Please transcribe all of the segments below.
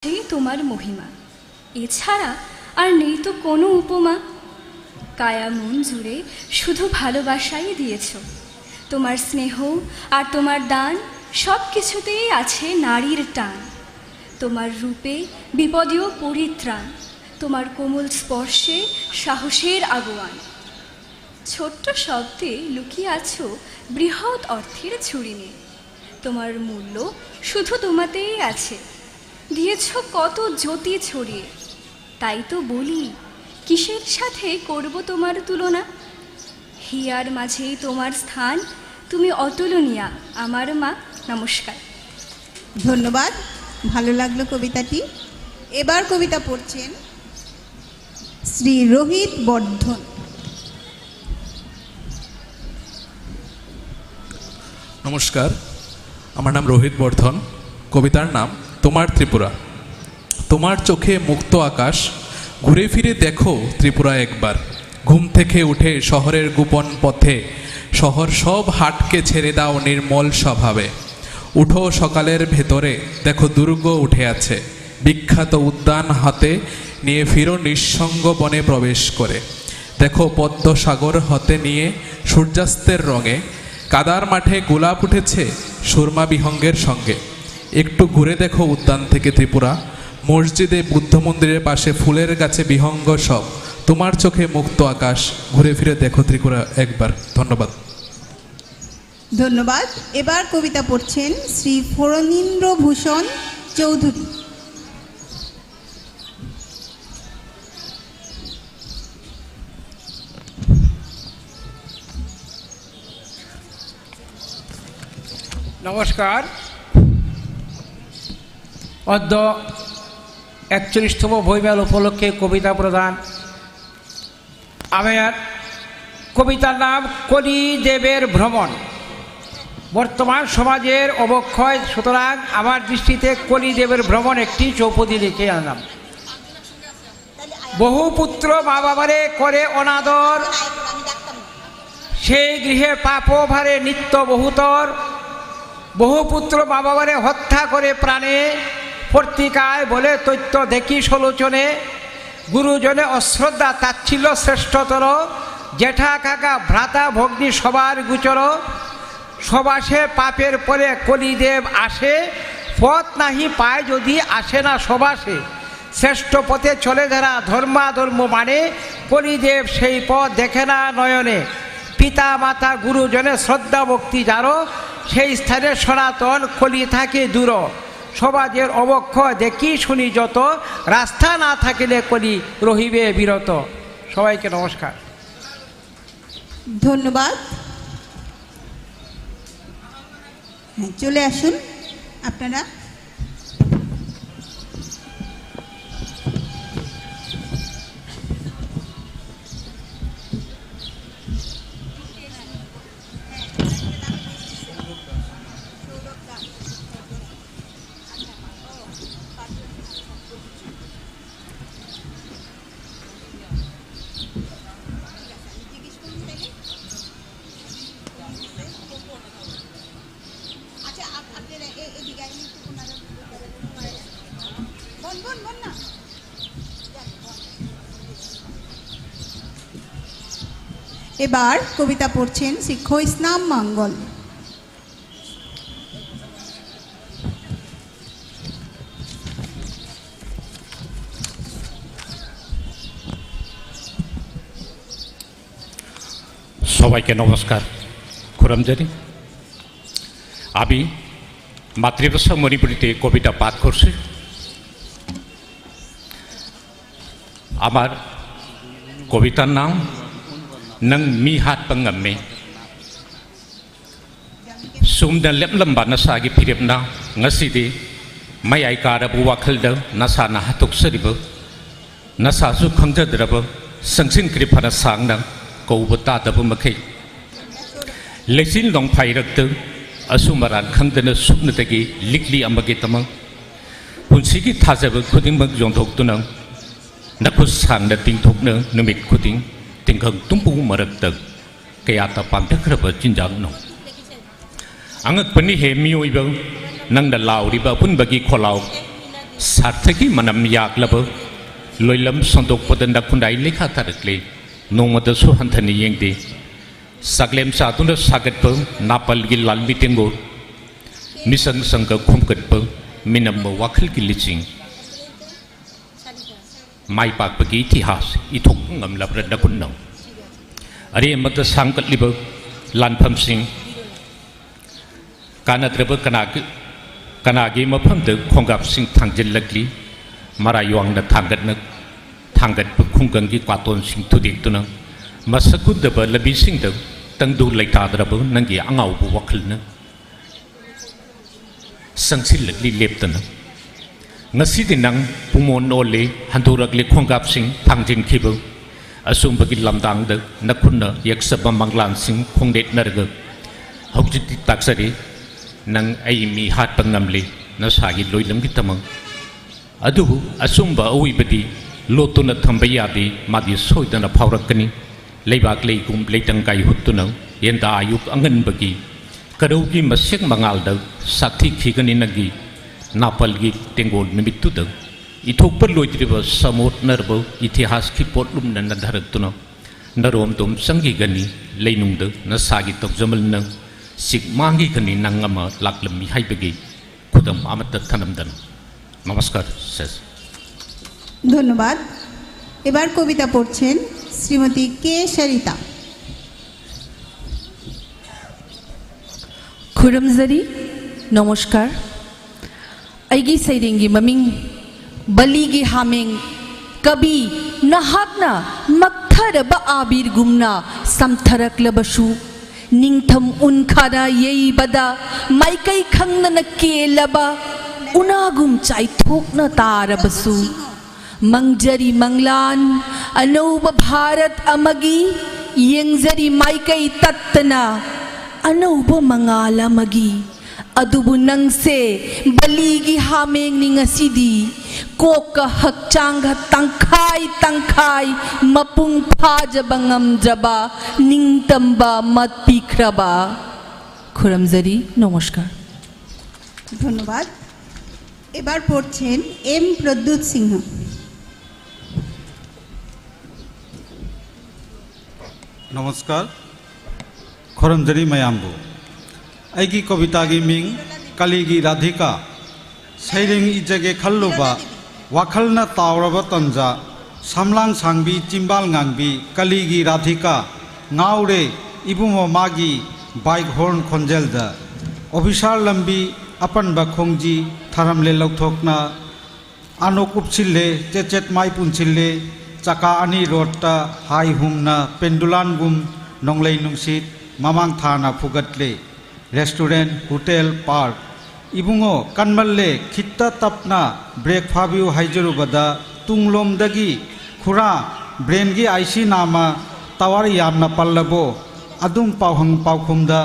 এই তোমার মহিমা, এছাড়া আর নেই তো কোনো উপমা। কায়া মন জুড়ে শুধু ভালোবাসাই দিয়েছ। তোমার স্নেহ আর তোমার দান সব কিছুতেই আছে নারীর টান। তোমার রূপে বিপদেও পরিত্রাণ, তোমার কোমল স্পর্শে সাহসের আগুয়ান। ছোট্ট শব্দে লুকিয়ে আছো বৃহৎ অর্থের ঝুড়ি নিয়ে। তোমার মূল্য শুধু তোমাতেই আছে, দিয়েছ কত জ্যোতি ছড়িয়ে। তাই তো বলি, কিসের সাথে করব তোমার তুলনা। হিয়ার মাঝেই তোমার স্থান, তুমি অতুলনীয়া আমার মা। নমস্কার। ধন্যবাদ, ভালো লাগলো কবিতাটি। এবার কবিতা পড়ছেন শ্রী রোহিত বর্ধন। নমস্কার, আমার নাম রোহিত বর্ধন। কবিতার নাম তোমার ত্রিপুরা। তোমার চোখে মুক্ত আকাশ, ঘুরে ফিরে দেখো ত্রিপুরা একবার। ঘুম থেকে উঠে শহরের গোপন পথে, শহর সব হাটকে ছেড়ে দাও নির্মল স্বভাবে। উঠো সকালের ভেতরে, দেখো দুর্গ উঠে আছে। বিখ্যাত উদ্যান হাতে নিয়ে ফিরো নিঃসঙ্গ বনে প্রবেশ করে। দেখো পদ্ম সাগর হতে নিয়ে সূর্যাস্তের রঙে কাদার মাঠে গোলাপ উঠেছে সুরমা বিহঙ্গের সঙ্গে। একটু ঘুরে দেখো উদ্যান থেকে ত্রিপুরা, মসজিদে বুদ্ধ মন্দিরের পাশে ফুলের গাছে বিহঙ্গ সব। তোমার চোখে মুক্ত আকাশ, ঘুরে ফিরে দেখো ত্রিপুরা একবার। ধন্যবাদ। ধন্যবাদ। এবার কবিতা পড়ছেন শ্রী ফণীন্দ্র ভূষণ চৌধুরী। নমস্কার। অদ্য 41তম বইমেল উপলক্ষে কবিতা প্রদান। আমার কবিতার নাম কলিদেবের ভ্রমণ। বর্তমান সমাজের অবক্ষয়, সুতরাং আমার দৃষ্টিতে কলিদেবের ভ্রমণ একটি চৌপদী লিখে আনলাম। বহু পুত্র মা বাবারে করে অনাদর, সেই গৃহে পাপভারে নিত্য বহুতর। বহু পুত্র মা বাবারে হত্যা করে প্রাণে, পত্রিকায় বলে তথ্য দেখি সলোচনে। গুরুজনে অশ্রদ্ধা তাচ্ছিল্য শ্রেষ্ঠতর, জেঠা কাকা ভ্রাতা ভগ্নী সবার গুচর। সবাসে পাপের পরে কলিদেব আসে, পথ নাহি পায় যদি আসে না সবাসে। শ্রেষ্ঠ পথে চলে যারা ধর্মাধর্ম মানে, কলিদেব সেই পথ দেখে না নয়নে। পিতা মাতা গুরুজনে শ্রদ্ধা ভক্তি যারো, সেই স্থানে সনাতন কলি থাকে দূর। সমাজের অবক্ষয় দেখি শুনি যত, রাস্তা না থাকিলে কলি রহিবে বিরত। সবাইকে নমস্কার। ধন্যবাদ। চলে আসুন আপনারা। এবার কবিতা পড়ছেন শিক্ষ ইসলাম মঙ্গল। সবাইকে নমস্কার, খুরম জানি। আমি মাতৃভাষা মণিপুরীতে কবিতা পাঠ করছি। আমার কবিতার নাম নং me হাতপা ngame। Sumda leplamban nasagi phiripna ngasidi mayai karabu wakhalda nasana hatuksaribu nasasu khangjadrabu sangsin kripana sangna koubuta dabu makai lesin long phairaktu asumaran khangdana supnatagi likli amagi tamang punsigi thajabu khudingmak jongthoktunang nakhus sangna tingthokna numit khuding tingkhang tumpu marakta kayata pamtakraba jinjang no angak pani he miyoiba nangda lauriba punbagi kholau सार्थकी मनम याकलब लोइलम संदोकपद नखुंडाई लेखा थारकले नोंमदसु हंथनी येंगदे सकलेम सातुन सागतप नापल गी लाल मिटिंगो मिसंग संग खुमकतप minim वाखल की lynching माई पाकपगी इतिहास इथोक ngамलब नखुन्नौ अरे मत सांकतलिब लानफम सिंह कानद्रब कनागी मफमद खोंगाब सिंह थांजिल्लगली मरायुआंग थांगत खुंगंगी क्वातोन सिंह थुदेक्तुना मसकुदब लबी सिंह तंगदु लैताद्रब नंगी अंगावबु वखलना संगसिल्लगली लेप्तना ngasi nang pumon ole handuragli khongap sing thangjin khibu asumbagi lamdang de nakhunna yaksaba manglan sing khongdet narga hokjiti taksari nang ai mi hat pangamli nasagi loilam gi tamang adu asumba oibadi lotuna thambayadi magi soidana phaurakani leibak leigum leitang kai huttuna yenda ayuk angan bagi karaugi masek mangal da sakthi khigani nagi नापल की टेंगोल निमित्तु दग इथोक पर लोइत्रिब somewhat नरब इतिहास की पोटलुम none धरतुन नरोम तुम संगी Ghani लेनुंग the नसागी तोजमल न सिक मांगी गनी नंगम लाकलमी हाइबगी खुदम आमत थनमदन नमस्कार सेस ধন্যবাদ। এবার কবিতা পড়ছেন শ্রীমতী কে সরিতা। खुरमजरी नमस्कार अगी सैरेंगी ममिंग बलीगी हामेंग कभी नहाकना मक्थरब आबिर गुमना समथरकलबशु निंगथम उनखाना यई बदा माइकई खंगन केलबा उनागुम चाइथोकना तारबसु मंगजरी मंगलान अनौब भारत अमगी यंगजरी माइकई तत्तना अनौब मंगाला मगी अदुबु नंगसे बलीगी हामेंग निंगसिदी कोका हकचांग तंखाई तंखाई मपुंग फाजबंगम जबा निंगतंबा मत पिखरबा खुरमजरी नमस्कार। ধন্যবাদ। এবার পড়ছেন এম প্রদ্যুৎ সিংহ। नमस्कार खुरमजरी मयामबु आइगी कविता की मिंग कलीगी राधिका सैरेंग इजगे खल्लुबा वाखलना तावरब तंजा समलांग सांगबी चिंबाल गांगबी कलीगी राधिका गावरे इबुमो मागी बाइक हॉर्न खोंजेलदा ऑफिसर लंबी अपन बखोंगजी थरमले लौथोकना आनो कुपसिले चेचेत माई पुनसिले चका अनि रोडता हाई हुमना पेंडुलान गुम नंगलै नुंसित मामांग थाना फुगतले restaurant hotel park Ibungo कनमल्ले खित्ता तपना break फाबिउ हाइजरुबदा तुंगलोमदगी खुरा ब्रेनगी आईसी नामा तवार यामना पल्लबो अदुम पावहंग पावखुमदा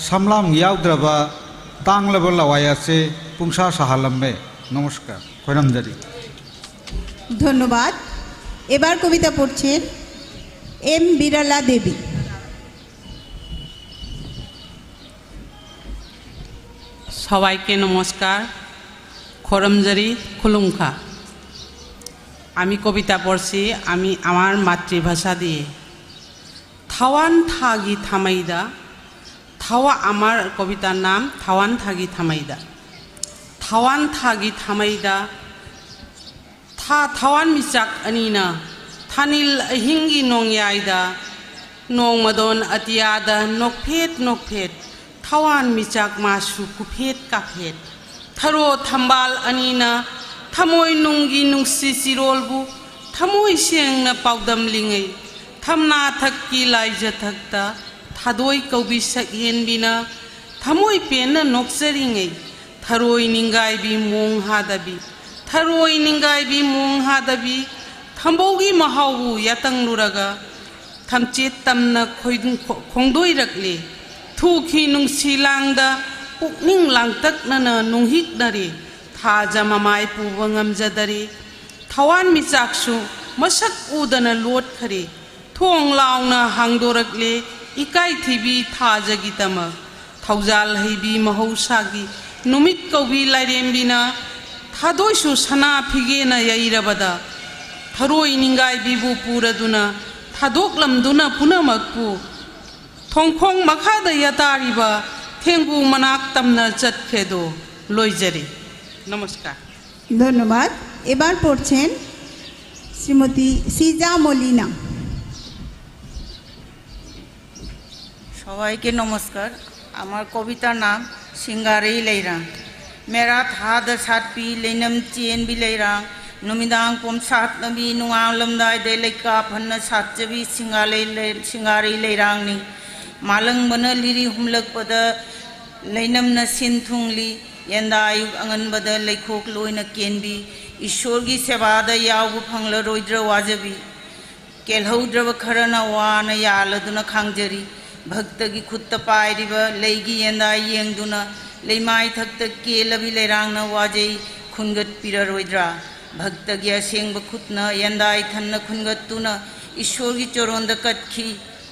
समलाम याउद्रबा तांगलब लवायासे पुंसा साहालम्मे। नमस्कार खुरमजरी। ধন্যবাদ। এবার কবিতা পড়ছেন এম বিরলা দেবী। সবাইকে নমস্কার। খরমজারি খুলুমখা। আমি কবিতা পড়ছি আমি আমার মাতৃভাষা দিয়ে। থাওয়ান থাগি থামাইদা থাওয়া আমার কবিতার নাম থাওয়ান থাগি থামাইদা। থাওয়ান থাগি থামাইদা থাওয়ান মিচাক আনিনা থানিল হিঙ্গি নংয়াইদা নংমদন আতিয়াদা নকফেট थवान मिचाक मासु कुफेट काफेट थरो थम्बाल अनीना थमोय नुंगी नुंसी सिरोलबु थमोय सेंगना पाउदम लिंगै थमना थक्की लाइजा थक्ता थादोय कौबी सकहेनबिना थमोय पेना नोक्सरिंगै थरोय निंगाय बि मोंग हादबि थरोय निंगाय बि मोंग हादबि थम्बौगी महावु यातंग लुरगा थमचेत तमना खोंदोय रखले थूखी नुंसीलांगदा पुकनिंग लांगतकनना नुंहिकनरे थाजा ममाय पुबा ngamjadare थवान मिचाकसु मसक उदना लोटखरे थोंग लावना हांगदोरकले इकाई थिबी थाजगितमा थौजाल हैबी महौसागी नुमित कौबी लाइरेमबिना थादोइसु सना फिगेना यैरबदा थरोइ निंगाय बिबु पुरदुना थादोकलमदुना पुनमकपु थोंखोंग मखादा यतारिबा थेंगु मनाक तमना चटखेदो लइजरी। नमस्कार। ধন্যবাদ। এবার পড়ছেন শ্রীমতী সিজা মলিনা। সবাইকে নমস্কার। আমার কবিতার নাম সিঙ্গারি লেইরাং। মেরা থাদ সাতপি লেনম চেন বি লেইরাং নুমিদাং পম সাত নবি নুয়া লমদাই দে লেকা ফন্ন সাতজবি সিঙ্গারি লেইরাং নি মালং বন লিরি হুমলক পদ লেনम न सिनथुंगली यंदा आयुग अंगनबद लेखोक लोइन केनबी ईश्वर की सेवाद याव फंगल रोइद्र वाजबी केलहौद्रव खरन वान यालदुन खांगजरी भक्त की खुद पायरिब लेगी यंदा येंगदुन लेमाय थक्त केलबी लेरांग न वाजे खुनगत पिररोइद्रा भक्त की असेंग खुद न यंदा थन्न खुनगत तुन ईश्वर की चोरोंद कटखी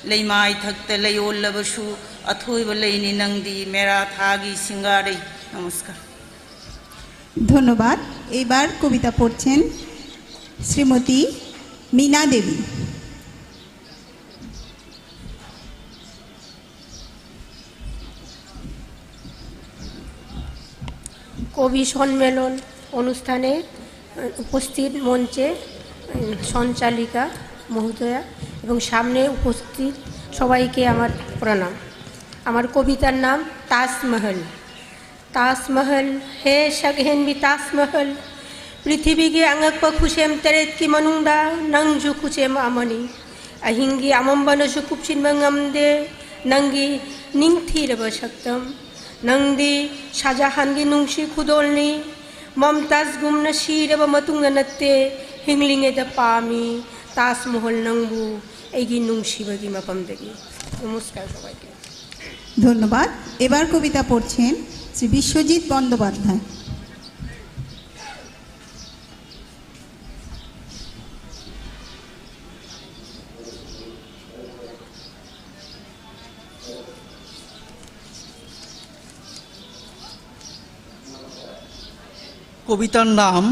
लेमाय थक्त लेयोलबसु अथोइब लेनी नंगदी मेरा थागी सिंगारे। नमस्कार। ধন্যবাদ। এবার কবিতা পড়ছেন শ্রীমতী মীনা দেবী। কবি সম্মেলন অনুষ্ঠানে উপস্থিত মঞ্চে সঞ্চালিকা মহোদয়া এবং সামনে উপস্থিত সবাইকে আমার প্রণাম। আমার কবিতার নাম তাজমহল। ताजमहल हे शगहेन भी ताजमहल पृथ्वी के अंगक पर खुशेम तेरेत की मनुंडा नंग जो खुशेम अमनी अहिंगी अमंबन जो कुपचिन मंगम दे नंगी निंगथी रब शक्तम नंगदी शाहजहान की नुंशी खुदोलनी ममताज गुमन शीर व मतुंग नत्ते हिंगलिंगे द पामी ताजमहल नंगबू एगी नुंशी बगी मपम देगी। नमस्कार सबाइके। ধন্যবাদ। এবার কবিতা পড়ছেন শ্রী বিশ্বজিৎ বন্দ্যোপাধ্যায়। কবিতার নাম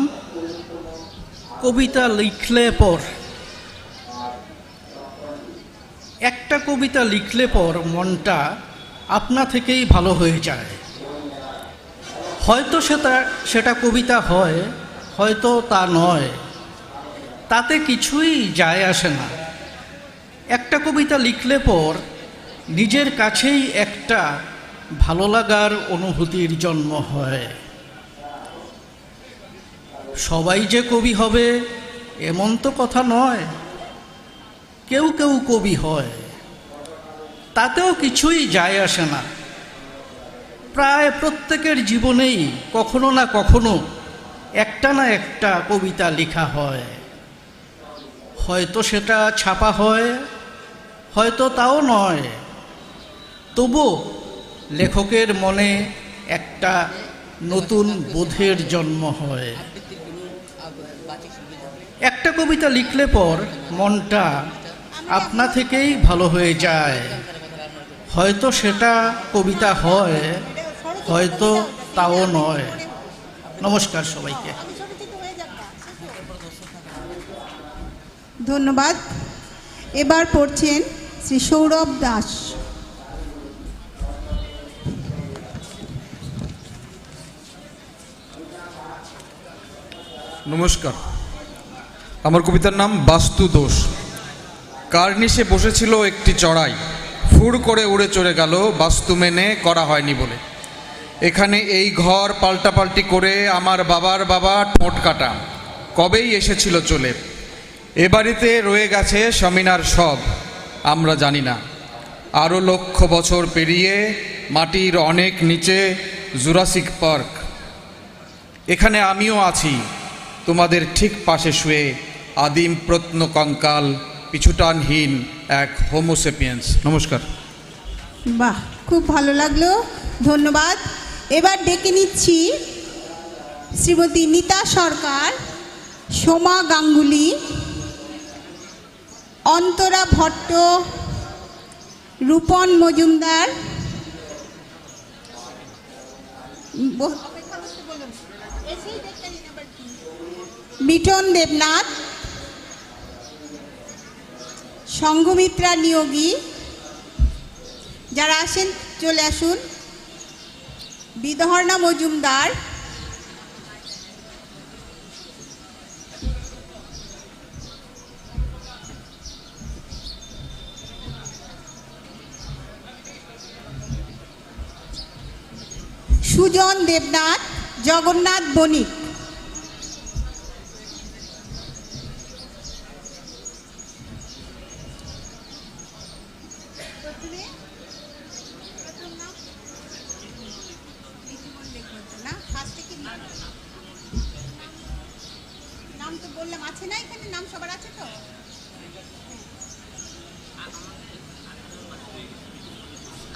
কবিতা লিখলে পর। একটা কবিতা লিখলে পর মনটা আপনা থেকেই ভালো হয়ে যায়। হয়তো সেটা কবিতা হয়, হয়তো তা নয়, তাতে কিছুই যায় আসে না। একটা কবিতা লিখলে পর নিজের কাছেই একটা ভালো লাগার অনুভূতির জন্ম হয়। সবাই যে কবি হবে এমন তো কথা নয়, কেউ কেউ কবি হয়, তাতেও কিছুই যায় আসে না। প্রায় প্রত্যেকের জীবনেই কখনো না কখনো একটা না একটা কবিতা লেখা হয়। হয়তো সেটা ছাপা হয়, হয়তো তাও নয়, তবু লেখকের মনে একটা নতুন বোধের জন্ম হয়। একটা কবিতা লিখলে পর মনটা আপনা থেকেই ভালো হয়ে যায়। হয়তো সেটা কবিতা হয়, হয়তো তাও নয়। নমস্কার সবাইকে। ধন্যবাদ। এবার পড়ছেন শ্রী সৌরভ দাস। নমস্কার। আমার কবিতার নাম বাস্তু দোষ। কার্নিশে বসেছিল একটি চড়াই, ফুর করে উড়ে চড়ে গেল, বাস্তু মেনে করা হয়নি বলে। এখানে এই ঘর পাল্টাপাল্টি করে আমার বাবার বাবা ঠোঁট কাটা কবেই এসেছিল চলে। এ বাড়িতে রয়ে গেছে স্বামিনার সব, আমরা জানি না। আরও লক্ষ বছর পেরিয়ে মাটির অনেক নিচে জুরাসিক পার্ক। এখানে আমিও আছি তোমাদের ঠিক পাশে শুয়ে, আদিম প্রত্নকঙ্কাল, পিছুটানহীন এক হোমোসেপিয়েন্স। নমস্কার। বাহ, খুব ভালো লাগলো, ধন্যবাদ। এবার ডেকে নিচ্ছি শ্রীমতী নীতা সরকার, সোমা গাঙ্গুলি, অন্তরা ভট্ট, রূপন মজুমদার, মিঠন দেবনাথ, সংঘমিত্রা নিয়োগী, যারা আসেন চলে আসুন। বিধর্ণা মজুমদার, সুজন দেবনাথ, জগন্নাথ বণিক, নাম তো বললাম আছে না, এখানে নাম সবার আছে তো?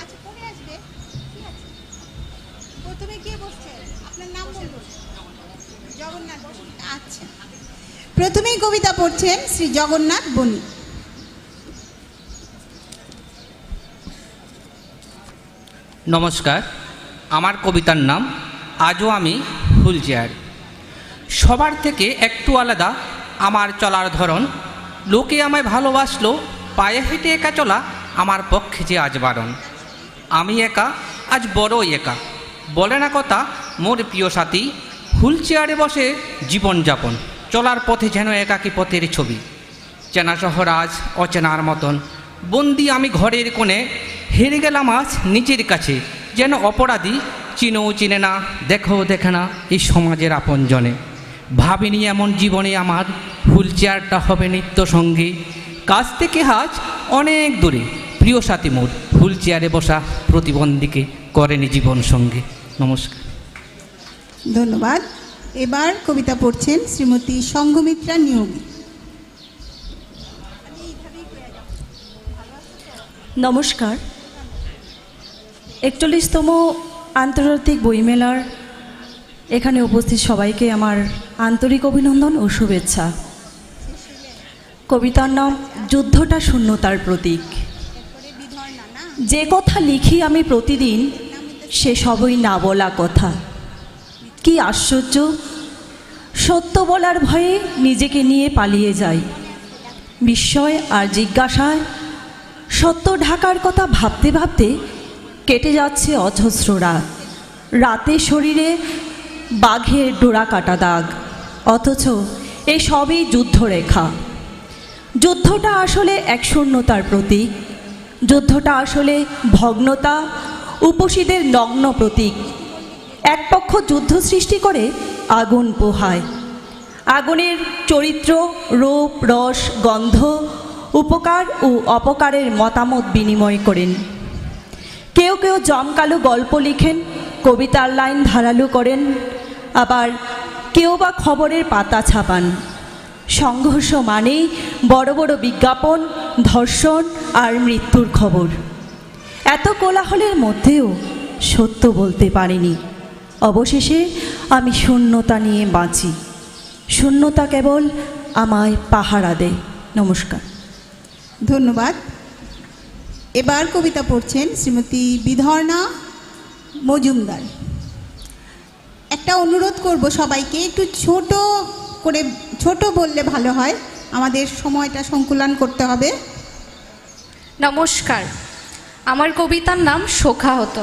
আচ্ছা পরে আসবে, ঠিক আছে। প্রথমে কে বসছে? আপনার নাম বলুন। জগন্নাথ বণিক। আচ্ছা, প্রথমেই কবিতা পড়ছেন শ্রী জগন্নাথ বণিক। নমস্কার, আমার কবিতার নাম আজও আমি হুইল চেয়ার। সবার থেকে একটু আলাদা আমার চলার ধরন, লোকে আমায় ভালোবাসলো, পায়ে হেঁটে একা চলা আমার পক্ষে যে আজ বারণ। আমি একা, আজ বড়ই একা, বলে না কথা মোর প্রিয় সাথী। হুইল চেয়ারে বসে জীবনযাপন, চলার পথে যেন একাকী পথের ছবি। চেনা শহর আজ অচেনার মতন, বন্দি আমি ঘরের কোণে। হেরে গেলাম আজ নিজের কাছে, যেন অপরাধী, চিনেও চিনে না, দেখেও দেখে না এই সমাজের আপনজনে। ভাবিনি এমন জীবনে আমার হুইল চেয়ারটা হবে নিত্য সঙ্গী। কাছ থেকে আজ অনেক দূরে প্রিয় সাথী মোর, হুইল চেয়ারে বসা প্রতিবন্ধীকে করেনি জীবন সঙ্গী। নমস্কার। ধন্যবাদ। এবার কবিতা পড়ছেন শ্রীমতী সংঘমিত্রা নিয়োগী। নমস্কার। 41তম আন্তর্জাতিক বইমেলার এখানে উপস্থিত সবাইকে আমার আন্তরিক অভিনন্দন ও শুভেচ্ছা। কবিতার নাম যুদ্ধটা শূন্যতার প্রতীক। যে কথা লিখি আমি প্রতিদিন, সে সবই না বলা কথা। কি আশ্চর্য, সত্য বলার ভয়ে নিজেকে নিয়ে পালিয়ে যাই। বিস্ময় আর জিজ্ঞাসায় সত্য ঢাকার কথা ভাবতে ভাবতে কেটে যাচ্ছে অজস্র রাত। রাতে শরীরে বাঘের ডোরা কাটা দাগ, অথচ এ সবই যুদ্ধরেখা। যুদ্ধটা আসলে এক শূন্যতার প্রতীক, যুদ্ধটা আসলে ভগ্নতা, উপসীদের নগ্ন প্রতীক। এক পক্ষ যুদ্ধ সৃষ্টি করে আগুন পোহায়, আগুনের চরিত্র, রূপ, রস, গন্ধ, উপকার ও অপকারের মতামত বিনিময় করেন। কেউ কেউ জমকালো গল্প লিখেন, কবিতার লাইন ধারালো করেন, আবার কেউ বা খবরের পাতা ছাপান। সংঘর্ষ মানেই বড় বড় বিজ্ঞাপন, ধর্ষণ আর মৃত্যুর খবর। এত কোলাহলের মধ্যেও সত্য বলতে পারিনি। অবশেষে আমি শূন্যতা নিয়ে বাঁচি। শূন্যতা কেবল আমায় পাহারা দেয়। নমস্কার। ধন্যবাদ। এবার কবিতা পড়ছেন শ্রীমতী বিধর্ণা মজুমদার। একটা অনুরোধ করব সবাইকে, একটু ছোট বললে ভালো হয়, আমাদের সময়টা সংকুলন করতে হবে। নমস্কার, আমার কবিতার নাম শোকাহত।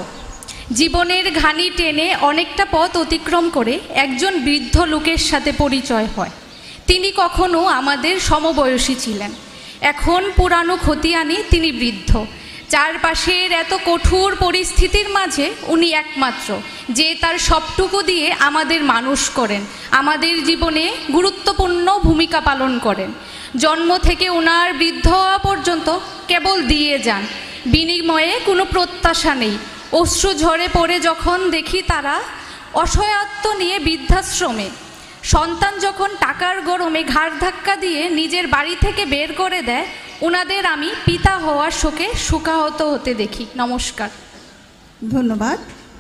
জীবনের ঘানি টেনে অনেকটা পথ অতিক্রম করে একজন বৃদ্ধ লোকের সাথে পরিচয় হয়। তিনি কখনো আমাদের সমবয়সী ছিলেন, এখন পুরানো খতিয়ানে তিনি বৃদ্ধ। চারপাশের এত কঠোর পরিস্থিতির মাঝে উনি একমাত্র যে তার সবটুকু দিয়ে আমাদের মানুষ করেন, আমাদের জীবনে গুরুত্বপূর্ণ ভূমিকা পালন করেন। জন্ম থেকে ওনার বৃদ্ধ হওয়া পর্যন্ত কেবল দিয়ে যান, বিনিময়ে কোনো প্রত্যাশা নেই। অশ্রু ঝরে পড়ে যখন দেখি তারা অসহায়ত্ব নিয়ে বৃদ্ধাশ্রমে, সন্তান যখন টাকার গরমে ঘাড় ধাক্কা দিয়ে নিজের বাড়ি থেকে বের করে দেয়, ওনাদের আমি পিতা হওয়ার শোকে শোকাহত হতে দেখি। নমস্কার। ধন্যবাদ।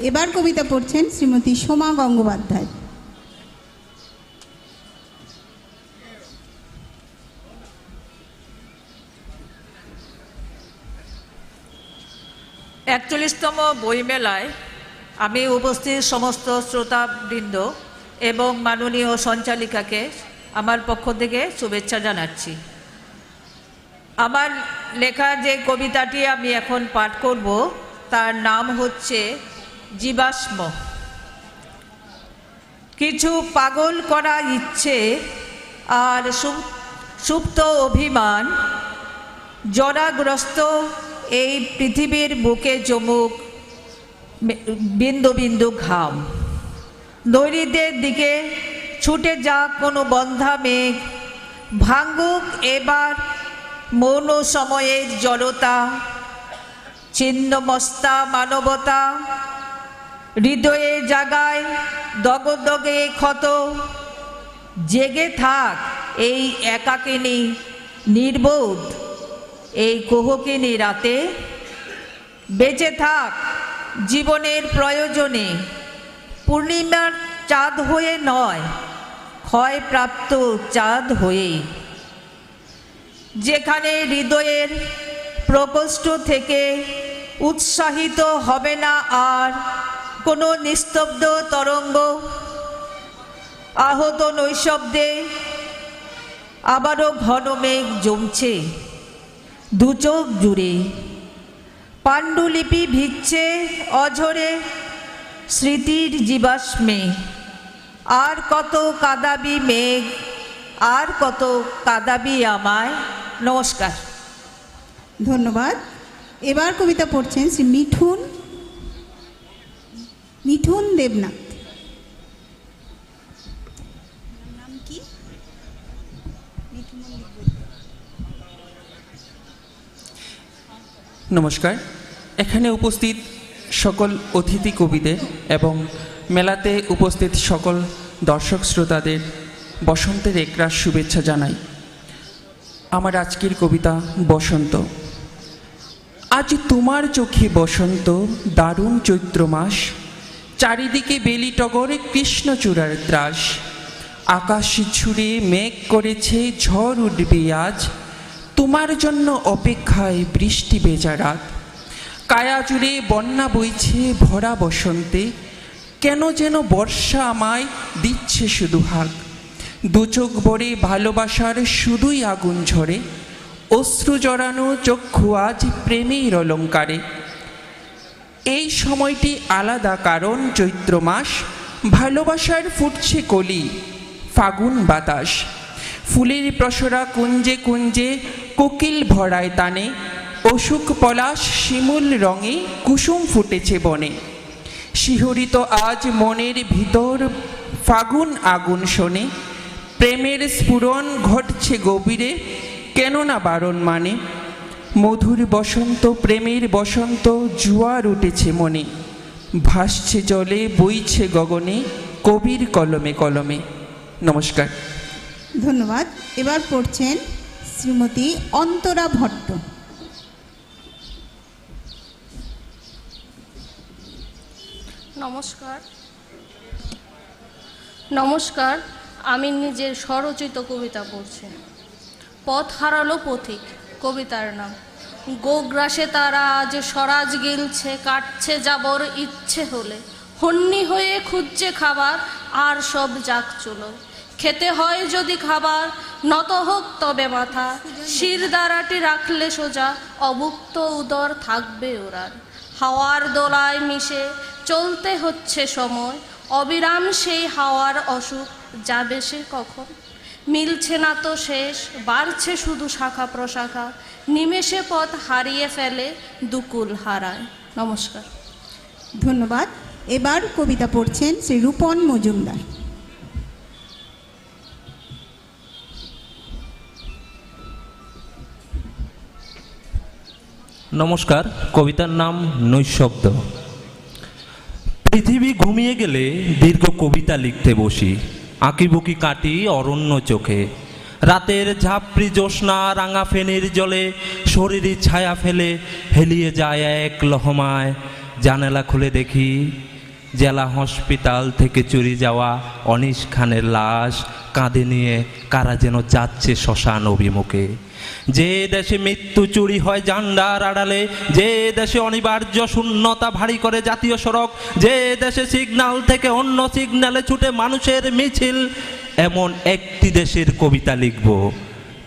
এবার কবিতা পড়ছেন শ্রীমতী সোমা গঙ্গোপাধ্যায়। 41তম বইমেলায় আমি উপস্থিত সমস্ত শ্রোতাবৃন্দ এবং মাননীয় সঞ্চালিকাকে আমার পক্ষ থেকে শুভেচ্ছা জানাচ্ছি। আমার লেখা যে কবিতাটি আমি এখন পাঠ করব তার নাম হচ্ছে জীবাশ্ম। কিছু পাগল করা ইচ্ছে আর সুপ্ত অভিমান জরাগ্রস্ত এই পৃথিবীর বুকে জমুক বিন্দু বিন্দু ঘাম। নৈরিদের দিকে ছুটে যাক কোনো বন্ধা মেঘ, ভাঙ্গুক এবার মৌন সময়ের জড়তা, ছিন্নমস্তা মানবতা, হৃদয়ে জাগায় দগদগে ক্ষত। জেগে থাক এই একাকিনী নির্বোধ এই কুহকিনী রাতে, বেঁচে থাক জীবনের প্রয়োজনে, পূর্ণিমার চাঁদ হয়ে নয়, ক্ষয়প্রাপ্ত চাঁদ হয়ে। যেখানে হৃদয়ের প্রকোষ্ঠ থেকে উৎসাহিত হবে না আর কোনো নিস্তব্ধ তরঙ্গ, আহত নৈশব্দে আবারও ঘন মেঘ জমছে দু চোখ জুড়ে। পাণ্ডুলিপি ভিজছে অঝরে স্মৃতির জীবাশ্মে। আর কত কাঁদাবি মেঘ, আর কত কাঁদাবি আমায়। নমস্কার। ধন্যবাদ। এবার কবিতা পড়ছেন শ্রী মিঠুন দেবনাথ। নাম কি? নমস্কার। এখানে উপস্থিত সকল অতিথি কবিদের এবং মেলাতে উপস্থিত সকল দর্শক শ্রোতাদের বসন্তের একরাশ শুভেচ্ছা জানাই। আমার আজকের কবিতা বসন্ত। আজ তোমার চোখে বসন্ত, দারুণ চৈত্র মাস, চারিদিকে বেলি টগর কৃষ্ণচূড়ার ত্রাস। আকাশ ছুঁড়ে মেঘ করেছে ঝড় উঠবে আজ, তোমার জন্য অপেক্ষায় বৃষ্টি ভেজা রাত। কায়া জুড়ে বন্যা বইছে ভরা বসন্তে, কেন যেন বর্ষা আমায় দিচ্ছে শুধু হাক। দু চোখ ভরে ভালোবাসার শুধুই আগুন ঝরে, অশ্রু জড়ানো চক্ষু আজ প্রেমের অলঙ্কারে। এই সময়টি আলাদা কারণ চৈত্র মাস, ভালোবাসার ফুটছে কলি ফাগুন বাতাস। ফুলের প্রসরা কুঞ্জে কুঞ্জে কোকিল ভরায় তানে, অশোক পলাশ শিমুল রঙে কুসুম ফুটেছে বনে। শিহরিত আজ মনের ভিতর ফাগুন আগুন শোনে, প্রেমের স্ফুরণ ঘটছে গভীরে কেন না বারণ মানে। মধুর বসন্ত প্রেমের বসন্ত জোয়ার উঠেছে মনে, ভাসছে জলে বইছে গগনে কবির কলমে কলমে। নমস্কার। ধন্যবাদ। এবার পড়ছেন শ্রীমতী অন্তরা ভট্ট। নমস্কার। নমস্কার। আমি নিজের স্বরচিত কবিতা পড়ছি। পথ হারালো পথিক। কবিতার নাম। গোগ্রাসে তারা আজ স্বরাজ গিলছে, কাটছে যাবর ইচ্ছে হলে, হন্যি হয়ে খুঁজছে খাবার আর সব যাক চলো। খেতে হয় যদি খাবার, নত হোক তবে মাথা, শির দ্বারাটি রাখলে সোজা, অভুক্ত উদর থাকবে ওরার। হাওয়ার দোলায় মিশে চলতে হচ্ছে সময়, অবিরাম সেই হাওয়ার অসুখ, যাবে সে কখন। মিলছে না তো শেষ, বাড়ছে শুধু শাখা প্রশাখা, নিমেষে পথ হারিয়ে ফেলে দুকুল হারায়। নমস্কার। ধন্যবাদ। এবার কবিতা পড়ছেন শ্রী রূপন মজুমদার। নমস্কার। কবিতার নাম নৈশব্দ। পৃথিবী ঘুমিয়ে গেলে দীর্ঘ কবিতা লিখতে বসি, আঁকিবুকি কাটি অরণ্য চোখে। রাতের ঝাপড়ি জ্যোৎস্না রাঙা ফেনীর জলে শরীরে ছায়া ফেলে হেলিয়ে যায় এক লহমায়। জানালা খুলে দেখি জেলা হসপিটাল থেকে চুরি যাওয়া অনিশ খানের লাশ কাঁধে নিয়ে কারা যেন যাচ্ছে শ্মশান অভিমুখে। যে দেশে মৃত্যু চুরি হয় জান্ডার আড়ালে, যে দেশে অনিবার্য শূন্যতা ভারী করে জাতীয় সড়ক, যে দেশে সিগন্যাল থেকে অন্য সিগন্যালে ছুটে মানুষের মিছিল, এমন একটি দেশের কবিতা লিখব।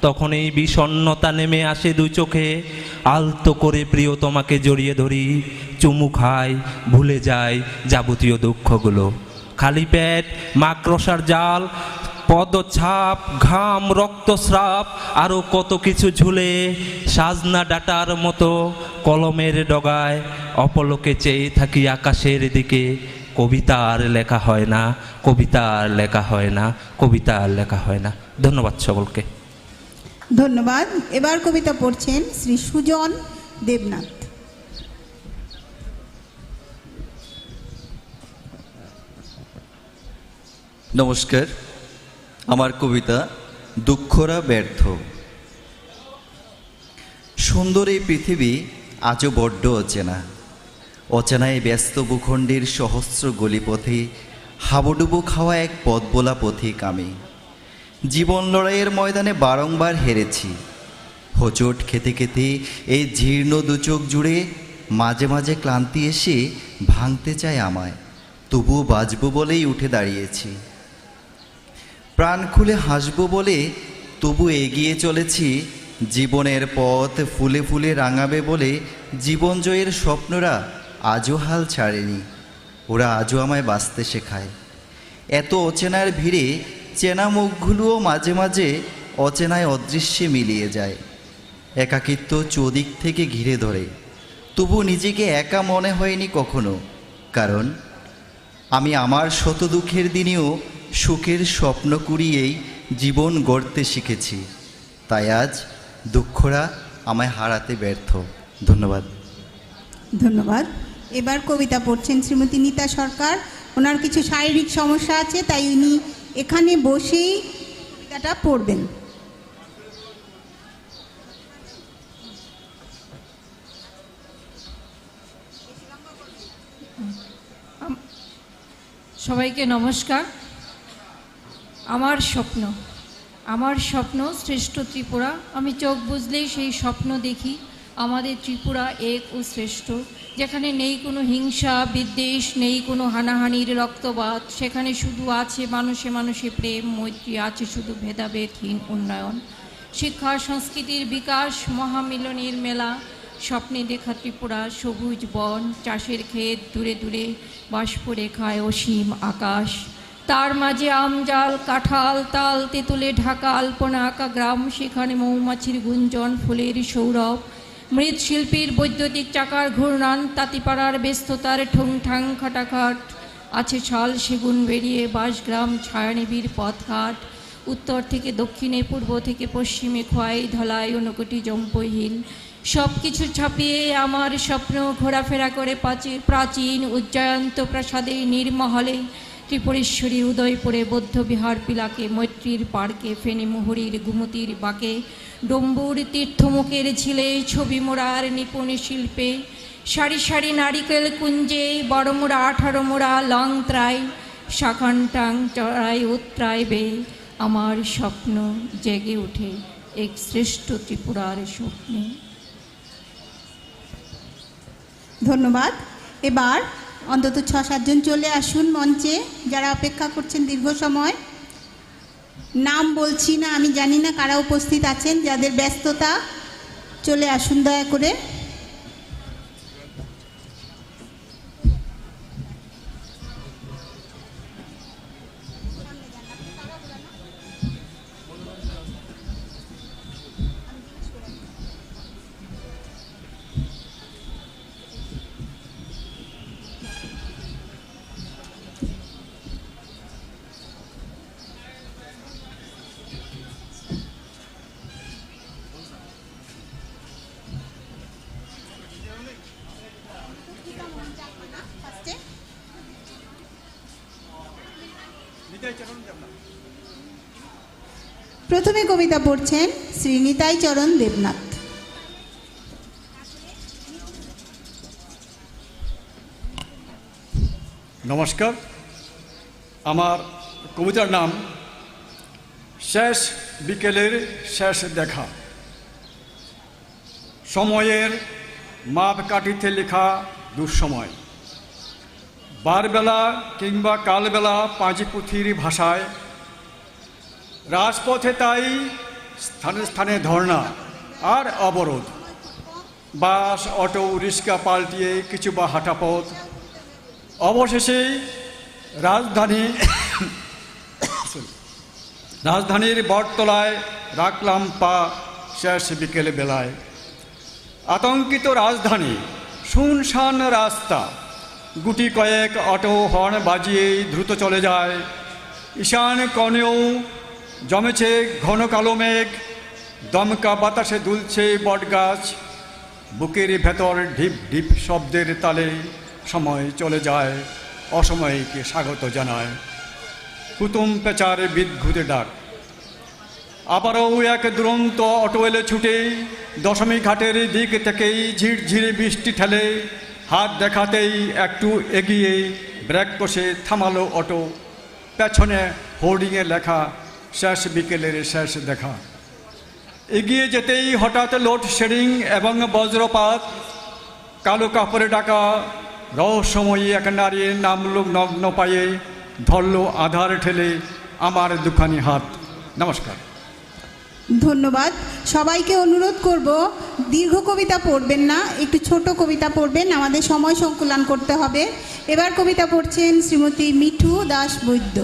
তখন এই বিষণ্ণতা নেমে আসে দু চোখে, আলতো করে প্রিয় তোমাকে জড়িয়ে ধরি, চুমু খাই, ভুলে যাই যাবতীয় দুঃখগুলো। খালি পেট, মাকড়সার জাল, পদছাপ, ঘাম, রক্তস্রাব, আরও কত কিছু ঝুলে সাজনা ডাটার মতো কলমের ডগায় অপলকে চেয়ে থাকি আকাশের দিকে। কবিতা আর লেখা হয় না, কবিতা আর লেখা হয় না, কবিতা আর লেখা হয় না। ধন্যবাদ সকলকে। ধন্যবাদ। এবার কবিতা পড়ছেন শ্রী সুজন দেবনাথ। নমস্কার, আমার কবিতা দুঃখরা ব্যর্থ। সুন্দর এই পৃথিবী আজও বড্ড অচেনা। অচেনায় ব্যস্ত ভূখণ্ডের সহস্র গলিপথে হাবুডুবু খাওয়া এক পথবোলা পথিক আমি। জীবন লড়াইয়ের ময়দানে বারংবার হেরেছি। হোঁচট খেতে খেতে এই জীর্ণ দুচোখ জুড়ে মাঝে মাঝে ক্লান্তি এসে ভাঙতে চায় আমায়, তবুও বাঁচব বলেই উঠে দাঁড়িয়েছি। প্রাণ খুলে হাসব বলে তবু এগিয়ে চলেছি। জীবনের পথ ফুলে ফুলে রাঙাবে বলে জীবন জয়ের স্বপ্নরা আজও হাল ছাড়েনি। ওরা আজও আমায় বাঁচতে শেখায়। এত অচেনার ভিড়ে চেনা মুখগুলোও মাঝে মাঝে অচেনায় অদৃশ্যে মিলিয়ে যায়। একাকিত্ব চৌদিক থেকে ঘিরে ধরে, তবু নিজেকে একা মনে হয়নি কখনো, কারণ আমি আমার শত দুঃখের দিনেও সুখের স্বপ্ন কুড়িয়েই জীবন গড়তে শিখেছি। তাই আজ দুঃখরা আমায় হারাতে ব্যর্থ। ধন্যবাদ। ধন্যবাদ। এবার কবিতা পড়ছেন শ্রীমতী নীতা সরকার। ওনার কিছু শারীরিক সমস্যা আছে, তাই উনি এখানে বসেই কবিতাটা পড়বেন। সবাইকে নমস্কার। আমার স্বপ্ন শ্রেষ্ঠ ত্রিপুরা। আমি চোখ বুঝলেই সেই স্বপ্ন দেখি। আমাদের ত্রিপুরা এক ও শ্রেষ্ঠ, যেখানে নেই কোনো হিংসা বিদ্বেষ, নেই কোনো হানাহানির রক্তপাত। সেখানে শুধু আছে মানুষে মানুষে প্রেম মৈত্রী, আছে শুধু ভেদাভেদহীন উন্নয়ন, শিক্ষা সংস্কৃতির বিকাশ, মহামিলনের মেলা। স্বপ্নে দেখা ত্রিপুরা সবুজ বন, চাষের ক্ষেত, দূরে দূরে বাষ্পরেখায় অসীম আকাশ, তার মাঝে আমজাল, কাঁঠাল, তাল, তেঁতুলে ঢাকা আলপনা আঁকা গ্রাম। সেখানে মৌমাছির গুঞ্জন, ফুলের সৌরভ, মৃৎশিল্পীর বৈদ্যুতিক চাকার ঘূর্ণন, তাঁতিপাড়ার ব্যস্ততার ঠুংঠাং খাটাখাট। আছে শাল সেগুন বেরিয়ে বাসগ্রাম, ছায়ানিবিড় পথঘাট। উত্তর থেকে দক্ষিণে, পূর্ব থেকে পশ্চিমে খোয়াই ধলাই ঊনকোটি জম্পহিল। সব কিছু ছাপিয়ে আমার স্বপ্ন ঘোরাফেরা করে প্রাচীন উজ্জয়ন্ত প্রাসাদে, নির্মহলে, ত্রিপুরেশ্বরী উদয়পুরে, বৌদ্ধবিহার পিলাকে, মৈত্রীর পার্কে, ফেনী মুহুরীর গুমতির বাঁকে, ডম্বুর তীর্থমুখের ঝিলে, ছবি মোড়ার নিপুণ শিল্পে, সারি সারি নারিকেল কুঞ্জে, বড় মোড়া 18 মোড়া লং ত্রাই, শাখানটাং চড়াই উত্তরায় বে। আমার স্বপ্ন জেগে ওঠে এক শ্রেষ্ঠ ত্রিপুরার স্বপ্নে। ধন্যবাদ। এবার অন্তত 6-7 জন চলে আসুন মঞ্চে, যারা অপেক্ষা করছেন দীর্ঘ সময়। নাম বলছি না, আমি জানি না কারা উপস্থিত আছেন। যাদের ব্যস্ততা চলে আসুন দয়া করে। প্রথমে কবিতা পড়ছেন শ্রী নিতাই চরণ দেবনাথ। নমস্কার, আমার কবিতার নাম শেষ বিকেলের শেষ দেখা। সময়ের মাপ কাটিতে লেখা দুঃসময়, বারবেলা কিংবা কালবেলা পাঁজি পুঁথির ভাষায় রাজপথে তাই স্থানে স্থানে ধর্ণা আর অবরোধ, বাস অটো রিক্সা পাল্টিয়ে কিছু বা হাঁটা পথ। অবশেষে রাজধানীর বটতলায় রাখলাম পা শেষ বিকেল বেলায়। আতঙ্কিত রাজধানী, শুনশান রাস্তা, গুটি কয়েক অটো হর্ন বাজিয়েই দ্রুত চলে যায়। ঈশান কোণেও জমেছে ঘন কালো মেঘ, দমকা বাতাসে দুলছে বটগাছ। বুকের ভেতর ঢিপ ঢিপ শব্দের তালে সময় চলে যায়, অসময়কে স্বাগত জানায়। কুতুম পেঁচার বিদ্ঘুতে ডাক। আবারও এক দুরন্ত অটো এলে ছুটে, দশমী ঘাটের দিক থেকেই ঝিরঝিরে বৃষ্টি ঠেলে। হাত দেখাতেই একটু এগিয়ে ব্রেক কষে থামালো অটো। পেছনে হোর্ডিংয়ে লেখা শেষ বিকেলের শেষ দেখা। এগিয়ে যেতেই হঠাৎ লোডশেডিং এবং বজ্রপাত। কালো কাপড়ে ঢাকা রহস্যময়ী এক নারী নামলো নগ্ন পায়ে, ধরল আধার ঠেলে আমার দুখানি হাত। নমস্কার। ধন্যবাদ। সবাইকে অনুরোধ করব, দীর্ঘ কবিতা পড়বেন না, একটু ছোট কবিতা পড়বেন, আমাদের সময় সংকুলন করতে হবে। এবার কবিতা পড়ছেন শ্রীমতী মিঠু দাস বৈদ্য।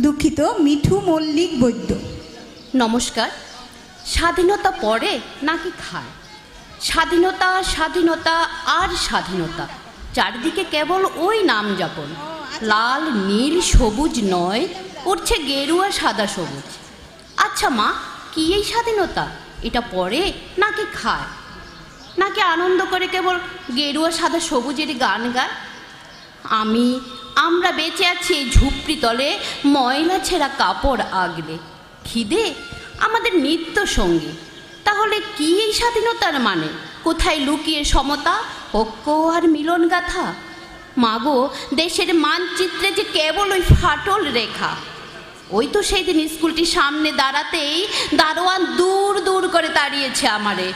দুঃখিত, মিঠু মল্লিক বৈদ্য। নমস্কার। স্বাধীনতা পড়ে নাকি খায়? স্বাধীনতা, স্বাধীনতা আর স্বাধীনতা, চারদিকে কেবল ওই নাম যাপন। লাল নীল সবুজ নয়, উঠছে গেরুয়া সাদা সবুজ। আচ্ছা মা, কি এই স্বাধীনতা? এটা পড়ে নাকি খায়? নাকি আনন্দ করে কেবল গেরুয়া সাদা সবুজের গান গায়? আমরা বেঁচে আছি এই ঝুপড়ি তলে, ময়লা ছেঁড়া কাপড় আগলে। খিদে আমাদের নিত্য সঙ্গী। তাহলে কি এই স্বাধীনতার মানে? কোথায় লুকিয়ে সমতা, ঐক্য আর মিলন গাথা? মাগো, দেশের মানচিত্রে যে কেবল ওই ফাটল রেখা। ওই তো সেই দিন স্কুলটির সামনে দাঁড়াতেই দারোয়ান দূর দূর করে তাড়িয়েছে আমারে।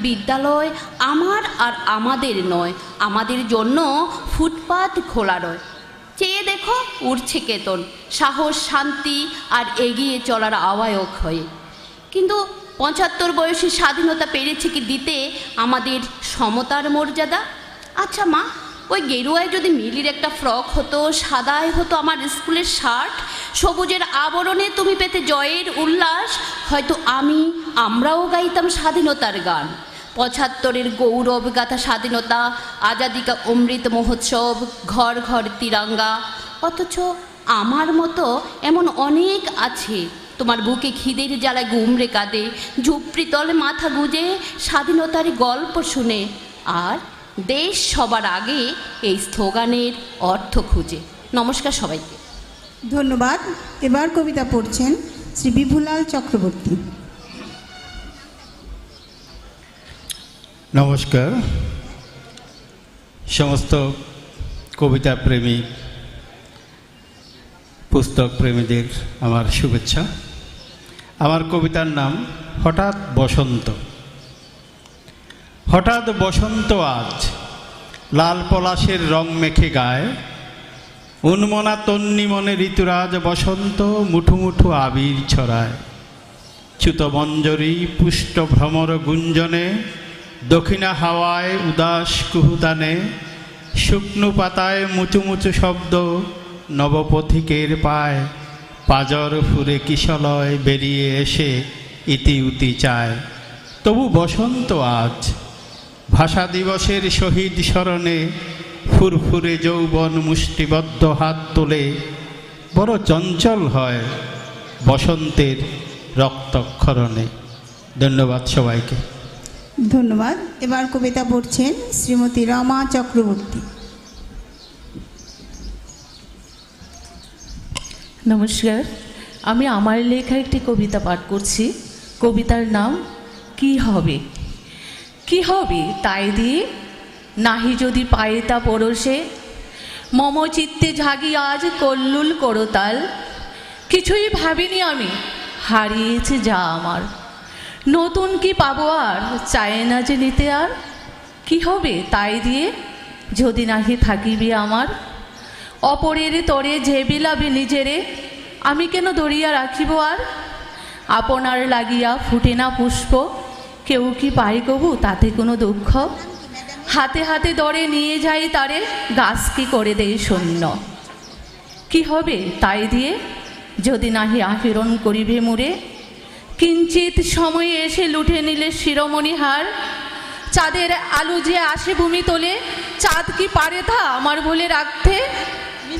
বিদ্যালয় আমার আর আমাদের নয়, আমাদের জন্য ফুটপাত খোলা রয়। চেয়ে দেখো, উঠছে কেতন, সাহস, শান্তি আর এগিয়ে চলার আহ্বায়ক হয়ে। কিন্তু ৭৫ বয়সে স্বাধীনতা পেরেছে কি দিতে আমাদের সমতার মর্যাদা? আচ্ছা মা, ওই গেরুয়ায় যদি মিলির একটা ফ্রক হতো, সাদায় হতো আমার স্কুলের শার্ট, সবুজের আবরণে তুমি পেতে জয়ের উল্লাস, হয়তো আমরাও গাইতাম স্বাধীনতার গান। ৭৫-এর গৌরব গাথা স্বাধীনতা, আজাদি কা অমৃত মহোৎসব, ঘর ঘর তিরঙ্গা। অথচ আমার মতো এমন অনেক আছে, তোমার বুকে খিদের জ্বালায় গুমরে কাঁদে, ঝুপড়ি তলে মাথা গুজে স্বাধীনতার গল্প শুনে, আর দেশ সবার আগে এই স্লোগানের অর্থ খুঁজে। নমস্কার সবাইকে। ধন্যবাদ। এবার কবিতা পড়ছেন শ্রী বিভুলাল চক্রবর্তী। নমস্কার। সমস্ত কবিতা প্রেমী, পুস্তক প্রেমীদের আমার শুভেচ্ছা। আমার কবিতার নাম হঠাৎ বসন্ত। হঠাৎ বসন্ত আজ, লাল পলাশের রং মেখে গায়, উন্মনা তন্নি মনে ঋতুরাজ বসন্ত মুঠু মুঠু আবির ছড়ায়। চ্যুত মঞ্জরি পুষ্ট ভ্রমর গুঞ্জনে, দক্ষিণা হাওয়ায় উদাস কুহুতানে, শুকনো পাতায় মুচু মুচু শব্দ নবপথিকের পায়, পাজর ফুরে কিশলয় বেরিয়ে এসে ইতি উতি চায়। তবু বসন্ত আজ, ভাষা দিবসের শহীদ স্মরণে ফুরফুরে যৌবন মুষ্টিবদ্ধ হাত তোলে, বড় চঞ্চল হয় বসন্তের রক্তক্ষরণে। ধন্যবাদ সবাইকে। ধন্যবাদ। এবার কবিতা পড়ছেন শ্রীমতী রমা চক্রবর্তী। নমস্কার। আমি আমার লেখা একটি কবিতা পাঠ করছি। কবিতার নাম কি হবে। কি হবে তাই দিয়ে, নাহি যদি পায়ে তা পরশে, মম চিত্তে জাগি আজ কল্লুল করতাল। কিছুই ভাবিনি আমি, হারিয়েছে যা আমার, নতুন কি পাবো আর, চায় না যে নিতে আর। কি হবে তাই দিয়ে, যদি নাহি থাকিবি আমার, অপরের তরে যে বিলাবে নিজেরে, আমি কেন ধরিয়া রাখিব আর? আপনার লাগিয়া ফুটে না পুষ্প, কেউ কি পায় কবু তাতে কোনো দুঃখ? হাতে হাতে দরে নিয়ে যাই তারে, গাছ কি করে দেয় শূন্য। কি হবে তাই দিয়ে যদি নাহি আহরণ করিবে মুরে? কিঞ্চিত সময়ে এসে লুঠে নিলে শিরোমণি হার, চাঁদের আলো যে আসে ভূমি তোলে, চাঁদ কি পারে তা আমার বলে রাখতে?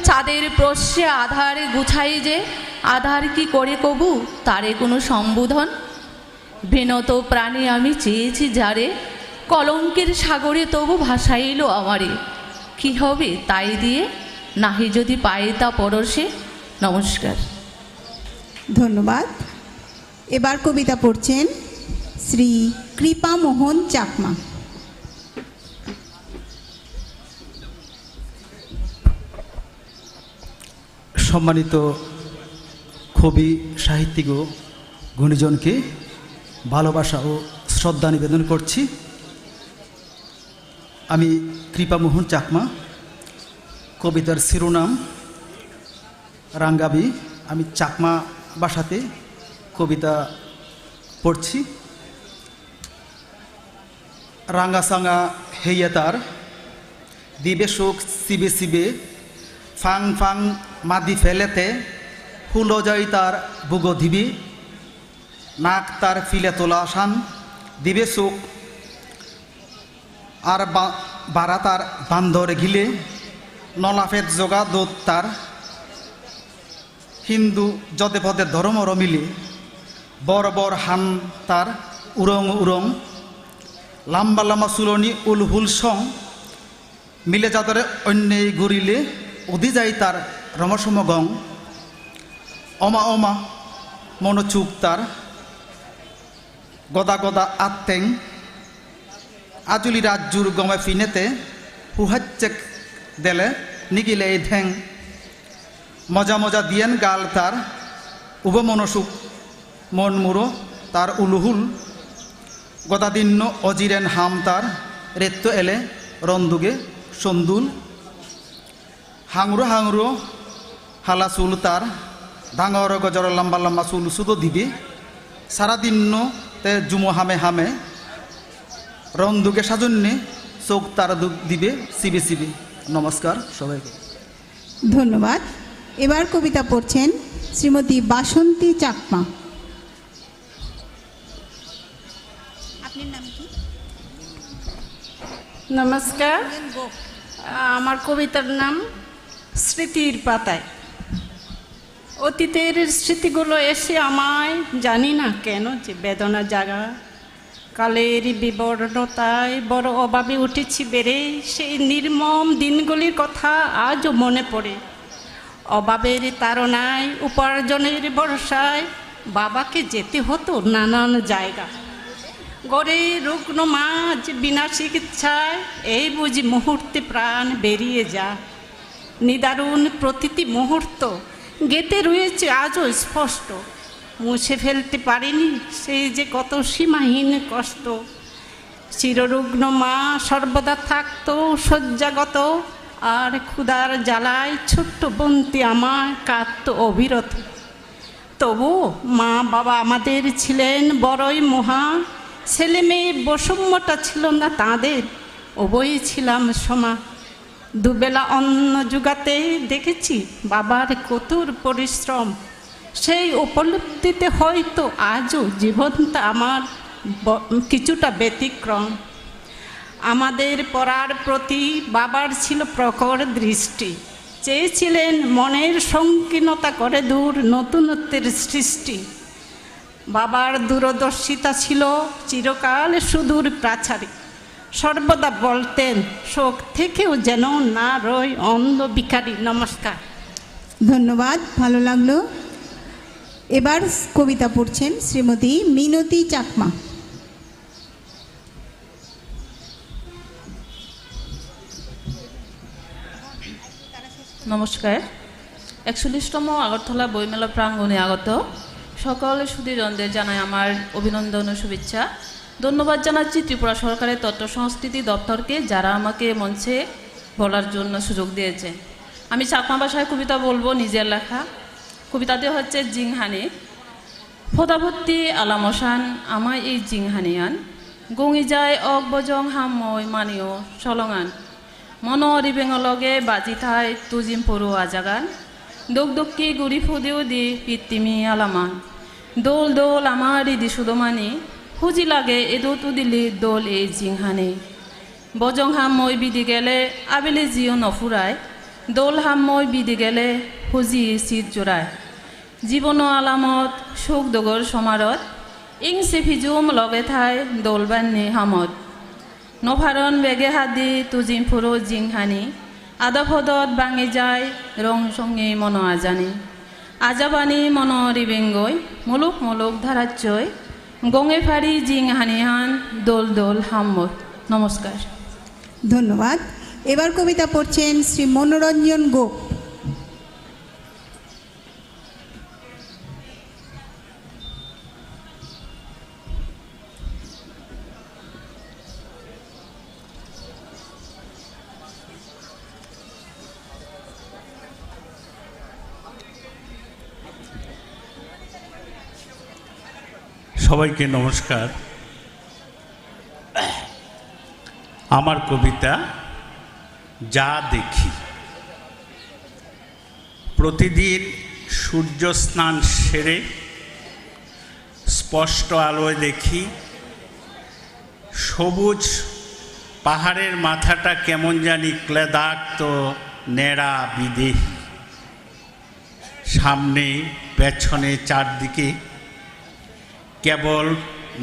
চাঁদের প্রশ্নে আধার গুছাই যে, আধার কি করে কবু তারে কোনো সম্বোধন? বিনত প্রাণী আমি চেয়েছি যারে, কলঙ্কের সাগরে তবু ভাসাইল আমারে। কি হবে তাই দিয়ে নাহি যদি পায় তা পরশে। নমস্কার। ধন্যবাদ। এবার কবিতা পড়ছেন শ্রী কৃপা মোহন চাকমা। সম্মানিত কবি, সাহিত্যিক ও গুণীজনকে ভালোবাসা ও শ্রদ্ধা নিবেদন করছি। আমি কৃপামোহন চাকমা, কবিতার শিরোনাম রাঙ্গাবি। আমি চাকমা ভাষাতে কবিতা পড়ছি। রাঙ্গা সাঙ্গা হেইয়া তার, দিবে শোক শিবে শিবে, ফাং ফাং মাদি ফেলেতে, ফুল যায় তার বুগো দিবি, নাক তার ফিলে তোলা আসান, দিবে শোক আর বারা তার বান্ধর ঘিলে, নলাফেদ জগা দোত তার, হিন্দু যদে পদে ধর্মর মিলে, বর বর হান তার উরং উরং, লাম্বা লাম্বা চুলনি উলহুল সং, মিলে যাদরে অন্যেই ঘুরিলে, অধি যায় তার রমসম গং, অমা অমা মনোচুক তার, গদা গদা আত্তেং, আজুলি রাজ্যুর গমে ফিনেতে, হুহাচ্চেক দেলে নিগিলে এই ঢেং, মজা মজা দিয়েন গাল তার, উব মনসুক মন মুরো তার উলুহুল, গদাদিন্য অজিরেন হাম তার, রেত্ত এলে রন্দুগে সন্দুল, হাংরো হাংরো হালা চুল তার, ডাঙর গজর লম্বা লম্বা চুল সুদো দিবে, সারাদিন্য তে জুমো হামে হামে, রন্দুকে সাজন্যে চোখ তার দিবে সিবে সিবে। নমস্কার সবাইকে। ধন্যবাদ। এবার কবিতা পড়ছেন শ্রীমতী বাসন্তী চাকমা। আপনার নাম কি? নমস্কার। আমার কবিতার নাম স্মৃতির পাতায়। অতীতের স্মৃতিগুলো এসে আমায় জানি না কেন যে বেদনা জাগা, কালের বিবর্ণতায় বড় অভাবে উঠেছি বেড়ে, সেই নির্মম দিনগুলির কথা আজও মনে পড়ে। অভাবের তাড়নায় উপার্জনের ভরসায় বাবাকে যেতে হতো নানান জায়গা, গড়ে রুগ্ন মাঝ বিনা চিকিৎসায় এই বুঝি মুহূর্তে প্রাণ বেরিয়ে যা। নিদারুণ প্রতিটি মুহূর্ত গেতে রয়েছে আজও স্পষ্ট, মুছে ফেলতে পারিনি সেই যে কত সীমাহীন কষ্ট। চিররুগ্ন মা সর্বদা থাকতো শয্যাগত, আর ক্ষুধার জ্বালায় ছোট্ট বন্তি আমার কাঁদত অবিরত। তবু মা বাবা আমাদের ছিলেন বড়ই মহা, ছেলে মেয়ে বৈষম্যটা ছিল না তাঁদের, উভয়ই ছিলাম সমা। দুবেলা অন্ন জোগাতে দেখেছি বাবার কঠোর পরিশ্রম, সেই উপলব্ধিতে হয়তো আজও জীবনটা আমার কিছুটা ব্যতিক্রম। আমাদের পড়ার প্রতি বাবার ছিল প্রখর দৃষ্টি, চেয়েছিলেন মনের সংকীর্ণতা করে দূর নতুনত্বের সৃষ্টি। বাবার দূরদর্শিতা ছিল চিরকাল সুদূর প্রাচারী, সর্বদা বলতেন শোক থেকেও যেন না রয় অন্ধ ভিখারি। নমস্কার। ধন্যবাদ, ভালো লাগলো। এবার কবিতা পড়ছেন শ্রীমতী মিনতি চাকমা। নমস্কার। ৪১তম আগরতলা বইমেলা প্রাঙ্গণে আগত সকল সুধীজনদের জানাই আমার অভিনন্দন ও শুভেচ্ছা। ধন্যবাদ জানাচ্ছি ত্রিপুরা সরকারের তথ্য সংস্কৃতি দপ্তরকে, যারা আমাকে মঞ্চে বলার জন্য সুযোগ দিয়েছে। আমি চাকমা ভাষায় কবিতা বলবো, নিজের লেখা। কবিতাতে হচ্ছে জিংহানি। ফোদাভর্তি আলামসান আমায় এই জিংহানিয়ান গঙি যায় অক বজং হাময় মানিও সলঙান মন রিবেঙলগে বাজি থাই তুজিম পড়ু আজাগান দোক দোক্কি গুড়ি ফুদিও দি পিত্তিমি আলামান দোল দোল আমার রিদি সুদমানি হুজি লাগে এদো তুদিলি দোল এই জিংহানি বজং হাময় বিদি গেলে আবেলে জিও নফুরায় দোল হাময় বিদি গেলে হুজি শীত জোড়ায় জীবন আলামত সুখ দগর সমারত ইং সেফিজুম লগে থাই দোলবান্নি হামত নভারণ বেগে হাদি তুজিম ফুরো জিংহানি আদা ফদত বাঙে যায় রং সঙ্গে মন আজানি আজাবানি মন রিবেঙ্গই মুলুক মুলুক ধারাচ্চয় গঙে ফাড়ি জিংহানিহান দোল দোল হাম্মত। নমস্কার। ধন্যবাদ। এবার কবিতা পড়ছেন শ্রী মনোরঞ্জন গোপ। সবাইকে নমস্কার। আমার কবিতা যা দেখি। প্রতিদিন সূর্য স্নান সেরে স্পষ্ট আলোয় দেখি সবুজ পাহাড়ের মাথাটা কেমন জানি ক্লেদাক্ত নেড়া বিদেহী। সামনে পেছনে চারদিকে কেবল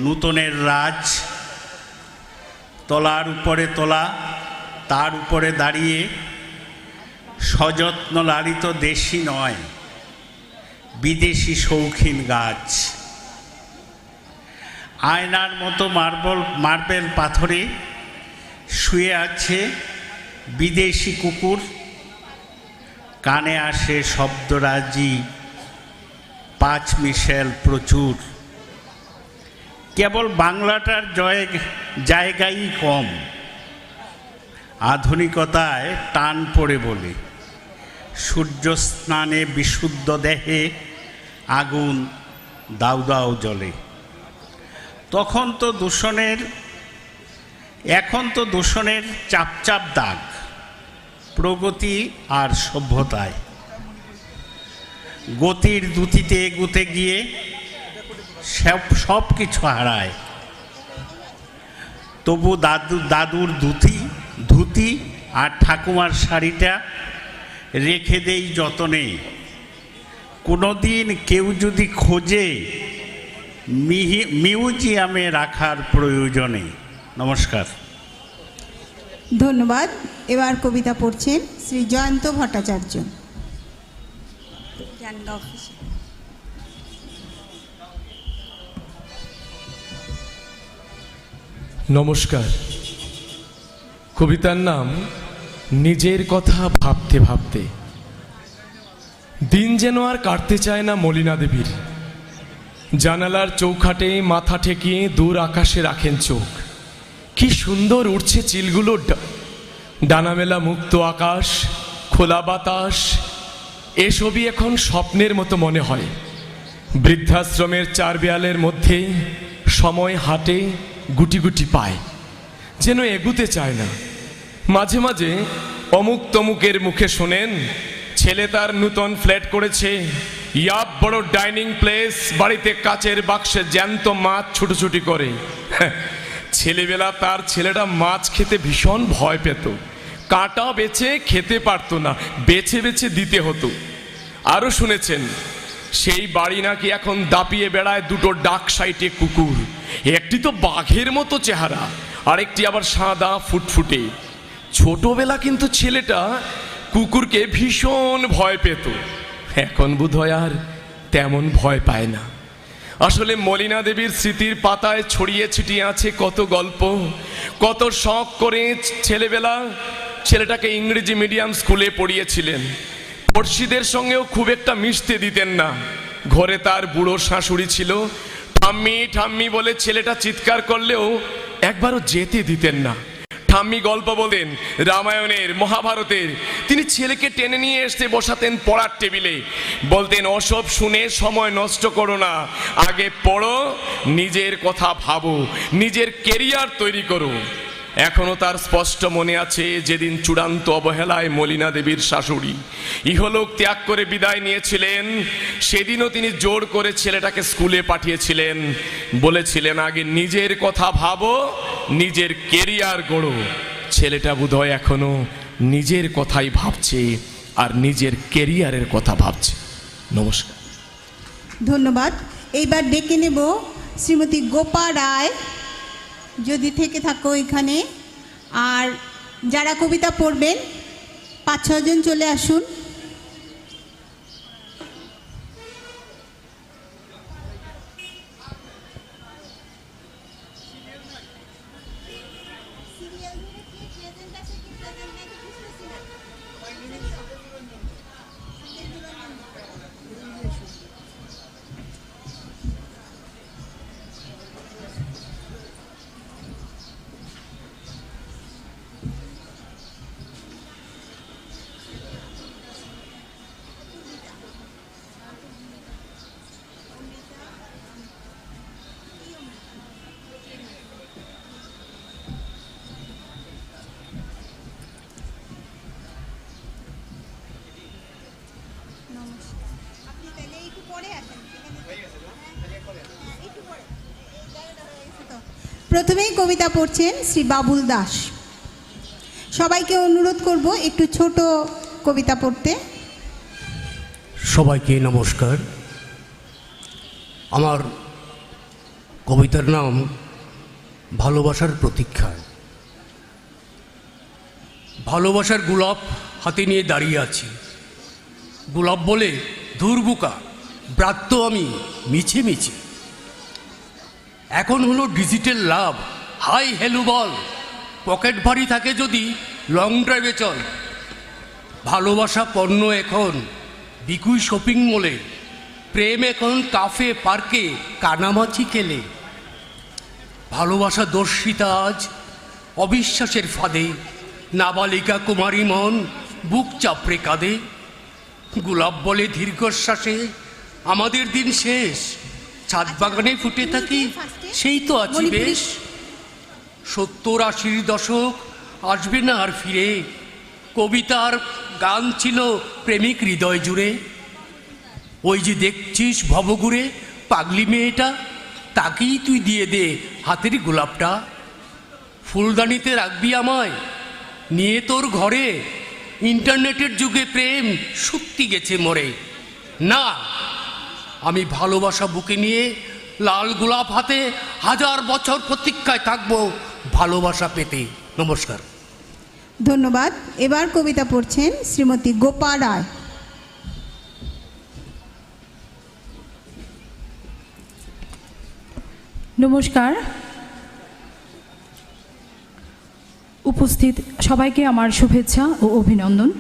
নূতনের রাজ, তলার উপরে তোলা, তার উপরে দাঁড়িয়ে সযত্ন লালিত দেশি নয় বিদেশি শৌখিন গাছ। আয়নার মতো মার্বেল পাথরে শুয়ে আছে বিদেশি কুকুর। কানে আসে শব্দরাজি পাঁচ মিশেল প্রচুর। কেবল বাংলাটার জায়গাই কম, আধুনিকতায় টান পড়ে বলে। সূর্য স্নানে বিশুদ্ধ দেহে আগুন দাউ দাউ জ্বলে। এখন তো দূষণের চাপ চাপ দাগ প্রগতি আর সভ্যতায়। গতির দ্যুতিতে এগুতে গিয়ে সব কিছু হারায়। তবু দাদুর ধুতি আর ঠাকুমার শাড়িটা রেখে দেই যতনে। কোনোদিন কেউ যদি খোঁজে মিউজিয়ামে রাখার প্রয়োজনে। নমস্কার। ধন্যবাদ। এবার কবিতা পড়ছেন শ্রী জয়ন্ত ভট্টাচার্য। নমস্কার। কবিতার নাম নিজের কথা ভাবতে ভাবতে। দিন যেন আর কাটতে চায় না মলিনা দেবীর। জানালার চৌখাটে মাথা ঠেকিয়ে দূর আকাশে রাখেন চোখ। কি সুন্দর উঠছে চিলগুলো, ডানামেলা মুক্ত আকাশ, খোলা বাতাস। এসবই এখন স্বপ্নের মতো মনে হয়। বৃদ্ধাশ্রমের চার দেয়ালের মধ্যে সময় হাঁটে গুটি গুটি পায়, যেন এগুতে চায় না। মাঝে মাঝে অমুক তমুকের মুখে শোনেন ছেলে তার নূতন ফ্ল্যাট করেছে, ইয়াপ বড় ডাইনিং প্লেস, বাড়িতে কাচের বাক্সে জ্যান্ত মাছ ছুটোছুটি করে। ছেলেবেলা তার ছেলেটা মাছ খেতে ভীষণ ভয় পেত। কাঁটা বেছে খেতে পারতো না, বেছে বেছে দিতে হতো। আরও শুনেছেন সেই বাড়ি নাকি এখন দাপিয়ে বেড়ায় দুটো ডাক সাইটে কুকুর। একটি তো বাঘের মতো চেহারা, আরেকটি আবার সাদা ফুটফুটে। ছোটবেলা কিন্তু ছেলেটা কুকুরকে ভীষণ ভয় পেত। এখন বোধহয় আর তেমন ভয় পায় না। আসলে মলিনা দেবীর স্মৃতির পাতায় ছড়িয়ে ছিটিয়ে আছে কত গল্প, কত শখ করে ছেলেবেলা ছেলেটাকে ইংরেজি মিডিয়াম স্কুলে পড়িয়েছিলেন। পড়শিদের সঙ্গেও খুব একটা মিশতে দিতেন না। ঘরে তার বুড়ো শাশুড়ি ছিল, ঠাম্মি ঠাম্মি বলে ছেলেটা চিৎকার করলেও একবারও যেতে দিতেন না। ঠাম্মি গল্প বলতেন রামায়ণের, মহাভারতের। তিনি ছেলেকে টেনে নিয়ে এসে বসাতেন পড়ার টেবিলে, বলতেন ওসব শুনে সময় নষ্ট করো না, আগে পড়ো, নিজের কথা ভাবো, নিজের কেরিয়ার তৈরি করো। এখনো তার স্পষ্ট মনে আছে যেদিন চূড়ান্ত অবহেলায় মলিনা দেবীর শাশুড়ি ইহলোক ত্যাগ করে বিদায় নিয়েছিলেন। সেদিনও তিনি জোর করে ছেলেটাকে স্কুলে পাঠিয়েছিলেন, বলেছিলেন আগে নিজের কথা ভাবো, নিজের কেরিয়ার গড়ো। ছেলেটা বোধহয় এখনো নিজের কথাই ভাবছে আর নিজের কেরিয়ারের কথা ভাবছে। নমস্কার। ধন্যবাদ। এইবার ডেকে নেব শ্রীমতী গোপা রায়, যদি থেকে থাকো এখানে। আর যারা কবিতা পড়বেন 5-6 জন চলে আসুন। প্রথমেই কবিতা পড়ছেন শ্রী বাবুল দাস। সবাইকে অনুরোধ করব একটু ছোট কবিতা পড়তে। সবাইকে নমস্কার। আমার কবিতার নাম ভালোবাসার প্রতীক্ষায়। ভালোবাসার গোলাপ হাতে নিয়ে দাঁড়িয়ে আছি। গোলাপ বলে দুর্বুকা ব্রাত্য আমি মিছে মিছে। এখন হলো ডিজিটাল লাভ, হাই হ্যালো বল, পকেট ভারী থাকে যদি লং ড্রাইভে চল। ভালোবাসা পণ্য এখন বিকুই শপিং মলে, প্রেম এখন কাফে পার্কে কানামাছি খেলে। ভালোবাসা দর্শিতা আজ অবিশ্বাসের ফাঁদে, নাবালিকা কুমারী মন বুক চাপড়ে কাঁদে। গোলাপ বলে দীর্ঘশ্বাসে আমাদের দিন শেষ, ছাদ বাগানে ফুটে থাকি সেই তো আছি বেশ। 70-80 দশক আসবে না আর ফিরে, কবিতার গান ছিল প্রেমিক হৃদয় জুড়ে। ওই যে দেখছিস ভবঘুরে পাগলি মেয়েটা, তাকেই তুই দিয়ে দে হাতের গোলাপটা। ফুলদানিতে রাখবি আমায় নিয়ে তোর ঘরে, ইন্টারনেটের যুগে প্রেম সত্যি গেছে মরে। না, আমি ভালোবাসা বুকে নিয়ে লাল গোলাপ হাতে 1000 বছর প্রতীক্ষায় থাকবো ভালোবাসা পেতে। নমস্কার। ধন্যবাদ। এবার কবিতা পড়ছেন শ্রীমতী গোপা রায়। নমস্কার। উপস্থিত সবাইকে আমার শুভেচ্ছা ও অভিনন্দন।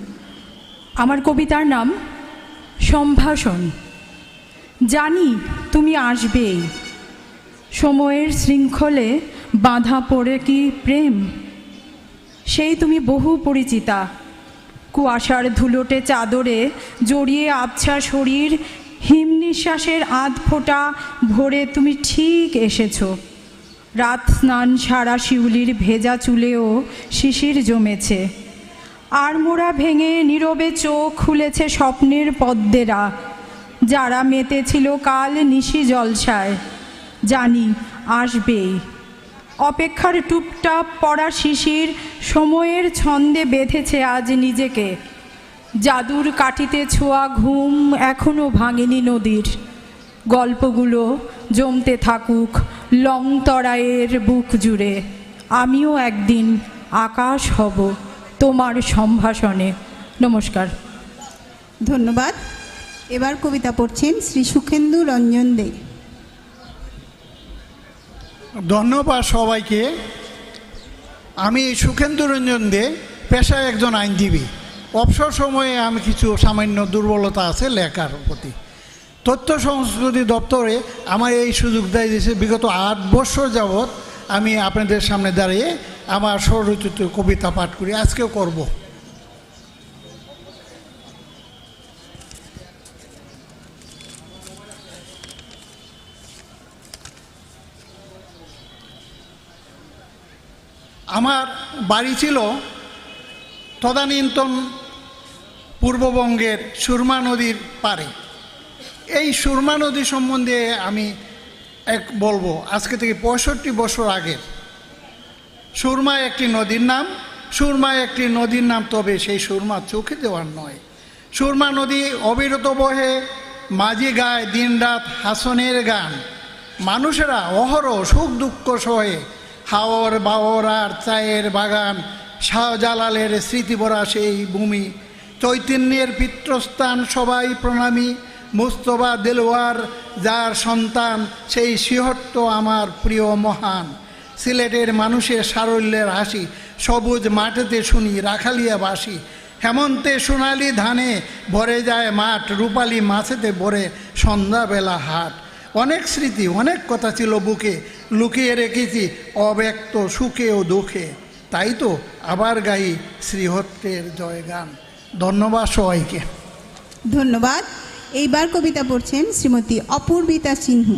আমার কবিতার নাম সম্ভাষণ। জানি তুমি আসবেই, সময়ের শৃঙ্খলে বাঁধা পড়ে কি প্রেম, সেই তুমি বহু পরিচিতা। কুয়াশার ধুলোটে চাদরে জড়িয়ে আবছা শরীর, হিম নিঃশ্বাসের আধ ফোঁটা ভরে তুমি ঠিক এসেছো। রাত স্নান সারা শিউলির ভেজা চুলেও শিশির জমেছে। আড়মোড়া ভেঙে নীরবে চোখ খুলেছে স্বপ্নের পদ্মেরা, যারা মেতেছিল কাল নিশি জলসায়। জানি আসবেই। অপেক্ষার টুপটাপ পড়া শিশির সময়ের ছন্দে বেঁধেছে আজ নিজেকে। জাদুর কাঠিতে ছোঁয়া ঘুম এখনো ভাঙেনি নদীর। গল্পগুলো জমতে থাকুক লং তরাইয়ের বুক জুড়ে। আমিও একদিন আকাশ হব তোমার সম্ভাষণে। নমস্কার। ধন্যবাদ। এবার কবিতা পড়ছেন শ্রী সুখেন্দু রঞ্জন দে। ধন্যবাদ সবাইকে। আমি সুখেন্দু রঞ্জন দে, পেশায় একজন আইনজীবী। অবসর সময়ে আমি কিছু সামান্য দুর্বলতা আছে লেখার প্রতি। তথ্য সংস্কৃতি দপ্তরে আমার এই সুযোগ দেয় দিয়েছে। বিগত 8 বছর যাবৎ আমি আপনাদের সামনে দাঁড়িয়ে আমার স্বরচিত কবিতা পাঠ করি, আজকেও করব। আমার বাড়ি ছিল তদানীন্তন পূর্ববঙ্গের সুরমা নদীর পাড়ে। এই সুরমা নদী সম্বন্ধে আমি বলবো আজকে থেকে 65 বছর আগের। সুরমা একটি নদীর নাম, সুরমা একটি নদীর নাম, তবে সেই সুরমা চোখে দেওয়ার নয়। সুরমা নদী অবিরত বহে, মাঝি গায় দিনরাত হাসনের গান। মানুষেরা অহরহ সুখ দুঃখ সহে, হাওর বাওর আর চায়ের বাগান। শাহজালালের স্মৃতিভরা সেই ভূমি, চৈতন্যের পিতৃস্থান সবাই প্রণামী। মুস্তফা দেলোয়ার যার সন্তান, সেই সিহট্ট আমার প্রিয় মহান। সিলেটের মানুষের সারল্যের হাসি, সবুজ মাঠেতে শুনি রাখালিয়া বাসি। হেমন্তে সোনালি ধানে ভরে যায় মাঠ, রূপালী মাছেতে ভরে সন্ধ্যাবেলা হাট। অনেক স্মৃতি অনেক কথা ছিল বুকে, লুকিয়ে রেখেছি অব্যক্ত সুখে ও দুঃখে। তাই তো আবার গাই শ্রীহট্টের জয়গান। ধন্যবাদ সবাইকে। ধন্যবাদ। এইবার কবিতা পড়ছেন শ্রীমতী অপূর্বিতা সিংহ।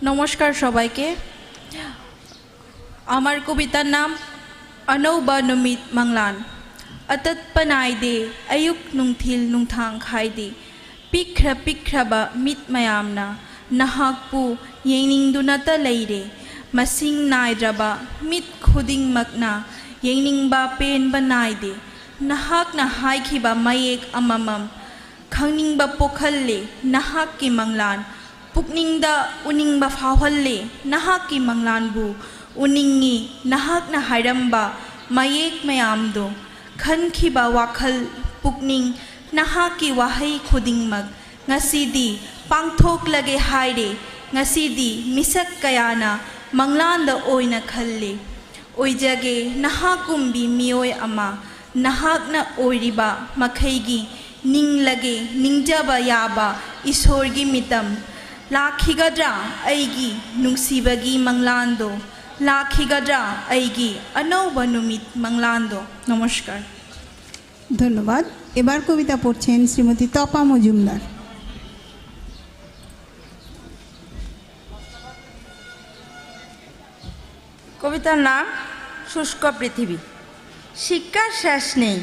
নমস্কার সবাইকে। আমার কবিতার নাম অনৌবা নমিত মাংলান। অতৎ পানাই দে আয়ুক নুংথিল নুংথাং খাই দে, পিখ্রা পিখ্রাবা মিত মায়ামনা নাহাকপু য়েংনিংদুনাতা লেইরে। masing naidraba mit khuding makna yeningba pen banaide nahak na haikhiba mayek amamam khangningba pokhalle nahak ki manglan pukningda uningba phawhalle nahak ki manglan bu uningi nahak na hairamba mayek mayamdo khankhiba wakhal pukning nahak ki wahai khudingmak ngasidi pangthok lage haire ngasidi misak kayana manglanda oina khalle oijage nahakumbi miyoi ama nahakna oiriba makhaigi ninglage ningjaba yaba isorgi mitam lakhigadra aigi nungsibagi manglando lakhigadra aigi anauba numit manglando। নমস্কার। ধন্যবাদ। এবার কবিতা পড়ছেন শ্রীমতী তপা মজুমদার। কবিতার নাম শুষ্ক পৃথিবী। শিক্ষার শেষ নেই,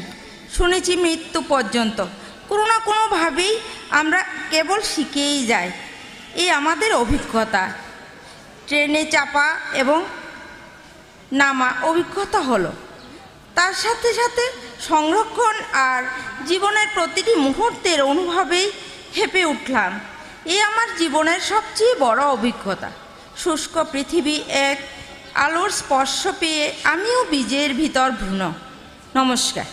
শুনেছি মৃত্যু পর্যন্ত। কোনো না কোনোভাবেই আমরা কেবল শিখেই যাই, এই আমাদের অভিজ্ঞতা। ট্রেনে চাপা এবং নামা অভিজ্ঞতা হলো, তার সাথে সাথে সংরক্ষণ আর জীবনের প্রতিটি মুহূর্তের অনুভবেই হেঁপে উঠলাম। এই আমার জীবনের সবচেয়ে বড় অভিজ্ঞতা। শুষ্ক পৃথিবী এক আলোর স্পর্শ পেয়ে আমিও বীজের ভিতর ভ্রূণ। নমস্কার।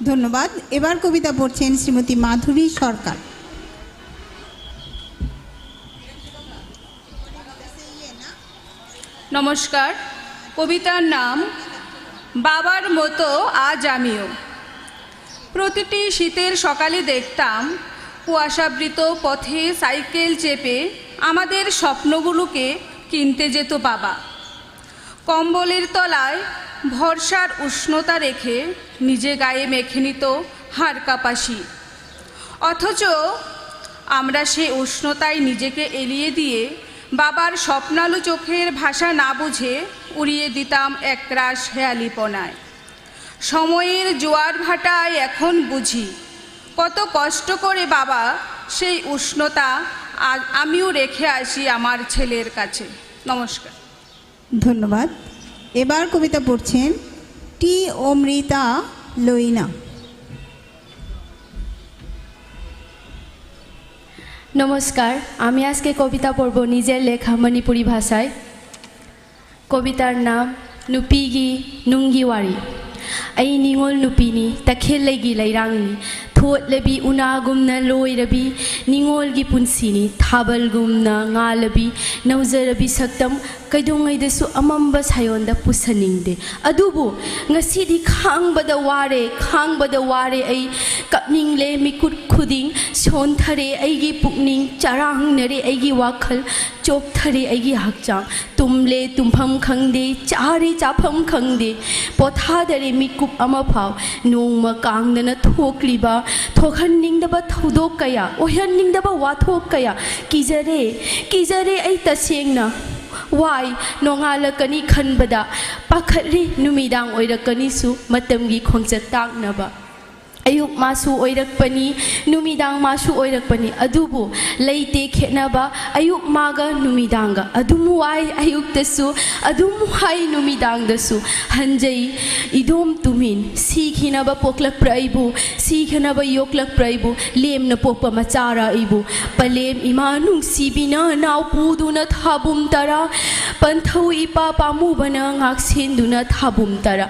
ধন্যবাদ। এবার কবিতা পড়ছেন শ্রীমতী মাধুরী সরকার। নমস্কার। কবিতার নাম বাবার মতো আজ আমিও। প্রতিটি শীতের সকালে দেখতাম কুয়াশাবৃত পথে সাইকেল চেপে আমাদের স্বপ্নগুলোকে কিনতে যেত বাবা। কম্বলের তলায় ভরসার উষ্ণতা রেখে নিজে গায়ে মেখে নিত হাড় কাঁপাশি। অথচ আমরা সে উষ্ণতায় নিজেকে এলিয়ে দিয়ে বাবার স্বপ্নালু চোখের ভাষা না বুঝে উড়িয়ে দিতাম একরাশ হেয়ালিপনায়। সময়ের জোয়ার ভাটায় এখন বুঝি কত কষ্ট করে বাবা সেই উষ্ণতা আজ আমিও রেখে আসি আমার ছেলের কাছে। নমস্কার। ধন্যবাদ। এবার কবিতা পড়ছেন টি অমৃতা লইনা। নমস্কার। আমি আজকে কবিতা পড়ব নিজের লেখা মণিপুরি ভাষায়। কবিতার নাম নুপিগি নুঙ্গিওয়ারি। এই নিঙল নুপিনি তা খেলেগি লাইরাংনি थोटलबी उनागुमना लोइरबी निंगोलगी पुंसिनी थाबलगुमना ngalabी नौजरबी सक्तम कैदोंगैदसु अमंबा सायोंदा पुसनिंगदे अदुबु ngasiदी खांगबदा वारे ऐ कपनिंगले मिकुट खुदिंग सोनथरे ऐगी पुकनिंग चारांगनरे ऐगी वाखल चोपथरे ऐगी हकचांग तुमले तुम्फम खंगदे चारे चाफम खंगदे पोथादरे मिकुप अमा फाव नोंमा कांगदना थोकलिबा थोखननिंगदबा थौदोक कया ओहननिंगदबा वाथोक कया किजरे ऐ तसेंगना वाई नोंगालकनी खनबदा पाखरी नुमिदांग ओइरकनीसु मतमगी खोंगचत ताकनबा अयुक मासु ओइरकपनी नुमिदांग मासु ओइरकपनी अदुबु लेते खेनबा अयुक मागा नुमिदांगा अदुम वाई अयुक्तसु अदुम हाई नुमिदांगदसु हंजई इदोम तुमिन सीखिनबा पोकलक प्राइबु सीखनबा योकलक प्राइबु लेमन पोकपा मचारा इबु पलेम इमानु सीबिना नाव पुदुना थाबुम तरा पंथौ इपा पामुबना ngaksinदुना थाबुम तरा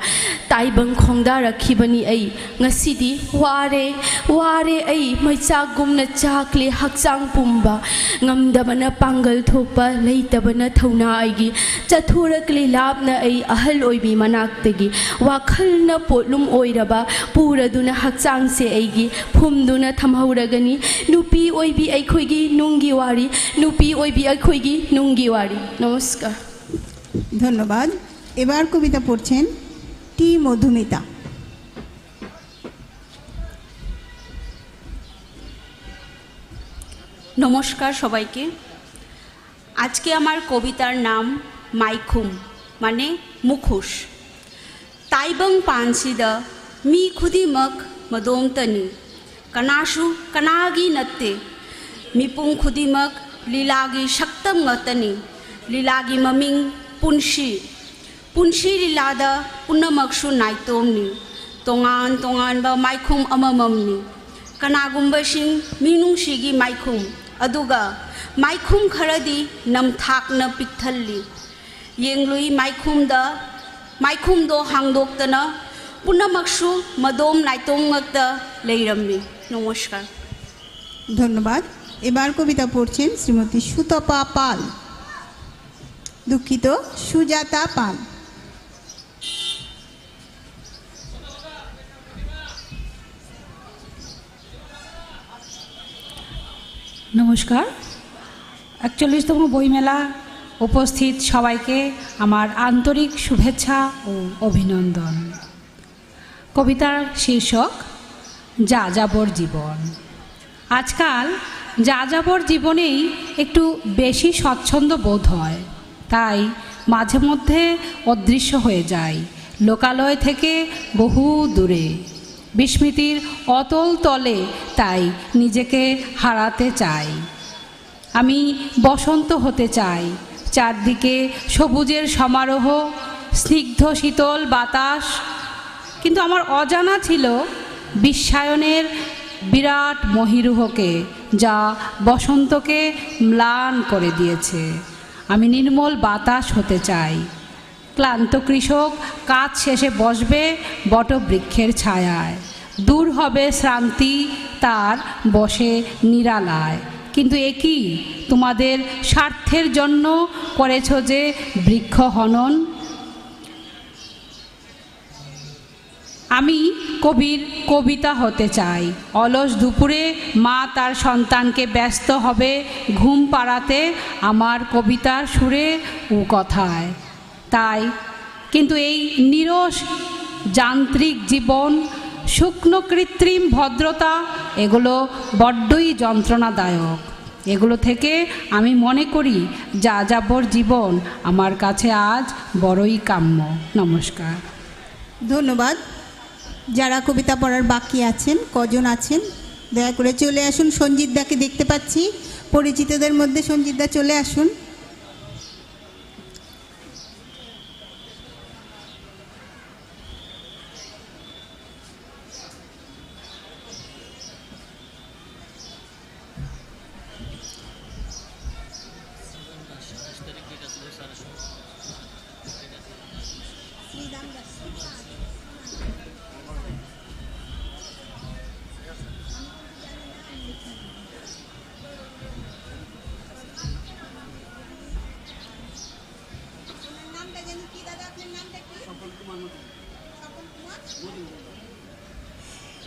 ताइबंग खोंगदा रखिबनी ऐ ngasiदी वारे ऐ मैचागुमना चाकले हक्चांग पुंबा ngamdabana pangal thokpa leittabana thona aigi chathurакли labna ऐ ahal oibi manaktagi wakhalna potlum oiraba puraduna hacang se aigi phumduna thamhauragani nupi oibi aikhoigi nungi wari nupi oibi aikhoigi nungi wari নমস্কার ধন্যবাদ। এবার কবিতা পড়ছেন টি মধুমিতা। নমস্কার সবাইকে। আজকে আমার কবিতার নাম মাইখুম মানে মুখোশ। তাইবং পানসিদা মি খুদিমক মদোংতনি কনাশু কনাগি নত্তে মিপুং খুদিমক লীলাগি শক্তম ngतनि লীলাগি মমিং पुनशी लीलादा पुनमकसु नाइतोमनि तोंगान तोंगानबा माइखुम अमममनि कनागुम्बसिंग मिनुंगसिगी माइखुम अदुगा माइखुम खरदी नमथाकना पिकथल्ली येंगलुई माइखुमदो हांगदोक्तना पुनमकसु मदोम नाइतोमगता लेइरम्मि। नमस्कार। ধন্যবাদ। এবার কবিতা পড়ছেন শ্রীমতী সুতপা পাল, দুঃখিত সুজাতা পাল। নমস্কার। ৪১তম বইমেলা উপস্থিত সবাইকে আমার আন্তরিক শুভেচ্ছা ও অভিনন্দন। কবিতার শীর্ষক যাযাবর জীবন। আজকাল যাযাবর জীবনেই একটু বেশি স্বচ্ছন্দ বোধ হয়, তাই মাঝে মধ্যে অদৃশ্য হয়ে যায় লোকালয় থেকে বহু দূরে, বিস্মৃতির অতল তলে, তাই নিজেকে হারাতে চাই। আমি বসন্ত হতে চাই, চারদিকে সবুজের সমারোহ, স্নিগ্ধ শীতল বাতাস, কিন্তু আমার অজানা ছিল বিশ্বায়নের বিরাট মহিরুহকে, যা বসন্তকে ম্লান করে দিয়েছে। আমি নির্মল বাতাস হতে চাই। ক্লান্ত কৃষক কাজ শেষে বসবে বটবৃক্ষের ছায়ায়, দূর হবে শ্রান্তি তার বসে নিরালায়। কিন্তু একই তোমাদের স্বার্থের জন্য করেছ যে বৃক্ষ হনন। আমি কবির কবিতা হতে চাই। অলস দুপুরে মা তার সন্তানকে ব্যস্ত হবে ঘুম পাড়াতে আমার কবিতার সুরে ও কথায়। তাই কিন্তু এই নিরস যান্ত্রিক জীবন, শুকনো কৃত্রিম ভদ্রতা, এগুলো বড্ডই যন্ত্রণাদায়ক। এগুলো থেকে আমি মনে করি যাযাবর জীবন আমার কাছে আজ বড়ই কাম্য। নমস্কার। ধন্যবাদ। যারা কবিতা পড়ার বাকি আছেন, কজন আছেন, দয়া করে চলে আসুন। সঞ্জিত দাকে দেখতে পাচ্ছি, পরিচিতদের মধ্যে সঞ্জিত দা চলে আসুন।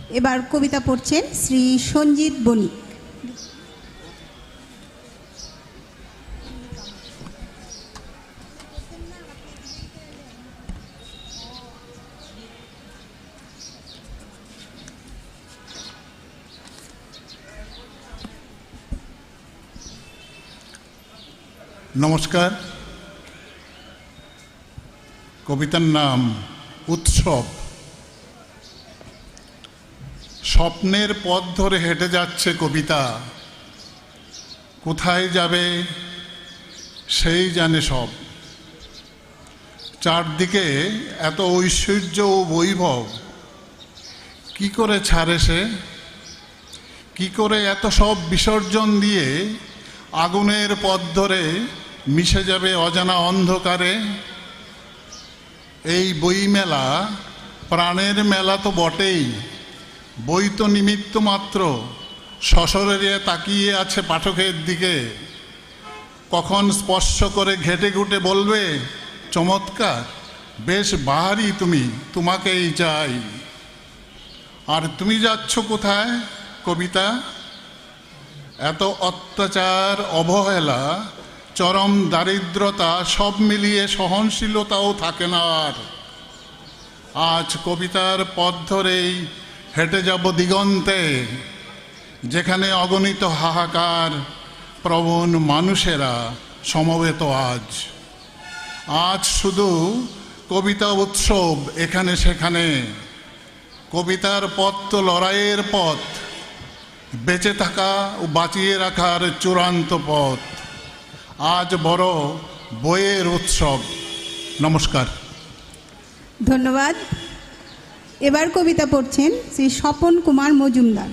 এবার কবিতা পড়ছেন শ্রী সঞ্জিত বণিক। নমস্কার। কবিতার নাম উৎসব। স্বপ্নের পথ ধরে হেঁটে যাচ্ছে কবিতা, কোথায় যাবে সেই জানে সব। চারদিকে এত ঐশ্বর্য ও বৈভব, কি করে ছাড়ে সে? কি করে এত সব বিসর্জন দিয়ে আগুনের পথ ধরে মিশে যাবে অজানা অন্ধকারে? এই বইমেলা প্রাণের মেলা তো বটেই, বই তো নিমিত্ত মাত্র। সশরীরে তাকিয়ে আছে পাঠকের দিকে, কখন স্পর্শ করে ঘেটে ঘুটে বলবে চমৎকার, বেশ বাহারি তুমি, তোমাকেই চাই। আর তুমি যাচ্ছ কোথায় কবিতা? এত অত্যাচার, অবহেলা, চরম দারিদ্রতা সব মিলিয়ে সহনশীলতাও থাকে না আর। আজ কবিতার পথ ধরেই হেঁটে যাব দিগন্তে, যেখানে অগণিত হাহাকার, প্রবণ মানুষেরা সমবেত আজ। আজ শুধু কবিতা উৎসব এখানে সেখানে। কবিতার পথ তো লড়াইয়ের পথ, বেঁচে থাকা ও বাঁচিয়ে রাখার চূড়ান্ত পথ। আজ বড় বইয়ের উৎসব। নমস্কার। ধন্যবাদ। এবার কবিতা পড়ছেন শ্রী স্বপন কুমার মজুমদার।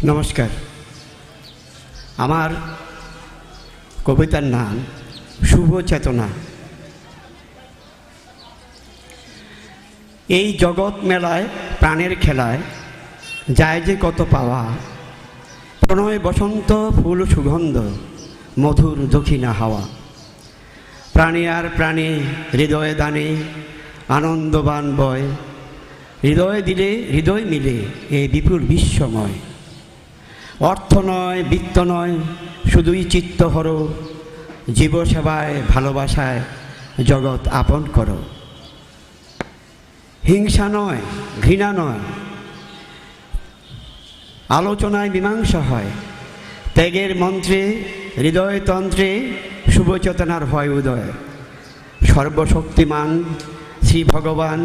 নমস্কার। আমার কবিতার নাম শুভ চেতনা। এই জগৎ মেলায় প্রাণের খেলায় যায় যে কত পাওয়া, প্রণয় বসন্ত ফুল সুগন্ধ মধুর দক্ষিণা হাওয়া। প্রাণী আর প্রাণী হৃদয়ে দানে আনন্দবান বয়, হৃদয় দিলে হৃদয় মিলে এই বিপুল বিশ্বময়। অর্থ নয়, বৃত্ত নয়, শুধুই চিত্ত হরো, জীবসেবায় ভালোবাসায় জগৎ আপন করো। হিংসা নয়, ঘৃণা নয়, আলোচনায় মীমাংসা হয়। ত্যাগের মন্ত্রে হৃদয়তন্ত্রে শুভচেতনার হয় উদয়। সর্বশক্তিমান শ্রী ভগবান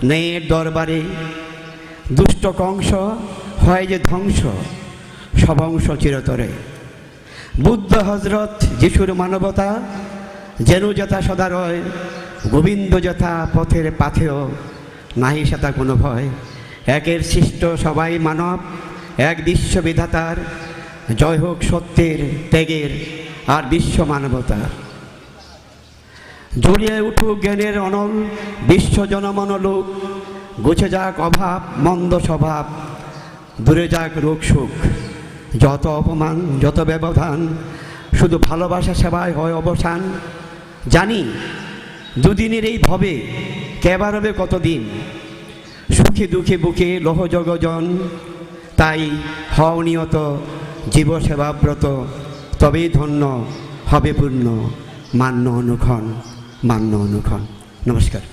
ন্যায়ের দরবারে দুষ্ট কংস হয় যে ধ্বংস, সবংশ চিরতরে। বুদ্ধ হজরত যিশুর মানবতা যেন যথা সদারয়, গোবিন্দ যথা পথের পাথেয় নাহি সেটা কোনো ভয়। একের সৃষ্ট সবাই মানব, এক বিশ্ববিধাতার, জয় হোক সত্যের, ত্যাগের আর বিশ্ব মানবতার। জড়িয়ে উঠুক জ্ঞানের অনল বিশ্ব জনমনলোক, গুছে যাক অভাব মন্দ স্বভাব, দূরে যাক রোগ সুখ। যত অপমান যত ব্যবধান, শুধু ভালোবাসা সেবায় হয় অবসান। জানি দুদিনের এই ভবে কেবার হবে কতদিন, সুখে দুঃখে বুকে লৌহ জগজন। তাই হও নিয়ত জীবসেবাব্রত, তবেই ধন্য হবে পূর্ণ মান্য অনুক্ষণ, মান্য অনুক্ষণ। নমস্কার।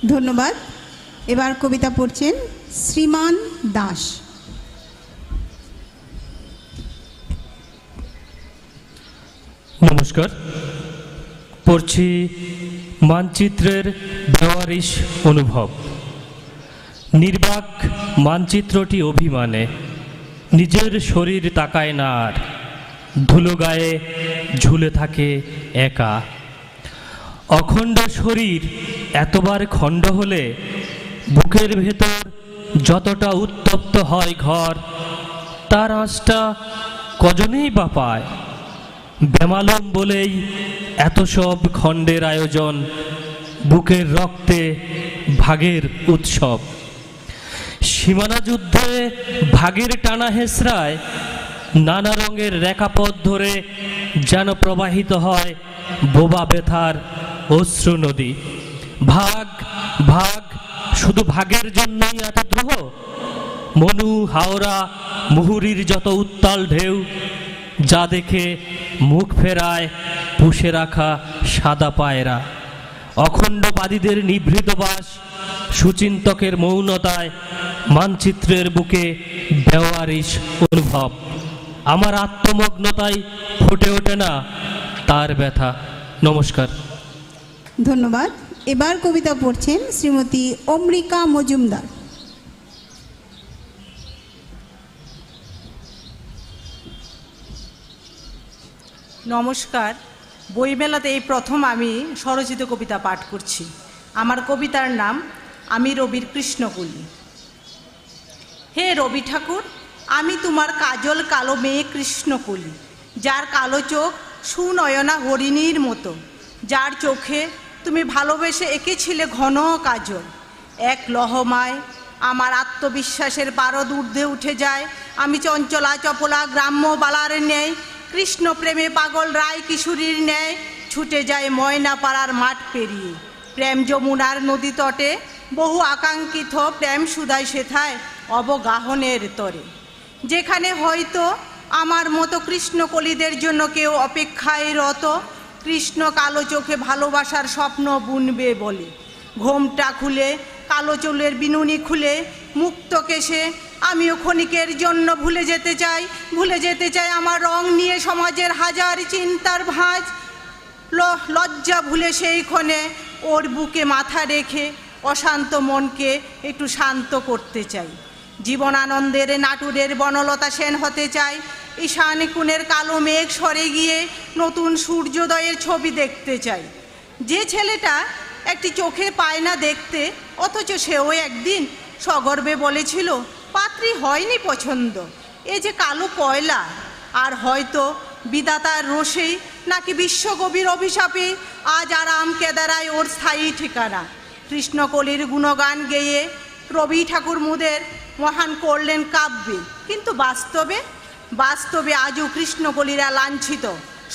ধন্যবাদ। এবার কবিতা পড়ছেন শ্রীমান দাস। নমস্কার। পড়ছি মানচিত্রের বেওয়ারিশ অনুভব। নির্বাক মানচিত্রটি অভিমানে নিজের শরীর তাকায় না আর, ধুলো গায়ে ঝুলে থাকে একা। অখণ্ড শরীর এতবার খণ্ড হলে বুকের ভেতর যতটা উত্তপ্ত হয় ঘর, তার আঁচটা কজনেই বা পায়। বেমালুম বলেই এত সব খণ্ডের আয়োজন, বুকের রক্তে ভাগের উৎসব। সীমানা যুদ্ধে ভাগের টানা হেসরায় নানা রঙের রেখাপথ ধরে যেন প্রবাহিত হয় বোবা ব্যথার অশ্রু নদী। ভাগ ভাগ, শুধু ভাগের জন্যই এত দ্রোহ? মনু হাওড়া মুহুরীর যত উত্তাল ঢেউ, যা দেখে মুখ ফেরায় পুষে রাখা সাদা পায়রা। অখণ্ডবাদীদের নিভৃত বাস, সুচিন্তকের মৌনতায়, মানচিত্রের বুকে বেওয়ারিশ অনুভব। আমার আত্মমগ্নতায় ফুটে ওঠে না তার ব্যথা। নমস্কার। ধন্যবাদ। এবার কবিতা পড়ছেন শ্রীমতী অমৃকা মজুমদার। নমস্কার। বইমেলাতে এই প্রথম আমি স্বরচিত কবিতা পাঠ করছি। আমার কবিতার নাম আমি রবির কৃষ্ণকলি। হে রবি ঠাকুর, আমি তোমার কাজল কালো মেয়ে কৃষ্ণকলি, যার কালো চোখ সুনয়না হরিণীর মতো, যার চোখে তুমি ভালোবেসে এঁকেছিলে ঘন কাজল। এক লহমায় আমার আত্মবিশ্বাসের পারদ ঊর্ধ্বে উঠে যায়। আমি চঞ্চলা চপলা গ্রাম্য বালার ন্যায়, কৃষ্ণ প্রেমে পাগল রায় কিশোরীর ন্যায় ছুটে যায় ময়নাপাড়ার মাঠ পেরিয়ে। প্রেম যমুনার নদী তটে বহু আকাঙ্ক্ষিত প্রেম সুদায় সেথায় অবগাহনের তরে, যেখানে হয়তো আমার মতো কৃষ্ণকলিদের জন্য কেউ অপেক্ষায় রত। কৃষ্ণ কালো চোখে ভালোবাসার স্বপ্ন বুনবে বলে, ঘোমটা খুলে কালো চুলের বিনুনি খুলে মুক্ত কেশে আমিও ক্ষণিকের জন্য ভুলে যেতে চাই আমার রং নিয়ে সমাজের হাজার চিন্তার ভাঁজ। লজ্জা ভুলে সেই ক্ষণে ওর বুকে মাথা রেখে অশান্ত মনকে একটু শান্ত করতে চাই। জীবনানন্দের নাটুরের বনলতা সেন হতে চাই। ঈশান কোণের কালো মেঘ সরে গিয়ে নতুন সূর্যোদয়ের ছবি দেখতে চাই। যে ছেলেটা একটি চোখে পায় না দেখতে, অথচ সেও একদিন সগর্বে বলেছিল পাত্রী হয়নি পছন্দ। এ যে কালো কয়লা। আর হয়তো বিধাতার রোষেই নাকি বিশ্বকবির অভিশাপে আজ আরাম কেদারায় ওর স্থায়ী ঠিকানা। কৃষ্ণকলির গুণগান গেয়ে রবি ঠাকুর মুদের মহান করলেন কাব্যে, কিন্তু বাস্তবে আজও কৃষ্ণকলিরা লাঞ্ছিত।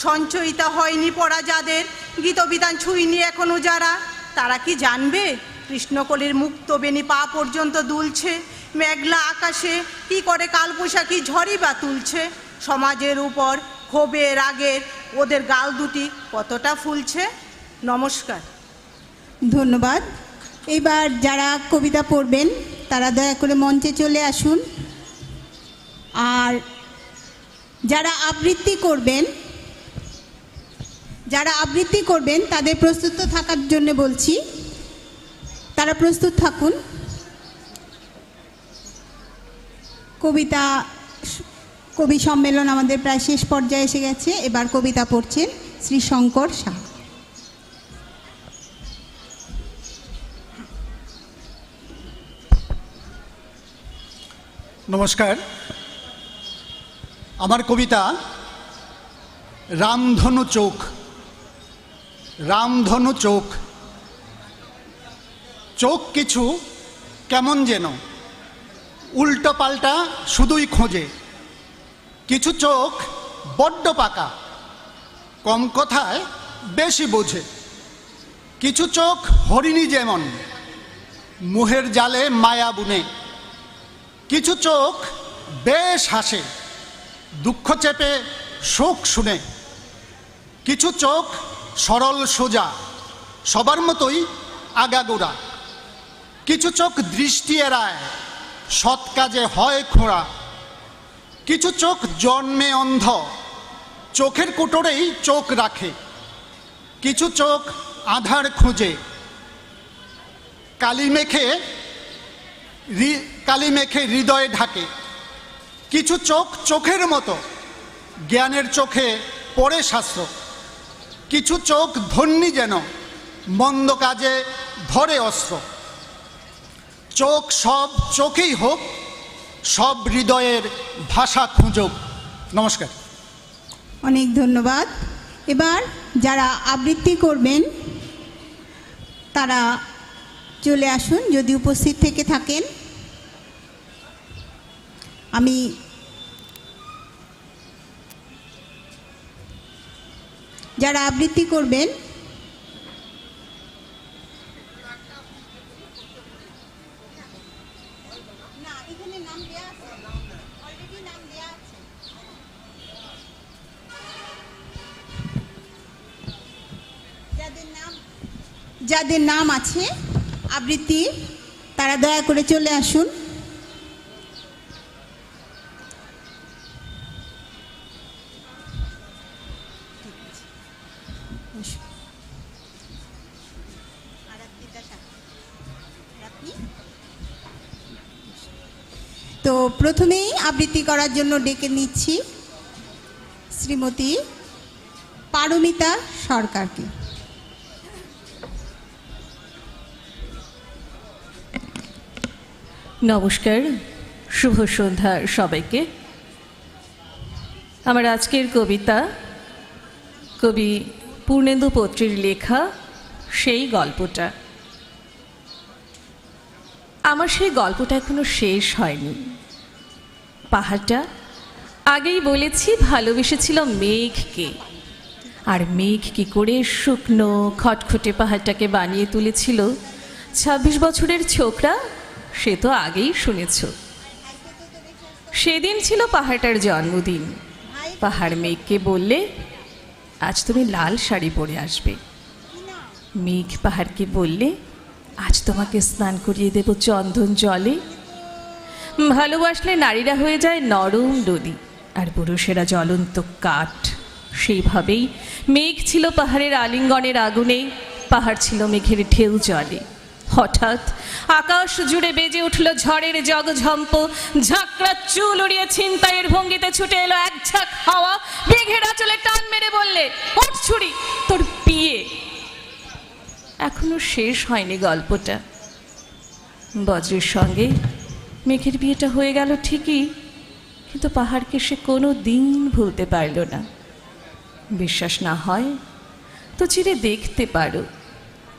সঞ্চয়িতা হয়নি পড়া যাদের, গীতবিতান ছুঁইনি এখনো যারা, তারা কি জানবে কৃষ্ণকলির মুক্ত বেনি পা পর্যন্ত দুলছে? মেঘলা আকাশে কি করে কালবৈশাখী ঝড়ই বা তুলছে? সমাজের উপর ক্ষোভে রাগের ওদের গাল দুটি কতটা ফুলছে। নমস্কার। ধন্যবাদ। এবার যারা কবিতা পড়বেন তারা দয়া করে মঞ্চে চলে আসুন। আর যারা আবৃত্তি করবেন তাদের প্রস্তুত থাকার জন্য বলছি, তারা প্রস্তুত থাকুন। কবি সম্মেলন আমাদের প্রায় শেষ পর্যায়ে এসে গেছে। এবার কবিতা পড়ছেন শ্রী শঙ্কর শাহ। নমস্কার। আমার কবিতা রামধনু চোখ। রামধনু চোখ, চোখ কিছু কেমন যেন উল্টো পাল্টা শুধুই খোঁজে। কিছু চোখ বড্ড পাকা, কম কথায় বেশি বোঝে। কিছু চোখ হরিণী যেমন মোহের জালে মায়া বুনে। কিছু চোখ বেশ হাসে দুঃখ চেপে শোক শুনে। কিছু চোখ সরল সোজা সবার মতোই আগাগোড়া। কিছু চোখ দৃষ্টি এড়ায় সৎ কাজে হয় খোঁড়া। কিছু চোখ জন্মে অন্ধ চোখের কোটরেই চোখ রাখে। কিছু চোখ আধার খুঁজে কালি মেখে হৃদয়ে ঢাকে। কিছু চোখ চোখের মতো জ্ঞানের চোখে পড়ে শাস্ত্র। কিছু চোখ ধন্যী যেন মন্দ কাজে ধরে অস্ত্র। চোখ সব চোখেই হোক, সব হৃদয়ের ভাষা খুঁজুক। নমস্কার। অনেক ধন্যবাদ। এবার যারা আবৃত্তি করবেন তারা চলে আসুন যদি উপস্থিত থেকে থাকেন। আমি যারা আবৃত্তি করবেন যাদের নাম আছে আবৃত্তি তারা দয়া করে চলে আসুন। তো প্রথমেই আবৃত্তি করার জন্য ডেকে নিচ্ছি শ্রীমতী পারমিতা সরকারকে। নমস্কার, শুভ সন্ধ্যা সবাইকে। আমার আজকের কবিতা কবি পূর্ণেন্দু পত্রীর লেখা সেই গল্পটা। আমার সেই গল্পটা এখনো শেষ হয়নি। পাহাড়টা আগেই বলেছি ভালোবেসেছিল মেঘকে, আর মেঘ কি করে শুকনো খটখটে পাহাড়টাকে বানিয়ে তুলেছিল ২৬ বছরের ছোকরা সে তো আগেই শুনেছ। সেদিন ছিল পাহাড়টার জন্মদিন। পাহাড় মেঘকে বললে আজ তুমি লাল শাড়ি পরে আসবে। মেঘ পাহাড়কে বললে আজ তোমাকে স্নান করিয়ে দেব চন্দন জলে। ভালোবাসলে নারীরা হয়ে যায় নরম নদী আর পুরুষেরা জ্বলন্ত কাঠ। সেইভাবেই মেঘ ছিল পাহাড়ের আলিঙ্গনের আগুনে, পাহাড় ছিল মেঘের ঢেউ জলে। হঠাৎ আকাশ জুড়ে বেজে উঠল ঝড়ের জগঝম্প। ঝাঁকড়া চুল উড়িয়ে ছিনতাইয়ের ভঙ্গিতে ছুটে এলো এক ঝাঁক হাওয়া। মেঘের আঁচলে টান মেরে বললে ওঠ ছুরি, তোর বিয়ে। এখনো শেষ হয়নি গল্পটা। বজ্রের সঙ্গে মেঘের বিয়েটা হয়ে গেল ঠিকই, কিন্তু পাহাড়কে সে কোনো দিন ভুলতে পারল না। বিশ্বাস না হয় তো চিরে দেখতে পারো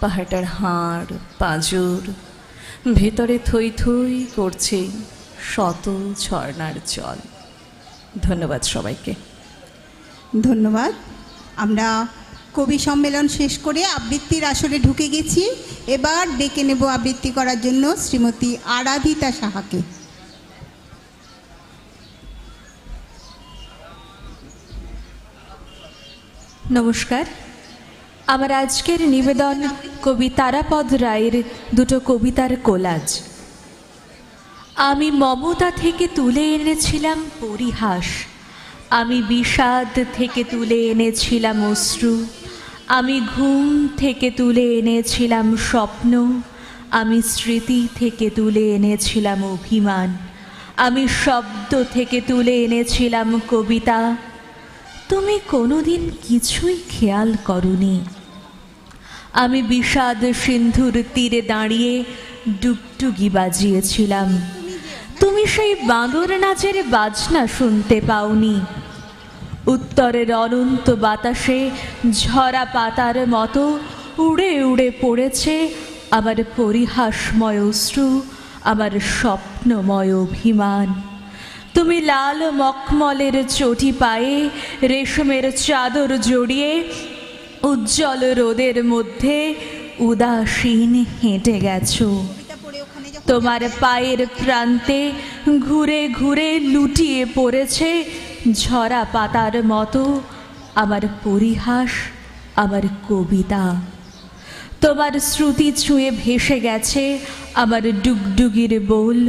পাহাড়টার হাড় পাঁজর, ভেতরে থই থই করছে শত ঝর্ণার জল। ধন্যবাদ সবাইকে। ধন্যবাদ। আমরা কবি সম্মেলন শেষ করে আবৃত্তির আসরে ঢুকে গেছি। এবার ডেকে নেব আবৃত্তি করার জন্য শ্রীমতী আরাধিতা সাহাকে। নমস্কার। আমার আজকের নিবেদন কবি তারাপদ রায়ের দুটো কবিতার কোলাজ। আমি মমতা থেকে তুলে এনেছিলাম পরিহাস, আমি বিষাদ থেকে তুলে এনেছিলাম অশ্রু, আমি ঘুম থেকে তুলে এনেছিলাম স্বপ্ন, আমি স্মৃতি থেকে তুলে এনেছিলাম অভিমান, আমি শব্দ থেকে তুলে এনেছিলাম কবিতা। তুমি কোনোদিন কিছুই খেয়াল করনি। আমি বিষাদ সিন্ধুর তীরে দাঁড়িয়ে ডুগডুগি বাজিয়েছিলাম, তুমি সেই বাঁদর নাচের বাজনা শুনতে পাওনি। উত্তরের অনন্ত বাতাসে ঝরা পাতার মতো উড়ে উড়ে পড়েছে আমার পরিহাসময় অশ্রু, আমার স্বপ্নময় অভিমান। তুমি লাল মখমলের চটি পায়ে রেশমের চাদর জড়িয়ে উজ্জ্বল রোদের মধ্যে উদাসীন হেঁটে গেছো। তোমার পায়ের প্রান্তে ঘুরে ঘুরে লুটিয়ে পড়েছে ঝরা পাতার মতো আমার পরিহাস, আমার কবিতা। তোমার শ্রুতি ছুঁয়ে ভেসে গেছে আমার ডুগডুগির বোল,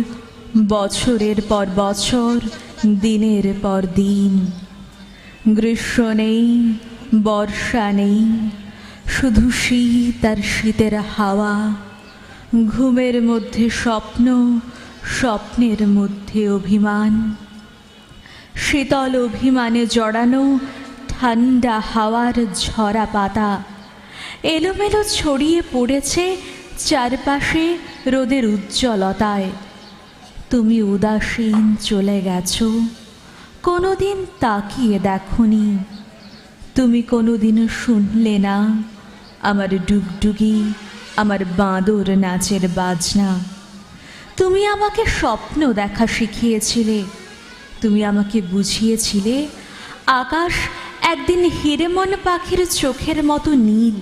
বছরের পর বছর, দিনের পর দিন। গ্রীষ্ম নেই, বর্ষা নেই, শুধু শীত আর শীতের হাওয়া। ঘুমের মধ্যে স্বপ্ন, স্বপ্নের মধ্যে অভিমান। শীতল অভিমানে জড়ানো ঠান্ডা হাওয়ার ঝরা পাতা এলোমেলো ছড়িয়ে পড়েছে চারপাশে রোদের উজ্জ্বলতায়। তুমি উদাসীন চলে গেছো, কোনোদিন তাকিয়ে দেখোনি। তুমি কোনোদিনও শুনলে না আমার ডুগডুগি, আমার বাঁদর নাচের বাজনা। তুমি আমাকে স্বপ্ন দেখা শিখিয়েছিলে, তুমি আমাকে বুঝিয়েছিলে আকাশ একদিন হিরেমন পাখির চোখের মতো নীল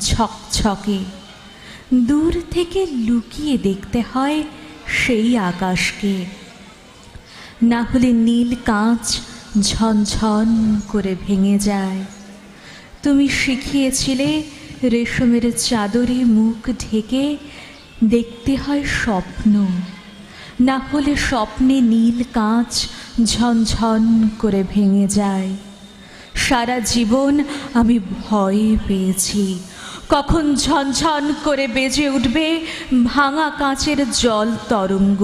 ঝকঝকে। দূর থেকে লুকিয়ে দেখতে হয় সেই আকাশকে, না হলে নীল কাঁচ ঝনঝন করে ভেঙে যায়। তুমি শিখিয়েছিলে রেশমের চাদরে মুখ ঢেকে দেখতে হয় স্বপ্ন, না হলে স্বপ্নে নীল কাঁচ ঝনঝন করে ভেঙে যায়। সারা জীবন আমি ভয় পেয়েছি কখন ঝনঝন করে বেজে উঠবে ভাঙা কাঁচের জল তরঙ্গ।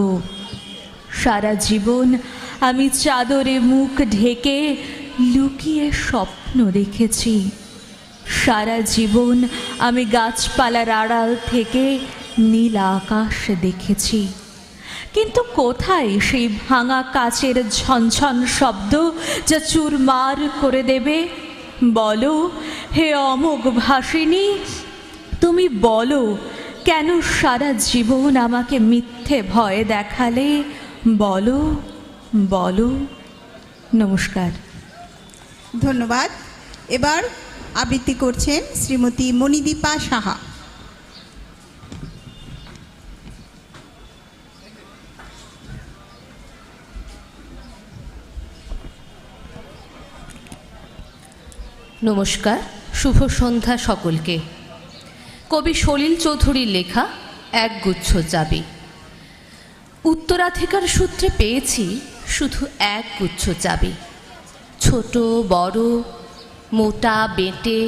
সারা জীবন আমি চাদরে মুখ ঢেকে লুকিয়ে স্বপ্ন দেখেছি। সারা জীবন আমি গাছপালার আড়াল থেকে নীল আকাশ দেখেছি। কিন্তু কোথায় সেই ভাঙা কাচের ঝনঝন শব্দ যা চুরমার করে দেবে? বলো হে অমোঘ ভাসিনী, তুমি বলো কেন সারা জীবন আমাকে মিথ্যে ভয় দেখালে? বলো বলো। নমস্কার। ধন্যবাদ। এবার আবৃত্তি করছেন শ্রীমতী মণিদীপা সাহা। নমস্কার, শুভ সন্ধ্যা সকলকে। কবি সলিল চৌধুরীর লেখা এক গুচ্ছ চাবি। উত্তরাধিকার সূত্রে পেয়েছি শুধু এক গুচ্ছ চাবি, ছোট বড় মোটা বেঁটে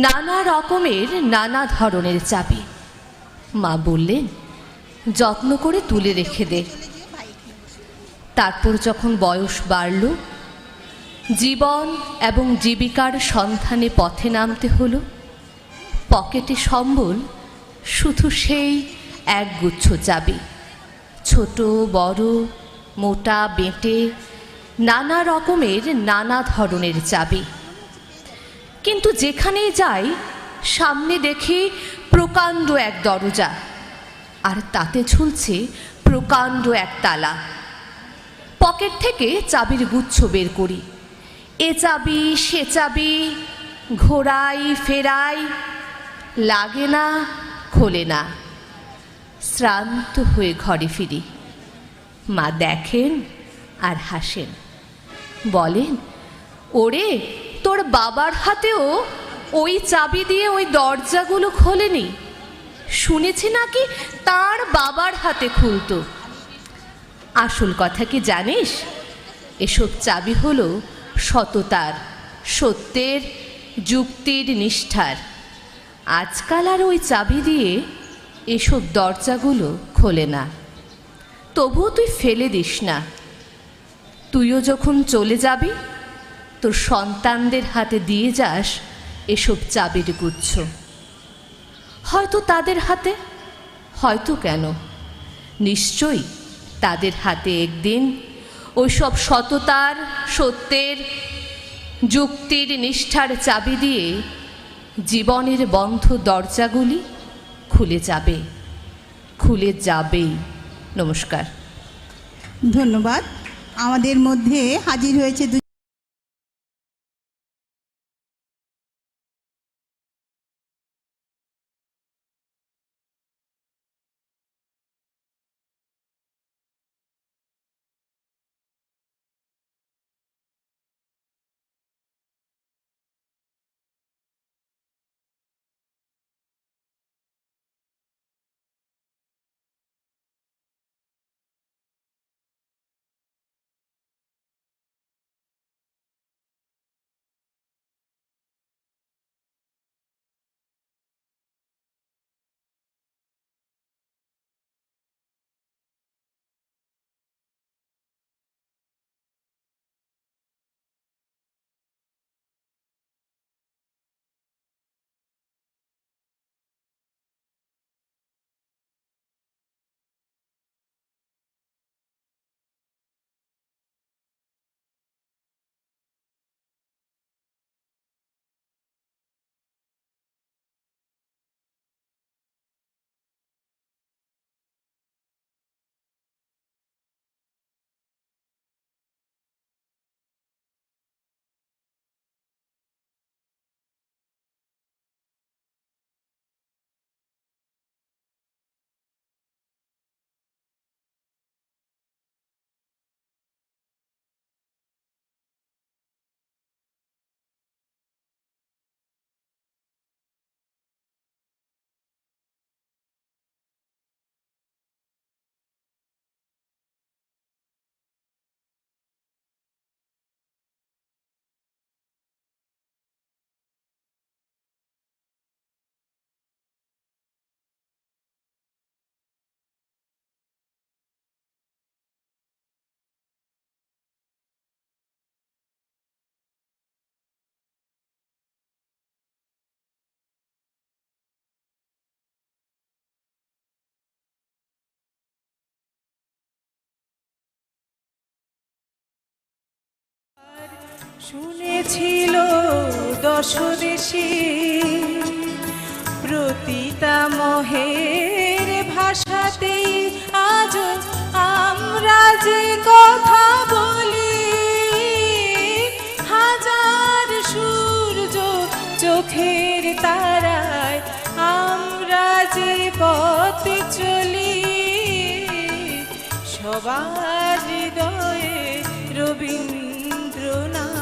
নানা রকমের নানা ধরনের চাবি। মা বললেন যত্ন করে তুলে রেখে দে। তারপর যখন বয়স বাড়ল, জীবন এবং জীবিকার সন্ধানে পথে নামতে হলো, পকেটে সম্বল শুধু সেই এক গুচ্ছ চাবি, ছোট বড় মোটা বেঁটে নানা রকমের নানা ধরনের চাবি। কিন্তু যেখানেই যাই সামনে দেখি প্রকাণ্ড এক দরজা, আর তাতে ঝুলছে প্রকাণ্ড এক তালা। পকেট থেকে চাবির গুচ্ছ বের করি, এ চাবি সে চাবি, ঘোরাই ফেরাই, লাগে না খোলে না। শ্রান্ত হয়ে ঘরে ফিরি। মা দেখেন আর হাসেন, বলেন ওরে তোর বাবার হাতেও ওই চাবি দিয়ে ওই দরজাগুলো খোলেনি, শুনেছি নাকি তার বাবার হাতে খুলতো। আসল কথা কি জানিস? এসব চাবি হলো সততার, সত্যের, যুক্তির, নিষ্ঠার। আজকাল আর ওই চাবি দিয়ে এসব দরজাগুলো খোলে না। তবুও তুই ফেলে দিস না। তুইও যখন চলে যাবি তোর সন্তানদের হাতে দিয়ে যাস এসব চাবির গুচ্ছ। হয়তো তাদের হাতে, হয়তো কেন, নিশ্চয়ই তাদের হাতে একদিন ওইসব সততার, সত্যের, যুক্তির, নিষ্ঠার চাবি দিয়ে জীবনের বন্ধ দরজাগুলি খুলে যাবে, খুলে যাবেই। নমস্কার। ধন্যবাদ। আমাদের মধ্যে হাজির হয়েছে শুনেছিল দশ দেশে প্রতিটা মহের ভাষাতেই আজ আমরা যে কথা বলি, হাজার সূর্য চোখের তারায় আমরা যে পথে চলি, সবার হৃদয়ে রবীন্দ্রনাথ।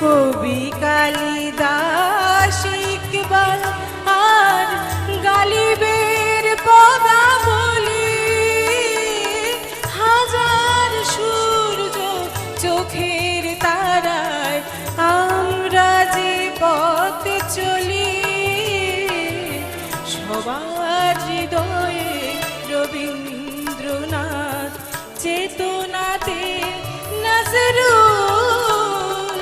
কবি কালিদাস ইকবাল আর গালিবের পদাবলী, হাজার সূর্য চোখের তারায় আমরা যে পথে চলি, সবার হৃদয়ে রবীন্দ্রনাথ। চেতনাতে নজরুল,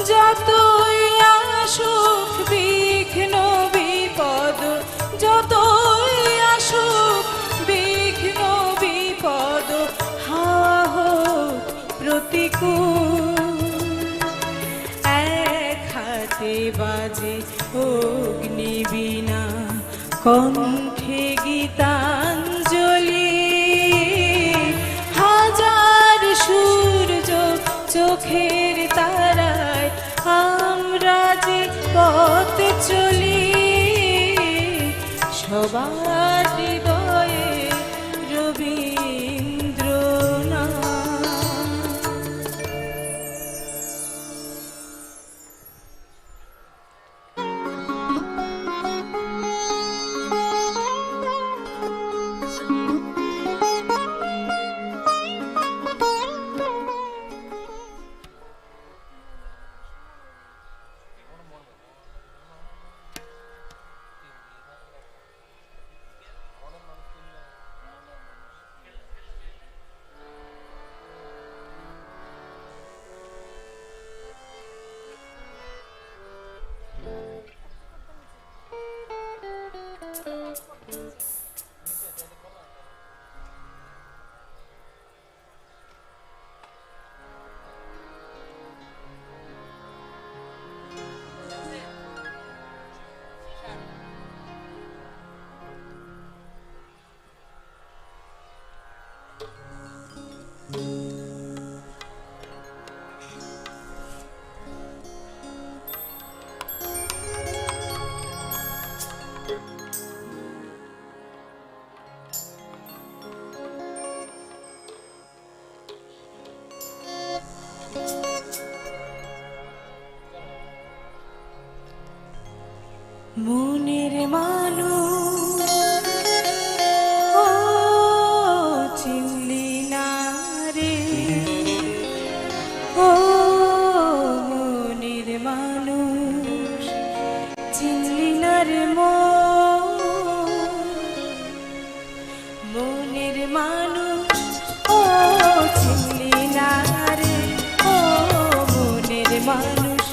যতই আসুক বিঘ্ন বিপদ, যতই আসুক বিঘ্ন বিপদ, হাওয়া হোক প্রতিকূল, এক হাতে বাজে অগ্নিবীণা, কণ্ঠে গীতাঞ্জলি, হাজার সূর্য চোখের তারায় আমরা যে পথে চলি, সবার হৃদয়ে রবীন্দ্রনাথ। মনের মানুষ ও চিনলি না রে, ও মনের মানুষ চিনলি না রে, মনের মানুষ ও চিনলি না রে, ও মনের মানুষ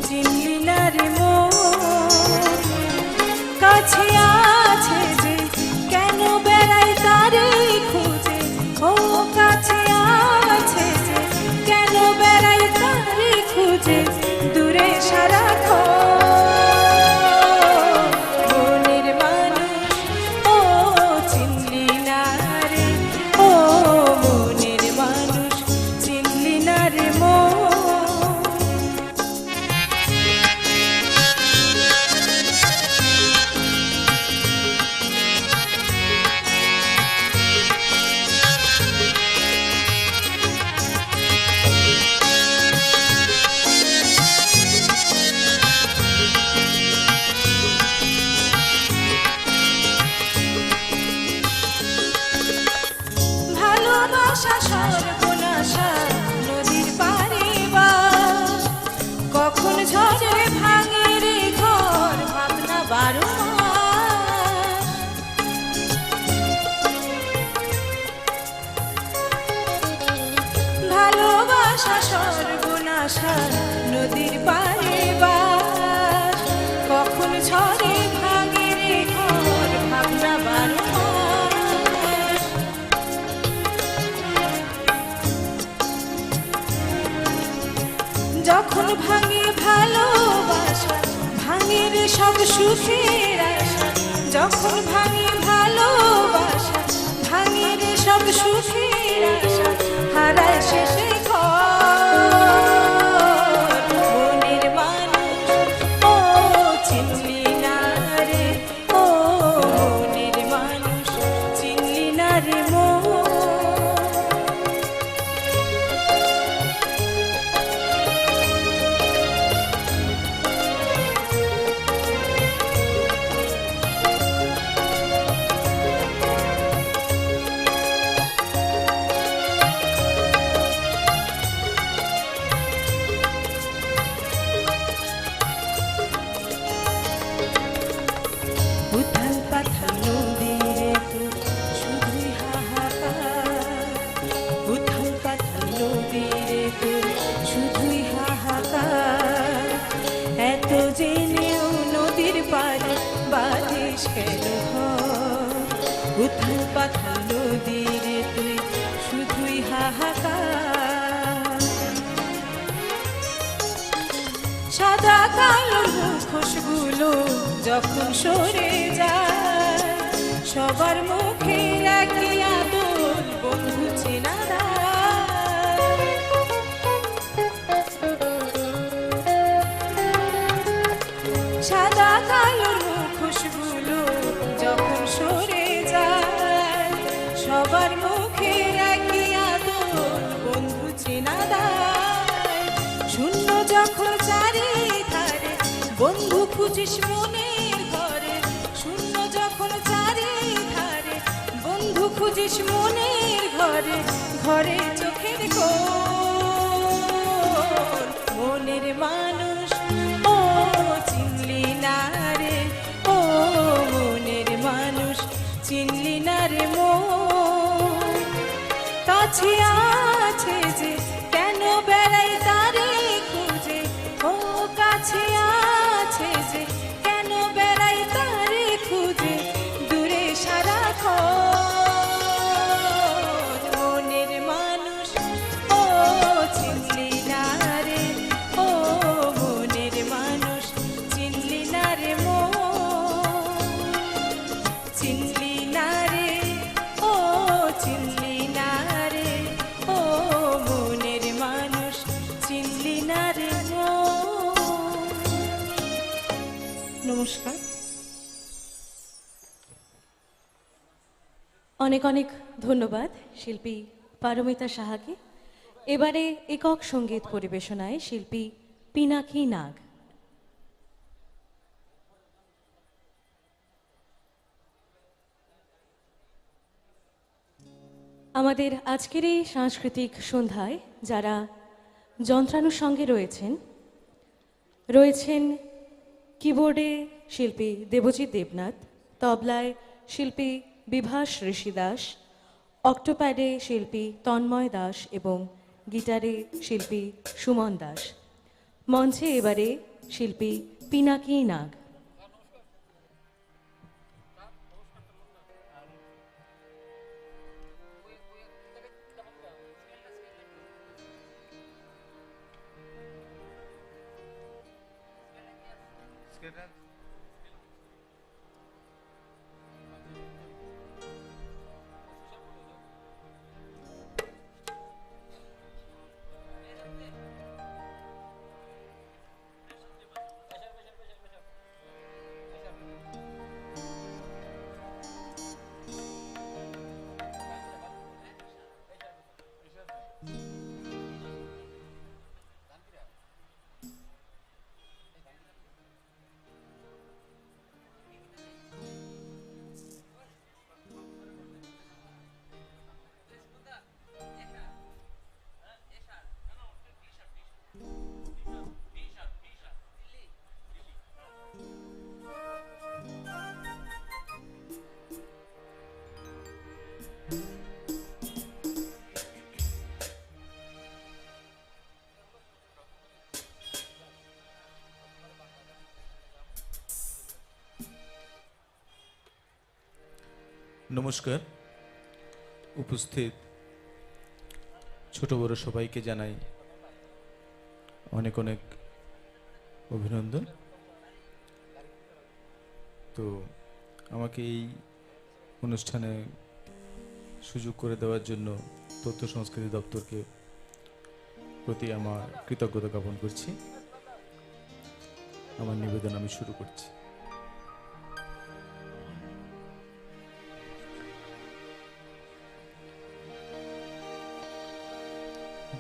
চিনলি না রে, আশা নদীর পারে বাস কখন ঝরে ভাঙে রে ঘর ভাবনা বারবার যখন ভাঙে ভালোবাসা ভাঙে রে সব সুখের আশা যখন ভাঙে ভালোবাসা ভাঙে রে সব সুখের আশা হারায় শেষে ঘর মনের মানুষ ও চিনলি না রে ও মনের মানুষ চিনলি না রে উথাল পাথাল নদীরে তোর শুধুই হাহাকার উথাল পাথাল নদীরে তোর শুধুই হাহাকার এত জেনেও নদীর পারে বাঁধিস কেন ঘর উথাল পাথাল নদীরে তুই শুধুই হাহাকার সাদা কালোর মুখোশগুলো যখন সরে যায় সবার মুখের একই আদর বন্ধু চেনা সাদা কালোর মুখোশগুলো যখন সরে যায় সবার মুখের একই আদর বন্ধু চেনা শূন্য যখন চারিধারে বন্ধু খুঁজিস মনের ঘরে শূন্য যখন চারিধারে বন্ধু খুঁজিস মনের ঘরে ঘরে চোখের কোণ মনের মানুষ ও চিনলি না রে ও মনের মানুষ চিনলি না রে মন কাছে আছে যে কেন বেড়াই তারে খুঁজে ও কাছে আছে যে কেন বেড়াই তারে খুঁজে দূরে সারাক্ষণ মনের মানুষ ও চিনলি না রে ও মনের মানুষ চিনলি না রে চিনলি না রে ও চিনলি না রে ও মনের মানুষ চিনলি না রে নমস্কার অনেক অনেক ধন্যবাদ শিল্পী পারমিতা সাহাকে। এবারে একক সঙ্গীত পরিবেশনায় শিল্পী পিনাকি নাগ। আমাদের আজকের এই সাংস্কৃতিক সন্ধ্যায় যারা যন্ত্রানুর সঙ্গে রয়েছেন কিবোর্ডে শিল্পী দেবজিৎ দেবনাথ, তবলায় শিল্পী বিভাস ঋষি দাস, অক্টোপ্যাডে শিল্পী তন্ময় দাস এবং গিটারে শিল্পী সুমন দাস। মঞ্চে এবারে শিল্পী পিনাকি নাগ। নমস্কার, উপস্থিত ছোট বড় সবাইকে জানাই অনেক অনেক অভিনন্দন। তো আমাকে এই অনুষ্ঠানে সুযোগ করে দেওয়ার জন্য তথ্য সংস্কৃতি দপ্তরকে প্রতি আমার কৃতজ্ঞতা জ্ঞাপন করছি। আমার নিবেদন আমি শুরু করছি।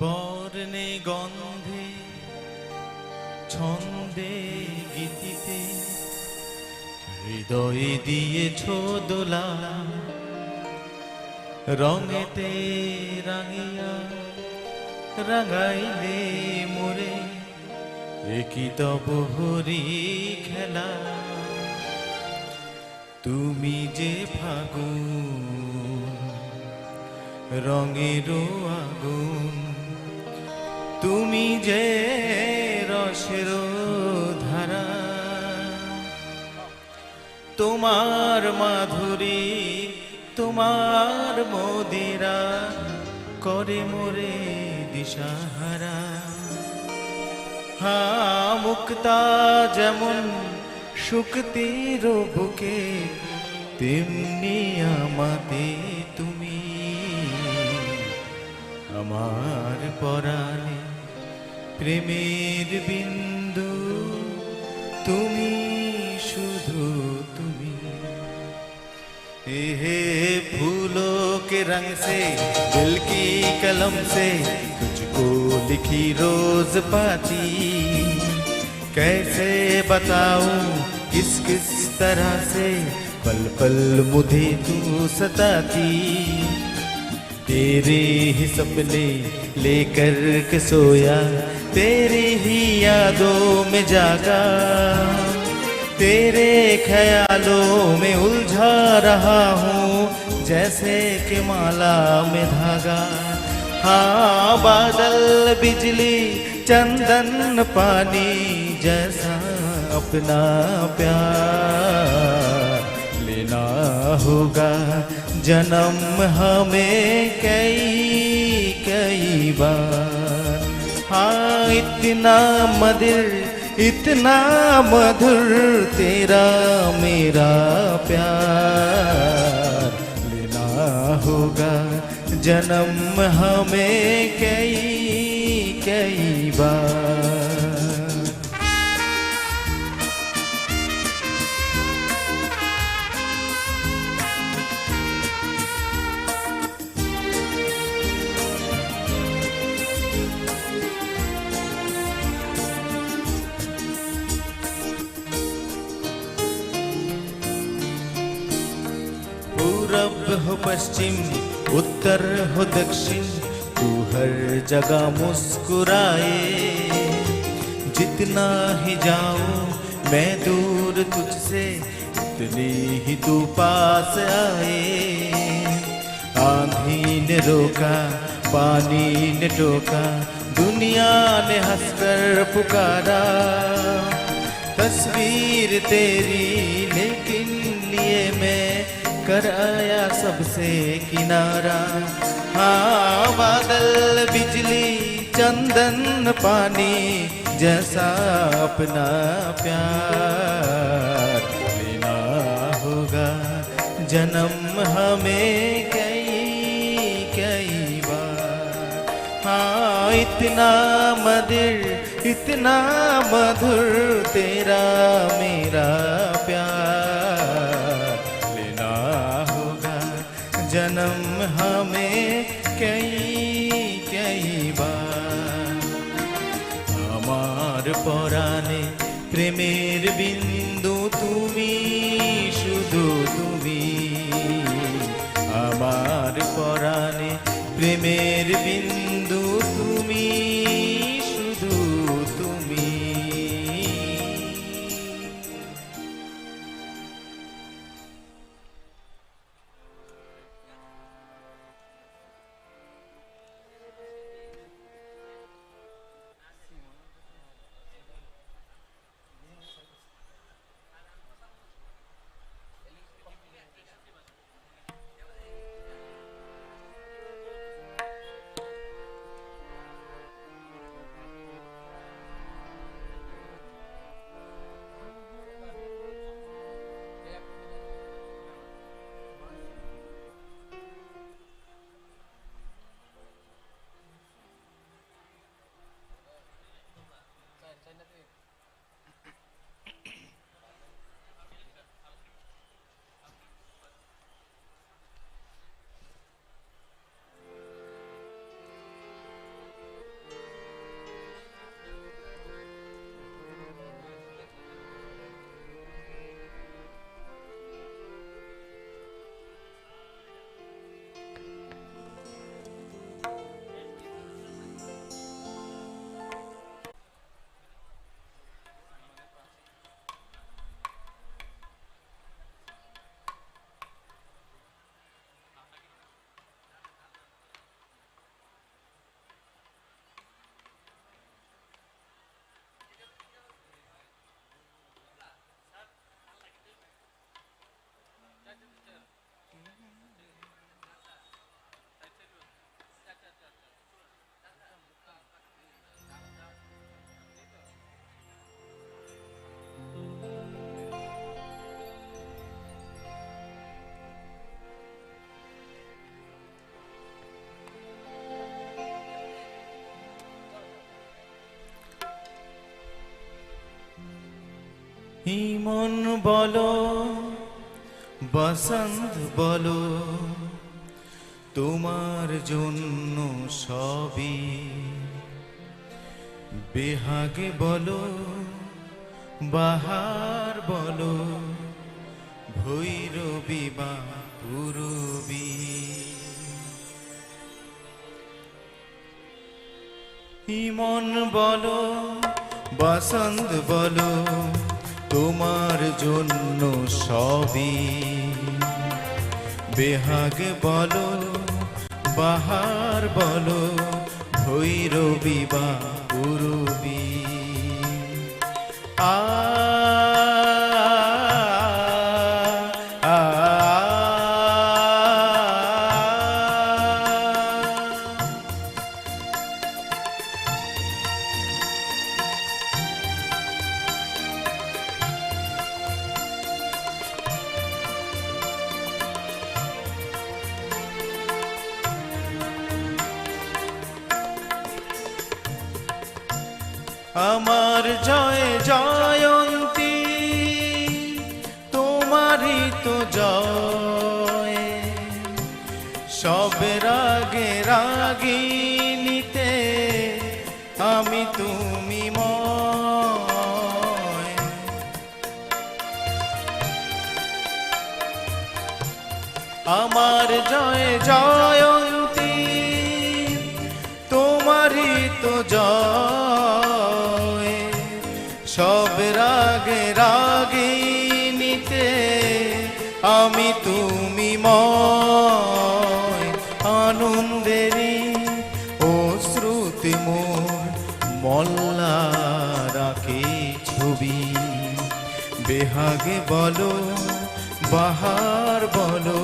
বর্ণে গন্ধে ছন্দে গীতিতে হৃদয়ে দিয়েছ দোলা, রঙেতে রাঙিয়া রাঙাইলে মোরে, একই তব হরি খেলা। তুমি যে ফাগুন রঙেরও আগুন, তুমি যে রসের ধারা, তোমার মাধুরী তোমার মদিরা করে মোরে দিশাহারা। হা মুক্তা যেমন শুকতির বুকে, তেমনি আমাতে তুমি আমার পরাণে প্রেমের বিন্দু, তুমি শুধু তুমি। हे फूलों के रंग से दिल की कलम से तुझको लिखी रोज पाती, कैसे बताऊं किस किस तरह से पल पल मुझे तू सताती। तेरे ही सपने लेकर के सोया, तेरी ही यादों में जागा, तेरे ख्यालों में उलझा रहा हूँ जैसे कि माला में धागा। हाँ बादल बिजली चंदन पानी जैसा अपना प्यार लेना होगा जन्म हमें कई कई बार। हाँ इतना मधुर तेरा मेरा प्यार लेना होगा जन्म हमें कई कई बार। पूरब हो पश्चिम उत्तर हो दक्षिण, तू हर जगह मुस्कुराए। जितना ही जाऊं मैं दूर तुझसे, उतनी ही तू पास आए। आंधी ने रोका पानी ने टोका, दुनिया ने हंसकर पुकारा। तस्वीर तेरी लेकिन लिए मैं कर आया सबसे किनारा। हाँ बादल बिजली चंदन पानी जैसा अपना प्यार लेना होगा जन्म हमें कई कई बार। हाँ इतना मधुर तेरा मेरा प्यार लेना होगा जन्म हमें कई कई बार। আমার পরাণে প্রেমের বিন্দু তুমি শুধু তুমি, আমার পরাণে প্রেমের বিন্দু তুমি শুধু তুমি। ইমন বলো বসন্ত বলো তোমার জন্য সবই বেহাগে বলো বাহার বলো ভৈরবী বা পূরবী ইমন বলো বসন্ত বলো তোমার জন্য সবই বেহাগ বলো বাহার বলো ভৈরবী বা পূরবী আ আমার জয় জয়ন্তী তোমারই তো জয় সব রাগে রাগিনীতে আমি তুমি ময় আমার জয় জয়ন্তী তোমারই তো জয় সব রাগে রাগিনীতে আমি তুমি ময় আনন্দেরই ও শ্রুতি মোর মল্লা রাখে ছবি বেহাগে বলো বাহার বলো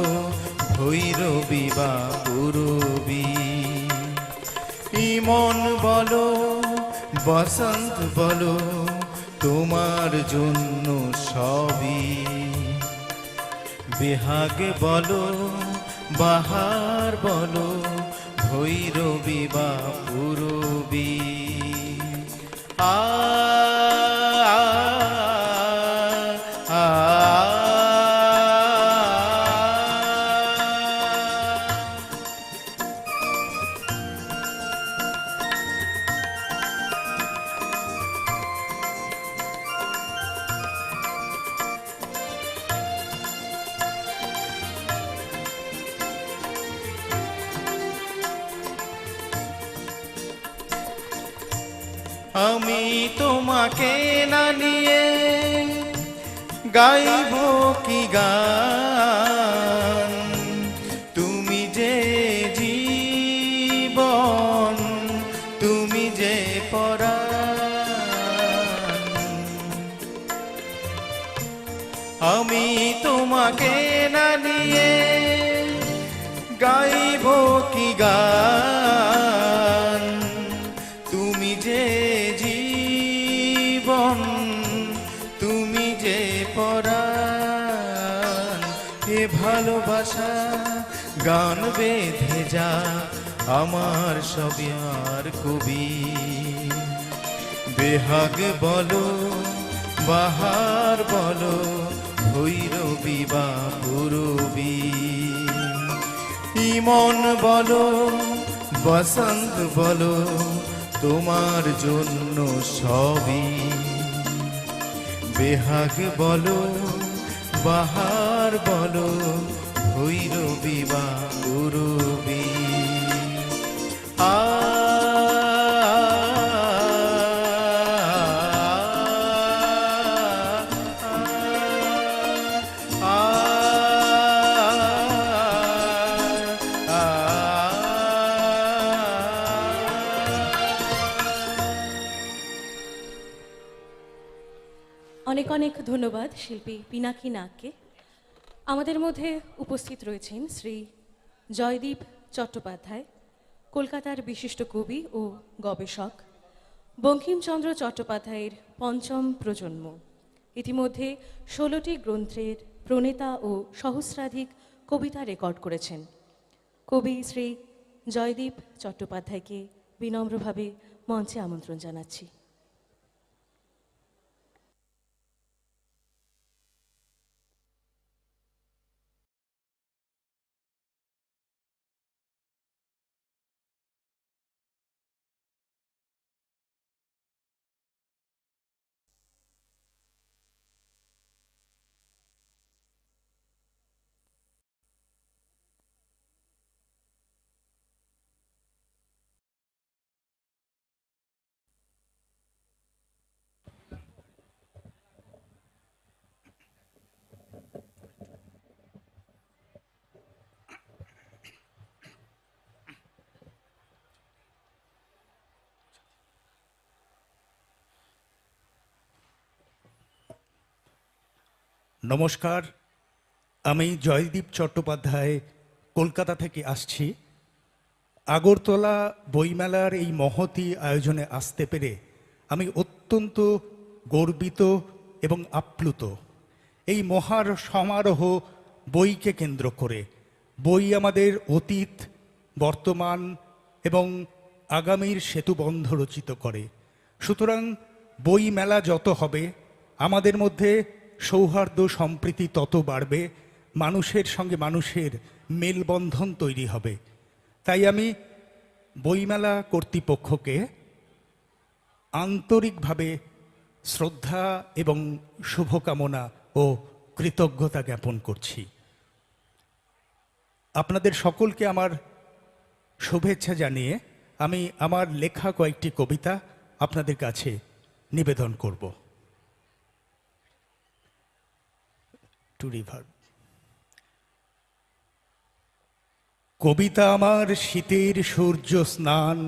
ভৈরবী বা পূরবী ইমন বলো বসন্ত বলো তোমার জন্য সবই বেহাগে বলো বাহার বলো ভৈরবী বা পূরবী আ আমি তোমাকে না নিয়ে গাইব কি গান তুমি যে জীবন তুমি যে পরাণ আমি তোমাকে না নিয়ে গাইব কি গান তুমি যে জীবন তুমি যে পরাণ এ ভালোবাসা গান বেঁধে যা আমার সবই আর কবি বেহাগ বলো বাহার বলো ভৈরবী বা পূরবী ইমন বলো বসন্ত বলো তোমার জন্য সবই বেহাগ বলো বাহার বলো ভৈরবী বা পূরবী আ অনেক অনেক ধন্যবাদ শিল্পী পিনাকি নাগকে। আমাদের মধ্যে উপস্থিত রয়েছেন শ্রী জয়দীপ চট্টোপাধ্যায়, কলকাতার বিশিষ্ট কবি ও গবেষক, বঙ্কিমচন্দ্র চট্টোপাধ্যায়ের পঞ্চম প্রজন্ম। ইতিমধ্যে 16টি গ্রন্থের প্রণেতা ও সহস্রাধিক কবিতা রেকর্ড করেছেন। কবি শ্রী জয়দীপ চট্টোপাধ্যায়কে বিনম্রভাবে মঞ্চে আমন্ত্রণ জানাচ্ছি। নমস্কার, আমি জয়দীপ চট্টোপাধ্যায় কলকাতা থেকে আসছি। আগরতলা বইমেলার এই মহতী আয়োজনে আসতে পেরে আমি অত্যন্ত গর্বিত এবং আপ্লুত। এই মহার সমারোহ বইকে কেন্দ্র করে, বই আমাদের অতীত, বর্তমান এবং আগামীর সেতুবন্ধ রচিত করে। সুতরাং বই মেলা যত হবে, আমাদের মধ্যে সৌহার্দ্য সম্প্রীতি তত বাড়বে, মানুষের সঙ্গে মানুষের মেলবন্ধন তৈরি হবে। তাই আমি বইমেলা কর্তৃপক্ষকে আন্তরিকভাবে শ্রদ্ধা এবং শুভকামনা ও কৃতজ্ঞতা জ্ঞাপন করছি। আপনাদের সকলকে আমার শুভেচ্ছা জানিয়ে আমি আমার লেখা কয়েকটি কবিতা আপনাদের কাছে নিবেদন করব। Two reverb. কবিতা আমার শীতের সূর্য স্নান,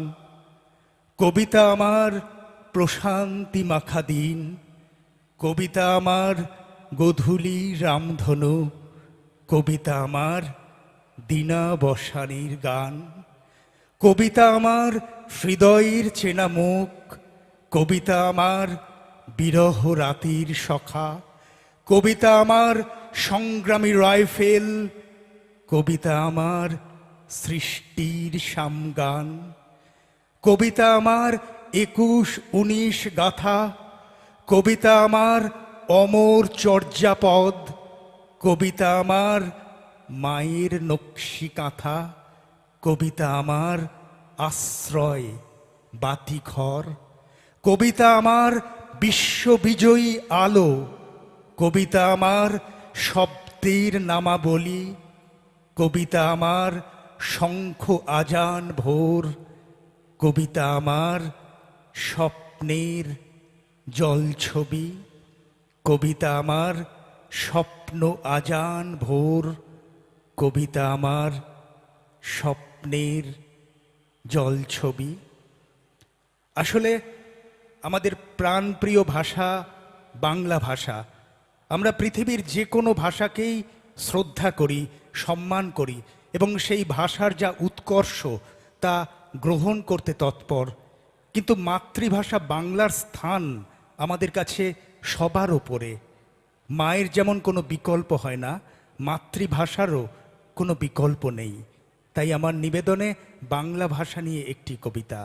কবিতা আমার প্রশান্তি মাখা দিন, কবিতা আমার গোধূলি রামধনু, কবিতা আমার দীনাবসানের গান, কবিতা আমার হৃদয়ের চেনা মুখ, কবিতা আমার বিরহ রাতির সখা, কবিতা আমার সংগ্রামী রাইফেল, কবিতা আমার সৃষ্টির সামগান, কবিতা আমার ২১-১৯ গাথা, কবিতা আমার অমর চর্যাপদ, কবিতা আমার মায়ের নকশি কাঁথা, কবিতা আমার আশ্রয় বাতিঘর, কবিতা আমার বিশ্ববিজয়ী আলো, কবিতা আমার শব্দের নামাবলী, কবিতা আমার শঙ্খ আজান ভোর, কবিতা আমার স্বপ্নের জলছবি, কবিতা আমার স্বপ্ন আজান ভোর, কবিতা আমার স্বপ্নের জলছবি। আসলে আমাদের প্রাণপ্রিয় ভাষা বাংলা ভাষা। আমরা পৃথিবীর যে কোনো ভাষাকেই শ্রদ্ধা করি, সম্মান করি এবং সেই ভাষার যা উৎকর্ষ তা গ্রহণ করতে তৎপর। কিন্তু মাতৃভাষা বাংলার স্থান আমাদের কাছে সবার ওপরে। মায়ের যেমন কোনো বিকল্প হয় না, মাতৃভাষারও কোনো বিকল্প নেই। তাই আমার নিবেদনে বাংলা ভাষা নিয়ে একটি কবিতা।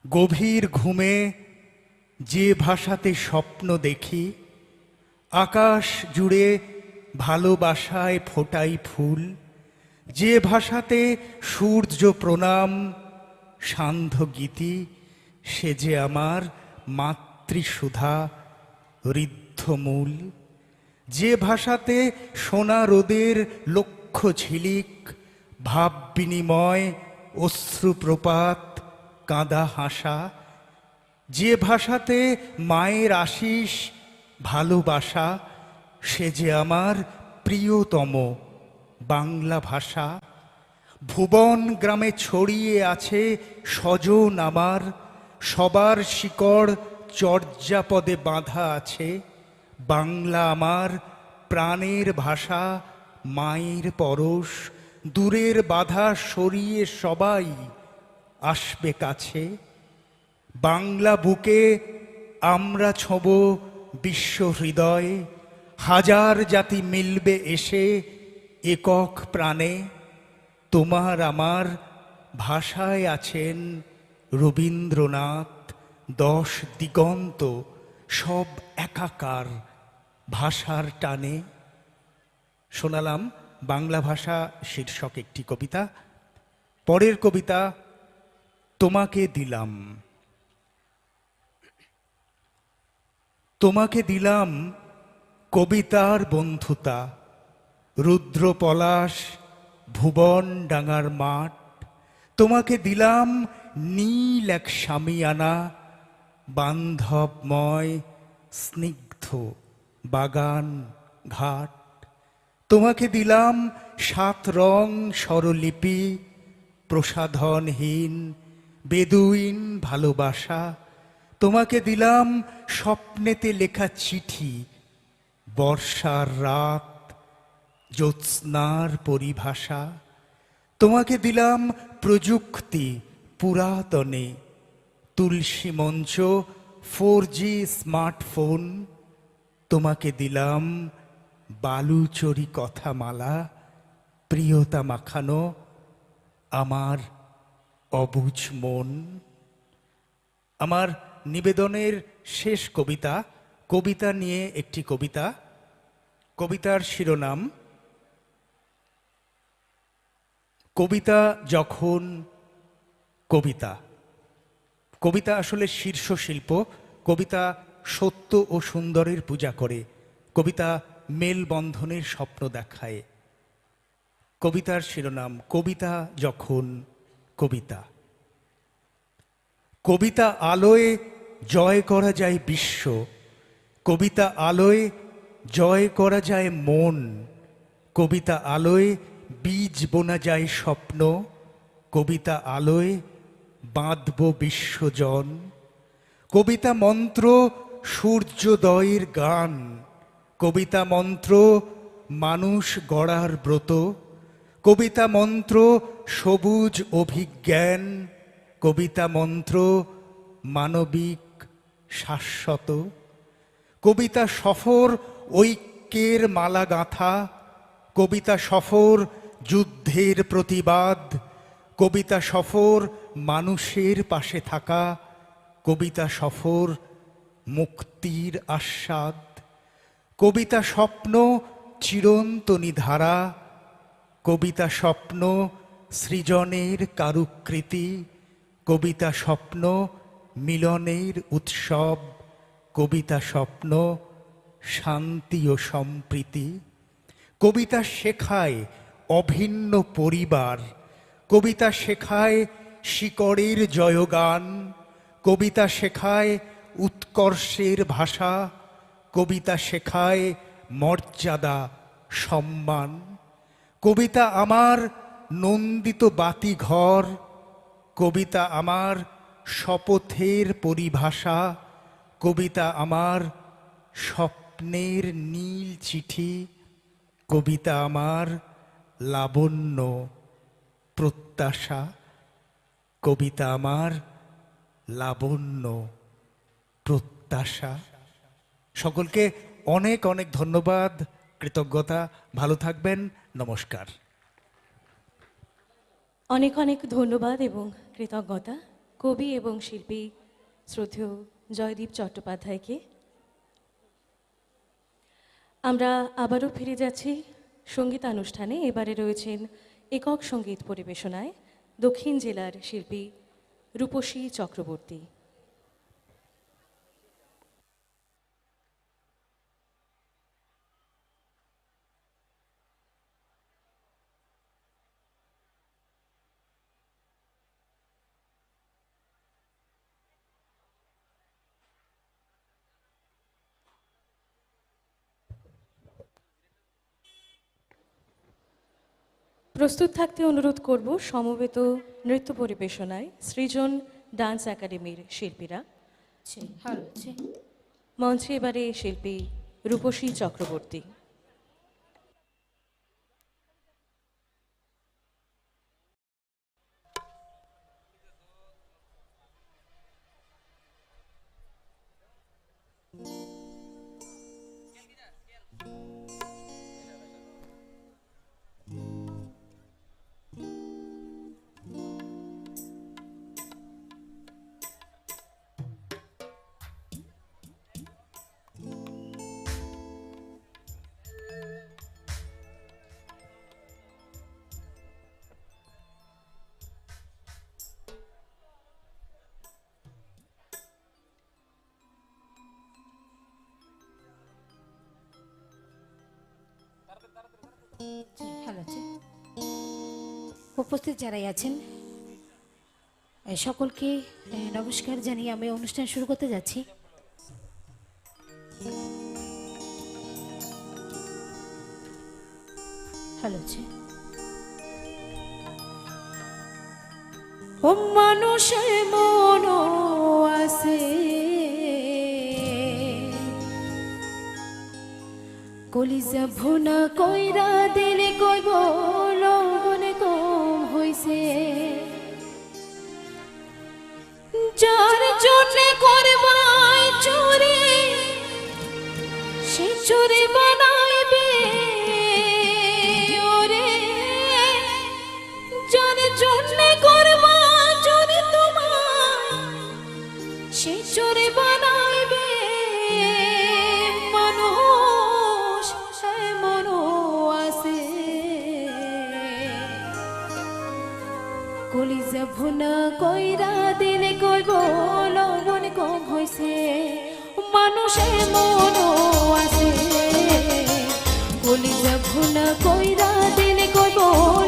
গভীর ঘুমে যে ভাষাতে স্বপ্ন দেখি, আকাশ জুড়ে ভালোবাসায় ফোটাই ফুল, যে ভাষাতে সূর্য প্রণাম সান্ধ্য গীতি, সে যে আমার মাতৃসুধা ঋদ্ধমূল, যে ভাষাতে সোনা রোদের লক্ষ ঝিলিক, ভাব বিনিময় অশ্রুপ্রপাত কাঁদা হাসা, যে ভাষাতে মায়ের আশিস ভালোবাসা, সে যে আমার প্রিয়তম বাংলা ভাষা। ভুবন গ্রামে ছড়িয়ে আছে স্বজন আমার, সবার শিকড় চর্যাপদে বাঁধা আছে। বাংলা আমার প্রাণের ভাষা, মায়ের পরশ, দূরের বাধা সরিয়ে সবাই আসবে কাছে। বাংলা বুকে আমরা ছোঁব বিশ্ব হৃদয়, হাজার জাতি মিলবে এসে একক প্রাণে। তোমার আমার ভাষায় আছেন রবীন্দ্রনাথ, 10 দিগন্ত সব একাকার ভাষার টানে। শোনালাম বাংলা ভাষা শীর্ষক একটি কবিতা। পরের কবিতা তোমাকে দিলাম। তোমাকে দিলাম কবিতার বন্ধুতা, রুদ্র পলাশ ভুবন ডাঙার মাঠ। তোমাকে দিলাম নীল এক শামিয়ানা, বান্ধবময় স্নিগ্ধ বাগান ঘাট। তোমাকে দিলাম 7 রং স্বরলিপি, প্রসাধনহীন বেদুইন ভালোবাসা। তোমাকে দিলাম স্বপ্নেতে লেখা চিঠি, বর্ষার রাত, জ্যোৎস্নার পরিভাষা। তোমাকে দিলাম প্রযুক্তি পুরাতনে, তুলসী মঞ্চ, 4G স্মার্টফোন। তোমাকে দিলাম বালুচরি কথামালা, প্রিয়তা মাখানো আমার অবুঝ মন। আমার নিবেদনের শেষ কবিতা, কবিতা নিয়ে একটি কবিতা। কবিতার শিরোনাম কবিতা যখন কবিতা। কবিতা আসলে শীর্ষ শিল্প। কবিতা সত্য ও সুন্দরের পূজা করে। কবিতা মেলবন্ধনের স্বপ্ন দেখায়। কবিতার শিরোনাম কবিতা যখন কবিতা। কবিতা আলোয় জয় করা যায় বিশ্ব, কবিতা আলোয় জয় করা যায় মন, কবিতা আলোয় বীজ বোনা যায় স্বপ্ন, কবিতা আলোয় বাঁধব বিশ্বজন। কবিতা মন্ত্র সূর্যোদয়ের গান, কবিতা মন্ত্র মানুষ গড়ার ব্রত, কবিতা মন্ত্র সবুজ অভিজ্ঞান, কবিতা মন্ত্র মানবিক শাশ্বত। কবিতা সফর ঐক্যের মালা গাঁথা, কবিতা সফর যুদ্ধের প্রতিবাদ, কবিতা সফর মানুষের পাশে থাকা, কবিতা সফর মুক্তির আস্বাদ। কবিতা স্বপ্ন চিরন্তনী ধারা, কবিতা স্বপ্ন সৃজনের কারুকৃতি, কবিতা স্বপ্ন মিলনের উৎসব, কবিতা স্বপ্ন শান্তি ও সম্প্রীতি। কবিতা শেখায় অভিন্ন পরিবার, কবিতা শেখায় শিকড়ের জয়গান, কবিতা শেখায় উৎকর্ষের ভাষা, কবিতা শেখায় মর্যাদা সম্মান। কবিতা আমার নন্দিত বাতিঘর, কবিতা আমার শপথের পরিভাষা, কবিতা আমার স্বপ্নের নীল চিঠি, কবিতা আমার লাবণ্য প্রত্যাশা, কবিতা আমার লাবণ্য প্রত্যাশা। সকলকে অনেক অনেক ধন্যবাদ, কৃতজ্ঞতা। ভালো থাকবেন। নমস্কার। অনেক অনেক ধন্যবাদ এবং কৃতজ্ঞতা কবি এবং শিল্পী শ্রদ্ধেয় জয়দীপ চট্টোপাধ্যায়কে। আমরা আবারও ফিরে যাচ্ছি সঙ্গীতানুষ্ঠানে। এবারে রয়েছেন একক সঙ্গীত পরিবেশনায় দক্ষিণ জেলার শিল্পী রূপসী চক্রবর্তী। প্রস্তুত থাকতে অনুরোধ করব সমবেত নৃত্য পরিবেশনায় সৃজন ডান্স একাডেমির শিল্পীরা। মঞ্চে এবারে শিল্পী রূপসী চক্রবর্তী। ভালো আছে। উপস্থিত যারাই আছেন সকলকে নমস্কার জানিয়ে আমি অনুষ্ঠান শুরু করতে যাচ্ছি। ভালো আছে। ও মানুষের মন আছে কলিজা ভুনা কইরা দিলে কইব লবণে কম হইছে যার জন্যে করবাই চুরি সে চুরি বানাইবে ওরে যার জন্যে করবা চুরি তোমায় সে চুরি বানাইবে মানুষ এমনও আছে কলিজা ভুনা কইরা দিলে কইব লবণ কম হইছে মানুষের মনও আছে কলিজা ভুনা কইরা দিলে কইব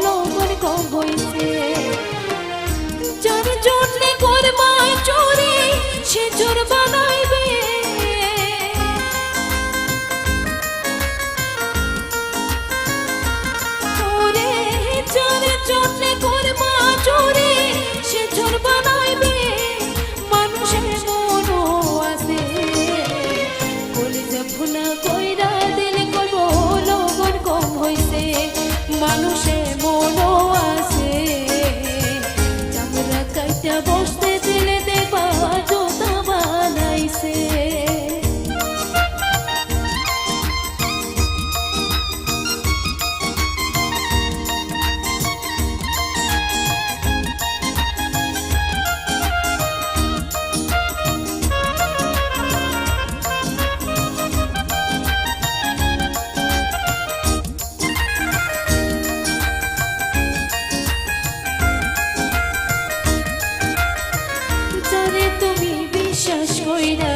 লবণ কম হইছে যার জন্য করবাই চুরি সে চোর বানাইবে ওরে যার জন্য করবা চুরি সে চোর বানাইবে মানুষের মনও আছে কলিজা ভুনা কইরা দিলে কইব লবণ কম হইছে মানুষের মনও আছে চামড়া কাইটা বসতে দিলে দেখবা জোতা বানাইছে যারে তুমি বিশ্বাস কইরা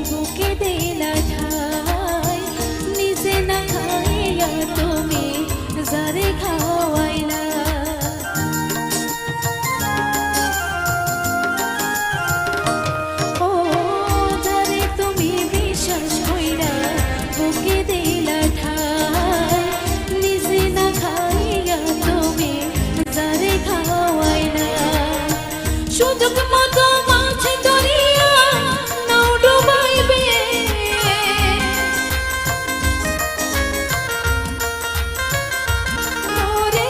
বুকে দিলা ঠাই নিজে না খাইয়া তুমি যারে খাওয়াইলা ও যারে তুমি বিশ্বাস কইরা বুকে দিলা ঠাই নিজে না খাইয়া তুমি যারে খাওয়াইলা সুযোগ মতো মাছ ধরিয়া নাও ডুবাইবে ওরে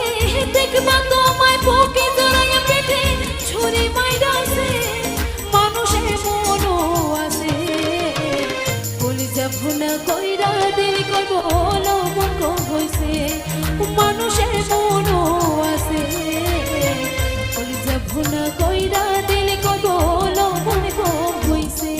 দেখবা তোমায় বুকে জড়াইয়া পেটে ছুরি মাইরাছে মানুষের মনও আছে কলিজা ভুনা কইরা দিলে কইব লবণ কম হইছে মানুষের মনও আছে কলিজা ভুনা কইরা দিলে কইব লবণ কম হইছে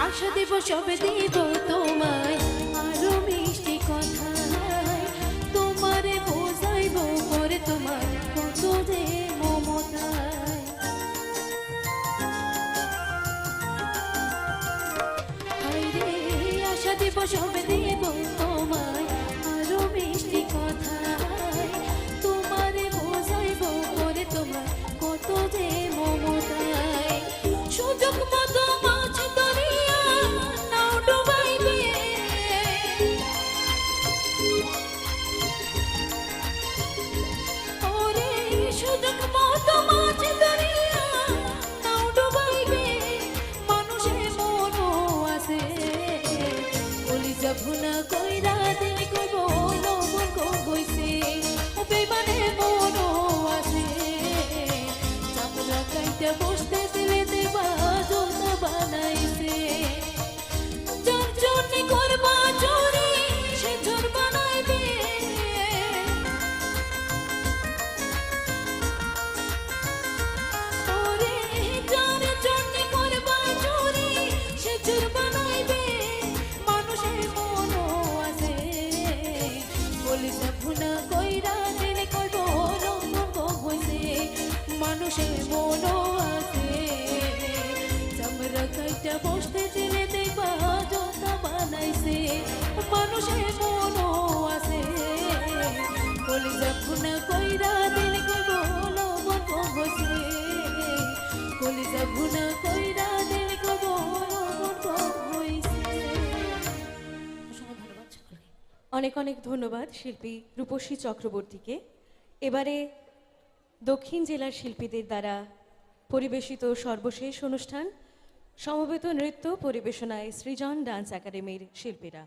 আশা দেব সবে দেব তোমায় আরো মিষ্টি কথায় তোমারে বোঝাইব পরে তোমার কত যে মমতায় হায়রে আশা দেব সবে দেব তোমায় আরো মিষ্টি কথায় তোমারে বোঝাইব পরে তোমার কত যে মমতায় সুযোগ মতো মাছ ধরিয়া নাও ডুবাইবে ওরে সুযোগ মতো মাছ ধরিয়া নাও ডুবাইবে মানুষের মনও আছে কলিজা ভুনা কইরা দিলে কইব লবণ কম হইছে বেমানের মনও আছে চামড়া কাইটা বসতে দিলে দেবা জোতা বানাইছে যার জন্য করবা চুরি সে চোর বানাইবে ওরে যার জন্য করবা চুরি সে চোর বানাইবে মানুষের মনও আছে কলিজা ভুনা কইরা দিলে কইব লবণ কম হইছে মানুষের মনও আছে চামড়া কাইটা বসতে দিলে দেখবা জোতা বানাইছে মানুষের মনও আছে কলিজা খুনা কইরা দিল গো বলো মন বসে কলিজা খুনা কইরা দিল গো বলো মন হইছে। অনেক অনেক ধন্যবাদ শিল্পী রূপসী চক্রবর্তীকে। এবারে দক্ষিণ জেলার শিল্পীদের দ্বারা পরিবেশিত সর্বশেষ অনুষ্ঠান সমবেত নৃত্য পরিবেশনায় সৃজন ডান্স একাডেমির শিল্পীরা।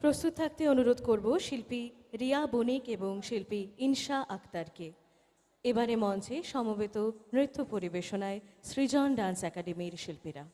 প্রস্তুত থাকতে অনুরোধ করব শিল্পী রিয়া বণিক এবং শিল্পী ইনশা আক্তারকে। এবারে মঞ্চে সমবেত নৃত্য পরিবেশনায় সৃজন ডান্স একাডেমির শিল্পীরা।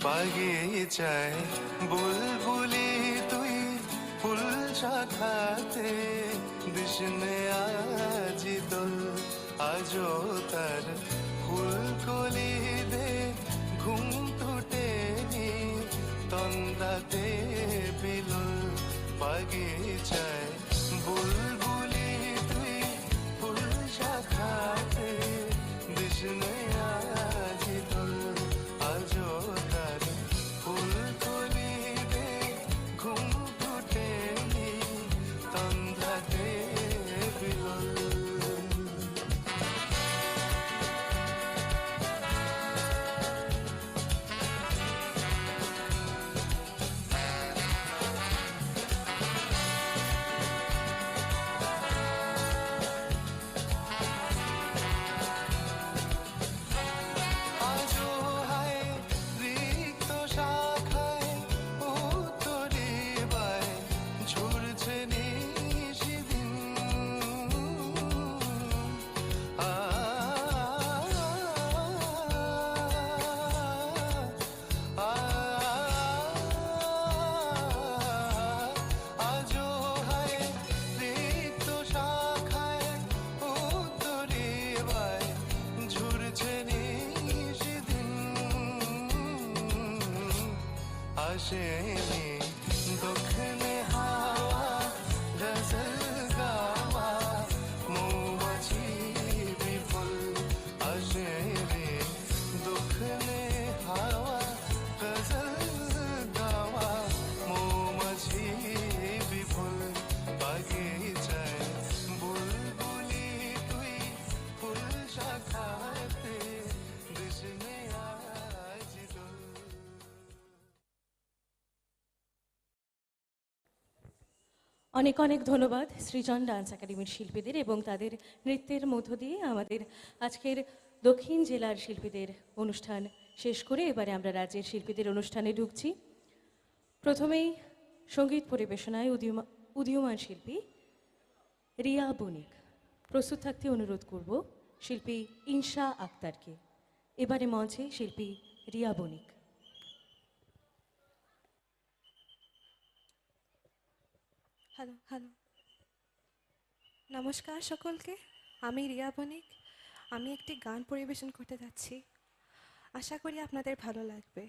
বাগিচায় বুলবুলি তুই ফুল শাখাতে দিশনে আজি দোল আজো তার ফুল কলি দে ঘুম টুটেনি তন্দাতে বিলুল বাগিচায় বুলবুলি তুই ফুল শাখাতে দিশনে আজি দোল আজো তার ফুল কলি দে ঘুম টুটেনি आशेने दुखने हावा गजल गावा मौमाছি বিফল आशेने दुखने हावा गजल गावा मौमाছি বিফল বাগিচায় বুলবুলি তুই ফুল শাখাতে দিশনে আজ দোল। অনেক অনেক ধন্যবাদ সৃজন ডান্স একাডেমির শিল্পীদের এবং তাদের নৃত্যের মধ্য দিয়ে আমাদের আজকের দক্ষিণ জেলার শিল্পীদের অনুষ্ঠান শেষ করে এবারে আমরা রাজ্যের শিল্পীদের অনুষ্ঠানে ঢুকছি। প্রথমেই সঙ্গীত পরিবেশনায় উদীয়মান শিল্পী রিয়া বণিক। প্রস্তুত থাকতে অনুরোধ করব শিল্পী ইনশা আক্তারকে। এবারে মঞ্চে শিল্পী রিয়া বণিক। হ্যালো হ্যালো নমস্কার সকলকে, আমি রিয়া বণিক। আমি একটি গান পরিবেশন করতে যাচ্ছি, আশা করি আপনাদের ভালো লাগবে।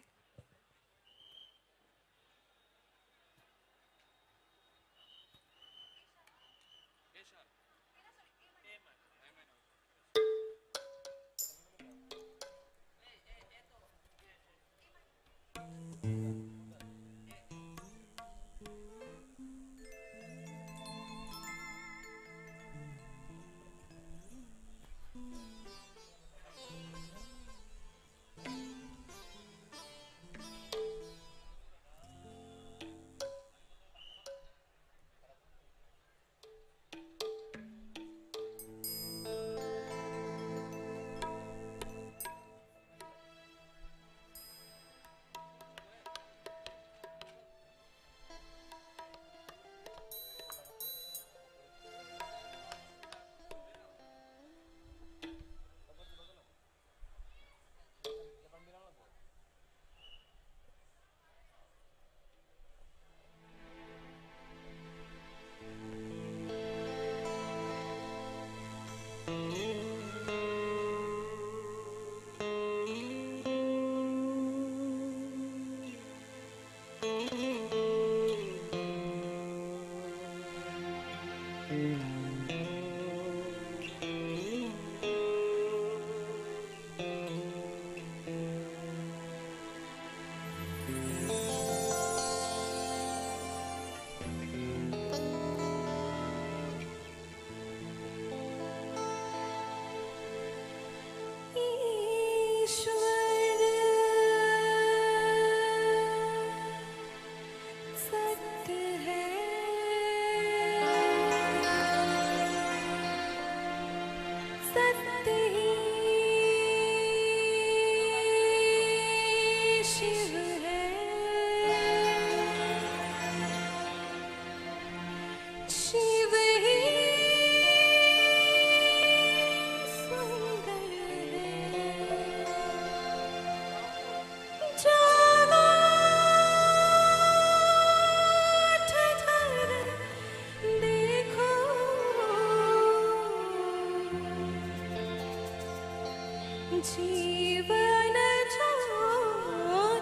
जीवन जो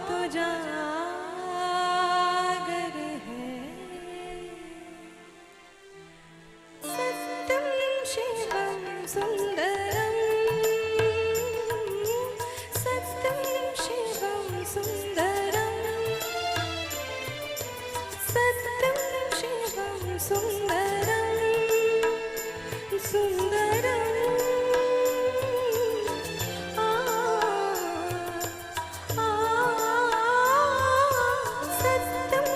तो जागर है, सत्यम शिवम सुंदरम, सत्यम शिवम सुंदरम, सत्यम शिवम सुंदरम, सुंदरम सत्यम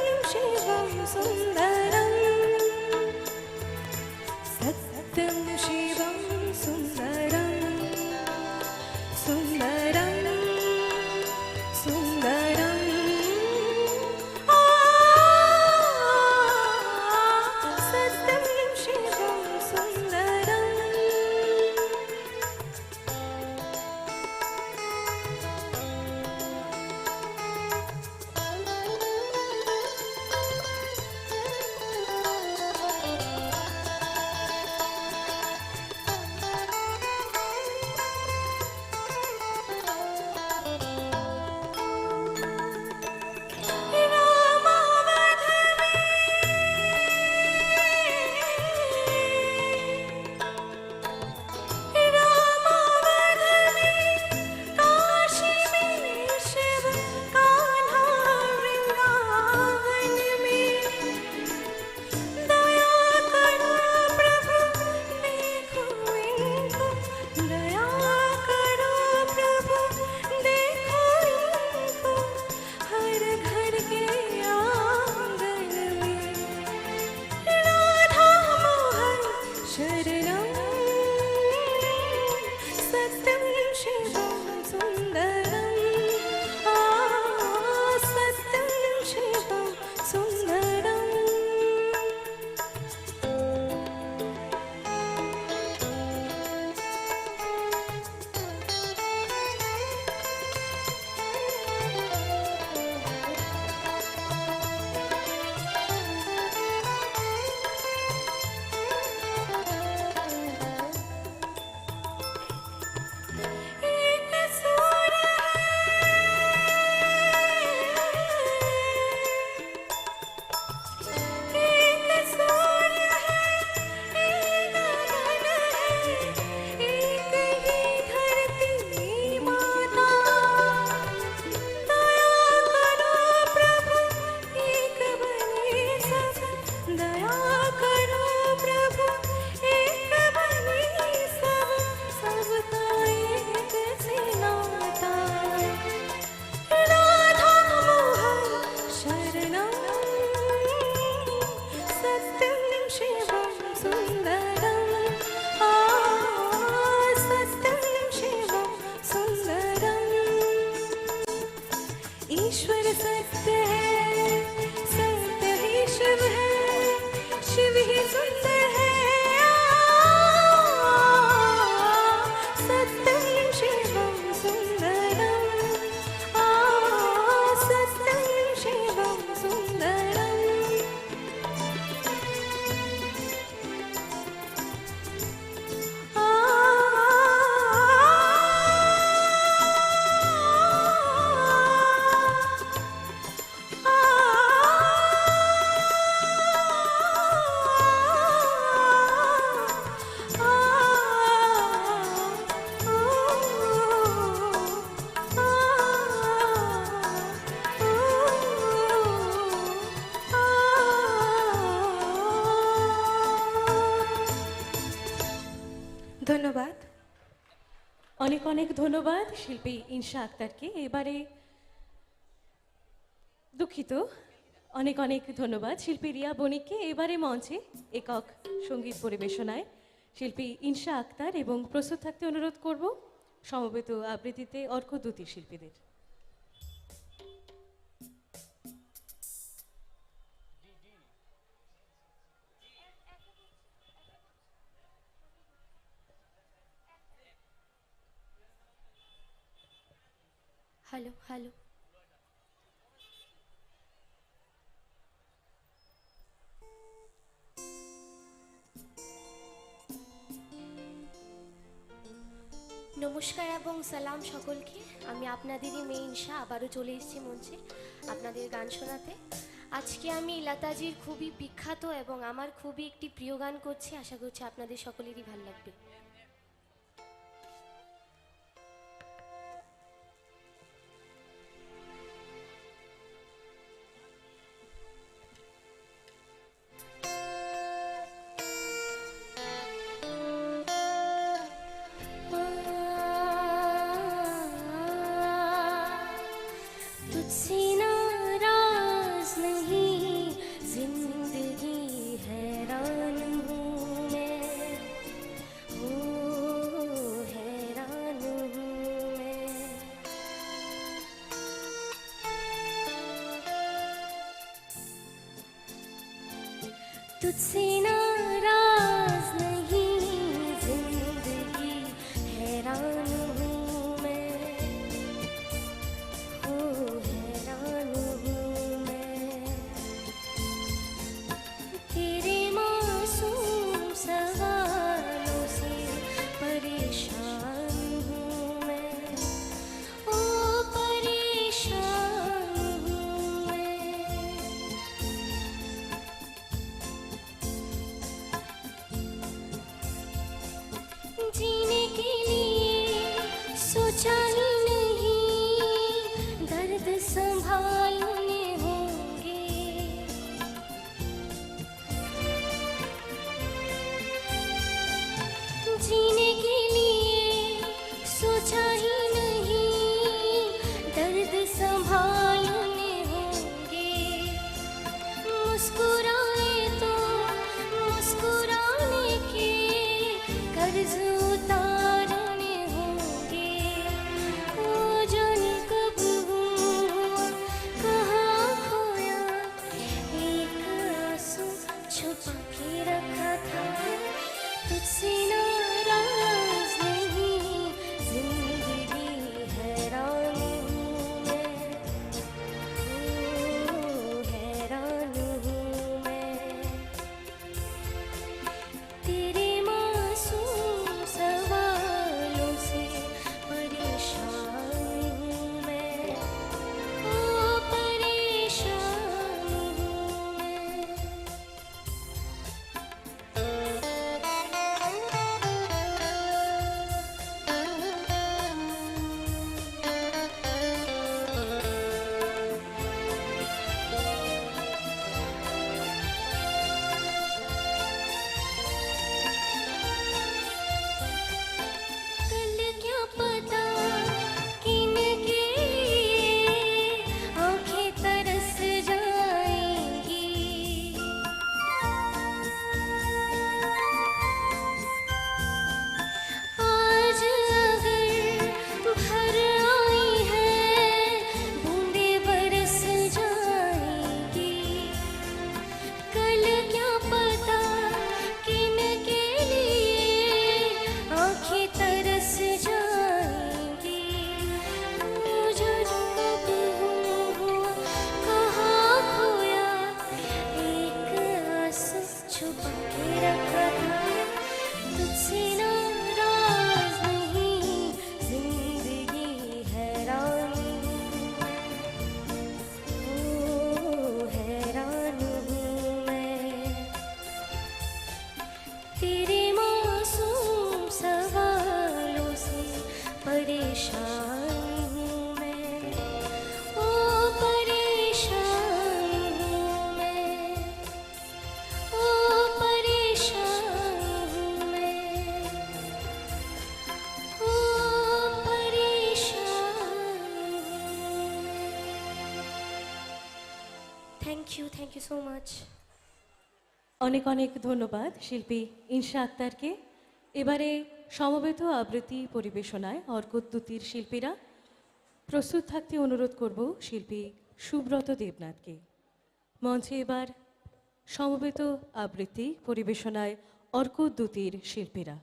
ईश्वर सत्य है, सत्य ही शिव है, शिव ही सुंदर है। सत्य ही शिवम सुंदरम, सत्य ही शिवम सुंदरम। ধন্যবাদ, অনেক অনেক ধন্যবাদ শিল্পী ইনশা আক্তারকে। এবারে দুঃখিত, অনেক অনেক ধন্যবাদ শিল্পী রিয়া বণিককে। এবারে মঞ্চে একক সঙ্গীত পরিবেশনায় শিল্পী ইনশা আক্তার এবং প্রস্তুত থাকতে অনুরোধ করব সমবেত আবৃত্তিতে অর্কদ্যুতি শিল্পীদের। হ্যালো হ্যালো, নমস্কার এবং সালাম সকলকে। আমি আপনাদেরই মেয়ে ইনশা আবারও চলে এসেছি মঞ্চে আপনাদের গান শোনাতে। আজকে আমি লতাজির খুবই বিখ্যাত এবং আমার খুবই একটি প্রিয় গান করছি, আশা করছি আপনাদের সকলেরই ভালো লাগবে। तुझसे नाराज नहीं जिंदगी हैरान हूँ मैं, हैरान हूँ मैं। तुझसे नाराज नहीं जिंदगी हैरान हूँ मैं, हैरान हूँ मैं। तेरे मासूम सवालों से परेशान हूँ मैं, ओ परेशान हूँ मैं। Thank you so much. অনেক অনেক ধন্যবাদ শিল্পী ইনশা আক্তারকে। এবারে সমবেত আবৃত্তি পরিবেশনায় অর্কদ্যুতির শিল্পীরা প্রস্তুত থাকতে অনুরোধ করব শিল্পী সুব্রত দেবনাথকে। মঞ্চে এবার সমবেত আবৃত্তি পরিবেশনায় অর্কদ্যুতির শিল্পীরা।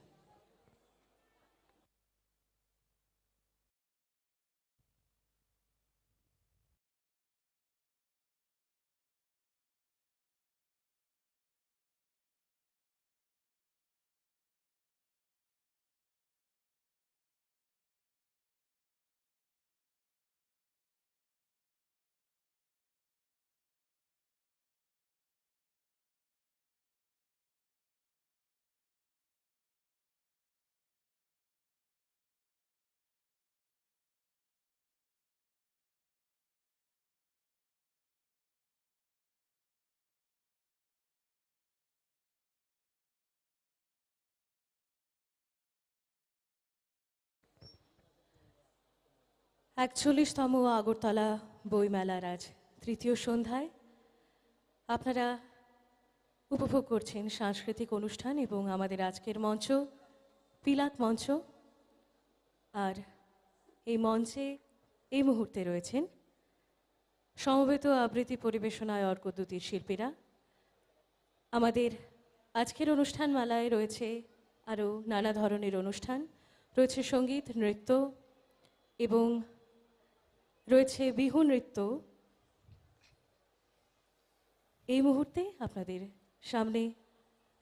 একচল্লিশতম আগরতলা বইমেলার আজ তৃতীয় সন্ধ্যায় আপনারা উপভোগ করছেন সাংস্কৃতিক অনুষ্ঠান এবং আমাদের আজকের মঞ্চ পিলাক মঞ্চ। আর এই মঞ্চে এই মুহূর্তে রয়েছেন সমবেত আবৃত্তি পরিবেশনায় অর্কদ্যুতির শিল্পীরা। আমাদের আজকের অনুষ্ঠানমালায় রয়েছে আরও নানা ধরনের অনুষ্ঠান, রয়েছে সঙ্গীত, নৃত্য এবং রয়েছে বিহু নৃত্য। এই মুহূর্তে আপনাদের সামনে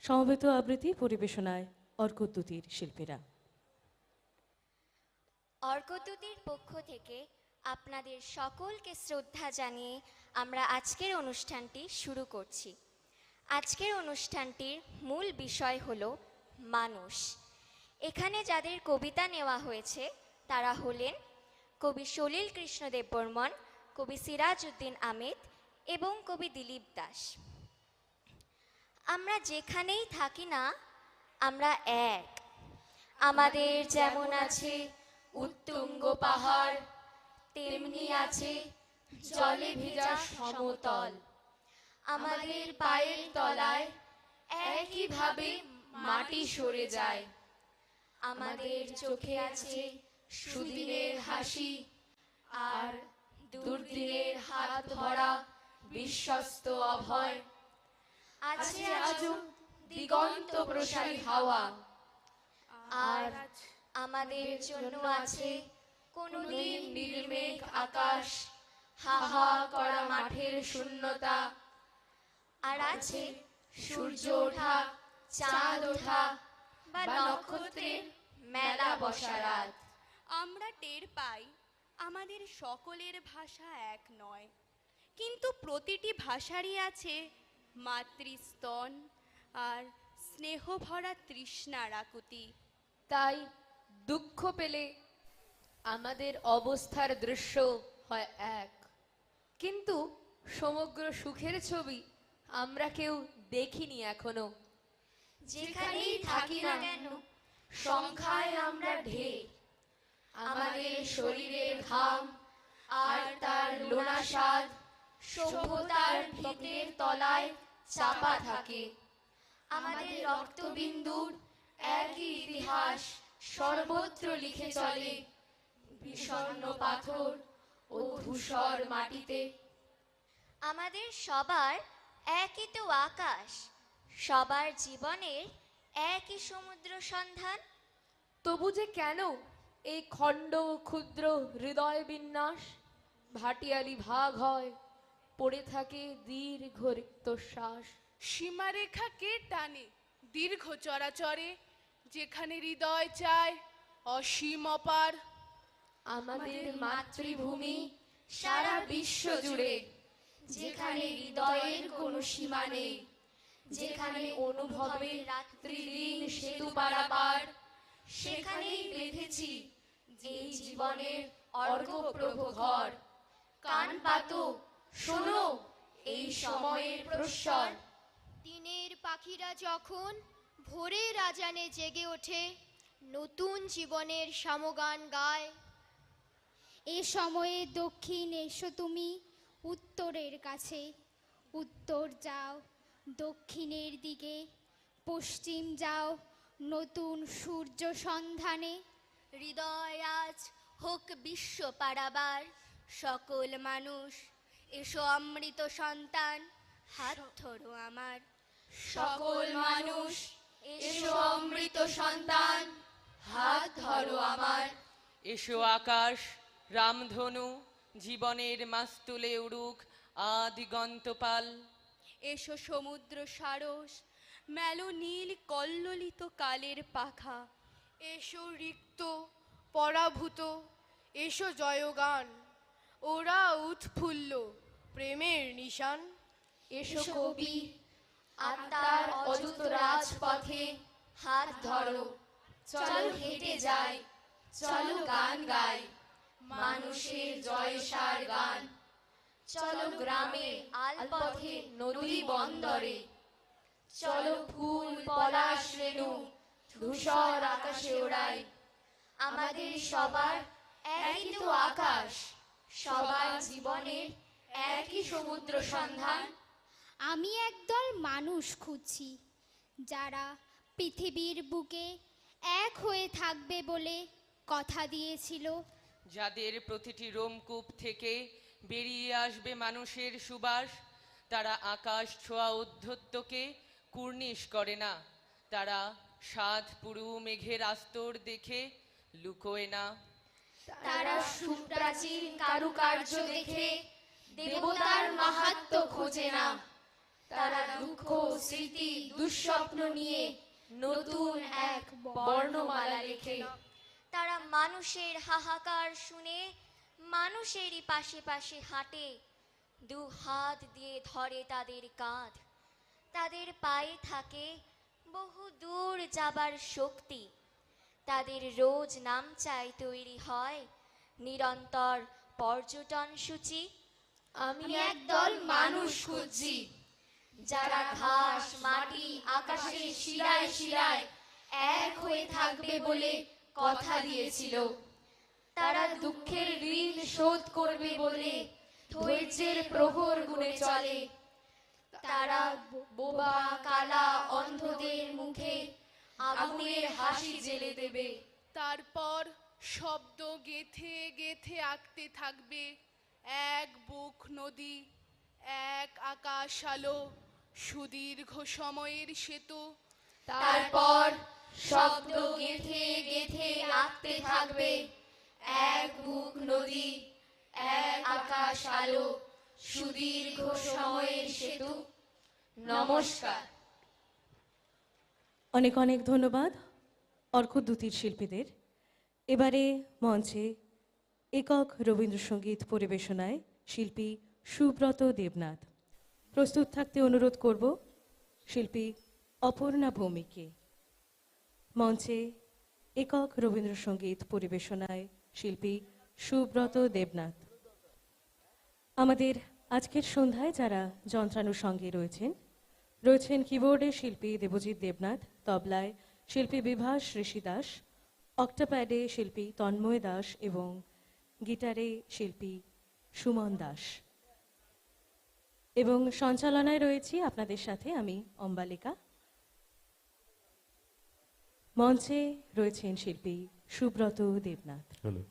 সমবেত আবৃত্তি পরিবেশনায় অর্কদ্যুতির শিল্পীরা। অর্কদ্যুতির পক্ষ থেকে আপনাদের সকলকে শ্রদ্ধা জানিয়ে আমরা আজকের অনুষ্ঠানটি শুরু করছি। আজকের অনুষ্ঠানটির মূল বিষয় হলো মানুষ। এখানে যাদের কবিতা নেওয়া হয়েছে তারা হলেন কবি সলিল কৃষ্ণ দেববর্মন, কবি সিরাজ উদ্দিন আহমেদ এবং কবি দিলীপ দাস। আমরা যেখানেই থাকি না আমরা এক। আমাদের যেমন আছে উত্তুঙ্গ পাহাড়, তেমনি আছে জলে ভেজা সমতল। আমাদের পায়ের তলায় একইভাবে মাটি সরে যায়। আমাদের চোখে আছে সুদিনের হাসি আর দুর্দিনের হাত ধরা বিশ্বস্ত অভয়। আছে আজও দিগন্ত প্রসারী হাওয়া। আর আমাদের জন্য আছে কোনদিন নির্মেঘ আকাশ, হাহা করা মাঠের শূন্যতা। আর আছে সূর্য ওঠা, চাঁদ ওঠা বা নক্ষত্রের মেলা বসা রাত। আমরা টের পাই আমাদের সকলের ভাষা এক নয়, কিন্তু প্রতিটি ভাষারই আছে মাতৃস্তন আর স্নেহ ভরা তৃষ্ণার আকুতি। তাই দুঃখ পেলে আমাদের অবস্থার দৃশ্য হয় এক, কিন্তু সমগ্র সুখের ছবি আমরা কেউ দেখিনি এখনো। যেখানেই থাকি না কেন সংখ্যায় আমরা ঢের। আমাদের শরীরের ঘাম আর তার লোনা স্বাদ সভ্যতার ভিতের তলায় চাপা থাকে। আমাদের রক্তবিন্দুর একই ইতিহাস সর্বত্র লিখে চলে বিষণ্ণ পাথর ও ধূসর মাটিতে। আমাদের সবার একই তো আকাশ, সবার জীবনের একই সমুদ্র সন্ধান। তবু যে কেন এই খণ্ড ক্ষুদ্র হৃদয় বিন্যাস ভাটিয়ালি ভাগ হয়, পড়ে থাকে দীর্ঘ রিক্তশ্বাস। সীমারেখা কে টানে দীর্ঘ চরাচরে, যেখানে হৃদয় চায় অসীম অপার। আমাদের মাতৃভূমি সারা বিশ্ব জুড়ে, যেখানে হৃদয়ের কোনো সীমা নেই, যেখানে অনুভবে রাত্রি দিন সেতু পারাপার। সেখানেই বেঁধেছি এই জীবনের অর্ঘ্যপ্রভ ঘর। কান পাতো, শোনো এই সময়ের প্রস্বর। দিনের পাখিরা যখন ভোরের আজানে জেগে ওঠে, নতুন জীবনের সমগান গায়। এ সময়ে দক্ষিণ এসো তুমি উত্তরের কাছে, উত্তর যাও দক্ষিণের দিকে, পশ্চিম যাও নতুন সূর্য সন্ধানে। হৃদয় আজ হোক বিশ্ব পারাবার, সকল মানুষ এসো অমৃত সন্তান, হাত ধরো আমার। সকল মানুষ এসো অমৃত সন্তান, হাত ধরো আমার। এসো আকাশ রামধনু, জীবনের মাস্তুলে উড়ুক আদিগন্তপাল। এসো সমুদ্র সারস, মেলো নীল কল্লোলিত কালের পাখা। এসো রিক্ত পরাভূত, এসো জয়গান, ওরা উৎফুল্ল প্রেমের নিশান। এসো কবি আত্মার অযুত রাজপথে, হাত ধরো চলো হেঁটে যাই, চলো গান গাই মানুষের জয়সার গান। চলো গ্রামে আলপথে নদী বন্দরে, চলো ফুল পলাশ রেণু ধূসর আকাশে ওড়াই। আমাদের সবার একই তো আকাশ, সবার জীবনের একই সমুদ্র সন্ধান। আমি একদল মানুষ খুঁজছি যারা পৃথিবীর বুকে এক হয়ে থাকবে বলে কথা দিয়েছিল। যাদের প্রতিটি রোমকূপ থেকে বেরিয়ে আসবে মানুষের সুবাস। তারা আকাশ ছোঁয়া উদ্ধত্যকে কুর্নিশ করে না, তারা সাত পুরু মেঘের আস্তর দেখে লুকোয় না। তারা সুপ্রাচীন কারুকার্য দেখে দেবতার মাহাত্ম্য খোঁজে না। তারা দুঃখ স্মৃতি দুঃস্বপ্ন নিয়ে নতুন এক বর্ণমালা লেখে। তারা মানুষের হাহাকার শুনে মানুষেরই পাশে পাশে হাঁটে, দু হাত দিয়ে ধরে তাদের কাঁধ। তাদের পায়ে থাকে বহু দূর যাবার শক্তি। তাদের রোজ নাম চাই তৈরি হয় নিরন্তর পর্যটন সূচি। আমি একদল মানুষ খুঁজছি যারা ঘাস মাটি আকাশের শিরায় শিরায় এক হয়ে থাকবে বলে কথা দিয়েছিল। তারা দুঃখের ঋণ শোধ করবে বলে ধৈর্যের প্রহর গুণে চলে। তারা বোবা কালা অন্ধদের মুখে আগুনের হাসি জেলে দেবে। তারপর শব্দ গেথে গেথে আঁকতে থাকবে এক বুক নদী, এক আকাশ আলো, সুদীর্ঘ সময়ের সেতু। তারপর শব্দ গেথে গেথে আঁকতে থাকবে এক বুক নদী, এক আকাশ আলো, সুদীর্ঘ সময়ের সেতু। নমস্কার। অনেক অনেক ধন্যবাদ অর্কদ্যুতির শিল্পীদের। এবারে মঞ্চে একক রবীন্দ্রসঙ্গীত পরিবেশনায় শিল্পী সুব্রত দেবনাথ। প্রস্তুত থাকতে অনুরোধ করব শিল্পী অপর্ণা ভৌমিককে। মঞ্চে একক রবীন্দ্রসঙ্গীত পরিবেশনায় শিল্পী সুব্রত দেবনাথ। আমাদের আজকের সন্ধ্যায় যারা যন্ত্রানুর সঙ্গে রয়েছেন কিবোর্ডে শিল্পী দেবজিৎ দেবনাথ, তবলায় শিল্পী বিভাস ঋষি দাস, অক্টাপ্যাডে শিল্পী তন্ময় দাস এবং গিটারে শিল্পী সুমন দাস। এবং সঞ্চালনায় রয়েছি আপনাদের সাথে আমি অম্বালিকা। মঞ্চে রয়েছেন শিল্পী সুব্রত দেবনাথ। হ্যালো।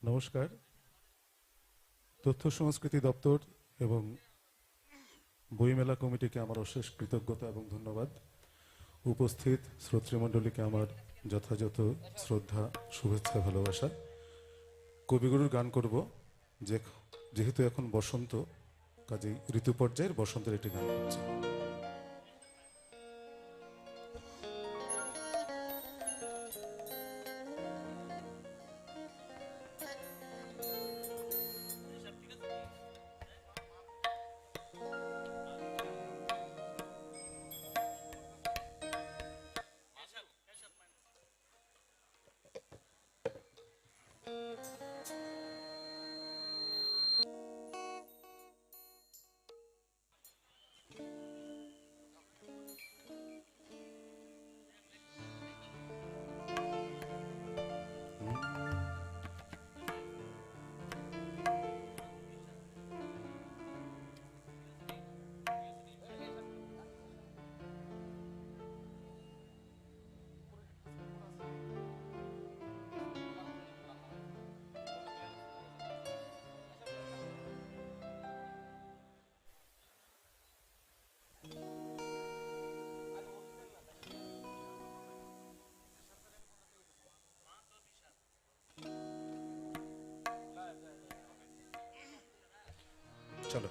নমস্কার। তথ্য সংস্কৃতি দপ্তর এবং বইমেলা কমিটিকে আমার অশেষ কৃতজ্ঞতা এবং ধন্যবাদ। উপস্থিত শ্রোতৃমণ্ডলীকে আমার যথাযথ শ্রদ্ধা, শুভেচ্ছা, ভালোবাসা। কবিগুরুর গান করব, যেহেতু এখন বসন্ত, কাজেই ঋতু পর্যায়ের বসন্তের একটি গান করছি। চলো।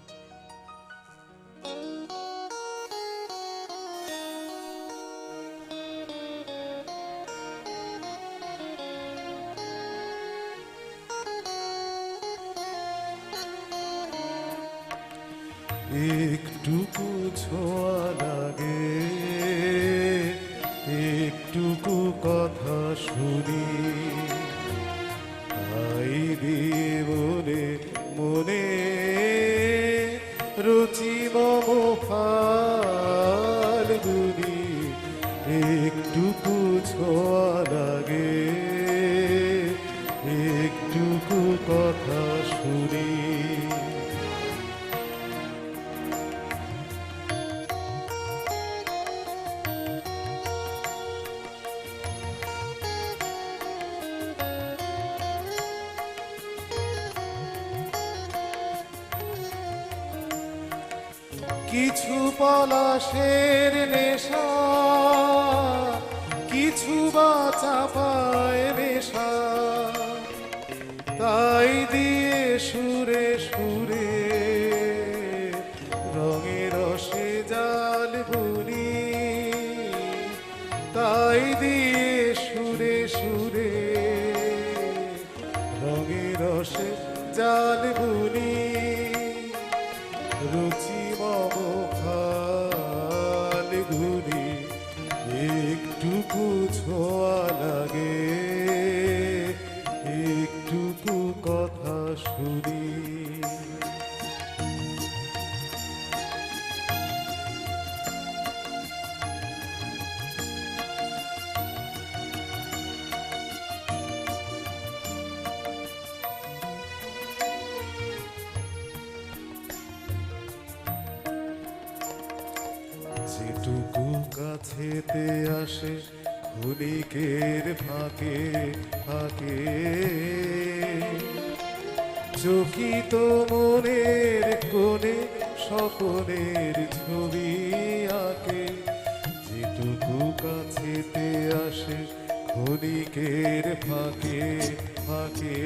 একটুকু ছোঁয়া লাগে, একটুকু কথা শুনি, তাই দিয়ে বলে মনে রুচি মম ফাল্গুনি। একটুকু ছোঁয়া লাগে, একটুকু কথা শুনি। কিছু পলাশের নেশা, কিছু বা চাপায় নেশা, তাই দিয়ে সুরে সুরে রঙে রসে জাল বুনি, তাই দিয়ে সুরে সুরে রঙে রসে জাল বুনি। রুচি মম ফাল্গুনি, একটুকু ছোঁয়া লাগে, একটুকু কথা শুনি। যেটুকু কাছেতে আসে ক্ষণিকের ফাঁকে ফাঁকে, চকিত মনের কোণে স্বপনের ছবি আঁকে। যেটুকু কাছেতে আসে ক্ষণিকের ফাঁকে ফাঁকে,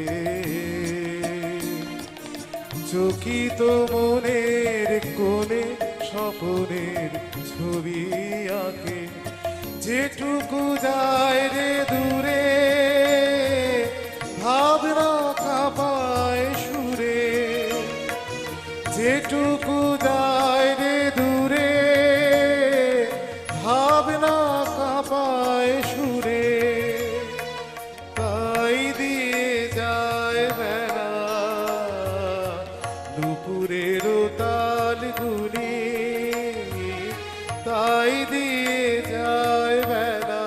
চকিত মনের কোণে স্বপনের ছবি আঁকে। যেটুকু যায় রে দূরে ভাবনা কাঁপায় সুরে, যেটুকু যায় রে দূরে ভাবনা কাঁপায় সুরে, তাই দিয়ে যায় বেলা দুপুরের তাল গুনি, তাই দিয়ে যায় বেলা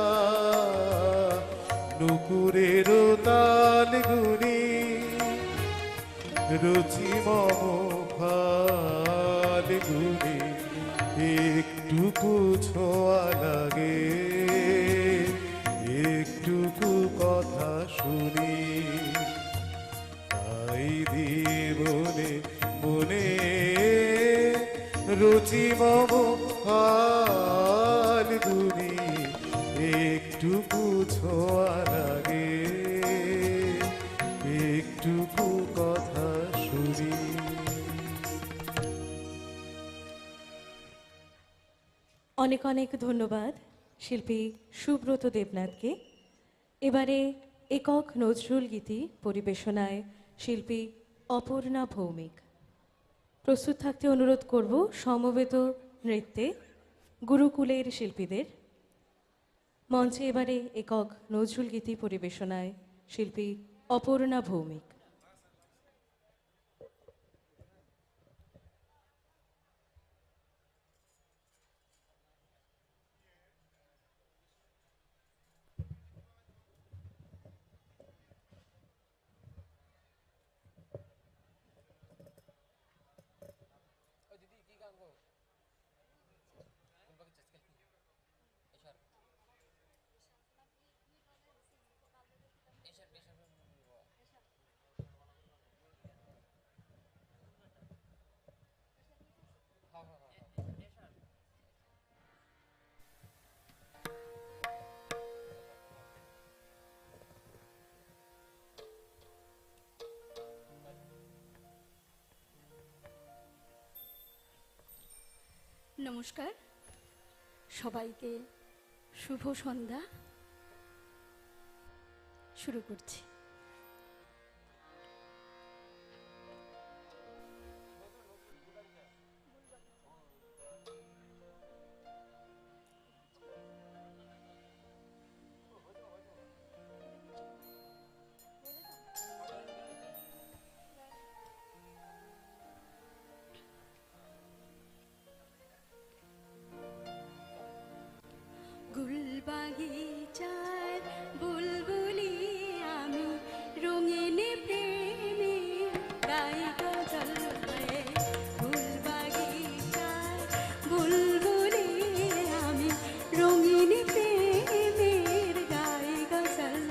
নুপুরের তাল গুনি। রুচি মম ফাল্গুনি, একটুকু ছোঁয়া লাগে, একটুকু কথা শুনি, তাই দিয়ে বলে মনে রুচি মম ফাল্গুনি, একটুকু ছোঁয়া লাগে, একটুকু কথা শুনি। অনেক অনেক ধন্যবাদ শিল্পী সুব্রত দেবনাথকে। এবারে একক নজরুল গীতি পরিবেশনায় শিল্পী অপর্ণা ভৌমিক। প্রস্তুত থাকতে অনুরোধ করব সমবেত নৃত্যে গুরুকুলের শিল্পীদের। মঞ্চে এবারে একক নজরুল গীতি পরিবেশনায় শিল্পী অপর্ণা ভৌমিক। নমস্কার সবাইকে, শুভ সন্ধ্যা। শুরু করছি। গুলবাগিচার বুলবুলি আমি, রঙিন প্রেমে গাই গজল হয়ে। গুলবাগিচার বুলবুলি আমি, রঙিন প্রেমের গাই গজল।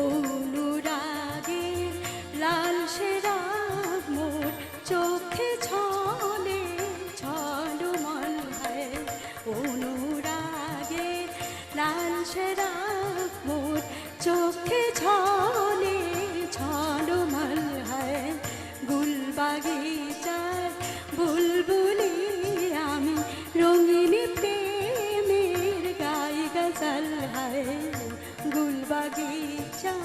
অনুরাগের লাল সেরাগ মোর চোখে ছলে ছলমল হয়। অনুরাগের লাল সেরাগ মোর চোখে ছলে ছলমল হয়। গুলবাগিচার বুলবুলি আমি, রঙিন প্রেমের গাই গজল হয়। গুলবাগিচা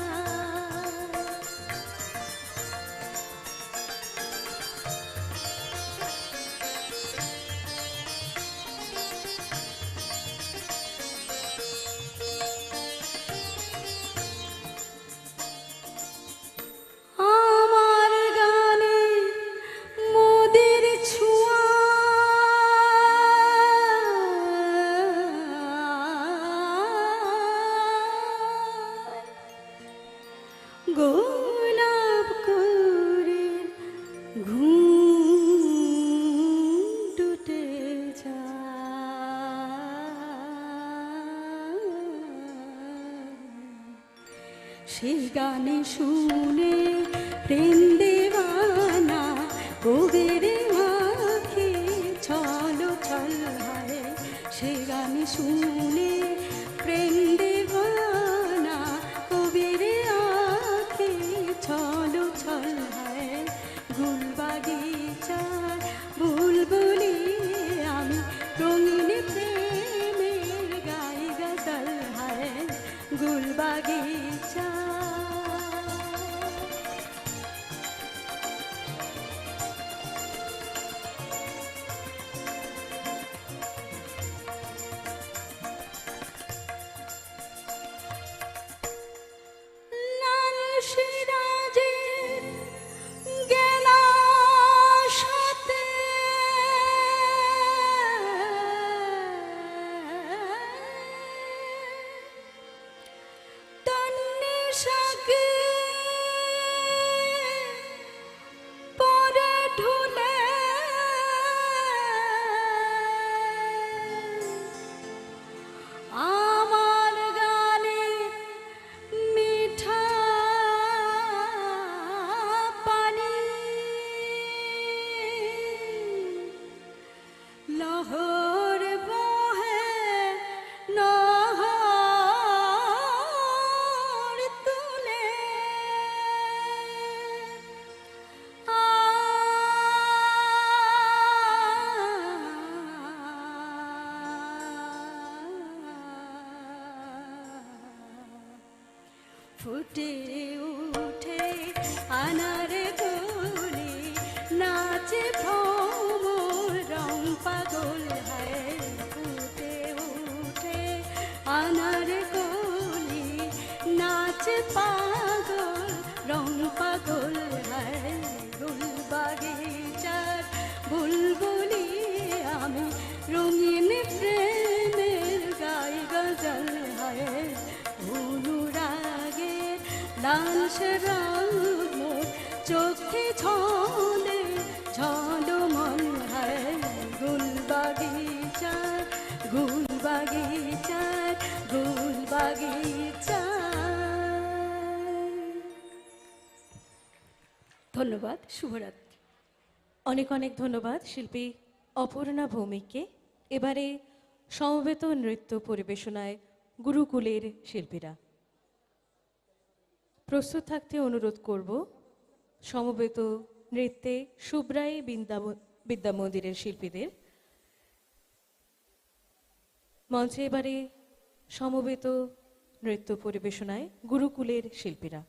আমার গানে মোদের ছোঁয়া, গোলাপ করে ঘুম টুটে সে গানে শুনে প্রেম দেওয়ানা কবির আঁখি ছল ছল হয়। সে গানে শুনে প্রেম দেওয়ানা কবির আঁখি ছল ছল হয়। গুলবাগিচার বুলবুলি আমি, রঙিন প্রেমের গাই গজল হয়। গুলবাগিচা লাল সিরাজের গেলা সাথে তন্নি সাকে পরে ঢুলে আমার গানে মিঠা পানি লহর বহে নহর তুলে। ফুটে উঠে আনার গুলি, নাচে ভ্রমর রং পাগল হয়। ফুটে উঠে আনার গুলি, নাচে পাগল রং পাগল হয়। গুলবাগিচার বুলবুলি আমি, রঙিন প্রেমের গাই গজল হয়। অনুরাগের লাল সেরাগ মোর চোখে ছলে ঝলমল হয়। গুলবাগিচার গুলবাগিচার গুলবাগিচার। ধন্যবাদ, শুভরাত্রি। অনেক অনেক ধন্যবাদ শিল্পী অপর্ণা ভৌমিককে। এবারে সমবেত নৃত্য পরিবেশনায় গুরুকুলের শিল্পীরা। প্রস্তুত থাকতে অনুরোধ করব সমবেত নৃত্যে সুব্রাই বিদ্যা মন্দিরের শিল্পীদের। মঞ্চে এবারে সমবেত নৃত্য পরিবেশনায় গুরুকুলের শিল্পীরা।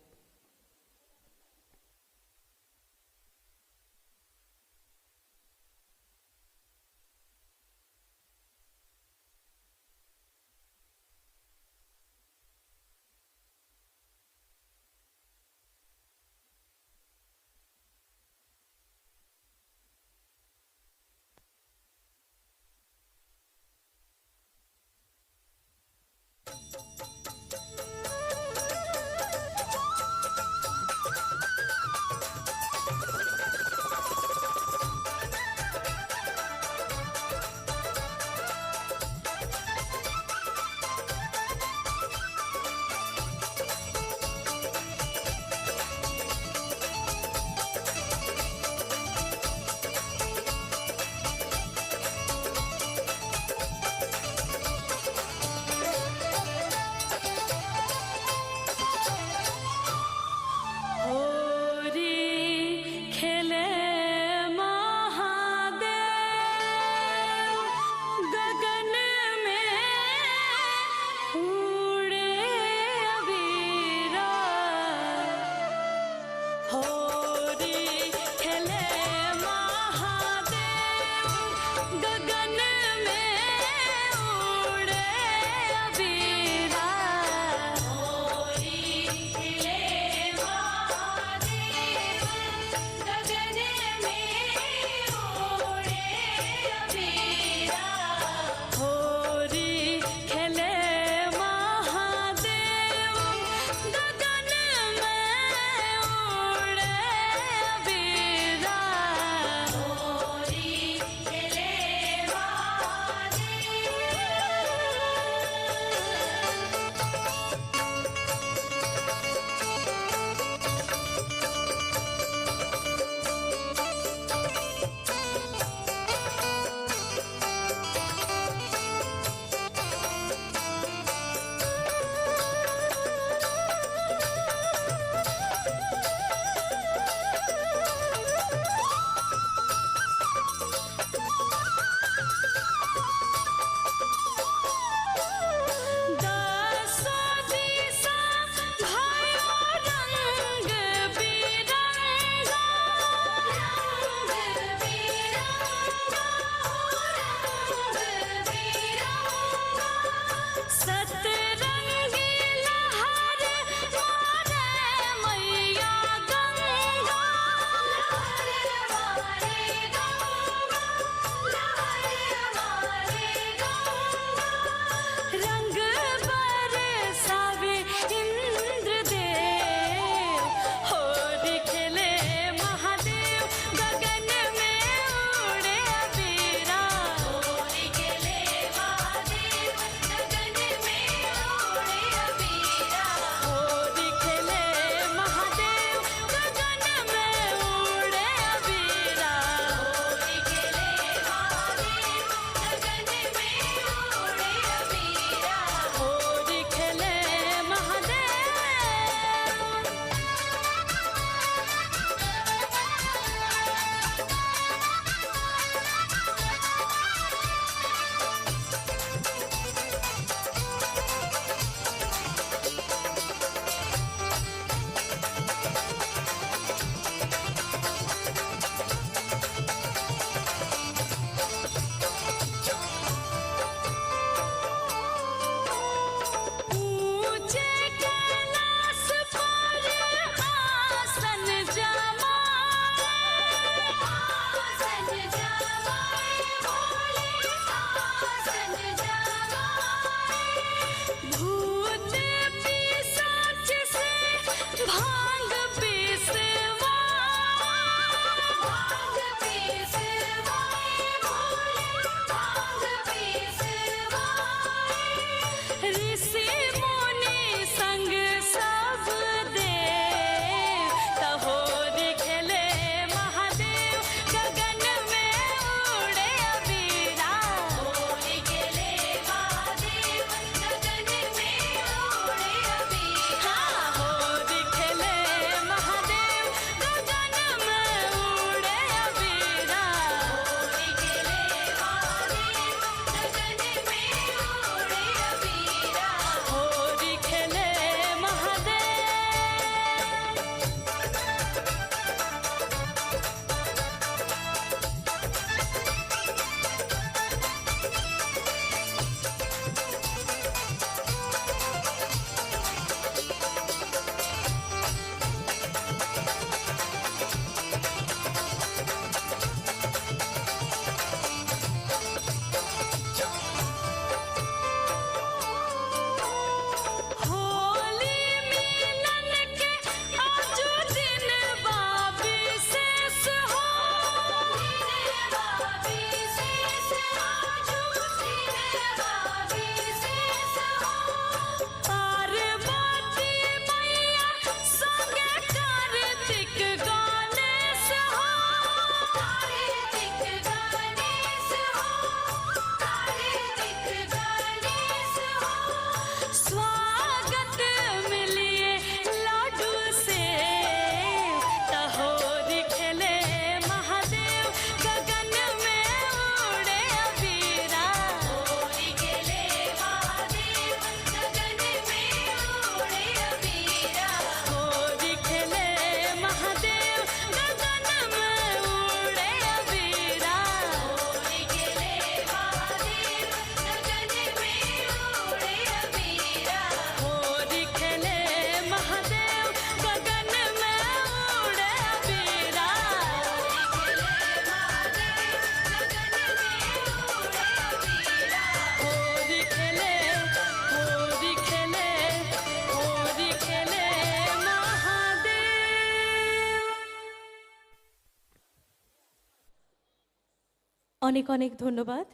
অনেক অনেক ধন্যবাদ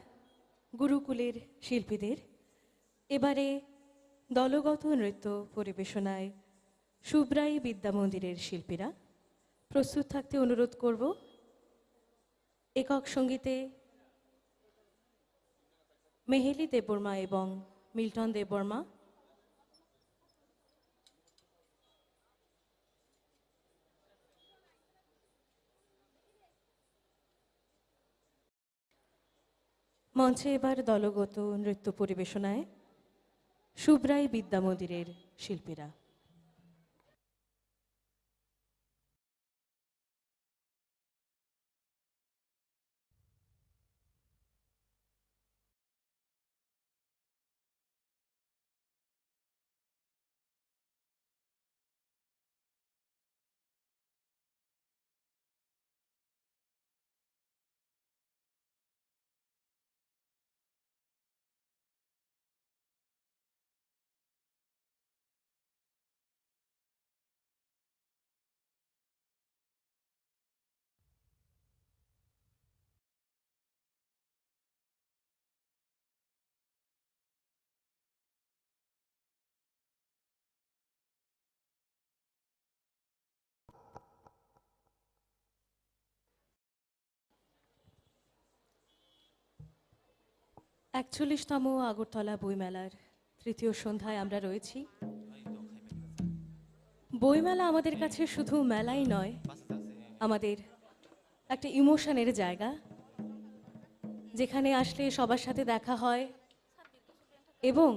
গুরুকুলের শিল্পীদের। এবারে দলগত নৃত্য পরিবেশনায় সুব্রাই বিদ্যা মন্দিরের শিল্পীরা প্রস্তুত থাকতে অনুরোধ করব। একক সঙ্গীতে মেহেলি দেববর্মা এবং মিল্টন দেববর্মা, মঞ্চে এবার দলগত নৃত্য পরিবেশনায় সুব্রাই বিদ্যা মন্দিরের শিল্পীরা। একচল্লিশতম আগরতলা বইমেলার তৃতীয় সন্ধ্যায় আমরা রয়েছি। বইমেলা আমাদের কাছে শুধু মেলাই নয়, আমাদের একটা ইমোশনের জায়গা, যেখানে আসলে সবার সাথে দেখা হয় এবং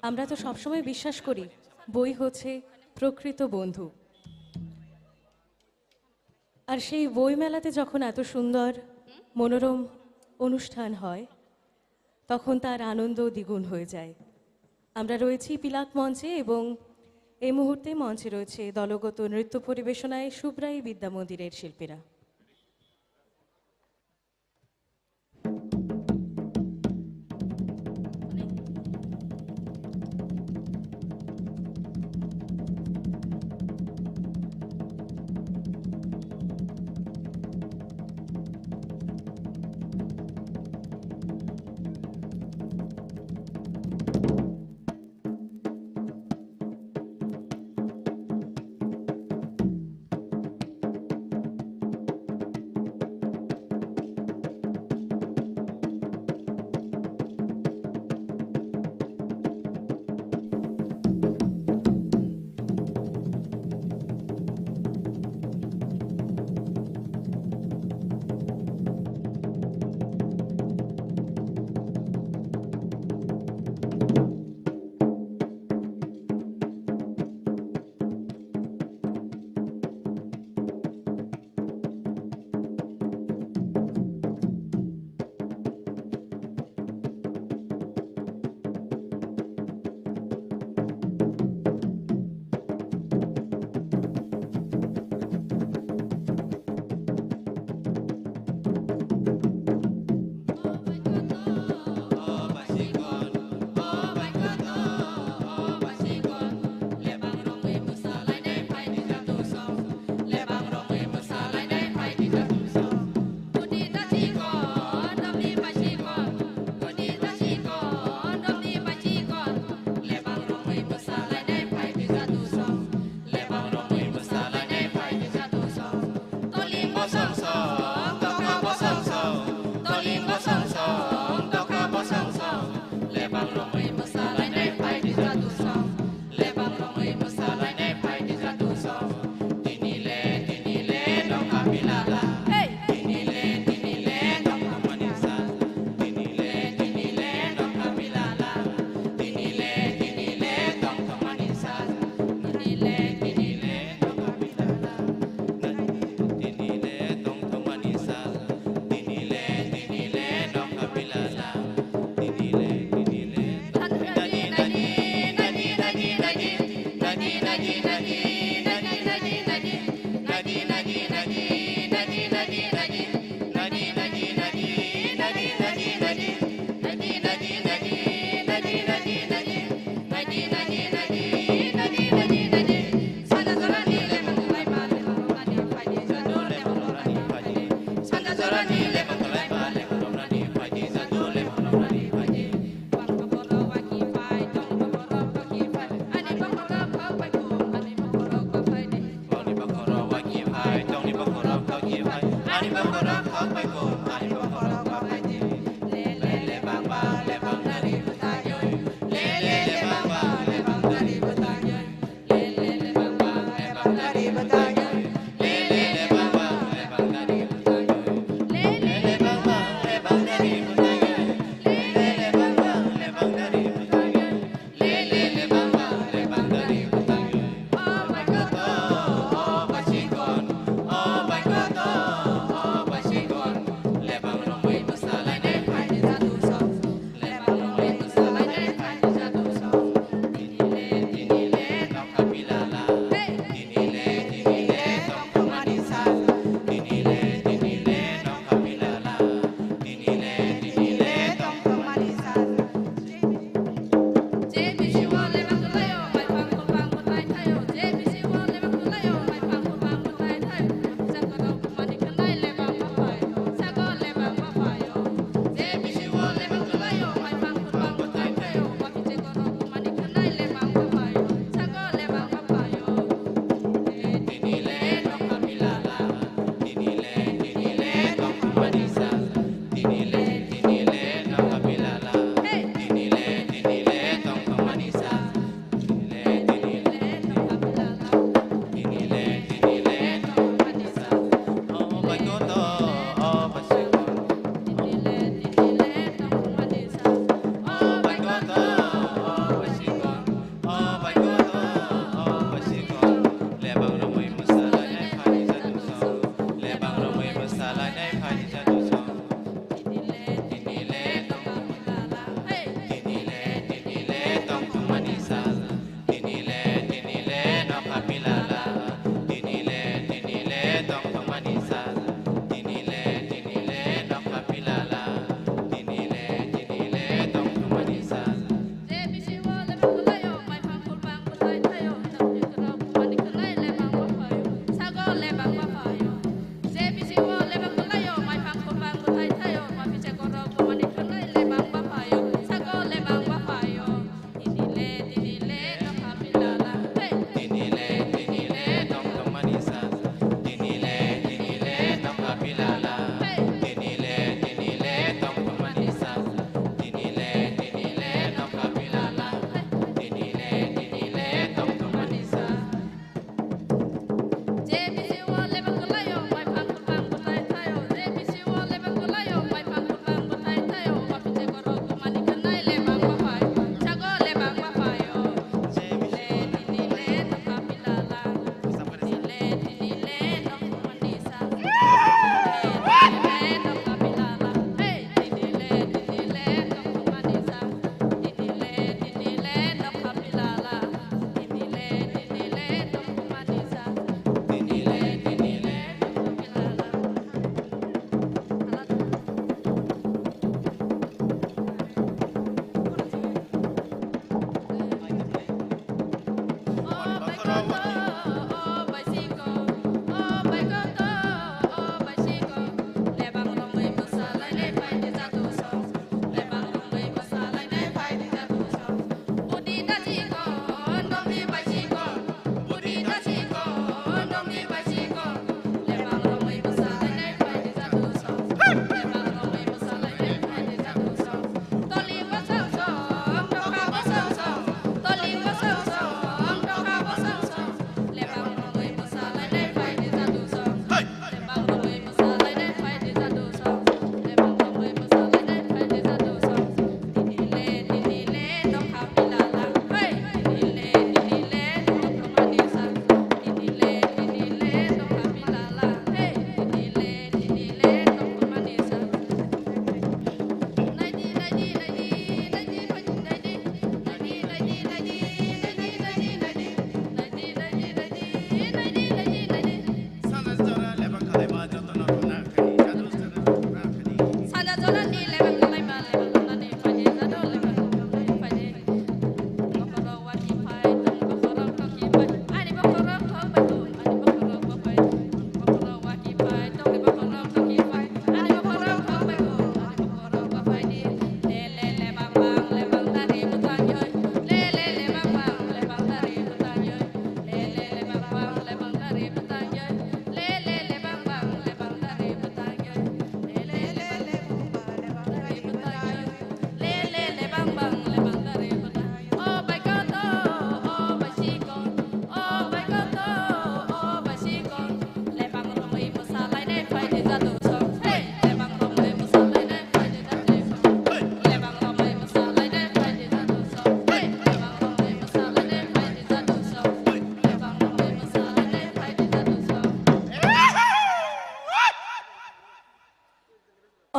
আমরা তো সবসময় বিশ্বাস করি বই হচ্ছে প্রকৃত বন্ধু। আর সেই বইমেলাতে যখন এত সুন্দর মনোরম অনুষ্ঠান হয় তখন তার আনন্দ দ্বিগুণ হয়ে যায়। আমরা রয়েছি পিলাক মঞ্চে এবং এই মুহূর্তে মঞ্চে রয়েছে দলগত নৃত্য পরিবেশনায় সুব্রাই বিদ্যা মন্দিরের শিল্পীরা।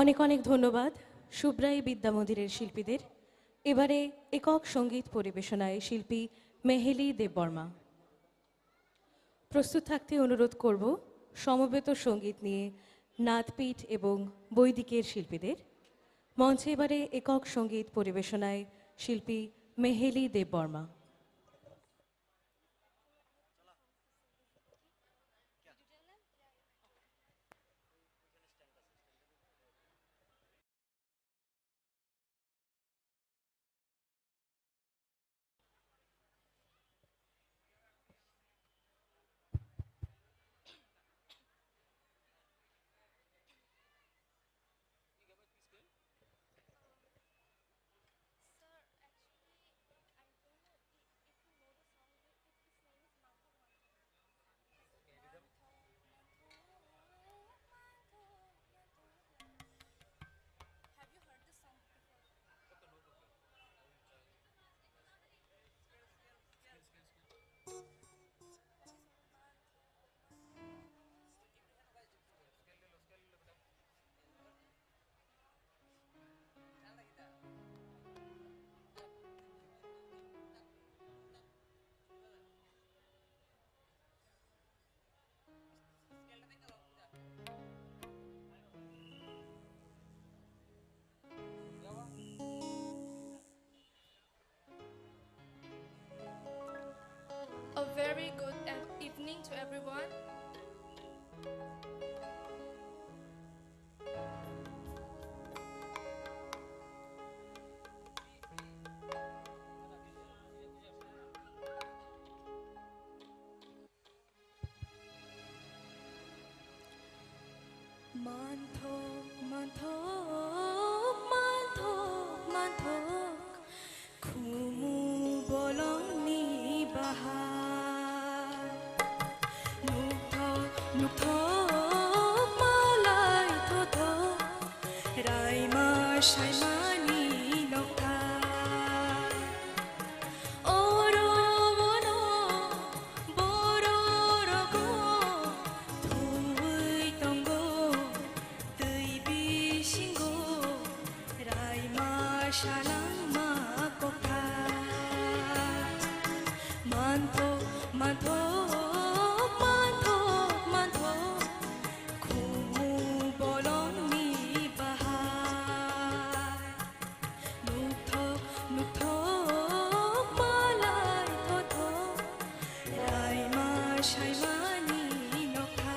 অনেক অনেক ধন্যবাদ সুব্রাই বিদ্যা মন্দিরের শিল্পীদের। এবারে একক সঙ্গীত পরিবেশনায় শিল্পী মেহেলি দেববর্মা। প্রস্তুত থাকতে অনুরোধ করব সমবেত সঙ্গীত নিয়ে নাদপীঠ এবং বৈদিকের শিল্পীদের। মঞ্চে এবারে একক সঙ্গীত পরিবেশনায় শিল্পী Meheli Debbarma. very good evening to everyone. Manthok, manthok, manthok, manthok, khumu bolong ni bahar. Nukthok, nukthok, malay thothok, raima shaimani nokthar. Oro bono, boro rogo, thui tongo. Shalama kokha manto manto manto manto khumu bolong ni bahar nukho nukho malay thotho raima shaimani nokha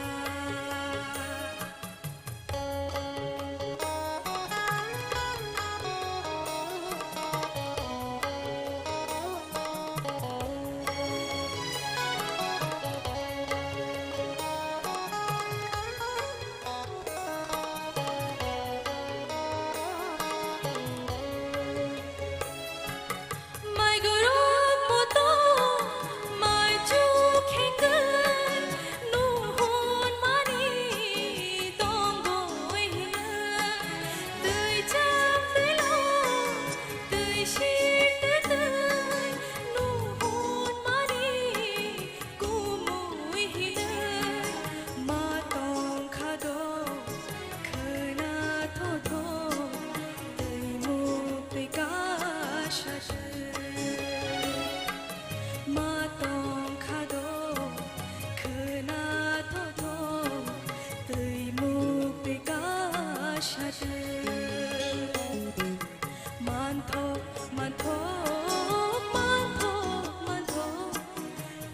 Manthok, manthok, manthok, manthok,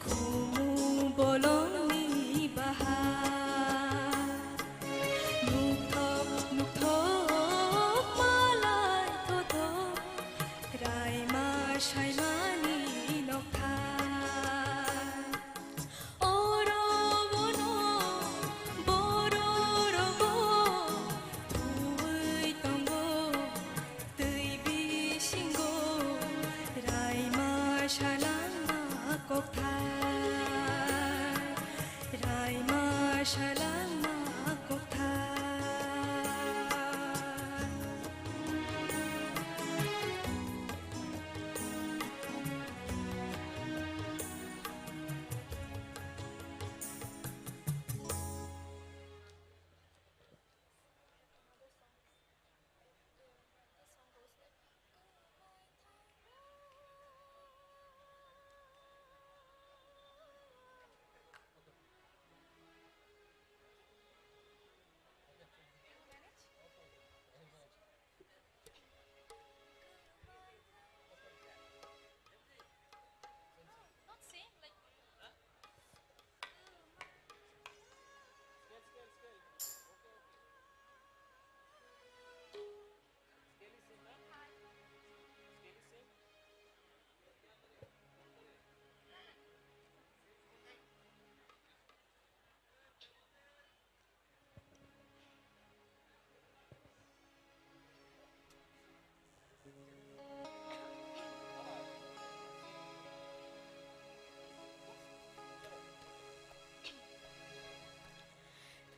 khumu bolong ni bahar. Nukthok, nukthok, malay thothok, raima shaimani nokthar. Oro bono, boro rogo, thui tongo. Shalama kokthar, raima shalama kokthar.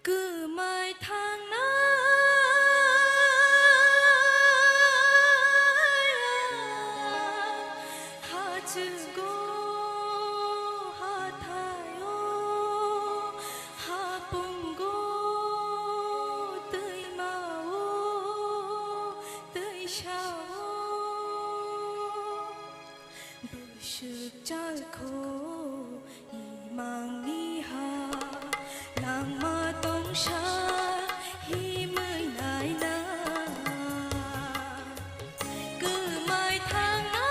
Cứ mai tháng năm ha chữ go ha thayo ha pung go tươi màu tươi sao bự sự trái khô mang ni ha nàng ma tông sa hi mới lại na cứ mai tháng năm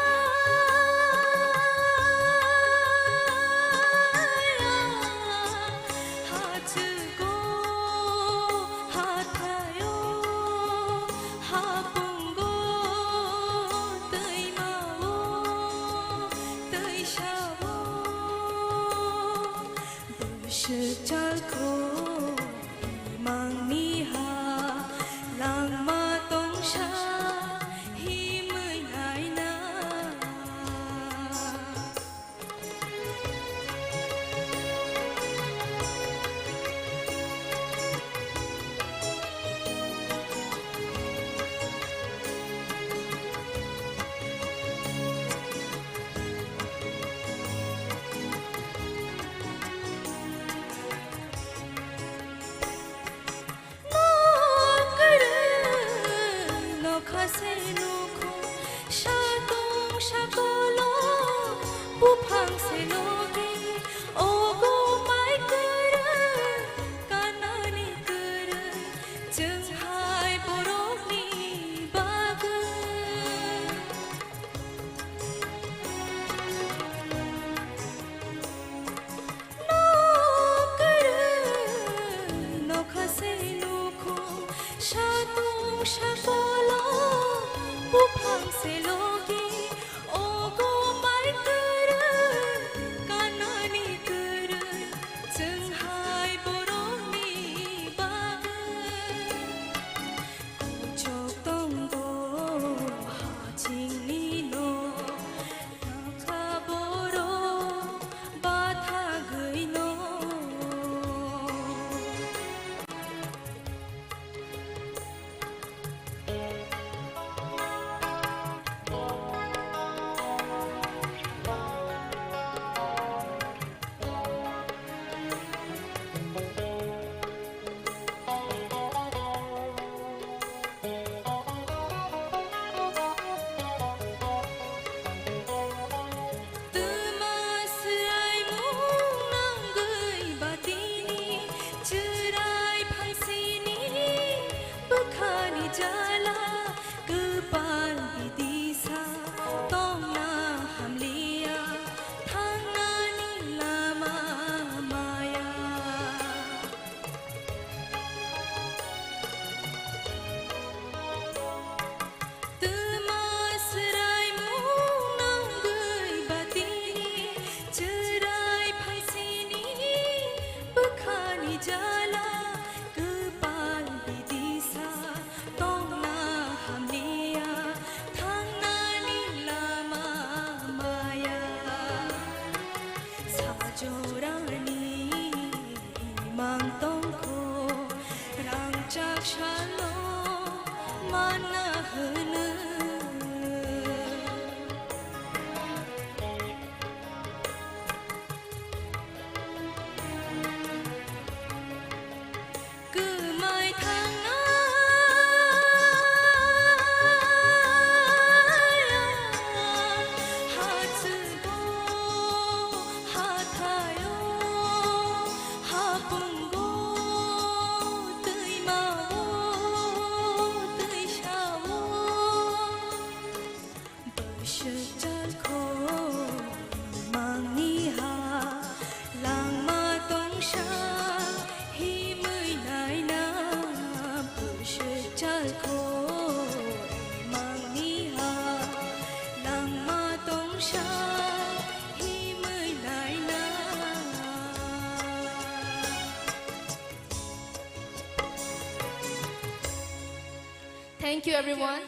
Thank you, everyone.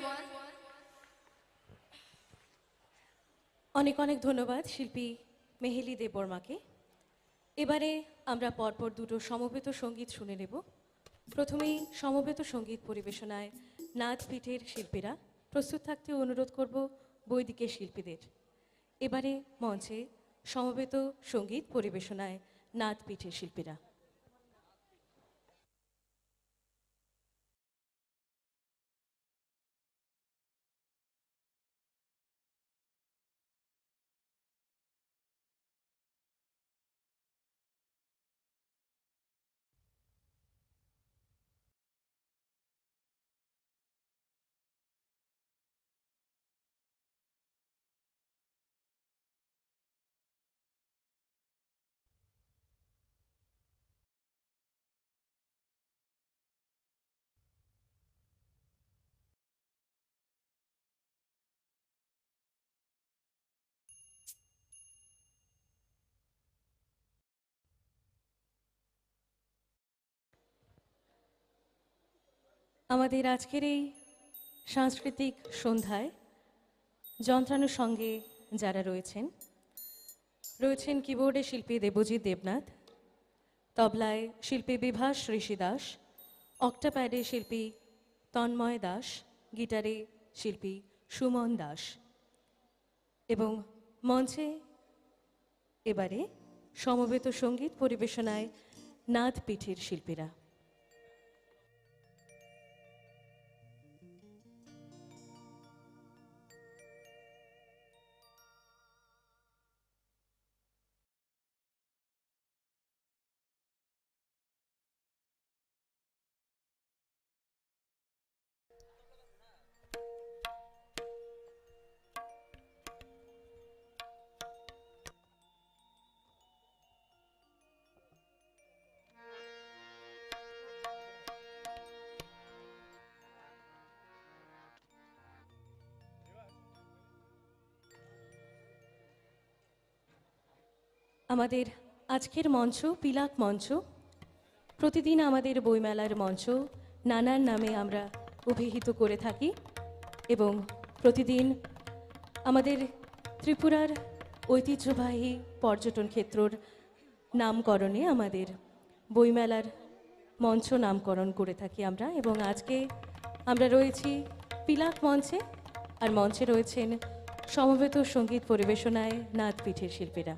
অনেক অনেক ধন্যবাদ শিল্পী মেহেলি দেববর্মাকে। এবারে আমরা পরপর দুটো সমবেত সঙ্গীত শুনে নেব। প্রথমেই সমবেত সঙ্গীত পরিবেশনায় নাচপীঠের শিল্পীরা, প্রস্তুত থাকতে অনুরোধ করব বৈদিকের শিল্পীদের। এবারে মঞ্চে সমবেত সঙ্গীত পরিবেশনায় নাচপীঠের শিল্পীরা। আমাদের আজকের এই সাংস্কৃতিক সন্ধ্যায় যন্ত্রানুর সঙ্গে যারা রয়েছেন কিবোর্ডে শিল্পী দেবজিৎ দেবনাথ, তবলায় শিল্পী বিভাস ঋষি দাস, অক্টাপ্যাডে শিল্পী তন্ময় দাস, গিটারে শিল্পী সুমন দাস এবং মঞ্চে এবারে সমবেত সঙ্গীত পরিবেশনায় নাদ পিঠের শিল্পীরা। আমাদের আজকের মঞ্চ পিলাক মঞ্চ। প্রতিদিন আমাদের বইমেলার মঞ্চ নানান নামে আমরা অভিহিত করে থাকি এবং প্রতিদিন আমাদের ত্রিপুরার ঐতিহ্যবাহী পর্যটন ক্ষেত্রর নামকরণে আমাদের বইমেলার মঞ্চ নামকরণ করে থাকি আমরা। এবং আজকে আমরা রয়েছি পিলাক মঞ্চে, আর মঞ্চে রয়েছেন সমবেত সঙ্গীত পরিবেশনায় নাদ পিঠের শিল্পীরা।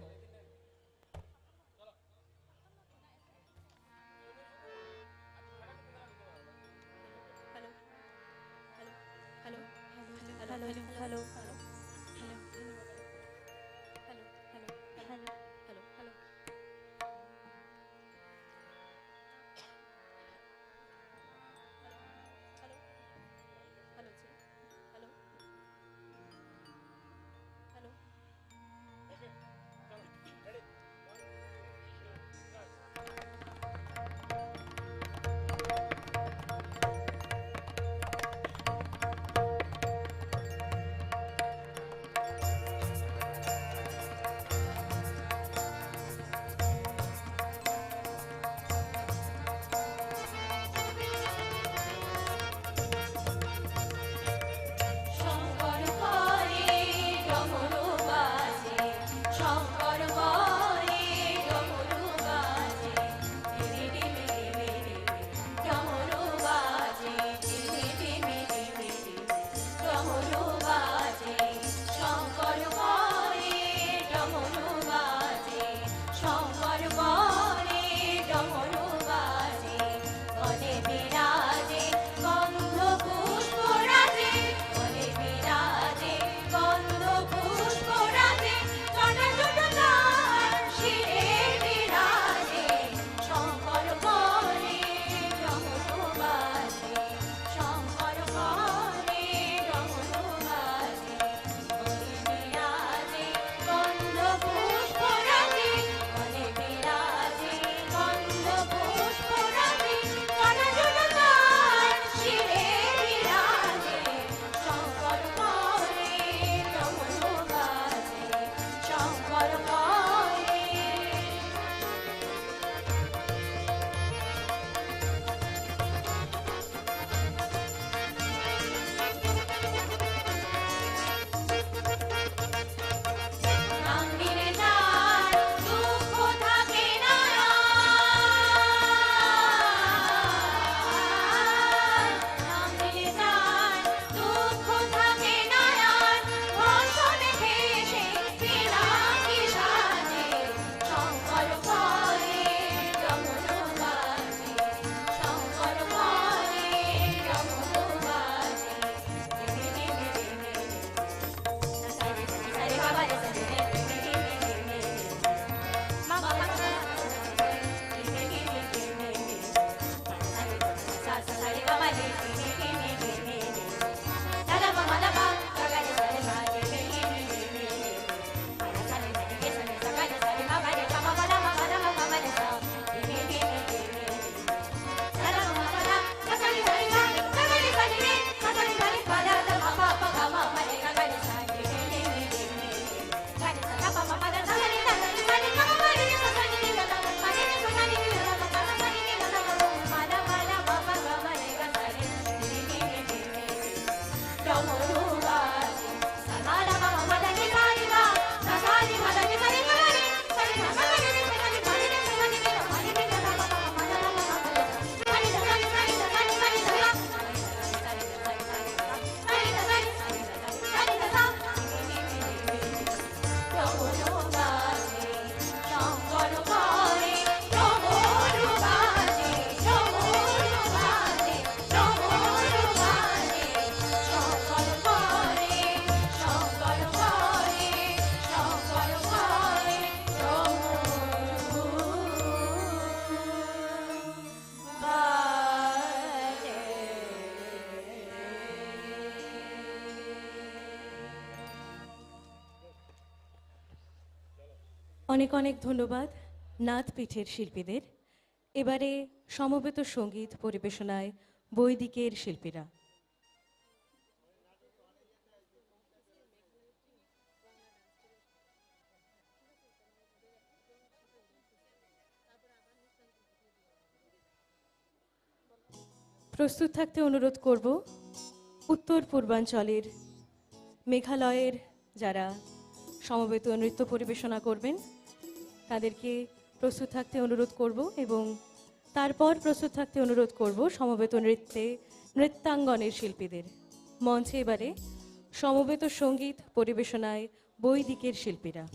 অনেক অনেক ধন্যবাদ নাথপীঠের শিল্পীদের। এবারে সমবেত সঙ্গীত পরিবেশনায় বৈদিকের শিল্পীরা। প্রস্তুত থাকতে অনুরোধ করব উত্তর পূর্বাঞ্চলের মেঘালয়ের যারা সমবেত নৃত্য পরিবেশনা করবেন তাদেরকে প্রস্তুত থাকতে অনুরোধ করব এবং তারপর প্রস্তুত থাকতে অনুরোধ করব সমবেত নৃত্যাঙ্গনের শিল্পীদের। মঞ্চে এবারে সমবেত সঙ্গীত পরিবেশনায় বৈদিকের শিল্পীরা।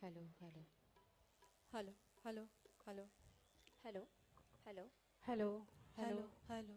Hello hello hello hello hello hello hello hello hello hello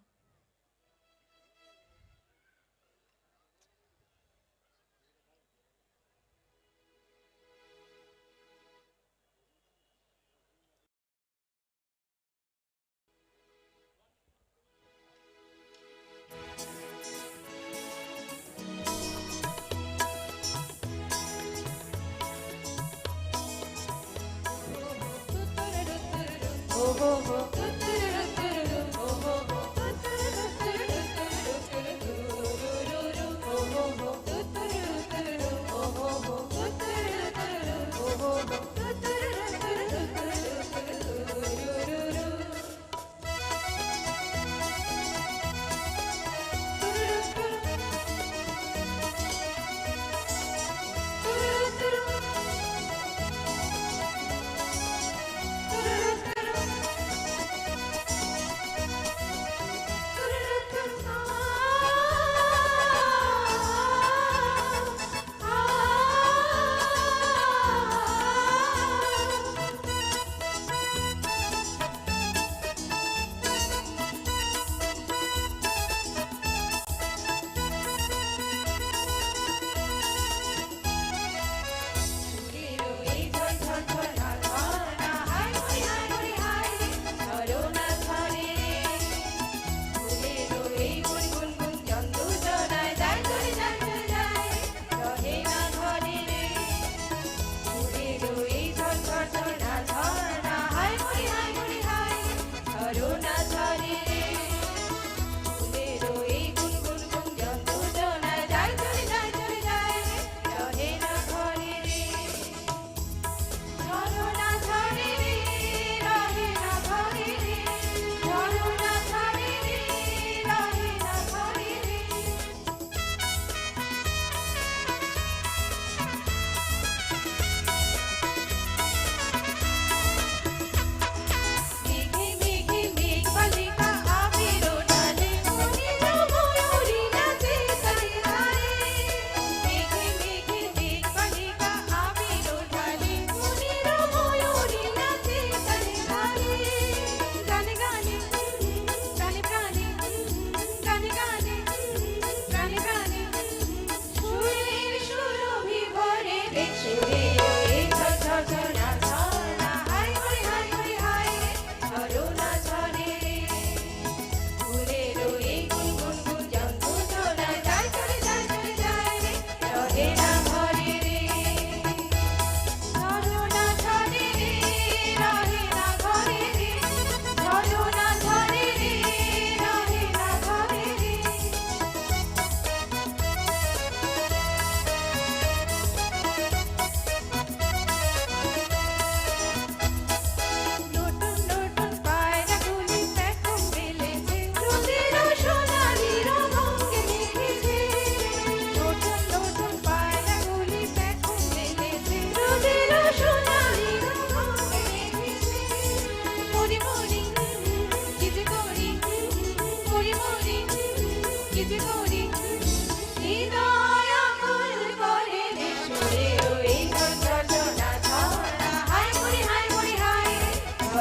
হৃদয় আকুল করে রে সুরের এই ঝরঝরঝরা ঝরা হায় মুড়ি হায়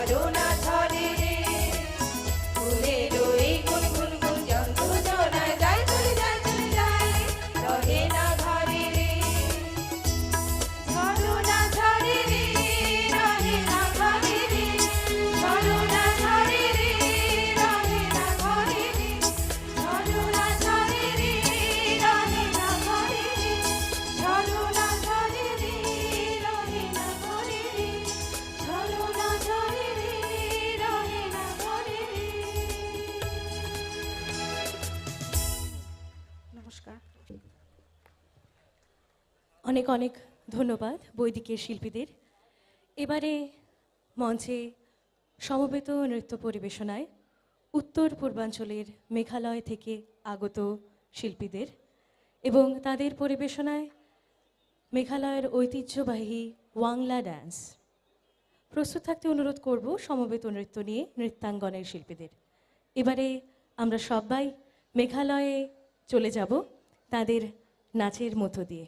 ঝরনা ঝরে রে ফুলের এই গুনগুন গুন যন্ত্রণা যায় চলে যায় রহে না ঘরে রে ঝরনা ঝরে রে রহে না ঘরে রে ঝরনা ঝরে রে রহে না ঘরে রে ঝরনা ঝরে রে রহে না ঘরে রে ঝরনা ঝরে রে রহে না ঘরে রে ঝরনা ঝরে রে রহে না ঘরে রে। নমস্কার। অনেক অনেক ধন্যবাদ বৈদিকের শিল্পীদের। এবারে মঞ্চে সমবেত নৃত্য পরিবেশনায় উত্তর পূর্বাঞ্চলের মেঘালয় থেকে আগত শিল্পীদের এবং তাদের পরিবেশনায় মেঘালয়ের ঐতিহ্যবাহী ওয়াংলা ডান্স। প্রস্তুত থাকতে অনুরোধ করব সমবেত নৃত্য নিয়ে নৃত্যাঙ্গনের শিল্পীদের। এবারে আমরা সবাই মেঘালয়ে চলে যাব তাদের নাচের মধ্য দিয়ে।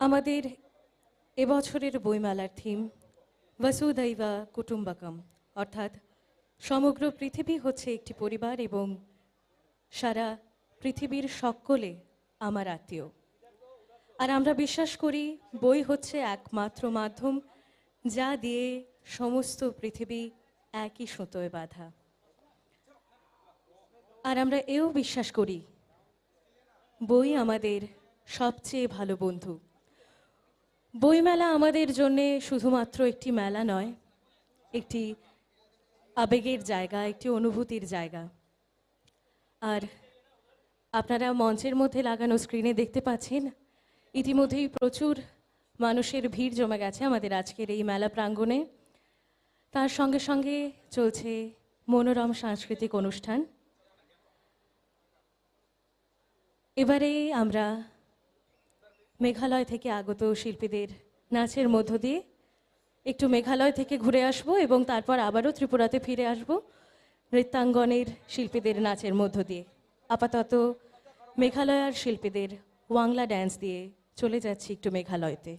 আমাদের এবছরের বইমেলার থিম বসুধৈবা কুটুম্বকম, অর্থাৎ সমগ্র পৃথিবী হচ্ছে একটি পরিবার এবং সারা পৃথিবীর সকলে আমার আত্মীয়। আর আমরা বিশ্বাস করি বই হচ্ছে একমাত্র মাধ্যম যা দিয়ে সমস্ত পৃথিবী একই সুতোয় বাঁধা। আর আমরা এও বিশ্বাস করি বই আমাদের সবচেয়ে ভালো বন্ধু। বইমেলা আমাদের জন্যে শুধুমাত্র একটি মেলা নয়, একটি আবেগের জায়গা, একটি অনুভূতির জায়গা। আর আপনারা মঞ্চের মধ্যে লাগানো স্ক্রিনে দেখতে পাচ্ছেন ইতিমধ্যেই প্রচুর মানুষের ভিড় জমে গেছে আমাদের আজকের এই মেলা প্রাঙ্গণে। তার সঙ্গে সঙ্গে চলছে মনোরম সাংস্কৃতিক অনুষ্ঠান। এবারে আমরা মেঘালয় থেকে আগত শিল্পীদের নাচের মধ্য দিয়ে একটু মেঘালয় থেকে ঘুরে আসব এবং তারপর আবারও ত্রিপুরাতে ফিরে আসব নৃত্যাঙ্গনের শিল্পীদের নাচের মধ্য দিয়ে। আপাতত মেঘালয়ের শিল্পীদের ওয়াংলা ড্যান্স দিয়ে চলে যাচ্ছি একটু মেঘালয়তে।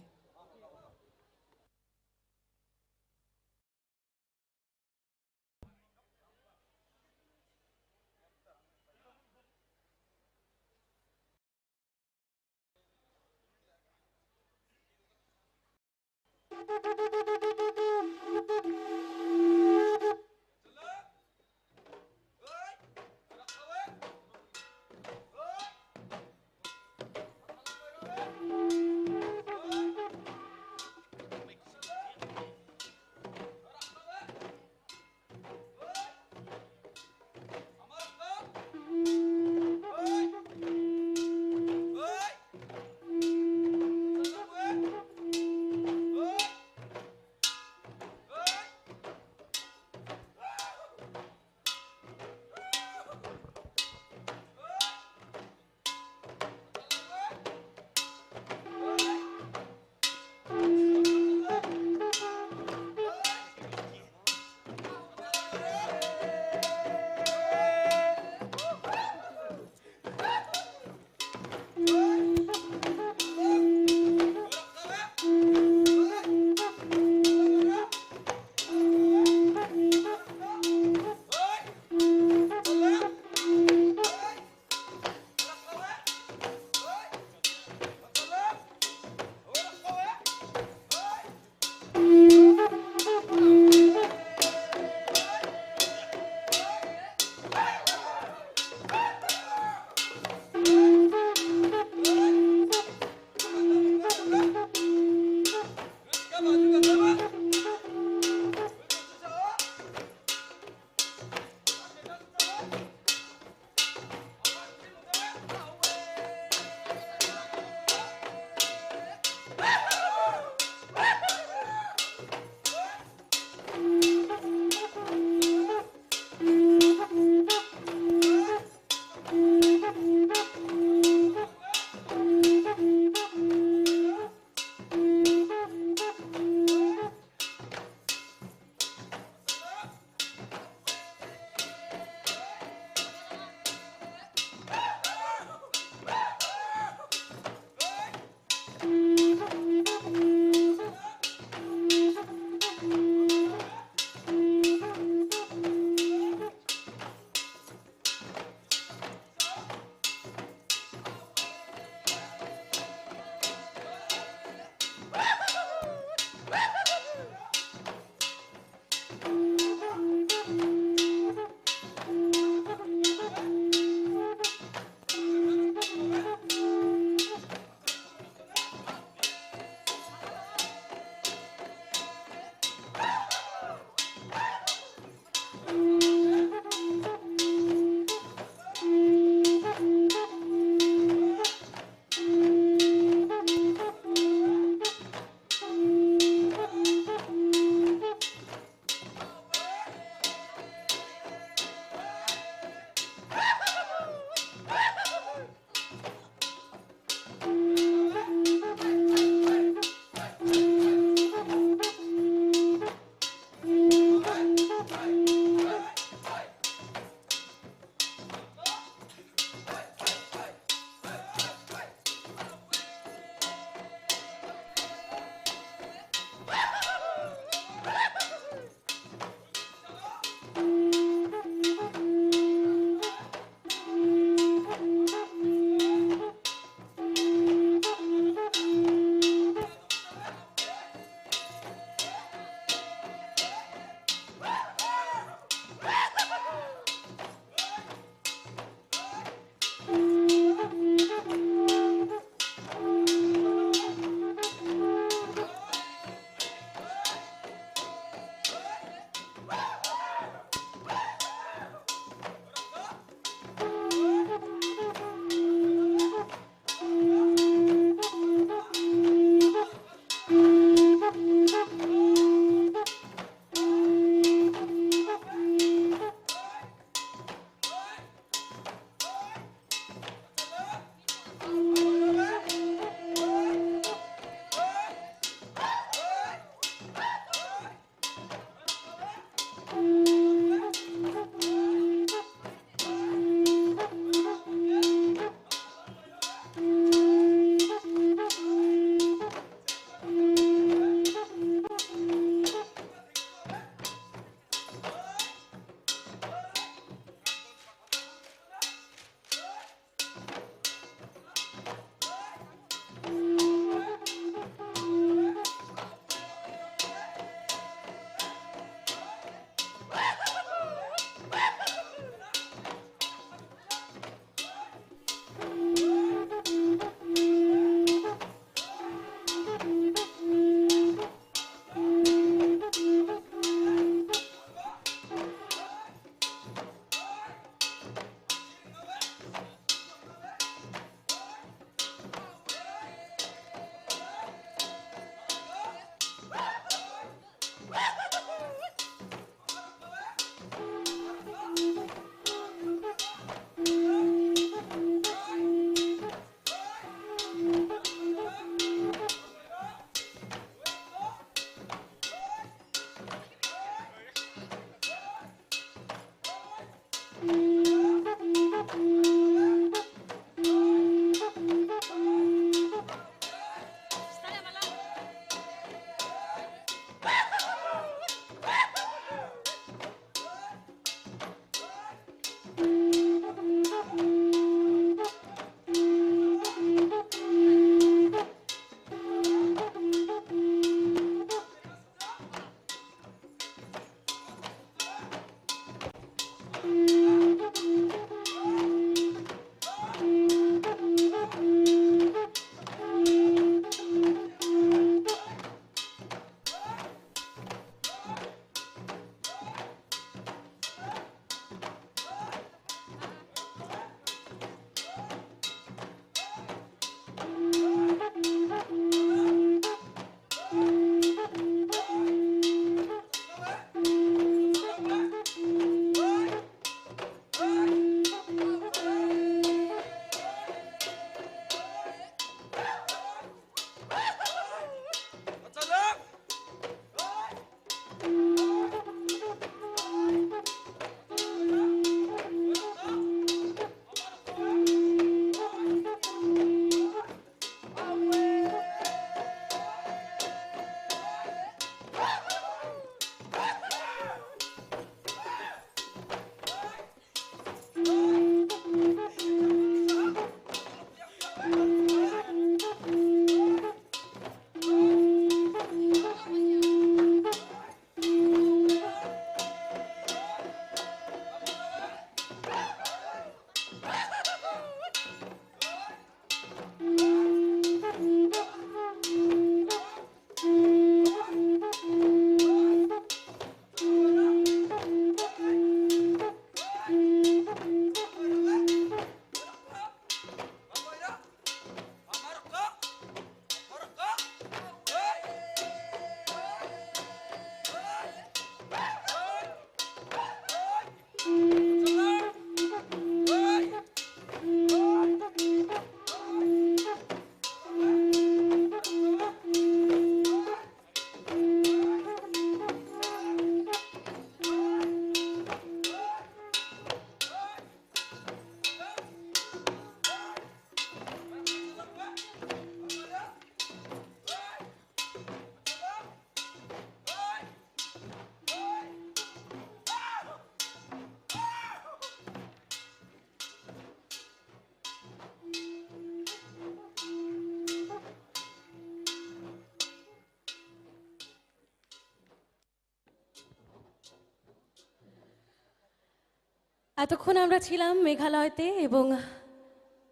এতক্ষণ আমরা ছিলাম মেঘালয়তে এবং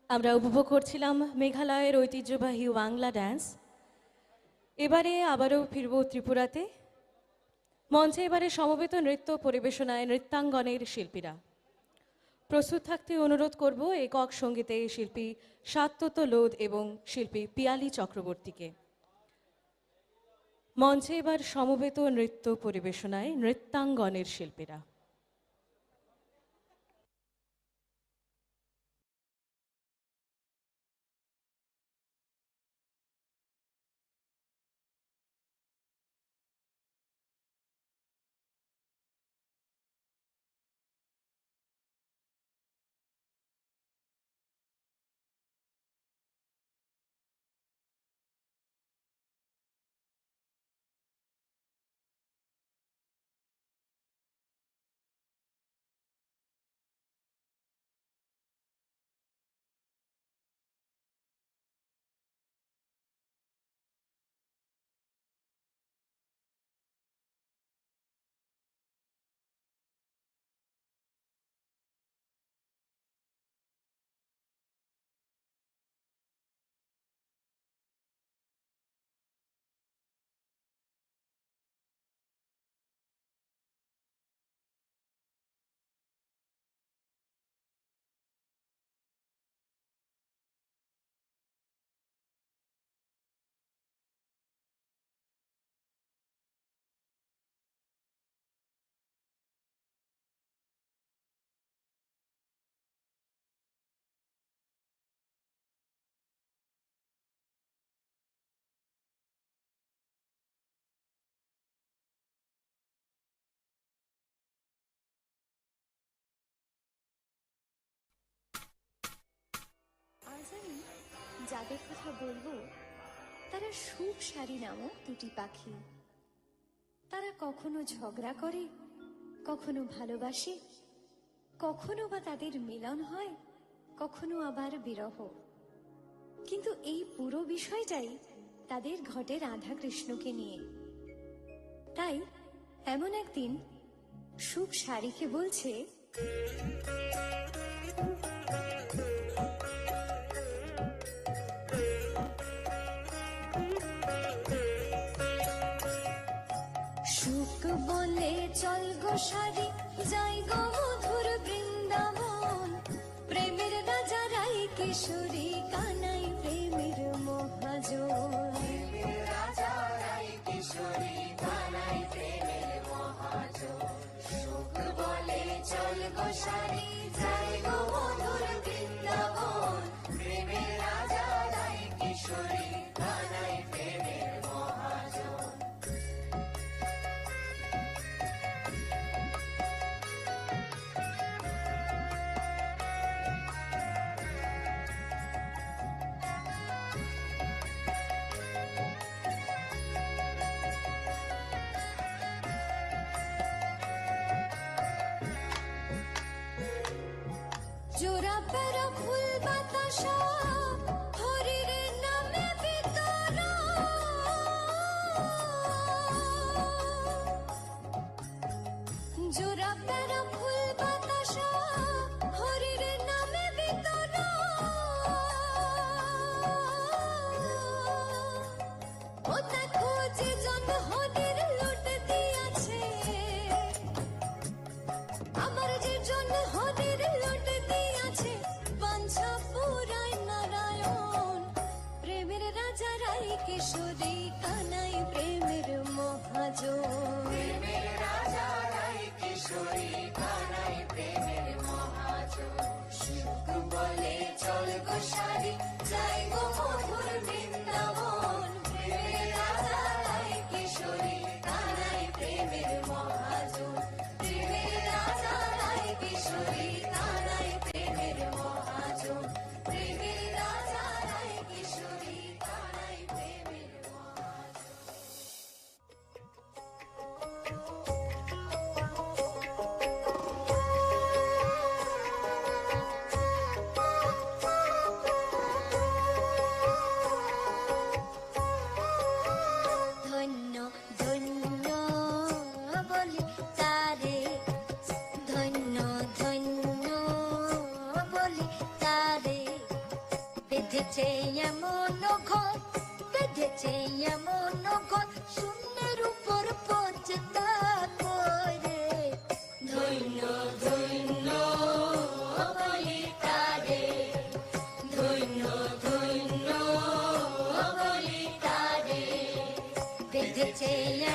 আমরা উপভোগ করছিলাম মেঘালয়ের ঐতিহ্যবাহী বাংলা ড্যান্স। এবারে আবারও ফিরব ত্রিপুরাতে। মঞ্চে এবারে সমবেত নৃত্য পরিবেশনায় নৃত্যাঙ্গনের শিল্পীরা। প্রস্তুত থাকতে অনুরোধ করব একক সঙ্গীতে শিল্পী সাত্যত লোধ এবং শিল্পী পিয়ালি চক্রবর্তীকে। মঞ্চে এবার সমবেত নৃত্য পরিবেশনায় নৃত্যাঙ্গনের শিল্পীরা। আজ আমি যাদের কথা বলবো তারা সুখ সারি নামক দুটি পাখি। তারা কখনো ঝগড়া করে, কখনো ভালোবাসে, কখনো বা তাদের মিলন হয়, কখনো আবার বিরহ। কিন্তু এই পুরো বিষয়টাই তাদের ঘটে রাধা কৃষ্ণকে নিয়ে। তাই এমন একদিন সুখ সারিকে বলছে, সুখ বলে চল গো সারি, যাই গো মধুর বৃন্দাবন। প্রেমের রাজা রাই কিশোরী, কানাই প্রেমের মহাজন। সুখ বলে চল গো সারি, যাই গো মধুর বৃন্দাবন। প্রেমের রাজা রাই কিশোরী, কানাই প্রেমের মহাজন। জোড়া পেরা ফুল বাতাসা, হরির নামে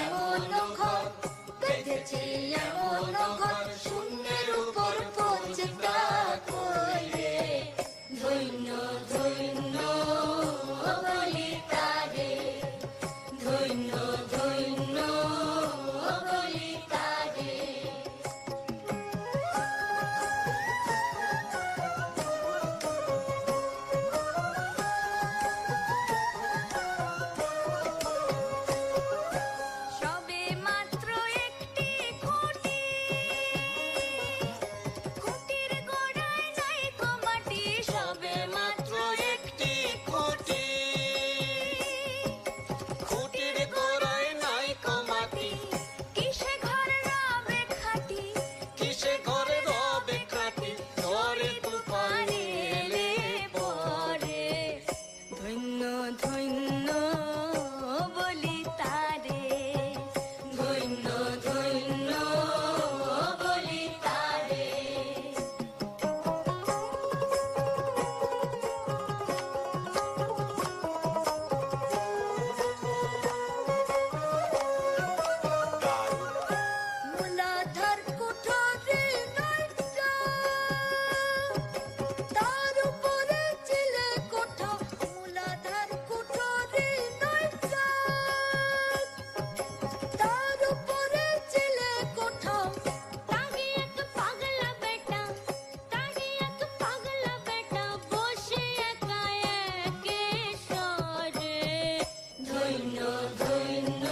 এমন ঘর বেঁধেছে এমন ঘর শূন্যের উপর পৌঁছতা করে ধন্য ধন্য বলি তারে ধন্য ধন্য বলি তারে সবে মাত্র একটি খুঁটি খুঁটির গোড়ায় নাই কমাটি সবে মাত্র একটি খুঁটি খুঁটির গোড়ায় নাই কমাটি কিসে ঘর রবে খাটি কিসে ঘরে রবে খাটি ঝড়ে তুফানে এলে পরে ধন্য ধন্য বলি তারে ধন্য ধন্য বলি তারে মূলাধার কুঠরি নয়টা তার উপরে চিলে কোঠা মূলাধার কুঠরি নয়টা তার উপরে চিলে কোঠা তাহি এক পাগলা বেটা বসে একা একে সরে ধন্য ধন্য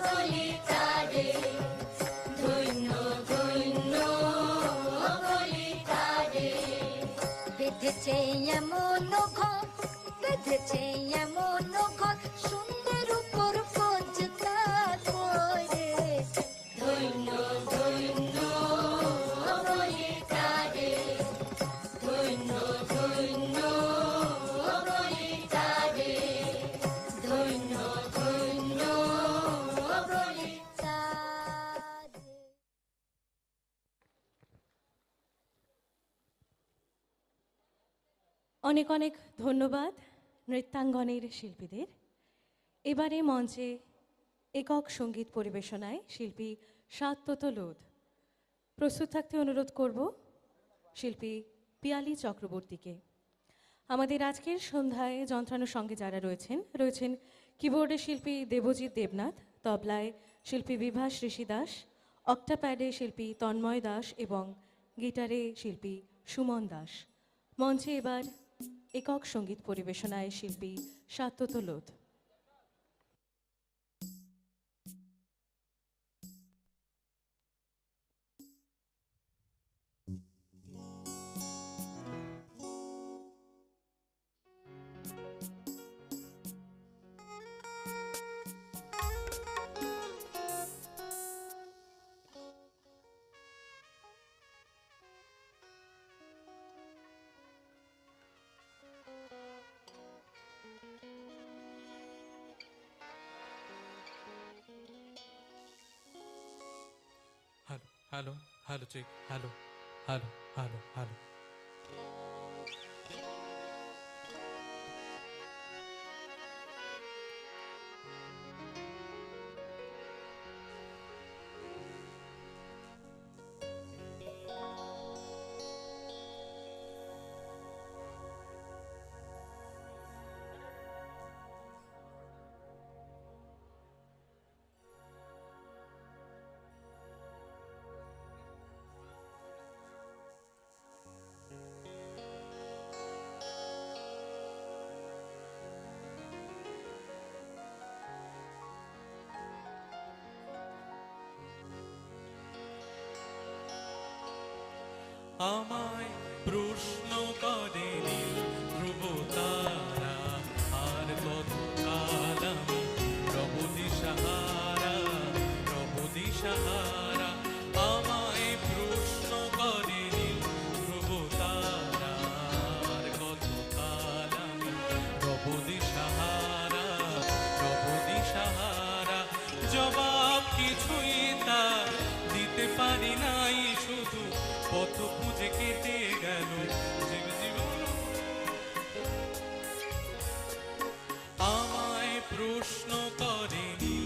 বলি তারে ধন্য ধন্য বলি তারে বেঁধেছে এমন ঘর বেঁধেছে এমন ঘর শূন্যের উপর পৌঁছতা করে ধন্য ধন্য বলি তারে ধন্য ধন্য বলি তারে ধন্য ধন্য বলি তারে অনেক অনেক ধন্যবাদ নৃত্যাঙ্গনের শিল্পীদের। এবারে মঞ্চে একক সঙ্গীত পরিবেশনায় শিল্পী সাত্যত লোধ। প্রস্তুত থাকতে অনুরোধ করব শিল্পী পিয়ালি চক্রবর্তীকে। আমাদের আজকের সন্ধ্যায় যন্ত্রানোর সঙ্গে যারা রয়েছেন কিবোর্ডে শিল্পী দেবজিৎ দেবনাথ, তবলায় শিল্পী বিভাস ঋষি দাস, অক্টাপ্যাডে শিল্পী তন্ময় দাস এবং গিটারে শিল্পী সুমন দাস। মঞ্চে এবার একক সঙ্গীত পরিবেশনায় শিল্পী সাত্যত Lodh. Hello, hello, check. Hello, hello, hello, hello. আমায় প্রশ্ন করে ধ্রুব তারা আর কত কাল আমি রব দিশাহারা আমায় প্রশ্ন করে ধ্রুব তারা আর কত কাল আমি রব দিশাহারা জবাব কিছুই তার দিতে পারি নাই, শুধু পথ খুঁজে কেটে গেল জীবন। আমায় প্রশ্ন করেনি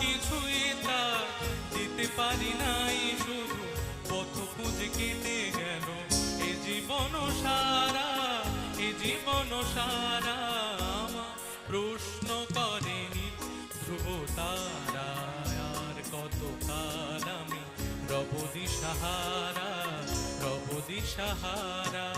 কিছুই তার দিতে পারি নাই, শুধু পথ খুঁজে কেটে গেল এ জীবন সারা, এ জীবন সারা। আমার প্রশ্ন করেনি ধ্রুব তারা, আর কত কাল আমি রব দিশাহারা, রব দিশাহারা।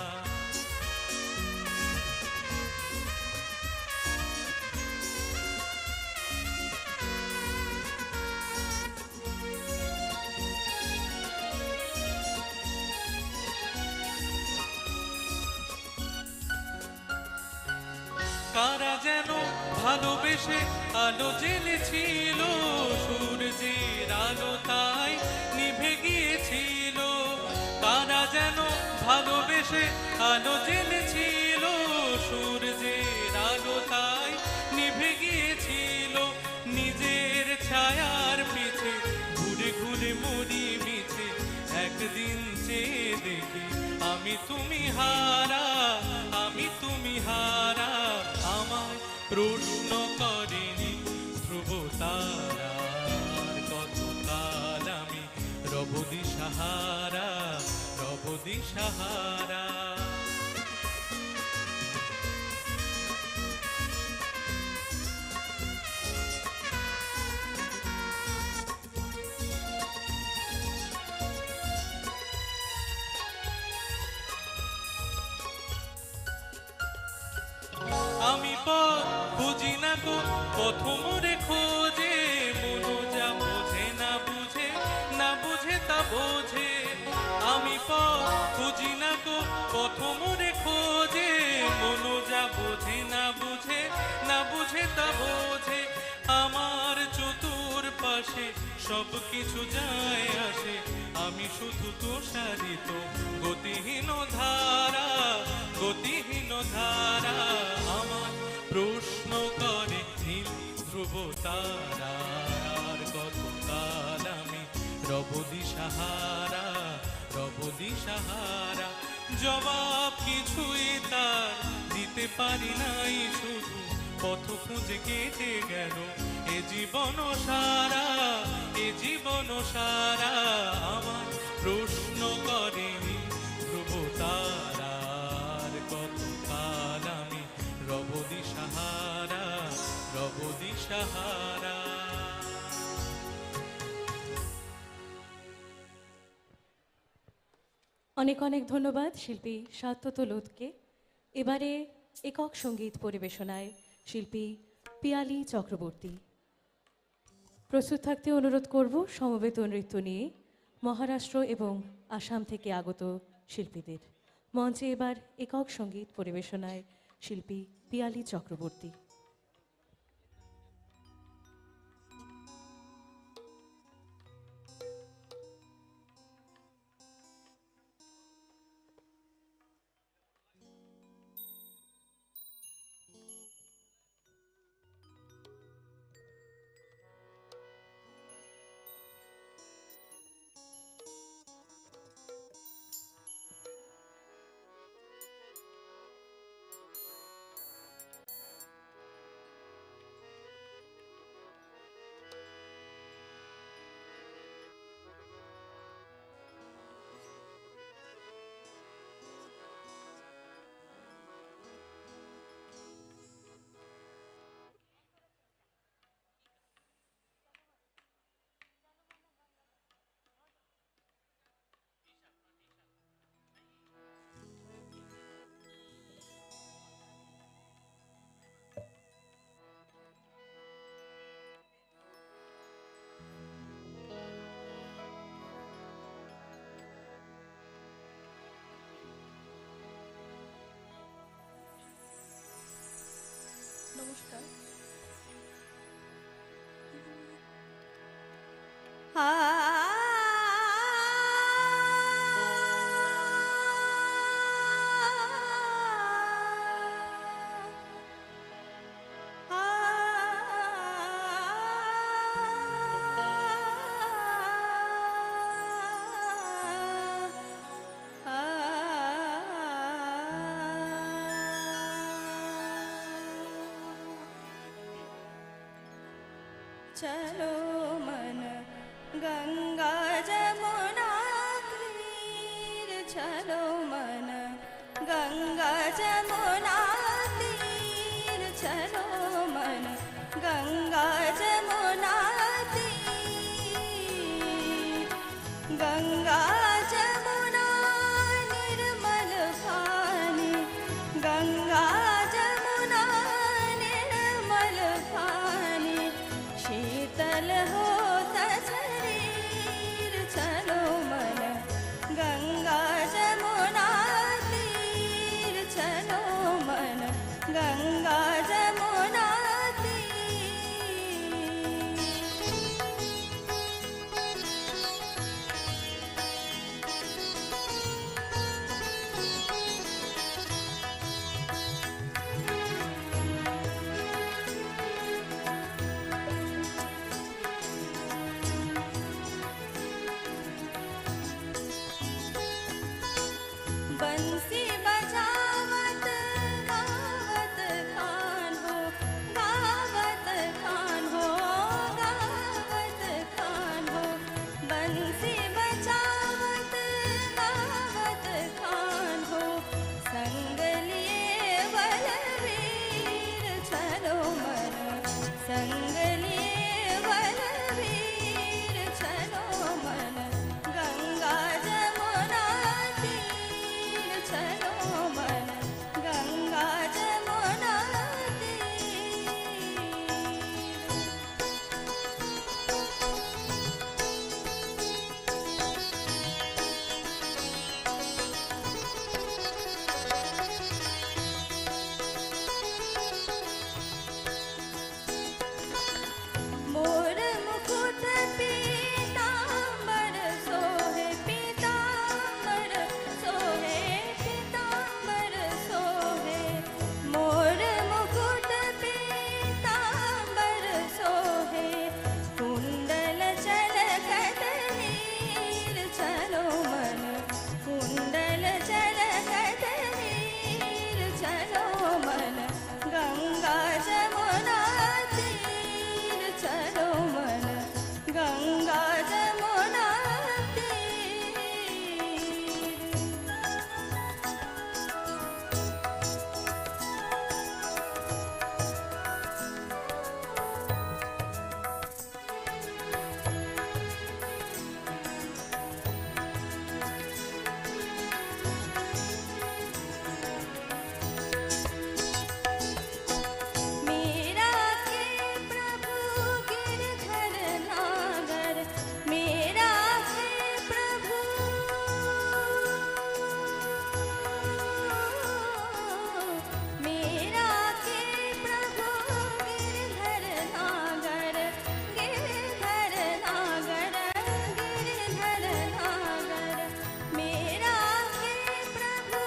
কারা যেন ভালোবেসে আলো জ্বেলেছিল, সূর্যের আলো তাই নিভে গিয়েছিল। কারা যেন ভালোবেসে আলো জ্বেলেছিল, সূর্যের আলো তাই নিভে গিয়েছিল। নিজের ছায়ার পিছে ঘুরে ঘুরে মরি মিছে, একদিন চেয়ে দেখি আমি তুমি হারা, আমি তুমি হারা। আমায় প্রশ্ন করেনি ধ্রুব তারা, আর কত কাল আমি রব দিশাহারা, রব দিশাহারা। আমি পথ খুঁজি না গো পথ মোরে খোঁজে, মনো যা বোঝে না বুঝে, না বুঝে তা বোঝে। আমি পথ খুঁজি না গো পথ মোরে খোঁজে, মনো যা বোঝে না বুঝে, না বুঝে তা বোঝে। আমার চতুর পাশে সব কিছু যায় আসে, আমি শুধু তুষারিত গতিহীন ধারা, গতিহীন ধারা। আমার প্রশ্ন করে নীল ধ্রুব তারা, আর কত কাল আমি রব দিশাহারা, রব দিশাহারা। জবাব কিছুই তার দিতে পারি নাই, শুধু পথ খুঁজে কেটে গেল এ জীবন সারা, এ জীবন সারা। আমার প্রশ্ন করেনি ধ্রুব তারা, আর কত কাল আমি রব দিশাহারা, রব দিশাহারা। অনেক অনেক ধন্যবাদ শিল্পী সাত্যত লোধকে। এবারে একক সঙ্গীত পরিবেশনায় শিল্পী পিয়ালি চক্রবর্তী। প্রস্তুত থাকতে অনুরোধ করব সমবেত নৃত্য নিয়ে মহারাষ্ট্র এবং আসাম থেকে আগত শিল্পীদের। মঞ্চে এবার একক সঙ্গীত পরিবেশনায় শিল্পী পিয়ালি চক্রবর্তী। নমস্কার। चलो गंगा जमुना तीर चलो मन गंगा जमुना तीर चलो मन गंगा जमुना तीर गंगा जमुना निर्मल पानी गंगा जमुना निर्मल पानी शीतल होता शरीर चलो मन गंगा जमुना तीर चलो मन गंगा जमुना बंसी बजावत गावत खान हो गावत खान हो गावत खान हो बंसी बजावत गावत खान हो संग लिए बलवीर चलो मन संग लिए बलवीर चलो मन गंगा जमुना तीर चलो मन गंगा जमुना मोर मुकुट पीतांबर सोहे पीतांबर सोहे पीतांबर सोहे मोर मुकुट पीतांबर सोहे कुंडल चलकत नीर चलो मन कुंडल चलकत नीर चलो मन गंगा जमुना तीर चलो मन गंगा जमुना मेरा के प्रभु गिरधर नागर मेरा के प्रभु मेरा के प्रभु गिरधर नागर गिरधर नागर गिरधर नागर मेरा के प्रभु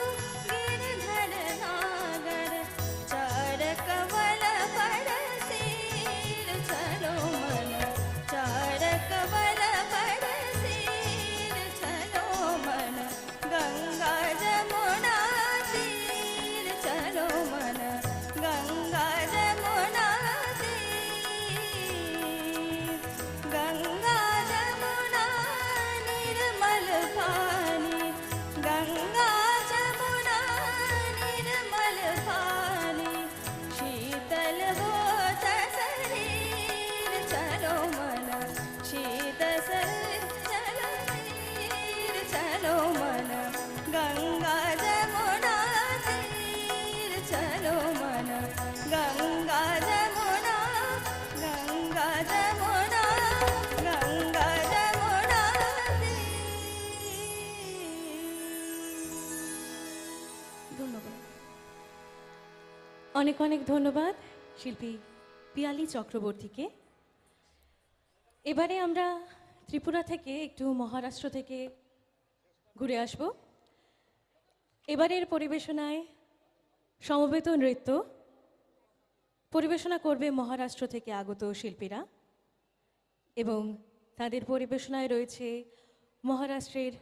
गिरधर नागर चार कवल पर सिर चलो मन चार कवल पर सिर चलो मन गंगा जमुना तीर चलो मन गंगा जमुना तीर गंगा जमुना निर्मल पानी गंगा जमुना निर्मल पानी शीतल होता शरीर चलो मन शीतल चलो शरीर चलो मन गंगा जमुना तीर चलो मन गंगा जमुना गंगा जमुना गंगा जमुना ধন্যবাদ অনেক অনেক ধন্যবাদ শিল্পী পিয়ালি চক্রবর্তীকে। এবারে আমরা ত্রিপুরা থেকে একটু মহারাষ্ট্র থেকে ঘুরে আসব। এবারের পরিবেশনায় সমবেত নৃত্য পরিবেশনা করবে মহারাষ্ট্র থেকে আগত শিল্পীরা এবং তাদের পরিবেশনায় রয়েছে মহারাষ্ট্রের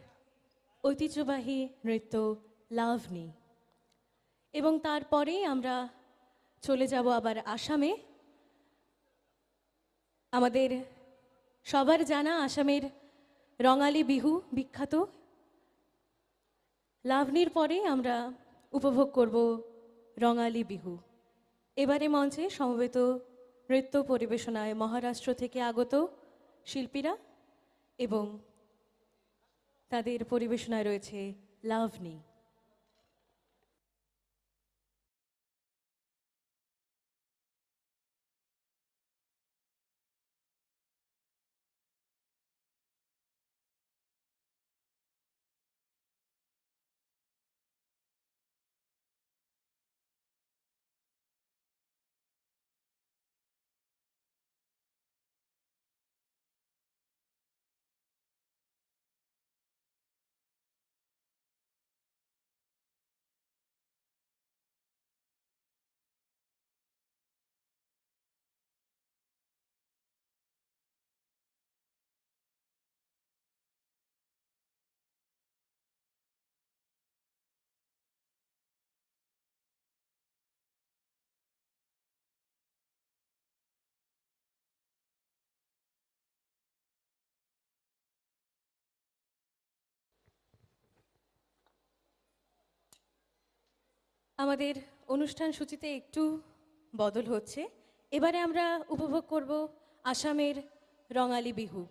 ঐতিহ্যবাহী নৃত্য লাভনি এবং তারপরেই আমরা চলে যাব আবার আসামে আমাদের সবার জানা আসামের রঙালী বিহু বিখ্যাত। লাভনির পরে আমরা উপভোগ করব রঙালী বিহু। এবারে মঞ্চে সমবেত নৃত্য পরিবেশনায় মহারাষ্ট্র থেকে আগত শিল্পীরা এবং তাদের পরিবেশনায় রয়েছে লাভনি। আমাদের অনুষ্ঠান সূচিতে একটু বদল হচ্ছে। এবারে আমরা উপভোগ করব আসামের রঙালী বিহু।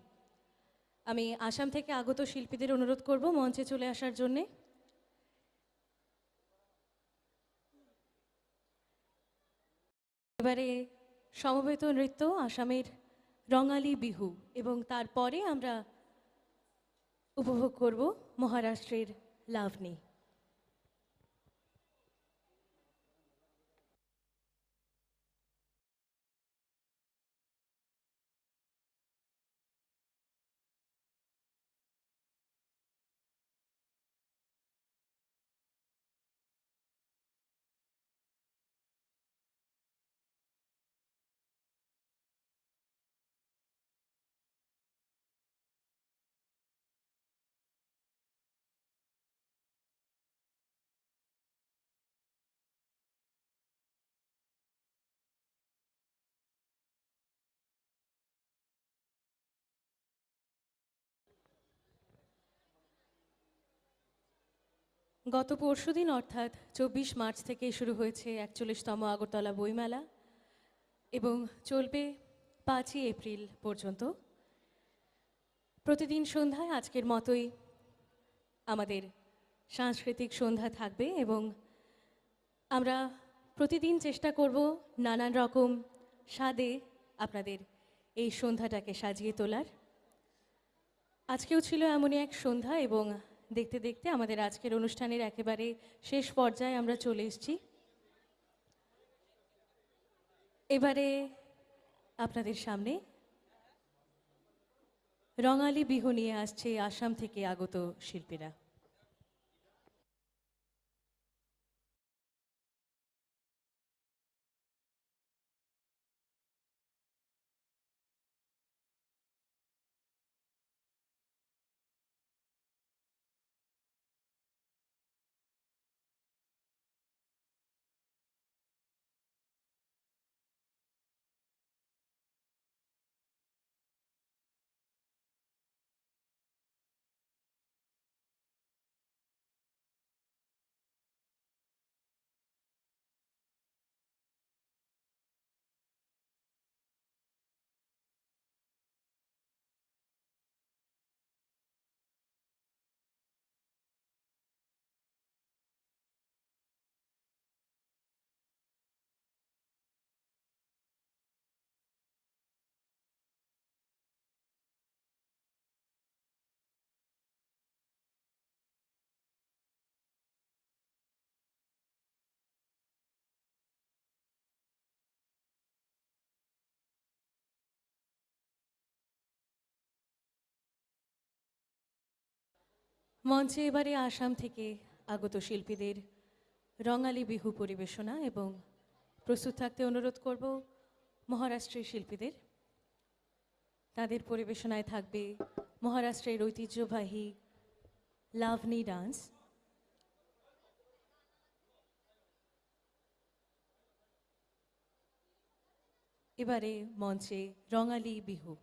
আমি আসাম থেকে আগত শিল্পীদের অনুরোধ করব মঞ্চে চলে আসার জন্যে। এবারে সমবেত নৃত্য আসামের রঙালী বিহু এবং তারপরে আমরা উপভোগ করব মহারাষ্ট্রের লাভনি। গত পরশুদিন অর্থাৎ 24 মার্চ থেকে শুরু হয়েছে 41তম আগরতলা বইমেলা এবং চলবে 5ই এপ্রিল পর্যন্ত। প্রতিদিন সন্ধ্যায় আজকের মতোই আমাদের সাংস্কৃতিক সন্ধ্যা থাকবে এবং আমরা প্রতিদিন চেষ্টা করব নানান রকম স্বাদে আপনাদের এই সন্ধ্যাটাকে সাজিয়ে তোলার। আজকেও ছিল এমনই এক সন্ধ্যা এবং দেখতে দেখতে আমাদের আজকের অনুষ্ঠানের একেবারে শেষ পর্যায়ে আমরা চলে এসেছি। এবারে আপনাদের সামনে রঙালী বিহু নিয়ে আসছে আসাম থেকে আগত শিল্পীরা। মঞ্চে এবারে আসাম থেকে আগত শিল্পীদের রঙালী বিহু পরিবেশনা এবং প্রস্তুত থাকতে অনুরোধ করব মহারাষ্ট্রের শিল্পীদের। তাদের পরিবেশনায় থাকবে মহারাষ্ট্রের ঐতিহ্যবাহী লাভনি ডান্স। এবারে মঞ্চে Rongali Bihu.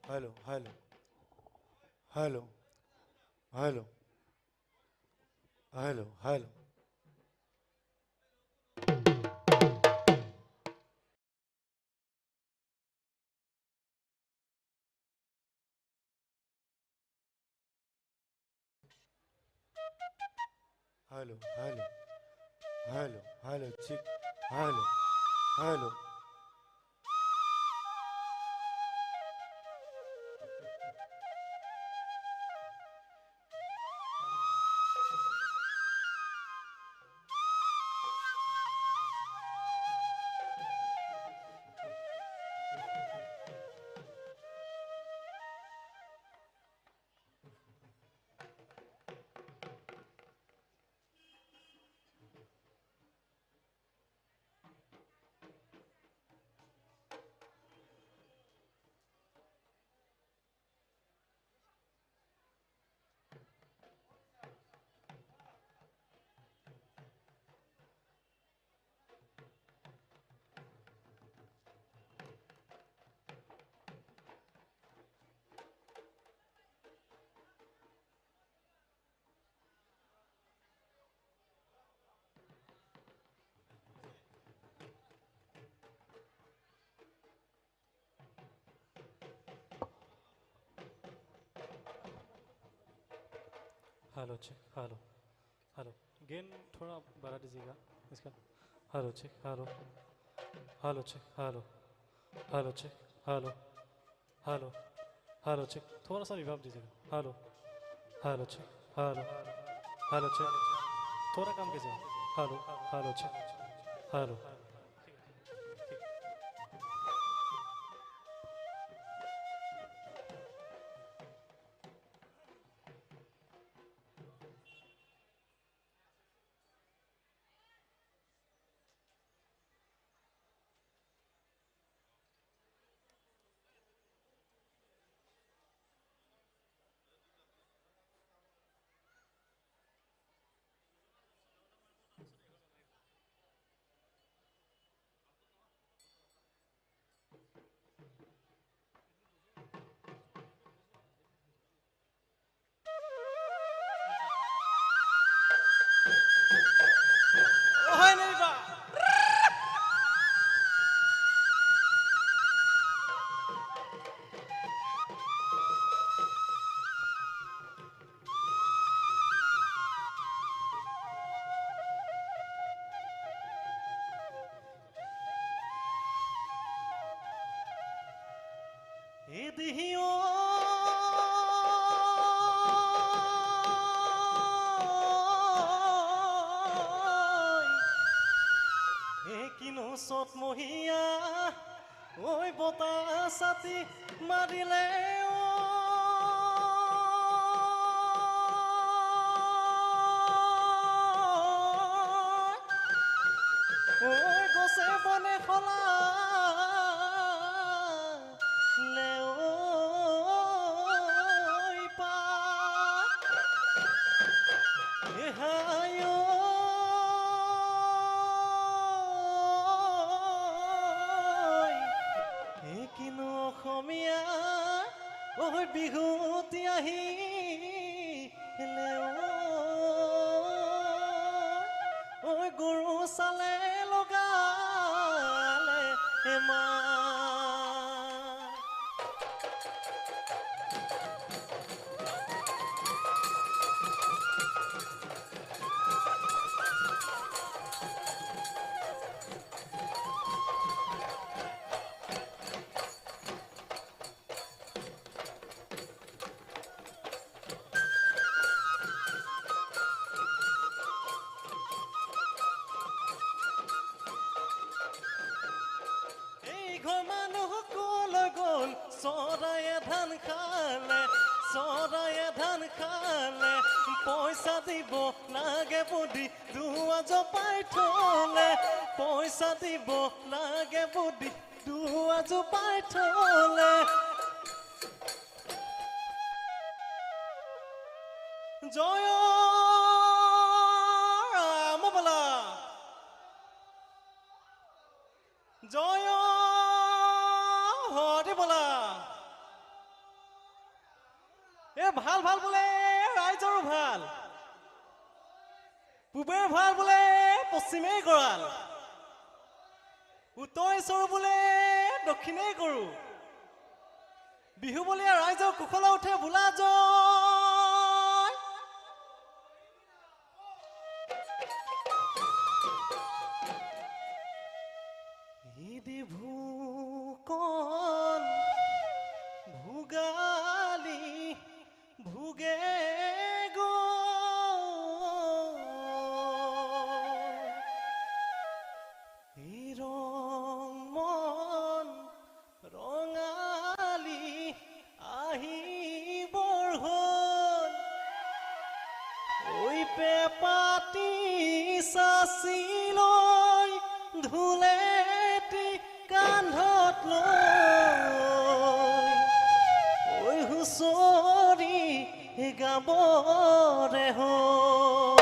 Hello hello hello hello hello hello hello hello hello hello check hello hello hello check hello hello gain थोड़ा बढ़ा दीजिएगा इसका hello check hello hello check hello hello check hello hello hello check थोड़ा सा reverb दीजिएगा hello hello check hello hello check थोड़ा कम कीजिए हेलो हेलो चेक हेलो दिहियो কিনো চত মহিয়া ঐ বতাহ ছাতি মাৰিলে ঐ গছে বনে খলা বিহুতি আহিলে ঐ গৰু চালে লগালে চৰায়ে ধান খালে চৰায়ে ধান খালে পইচা দিব লাগে বুদ্ধি দুৱা জপাই থলে পইচা দিব লাগে বুদ্ধি দুৱা জপাই থলে জয় ৰাম বলা জয় হৰি বলা এ ভাল ভাল বোলে ৰাইজৰো ভাল পূবে ভাল বোলে পশ্চিমে গৰাল উত্তৰে চৰু বোলে দক্ষিণে গৰু বিহু বলীয়া ৰাইজৰ কুশলা উঠে বোলা জয় ইদি ভূকণ ভোগালী ভোগে গো ৰং মন ৰঙালী আহিবৰ হ'ল ঐ পেপাতি চাচি লৈ ধুলেটি কান্ধত লৈ ঐ হুঁচৰি গাবৰে হ'ল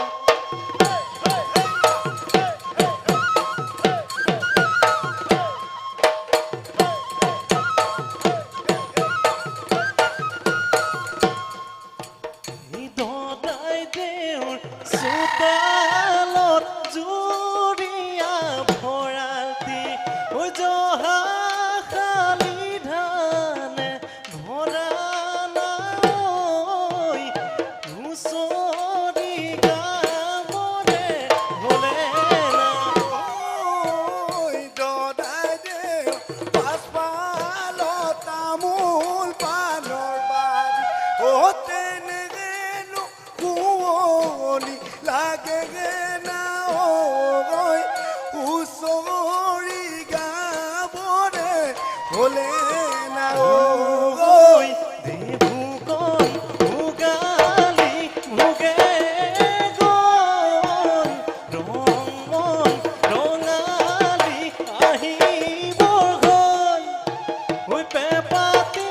দদাই দেউৰ চোতালত জুৰীয়া ভৰাতি ঐ জহা শালি ধানে ভৰা নাই হুঁচৰি গাবৰে হ'লে না দদাই দেউ পাছফালত তামোল পাণৰ বাজি তেনেকেনো কুঁৱলী লাগে না ঐ হুঁচৰি গাবৰে হ'লে না ঐ ভূকণ ভোগালী ভোগে গ'ল ৰং মন ৰঙালী আহিবৰ হ'ল ঐ পেপাতি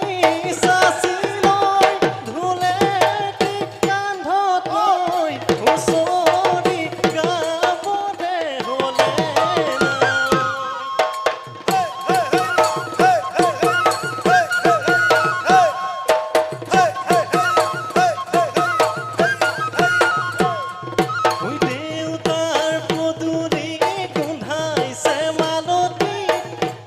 চাচি লৈ ধুলেটি কান্ধত লৈ হুঁচৰি গাবৰে হ'লে ঐ দেউতাৰ পদূলি গোন্ধাইছে মালতী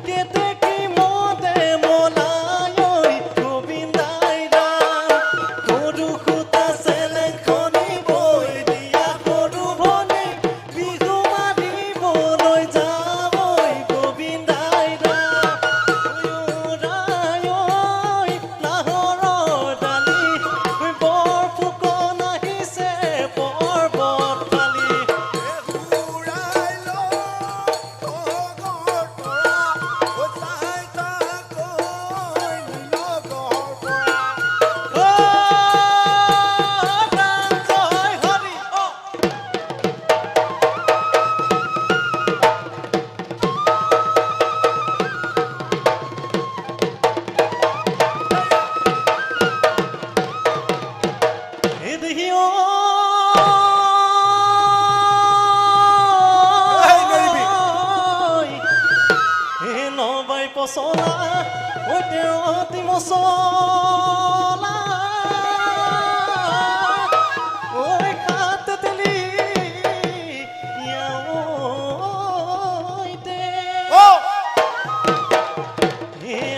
কেতেকী মদে মলাই ঐ গোবিন্দাই ৰাম সৰু সূতা চেলেঙখনি বৈ দিয়া সৰু ভনী বিহু মাৰিবলৈ যাম ঐ গোবিন্দাই ৰাম ৰাই ঐ নাহৰৰ ডালি বৰ ফুকন আহিছে পৰ্বত ফালি নবাই পচলা ঐ তেৰতি মচলা ঐ খাত তেলি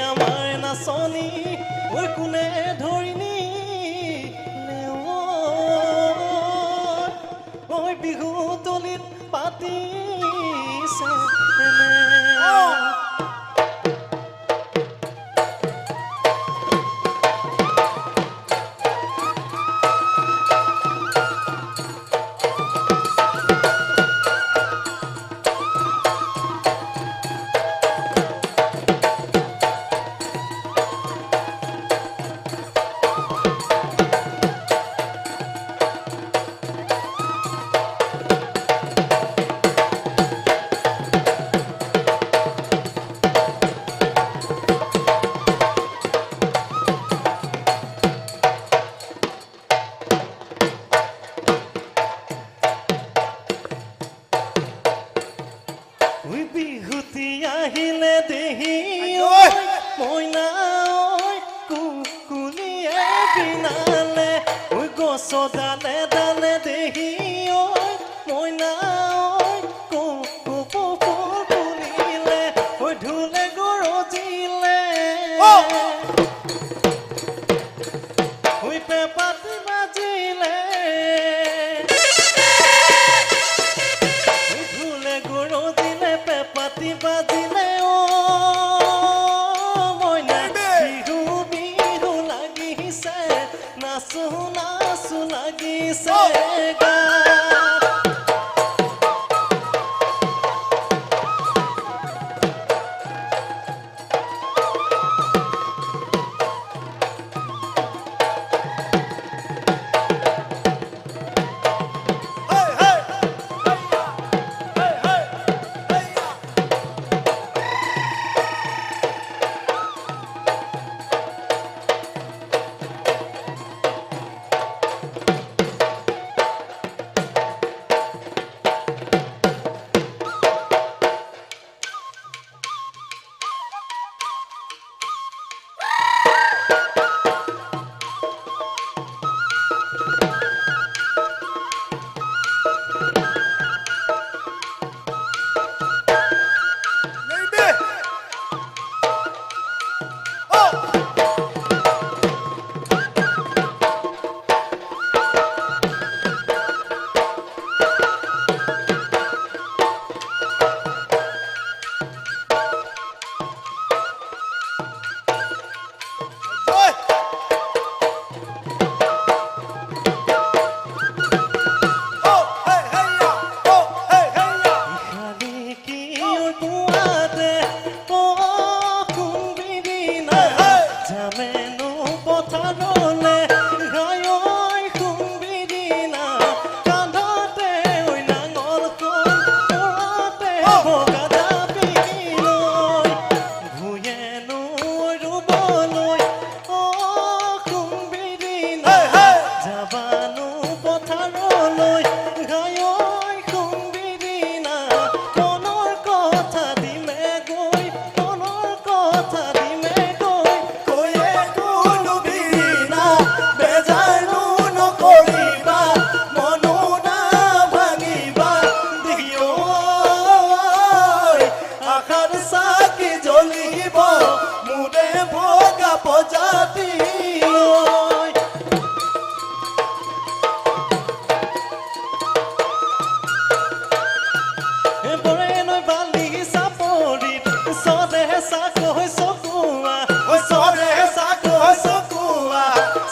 আমাৰ নাচনী ঐ কোনে ধৰিনি ঐ বিহু তলিত পাতিছে নাচো নাচো লাগিছে গান।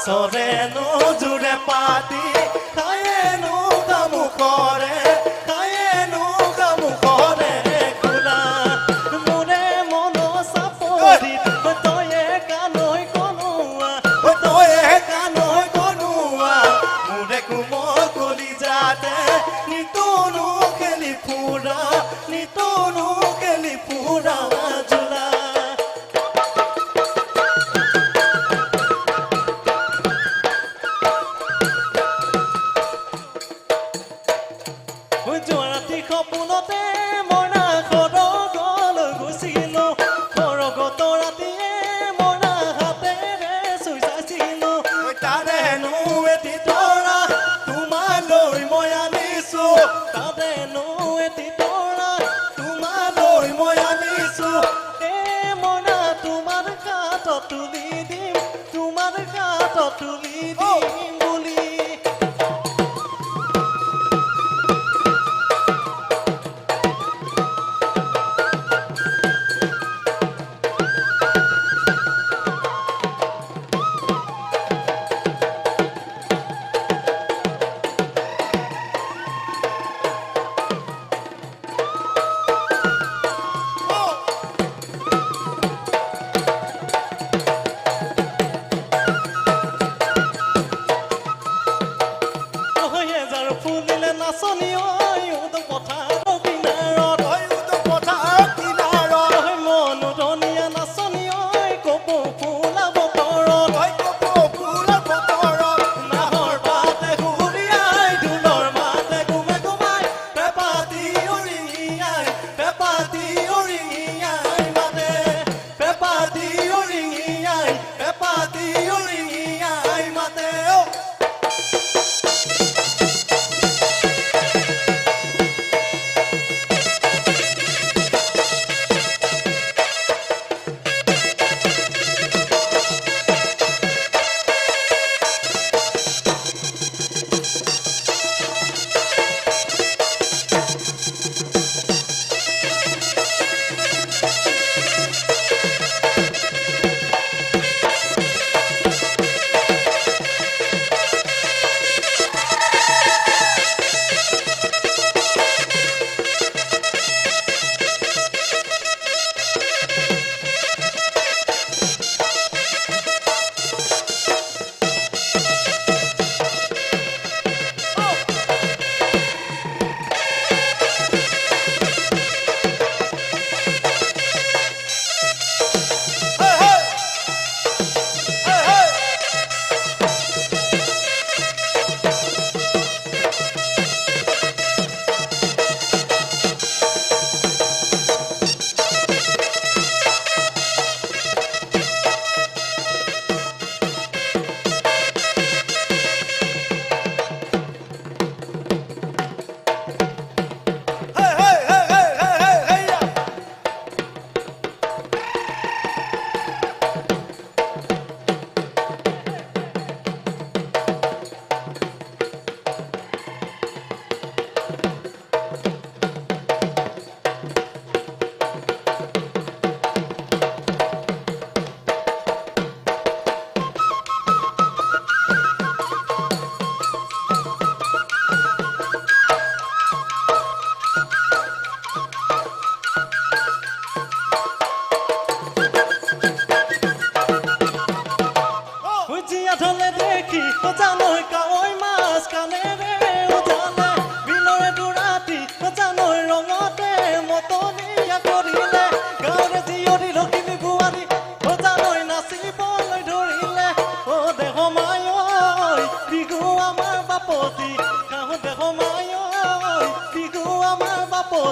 Soreno jure pati, kayenu kamu kore, kayenu kamu kore kula. Mure mono sapori, toye kanoi konua, toye kanoi konua. Mure kumo koli jate, nitonu keli pura, nitonu keli pura jula. যোৱাৰাতি সপোনতে মৰা খৰগল গুচিলো, খৰগত ৰাতিয়ে মৰা হাতেৰে চুই চাইছিলো। তাৰেনো এটি তৰা তোমালৈ মই আনিছো, তাৰেনো এটি তৰা তোমালৈ মই আনিছো। মৰা তোমাৰ গাত তুলি দিম, তোমাৰ গাত তুলি দিম বুলি।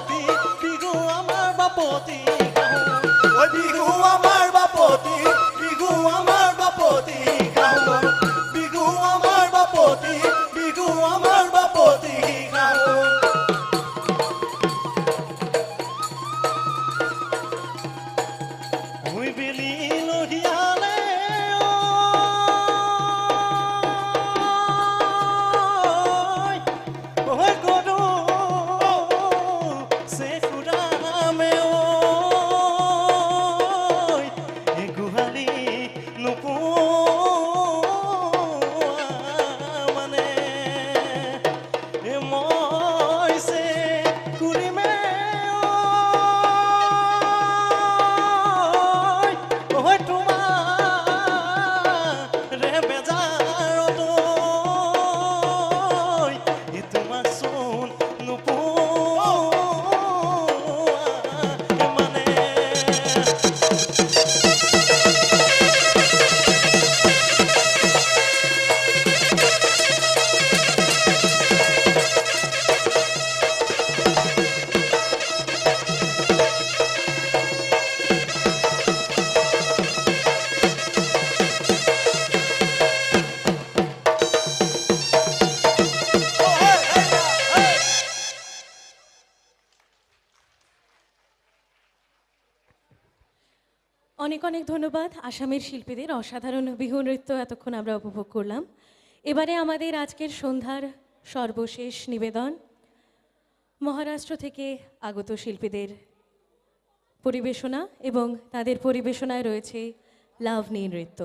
বাপতি বিহু আমাৰ বাপতি ওই বিহু আমার বাপতি বিহু আমার বাপতি গাও বিহু আমার বাপতি বিহু আমার বাপতি গাও ওই বেলি লহিয়ালে ওই গরু সে কুরামে ওই এ গুহালি নোপোৱা মানে এ মই সে কুৰিমে ওই তোমাৰে বেজাৰত ঐ তোমাক চোন নোপোৱা মানে অনেক অনেক ধন্যবাদ আসামের শিল্পীদের অসাধারণ বিহু নৃত্য এতক্ষণ আমরা উপভোগ করলাম। এবারে আমাদের আজকের সন্ধ্যার সর্বশেষ নিবেদন মহারাষ্ট্র থেকে আগত শিল্পীদের পরিবেশনা এবং তাদের পরিবেশনায় রয়েছে লাভনী নৃত্য।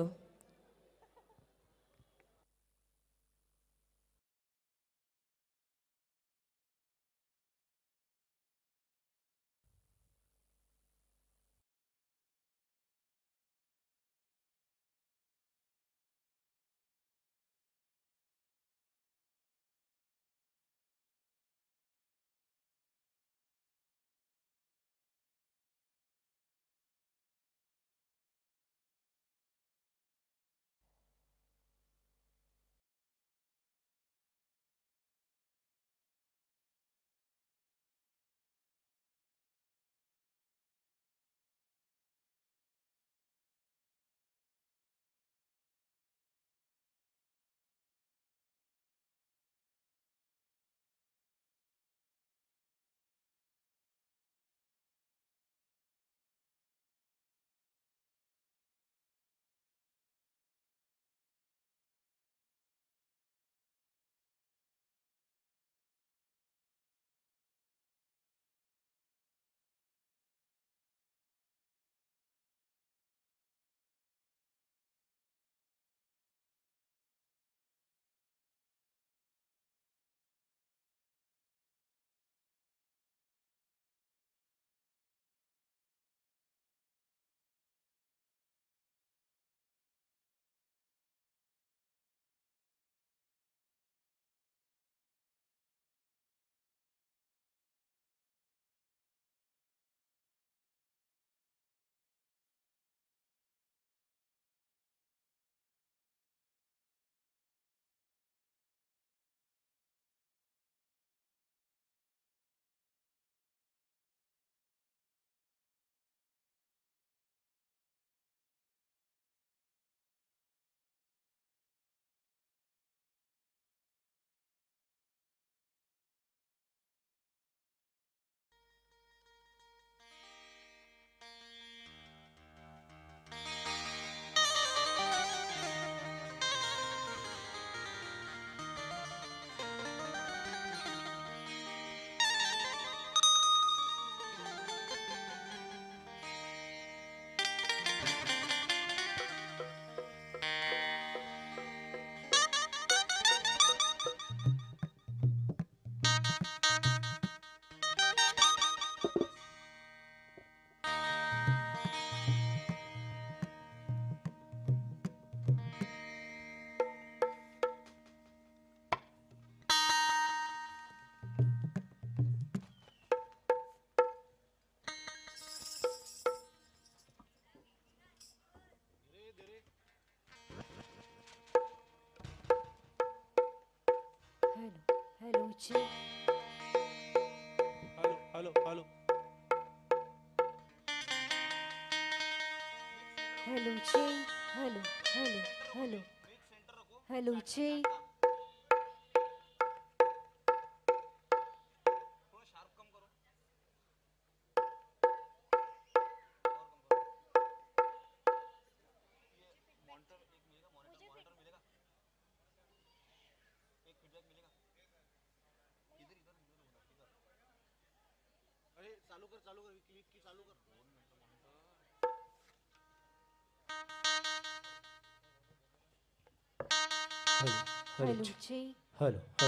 Hello, check. Hello hello hello जी हेलो हेलो हेलो हेलो जी हेलो जी हेलो हेलो हेलो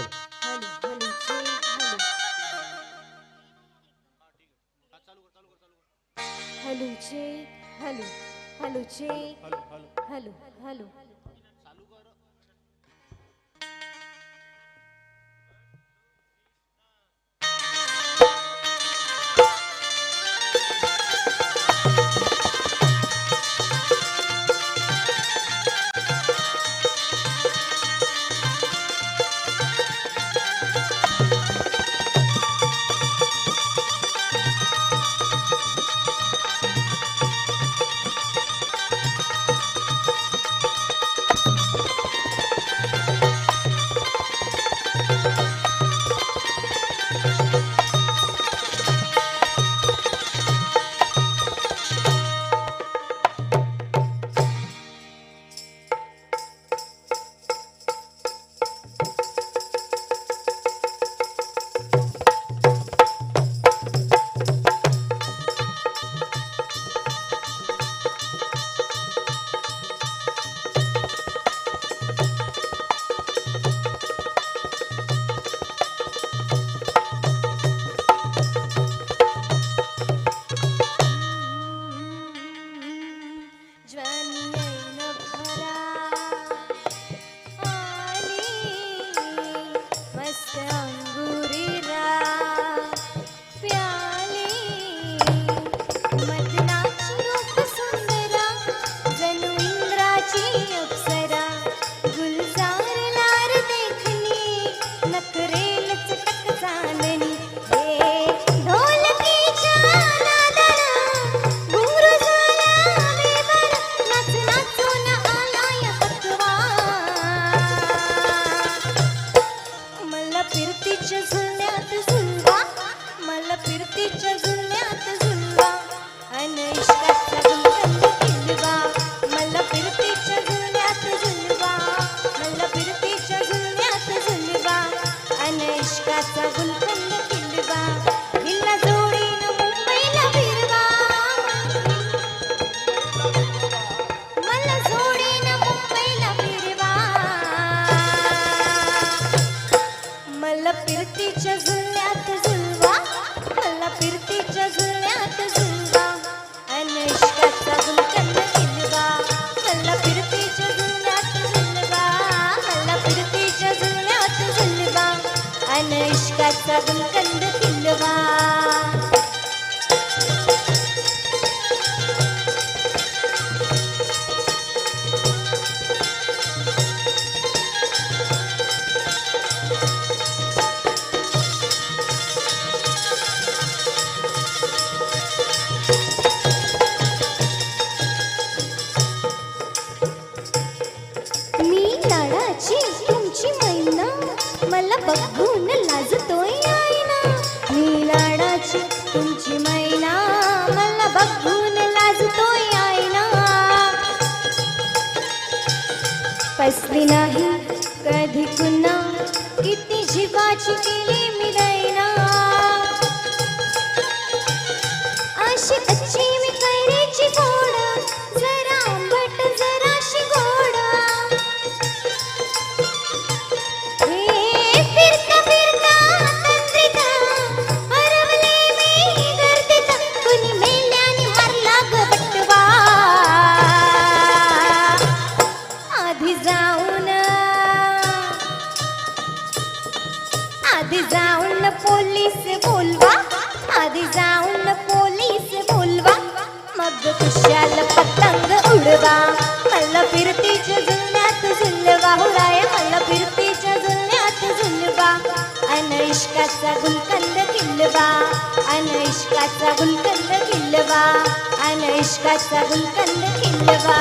हेलो जी हेलो हेलो जी हेलो हेलो जी हेलो हेलो फसली नाही कधी पुन्हा किती जीवाची केली मी दैना अशी अच्छी मी कैरीची फोड जरा आंबट जराशी गोड हे फिरता फिरता तंत्रिका हरवले मी गर्दीत कुणी मेल्याने मारला ग बटवा आधी जाऊन पोलीस बोलवा आधी जाऊन पोलीस बोलवा मग खुशाल पतंग उडवा मला फिरतीच्या जुन्यात झुलवा हुराय मला फिरतीच्या जुन्यात झुलवा अन इश्काचा गुलकंद किल्लवा अन इश्काचा गुलकंद किल्लवा अन इश्काचा गुलकंद किल्लवा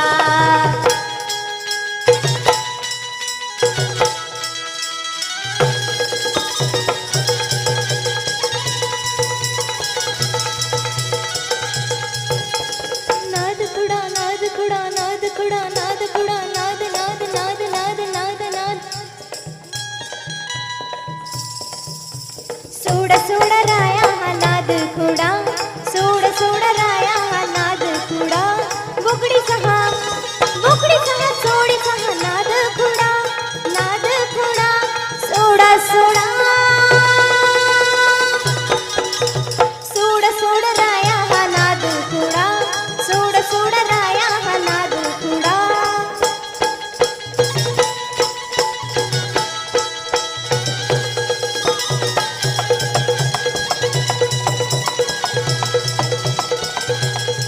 नाद कुडा नाद कुडा नाद कुडा नाद कुडा नाद नाद नाद नाद नाद नाद सोड सोड राया हा नाद कुडा सोड सोड राया हा नाद कुडा बुगडीचा हा सोडीचा हा नाद कुडा सोडा सोडा सोड सोड राया हा नाद कुडा सोड सोड राया हा नाद कुडा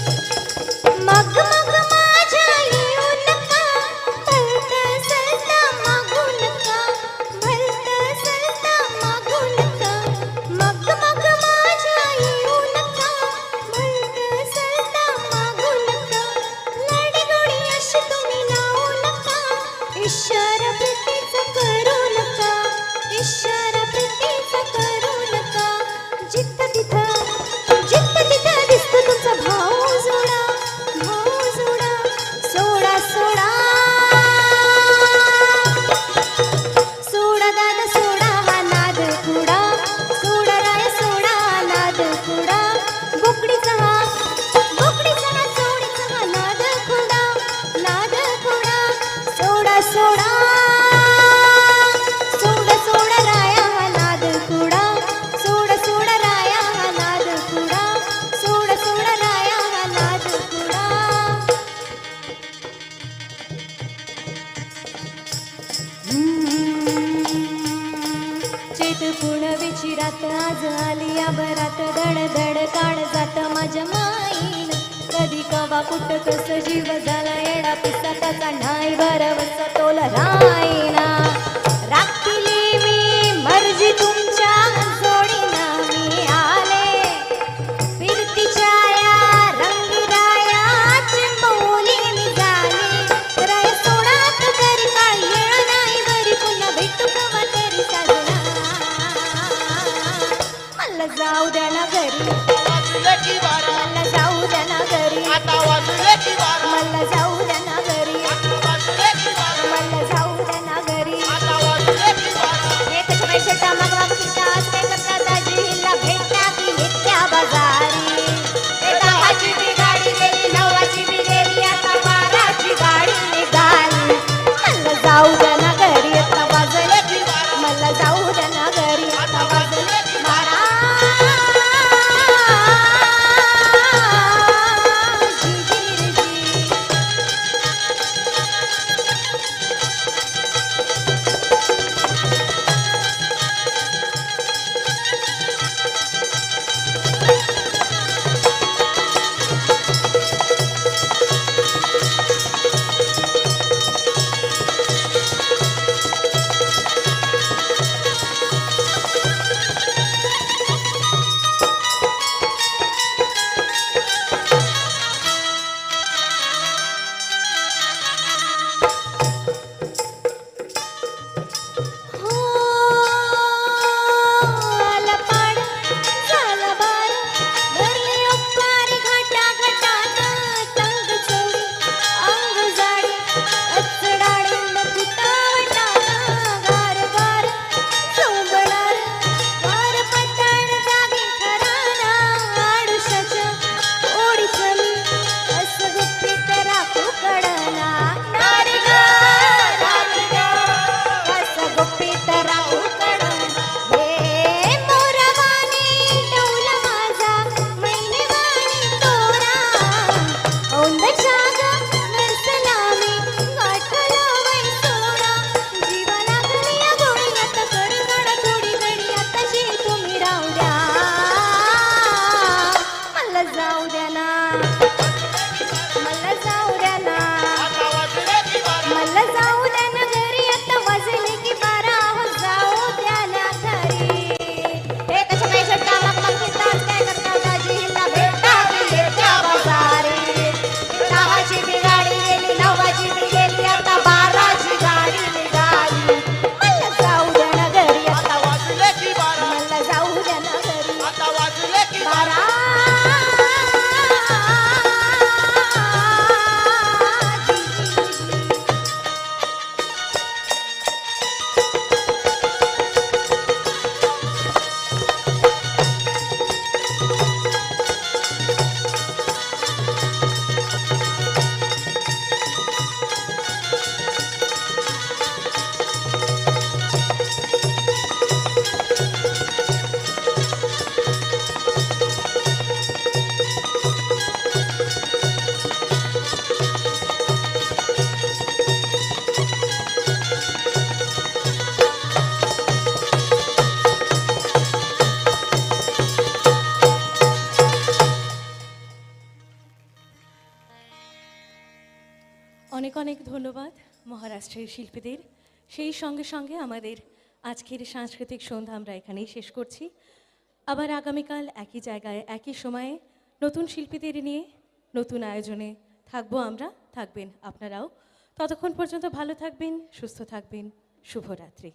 मग मग माझ्या येऊ नका भलत सलता मागू नका भलत सलता मागू नका मग मग माझ्या येऊ नका भलत सलता मागू नका लाडीगोडी अशी तुम्ही लावू नका इशारा प्रीतीचा करू नका इशारा प्रीतीचा करू नका जिथं तिथं दिसतो तुमचा भाऊ जोडा सोडा सोडा सोडा दादा सोडा हा नाद कुडा सोडा राय सोडा हा नाद कुडा बोकडीचा हा सोडीचा हा नाद कुडा सोडा सोडा सोडा सोडा राया हा नाद कुडा सोडा सोडा राया हा नाद कुडा सोडा सोडा राया हा नाद कुडा चेत पुणवेची रात आज आली या भरात धड धड काढ जात माझ्या माईन कधी कवा कुठ कस जीव झाला येडा पिसा त्याचा नाही भरवस तोल रायना राखीली मी मर्जी तुमच्या जोडीना मी आले फिरतीच्या या रंगीराया चिंबवली मी झाली राय सोडात तरी काही येळ नाही बरी पुन्हा भेटू कवा तरी साजना मला जाऊ द्या ना घरी मला जाऊ द्या ना घरी मला जाऊ द्या ना घरी मला जाऊ ধন্যবাদ মহারাষ্ট্রের শিল্পীদের। সেই সঙ্গে সঙ্গে আমাদের আজকের সাংস্কৃতিক সন্ধ্যা আমরা এখানেই শেষ করছি। আবার আগামীকাল একই জায়গায় একই সময়ে নতুন শিল্পীদের নিয়ে নতুন আয়োজনে থাকবো আমরা, থাকবেন আপনারাও। ততক্ষণ পর্যন্ত ভালো থাকবেন, সুস্থ থাকবেন। শুভরাত্রি।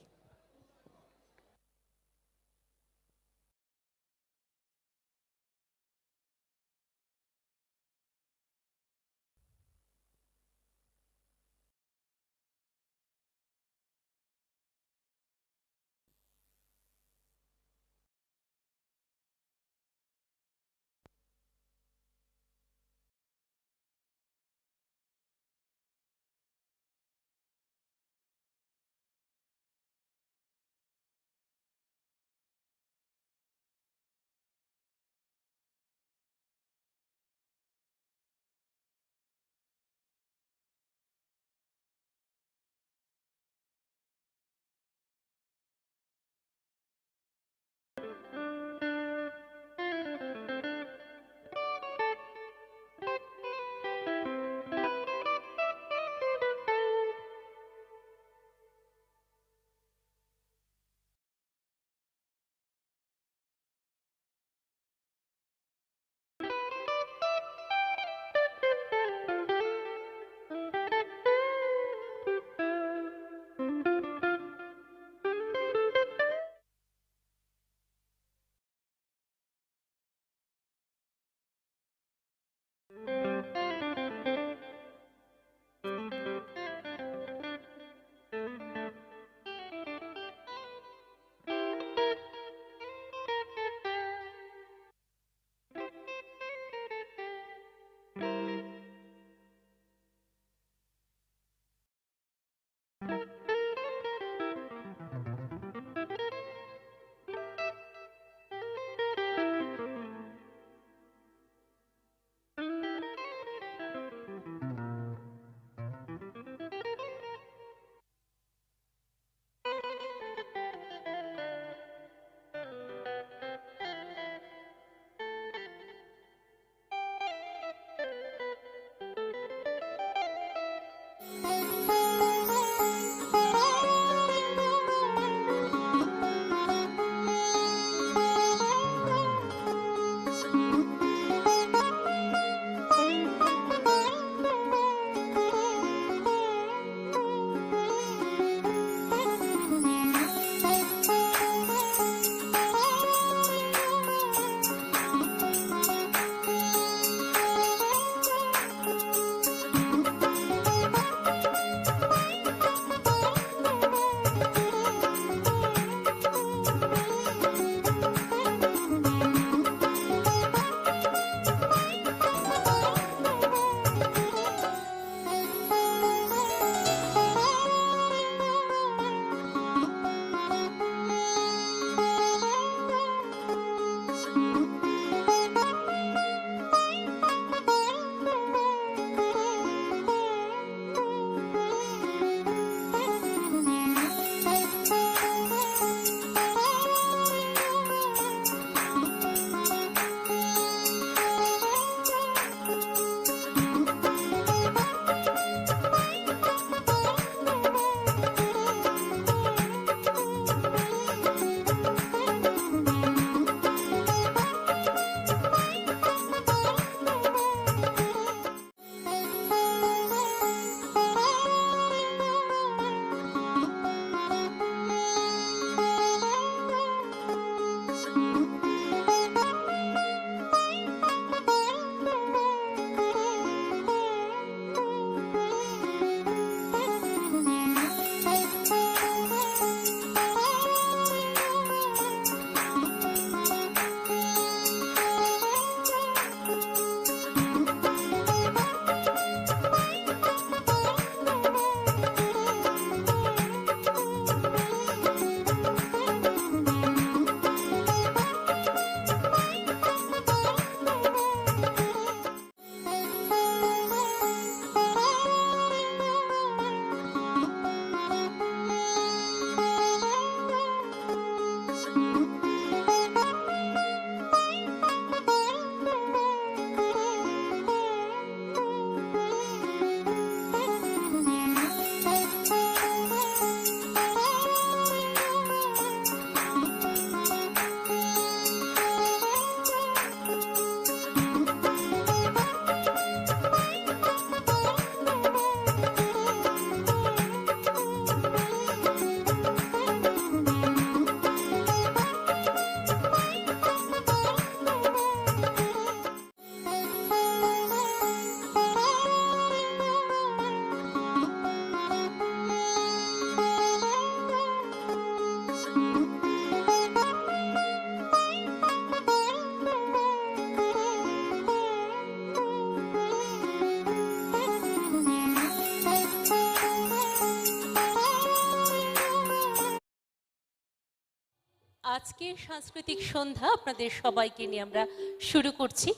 আজকের সাংস্কৃতিক সন্ধ্যা আপনাদের সবাইকে নিয়ে আমরা শুরু করছি।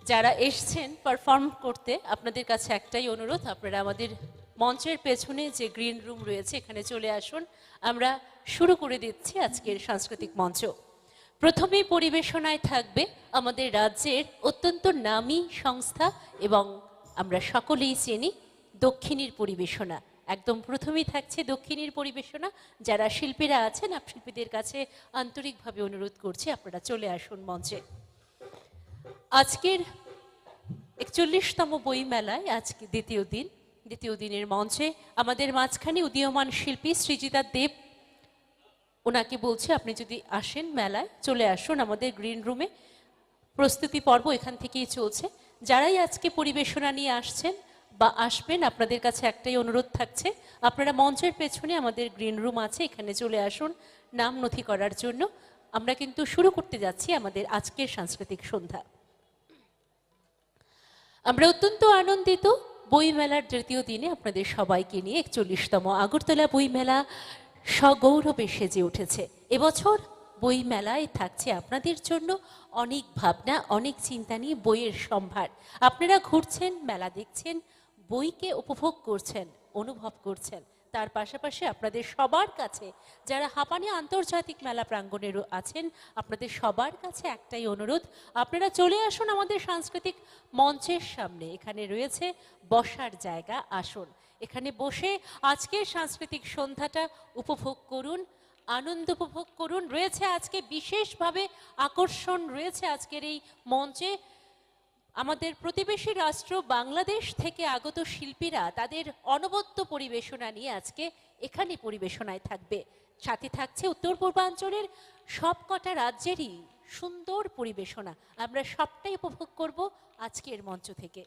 যারা এসছেন পারফর্ম করতে, আপনাদের কাছে একটাই অনুরোধ, আপনারা আমাদের মঞ্চের পেছনে যে গ্রিন রুম রয়েছে এখানে চলে আসুন। আমরা শুরু করে দিচ্ছি আজকের সাংস্কৃতিক মঞ্চ। প্রথমেই পরিবেশনায় থাকবে আমাদের রাজ্যের অত্যন্ত নামী সংস্থা এবং আমরা সকলেই চিনি দক্ষিণীর পরিবেশনা। একদম প্রথমেই থাকছে দক্ষিণীর পরিবেশনা। যারা শিল্পীরা আছেন, শিল্পীদের কাছে আন্তরিকভাবে অনুরোধ করছি আপনারা চলে আসুন মঞ্চে। আজকের 41তম বইমেলায় আজকে দ্বিতীয় দিনের মঞ্চে আমাদের মাঝখানে উদীয়মান শিল্পী সৃজিতা দেব, ওনাকে বলছি আপনি যদি আসেন মেলায় চলে আসুন আমাদের গ্রিন রুমে। প্রস্তুতি পর্ব এখান থেকেই চলছে। যারাই আজকে পরিবেশনা নিয়ে আসছেন বা আসবেন, আপনাদের কাছে একটাই অনুরোধ থাকছে, আপনারা মঞ্চের পেছনে আমাদের গ্রিন রুম আছে, এখানে চলে আসুন নাম নথি করার জন্য। আমরা কিন্তু শুরু করতে যাচ্ছি আমাদের আজকের সাংস্কৃতিক সন্ধ্যা। আমরা অত্যন্ত আনন্দিত বইমেলার তৃতীয় দিনে আপনাদের সবাইকে নিয়ে 41তম আগরতলা বইমেলা সগৌরবে সেজে উঠেছে। এবছর বইমেলায় থাকছে আপনাদের জন্য অনেক ভাবনা, অনেক চিন্তা নিয়ে বইয়ের সম্ভার। আপনারা ঘুরছেন, মেলা দেখছেন, বইকে উপভোগ করছেন, অনুভব করছেন। তার পাশাপাশি আপনাদের সবার কাছে, যারা হাঁপানি আন্তর্জাতিক মেলা প্রাঙ্গণেরও আছেন, আপনাদের সবার কাছে একটাই অনুরোধ, আপনারা চলে আসুন আমাদের সাংস্কৃতিক মঞ্চের সামনে। এখানে রয়েছে বসার জায়গা, আসুন এখানে বসে আজকের সাংস্কৃতিক সন্ধ্যাটা উপভোগ করুন, আনন্দ উপভোগ করুন। রয়েছে আজকে বিশেষভাবে আকর্ষণ রয়েছে আজকের এই মঞ্চে। আমাদের প্রতিবেশী রাষ্ট্র বাংলাদেশ থেকে আগত শিল্পীরা তাদের অনবদ্য পরিবেশনা নিয়ে আজকে এখানে পরিবেশনায় থাকবে। সাথে থাকছে উত্তর পূর্বাঞ্চলের সবকটা রাজ্যেরই সুন্দর পরিবেশনা। আমরা সবটাই উপভোগ করব আজকের মঞ্চ থেকে।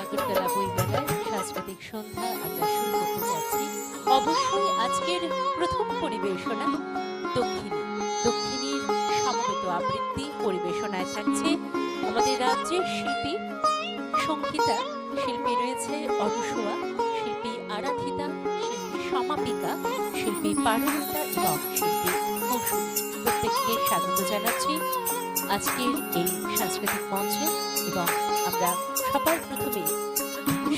আগরতলা বইমেলায় সাংস্কৃতিক সন্ধ্যা আমরা শুরু করতে যাচ্ছি। অবশ্যই আজকের প্রথম পরিবেশনা দক্ষিণীর সমবেত আবৃত্তি পরিবেশনায় থাকছে আমাদের রাজ্যের শিল্পী সংগীতা, শিল্পী রয়েছে অনুসোয়া, শিল্পী আরাধিতা, শিল্পী সমাপিকা, শিল্পী পারমিতা এবং শিল্পী মৌসুমী। প্রত্যেককে স্বাগত জানাচ্ছি আজকের এই সাংস্কৃতিক মঞ্চে এবং আমরা সবার প্রথমে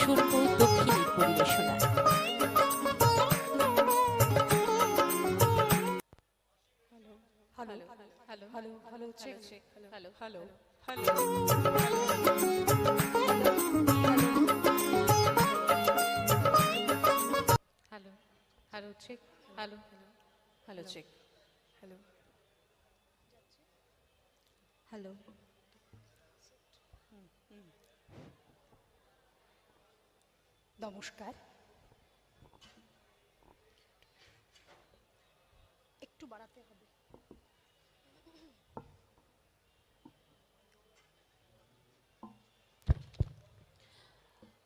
শুনব দক্ষিণের পরিবেশনা। Hello hello hello hello check check hello hello hello hello hello check hello hello check hello hello নমস্কার, একটু বাড়াতে হবে।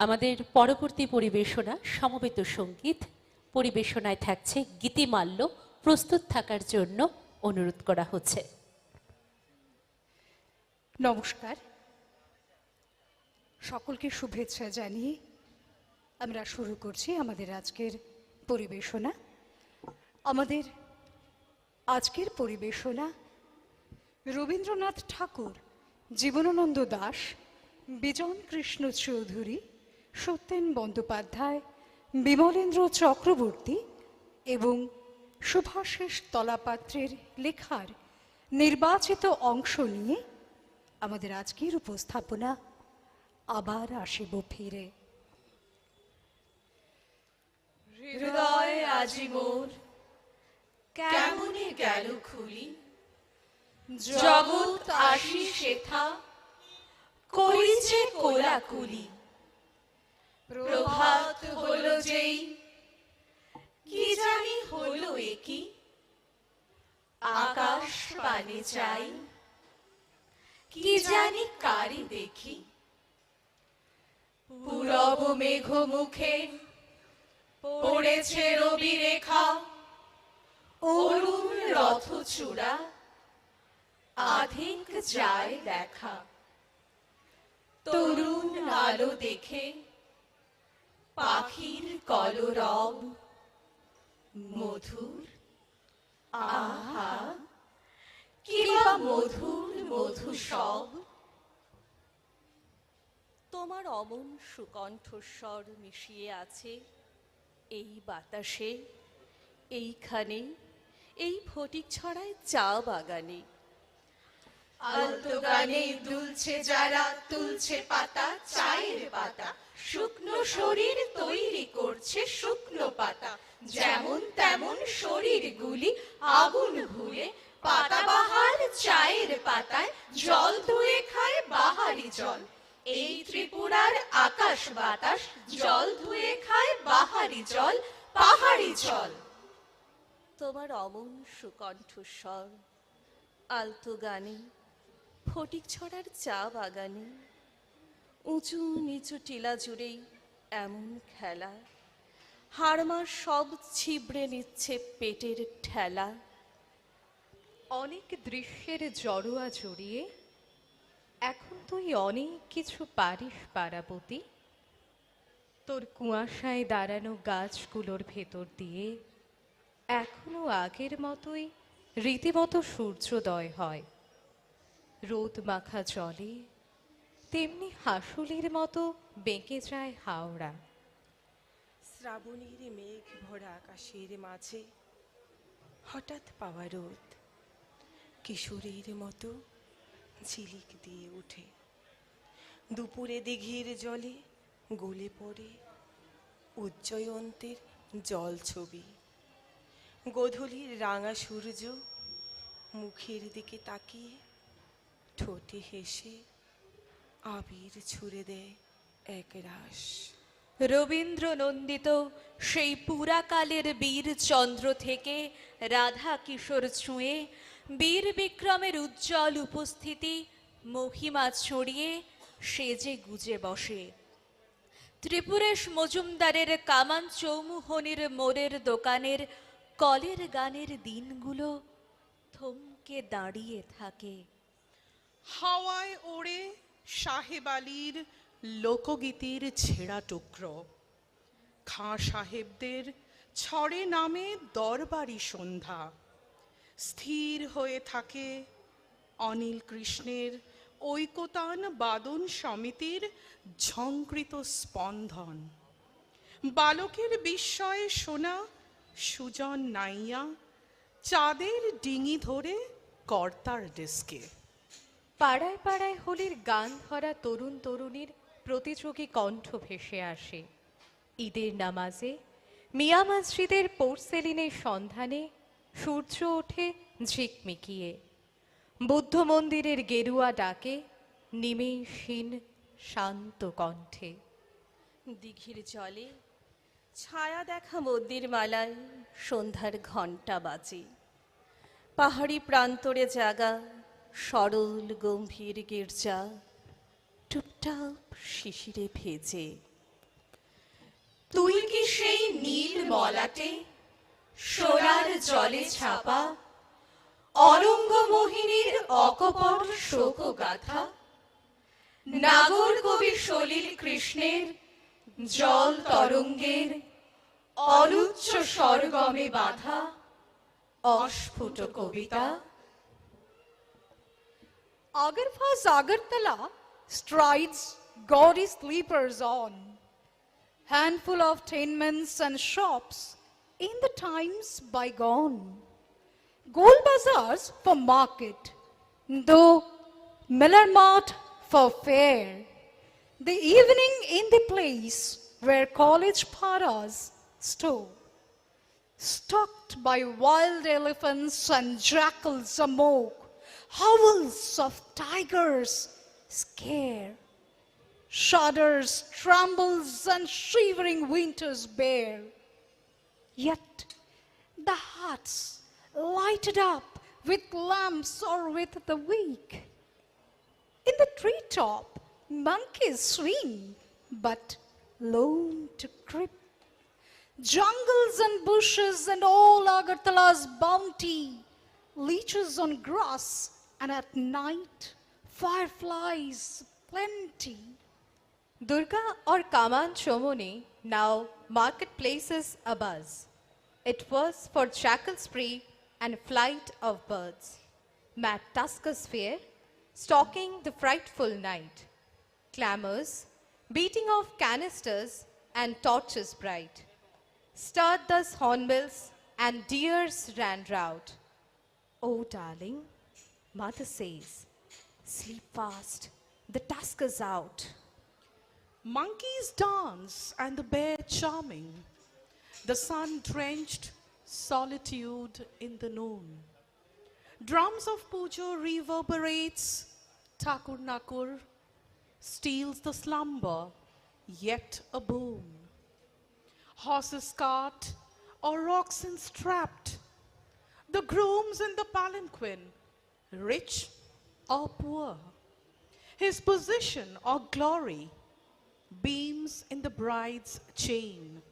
আমাদের পরবর্তী পরিবেশনা সমবেত সঙ্গীত পরিবেশনায় থাকছে গীতিমাল্য। প্রস্তুত থাকার জন্য অনুরোধ করা হচ্ছে। নমস্কার, সকলকে শুভেচ্ছা জানিয়ে আমরা শুরু করছি আমাদের আজকের পরিবেশনা। আমাদের আজকের পরিবেশনা রবীন্দ্রনাথ ঠাকুর, জীবনানন্দ দাশ, বিজন কৃষ্ণ চৌধুরী, সত্যেন বন্দ্যোপাধ্যায়, বিমলেন্দ্র চক্রবর্তী এবং শুভাশিস তলাপাত্রের লেখার নির্বাচিত অংশ নিয়ে আমাদের আজকের উপস্থাপনা আবার আসিব ফিরে। হৃদয় আজি মোর কেমনে গেল খুলি, জগৎ আসি সেথা করিছে কোলাকুলি। প্রভাত হলো যেই কি জানি হলো একি, আকাশ পানে চাই কি জানি কারি দেখি। পূরব মেঘ মুখে পড়েছে রবি রেখা, অরুণ রথ চূড়া আধিক যায় দেখা। তরুণ আলো দেখে পাখির কলরব, মধুর আহা কিবা মধুর মধু সব। তোমার অমন সুকণ্ঠস্বর মিশিয়ে আছে এই বাতাসে, এইখানে, এই ফটিক ছড়ায় চা বাগানে। আলতো গানে দুলছে যারা তুলছে পাতা, চায়ের পাতা, শুকনো শরীর তৈরি করছে শুকনো পাতা। যেমন তেমন শরীরগুলি আগুন ভুলে পাতাবাহার চায়ের পাতায় জল ধুয়ে খায় বাহারি জল। এই ত্রিপুরার আকাশ বাতাস জল ধুয়ে খায় বাহারি জল, পাহাড়ি জল। তোমার অমন সুকণ্ঠস্বর আলতো গানে, ফটিক ছড়ার চা বাগানে। উঁচু নিচু টিলা জুড়েই এমন খেলা, হাড়মা সব ছিবড়ে নিচ্ছে পেটের ঠেলা। অনেক দৃশ্যের জড়োয়া জড়িয়ে এখন তুই অনেক কিছু পারিস পারাবতী। তোর কুয়াশায় দাঁড়ানো গাছগুলোর ভেতর দিয়ে এখনো আগের মতোই রীতিমতো সূর্যোদয় হয়। রোদ মাখা জলে তেমনি হাসুলির মতো বেঁকে যায় হাওড়া। শ্রাবণীর মেঘ ভরা আকাশের মাঝে হঠাৎ পাওয়া রোদ কিশোরীর মতো ঝিলিক দিয়ে ওঠে। দুপুরে দিঘির জলে গলে পড়ে উজ্জয়ন্তের জল ছবি। গোধূলির রাঙা সূর্য মুখের দিকে তাকিয়ে ঠোঁটে হেসে আবির ছুঁড়ে দেয় একরাশ। রবীন্দ্র নন্দিত সেই পুরাকালের বীর চন্দ্র থেকে রাধা কিশোর ছুঁয়ে বীর বিক্রমের উজ্জ্বল উপস্থিতি মহিমা ছড়িয়ে সেজে গুজে বসে। ত্রিপুরেশ মজুমদারের কামান চৌমুহনির মোড়ের দোকানের কলের গানের দিনগুলো থমকে দাঁড়িয়ে থাকে। হাওয়ায় ওড়ে সাহেব আলীর লোকগীতির ছেঁড়া টুকরো, খাঁ সাহেবদের ছড়ে নামে দরবারি সন্ধ্যা। স্থির হয়ে থাকে অনিল কৃষ্ণের ঐকতান বাদন সমিতির ঝঙ্কৃত স্পন্দন, বালকের বিস্ময়ে শোনা সুজন নাইয়া চাঁদের ডিঙি ধরে কর্তার ডেস্কে। পাড়ায় পাড়ায় হোলির গান ধরা তরুণ তরুণীর প্রতিযোগী কণ্ঠ ভেসে আসে। ঈদের নামাজে মিয়া মসজিদের পোর্সেলিনের সন্ধানে সূর্য ওঠে ঝিকমিকিয়ে। বুদ্ধ মন্দিরের গেরুয়া ডাকে নিমেষহীন শান্ত কণ্ঠে। দিঘির জলে ছায়া দেখা মন্দির মালায় সন্ধ্যার ঘণ্টা বাজে। পাহাড়ি প্রান্তরে জাগা সরল গম্ভীর গির্জা টুপটাপ শিশিরে ভেজে। তুই কি সেই নীল মলাটে সোনার জলে ছাপা অরঙ্গ মোহিনীর অকপট শোক গাথা? নাগর কবি সলিল কৃষ্ণের জল তরঙ্গের অনুচ্চ স্বরগমে বাঁধা অস্ফুট কবিতা? Agartha's Agartala strides gaudy sleepers on, handful of tenements and shops in the times bygone. Gold bazaars for market, though Miller Mart for fair. The evening in the place where college paras stow, stalked by wild elephants and jackals amok, howls of tigers scare, shudders, trembles, and shivering winters bear. Yet the hearts lighted up with lamps or with the weak. In the treetop, monkeys swing, but lone to creep. Jungles and bushes and all Agartala's bounty, leeches on grass, and at night, fireflies plenty. Durga or Kaman Chomoni, now marketplaces abuzz. It was for jackal spree and flight of birds. Mad tuskers fear, stalking the frightful night. Clamors, beating of canisters and torches bright. Stirred thus hornbills and deers ran rout. Oh darling, mother says, sleep fast, the tuskers out. Monkeys dance and the bear charming, the sun-drenched solitude in the noon. Drums of pujo reverberates, Thakur Nakur steals the slumber, yet a boon. Horses cart or oxen strapped, the grooms in the palanquin, rich or poor. His position or glory beams in the bride's chain.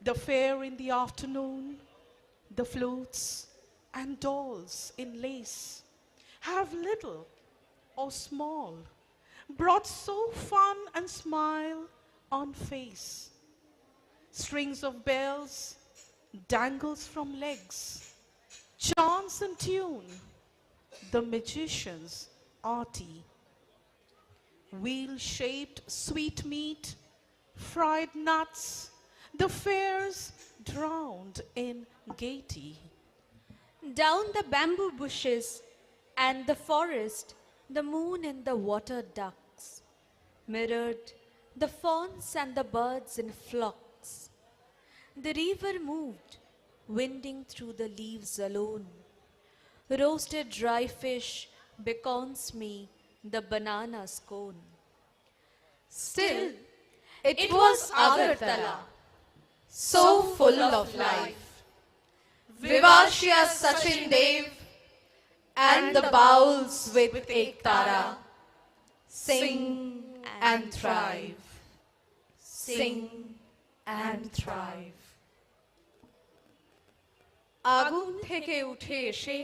The fair in the afternoon, the flutes and dolls in lace have little or small brought so fun and smile on face. Strings of bells dangles from legs, chants and tune, the magician's arty. Wheel-shaped sweetmeat, fried nuts, the fairs drowned in gaiety. Down the bamboo bushes and the forest, the moon and the water ducks mirrored the fawns and the birds in flocks. The river moved, winding through the leaves alone. Roasted dry fish beckons me the banana scone. Still, it was Agartala, so full of life. Vivacious Sachin Dev and the bowls with Ektara sing and thrive, sing and thrive. আগুন থেকে উঠে এসে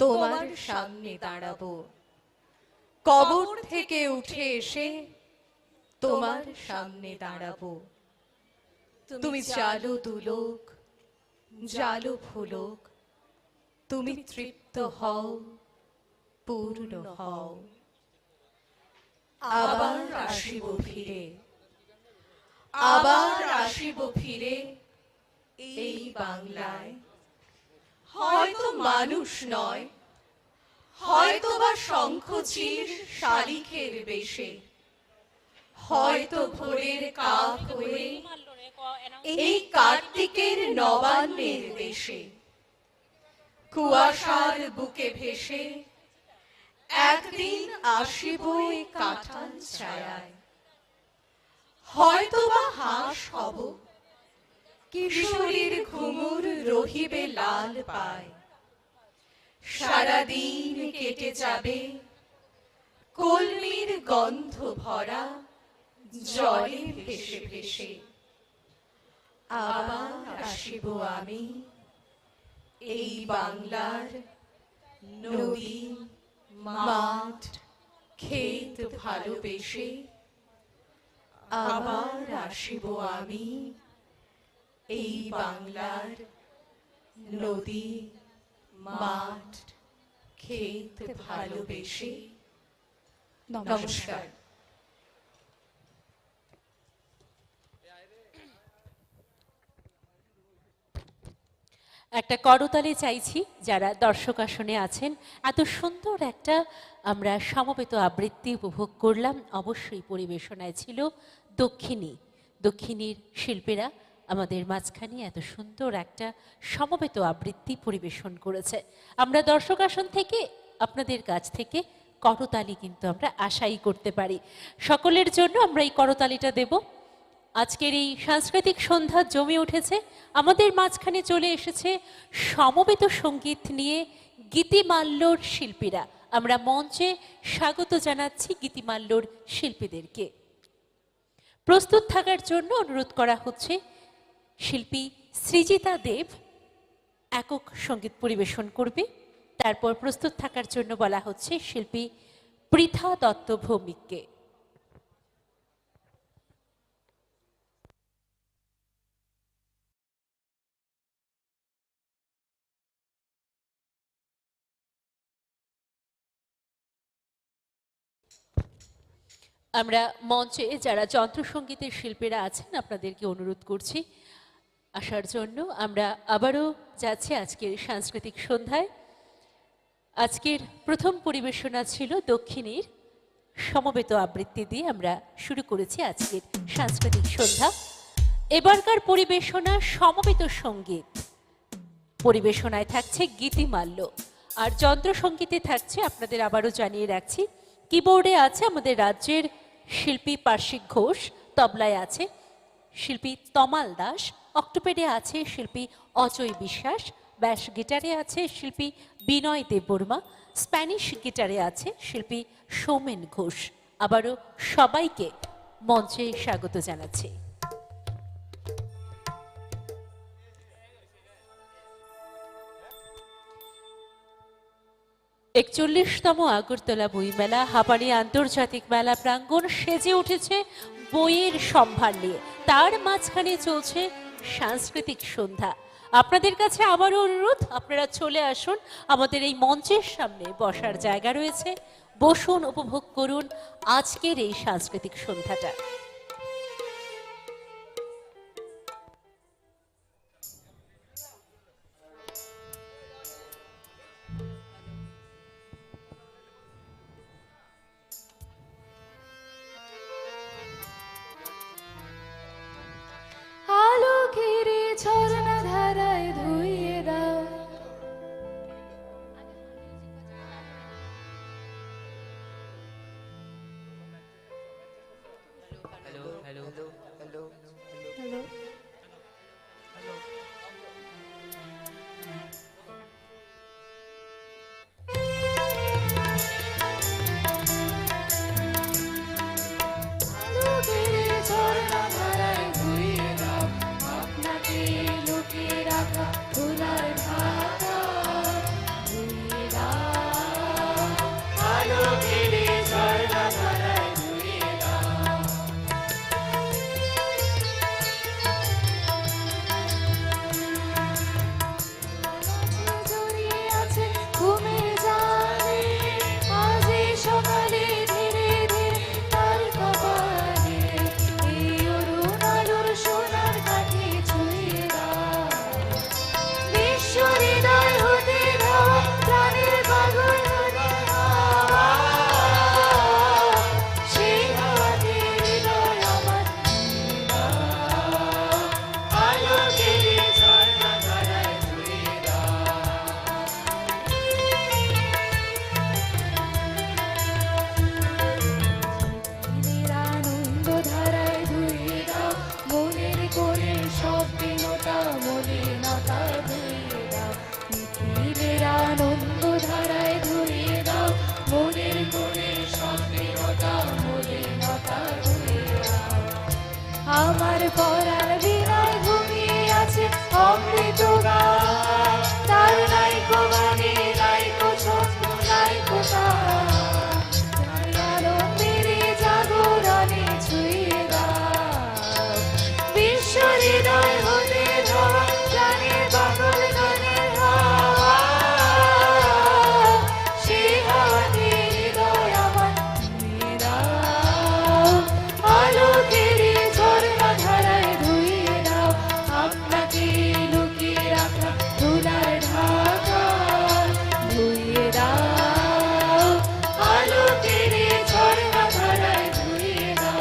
তোমার সামনে দাঁড়াবো, কবর থেকে উঠে এসে তোমার সামনে দাঁড়াবো। তুমি জালো দুলোক, জালো ভুলোক, তুমি তৃপ্ত হও, পূর্ণ হও। আবার আসিব ফিরে, আবার আসিব ফিরে এই বাংলায়। হয়তো মানুষ নয়, হয়তো বা শঙ্খচির শালিখের বেশে, হয়তো ভোরের কাক হয়ে এই কার্তিকের নবান্নের দেশে, কুয়াশার বুকে ভেসে একদিন আসিব এই কাঁঠাল ছায়ায়। হয়তো বা হাঁস হব, কিশোরীর ঘুঙুর রহিবে লাল পায়। সারাদিন কেটে যাবে কলমির গন্ধ ভরা জলে ভেসে ভেসে। আবার আসিব আমি এই বাংলার নদী, মাঠ, ক্ষেত ভালোবেসে। আবার আসিব আমি এই বাংলার নদী, মাঠ, ক্ষেত ভালোবেসে। নমস্কার। একটা করতালি চাইছি যারা দর্শক আসনে আছেন। এত সুন্দর একটা আমরা সমবেত আবৃত্তি উপভোগ করলাম। অবশ্যই পরিবেশনায় ছিল দক্ষিণী। দক্ষিণীর শিল্পীরা আমাদের মাঝখানে এত সুন্দর একটা সমবেত আবৃত্তি পরিবেশন করেছে। আমরা দর্শক আসন থেকে আপনাদের কাছ থেকে করতালি কিন্তু আমরা আশাই করতে পারি। সকলের জন্য আমরা এই করতালিটা দেব। আজকের এই সাংস্কৃতিক সন্ধ্যা জমে উঠেছে। আমাদের মাঝখানে চলে এসেছে সমবেত সঙ্গীত নিয়ে গীতিমাল্যর শিল্পীরা। আমরা মঞ্চে স্বাগত জানাচ্ছি গীতিমাল্যর শিল্পীদেরকে। প্রস্তুত থাকার জন্য অনুরোধ করা হচ্ছে শিল্পী সৃজিতা দেব একক সঙ্গীত পরিবেশন করবে। তারপর প্রস্তুত থাকার জন্য বলা হচ্ছে শিল্পী পৃথা দত্ত ভৌমিককে। আমরা মঞ্চে যারা যন্ত্রসঙ্গীতের শিল্পীরা আছেন আপনাদেরকে অনুরোধ করছি আসার জন্য। আমরা আবারও যাচ্ছি আজকের সাংস্কৃতিক সন্ধ্যায়। আজকের প্রথম পরিবেশনা ছিল দক্ষিণীর সমবেত আবৃত্তি দিয়ে আমরা শুরু করেছি আজকের সাংস্কৃতিক সন্ধ্যা। এবারকার পরিবেশনা সমবেত সঙ্গীত। পরিবেশনায় থাকছে গীতিমাল্য, আর যন্ত্রসঙ্গীতে থাকছে আপনাদের আবারও জানিয়ে রাখছি কিবোর্ডে আছে আমাদের রাজ্যের শিল্পী পার্শ্বিক ঘোষ, তবলায় আছে শিল্পী তমাল দাস, অক্টোপেডে আছে শিল্পী অজয় বিশ্বাস, ব্যাস গিটারে আছে শিল্পী বিনয় দেববর্মা, স্প্যানিশ গিটারে আছে শিল্পী সৌমেন ঘোষ। আবারও সবাইকে মঞ্চে স্বাগত জানাচ্ছি। ৪১তম আগরতলা বইমেলা হাপানি আন্তর্জাতিক মেলা প্রাঙ্গণ সেজে উঠেছে বইয়ের সম্ভার নিয়ে। তার মাঝখানে চলছে সাংস্কৃতিক সন্ধ্যা। আপনাদের কাছে আবারও অনুরোধ, আপনারা চলে আসুন। আমাদের এই মঞ্চের সামনে বসার জায়গা রয়েছে, বসুন, উপভোগ করুন আজকের এই সাংস্কৃতিক সন্ধ্যাটা। আলো ঘিরে ঝরনা ধারায় ধুইয়ে দাও, পরার বিনায় ঘুমিয়ে আছে অমৃত গান। তার নাইকো গানে নাইকো ছন্দ নাইকো তার, তার আনন্দের জাগরণে ছুঁয়ে দাও বিশ্ব হৃদয় হতে ধরা প্রাণের পাগল গানের হাওয়া। সেই হাওয়াতে হৃদয় আমার ধুয়ে দাও, আলোকের ঝর্ণা ধারায় ধুয়ে দাও আপনাকে লুকিয়ে রাখা ধুলার ঢাকা। ধুয়ে দাও আলোকের ঝর্ণা ধারায় ধুয়ে দাও।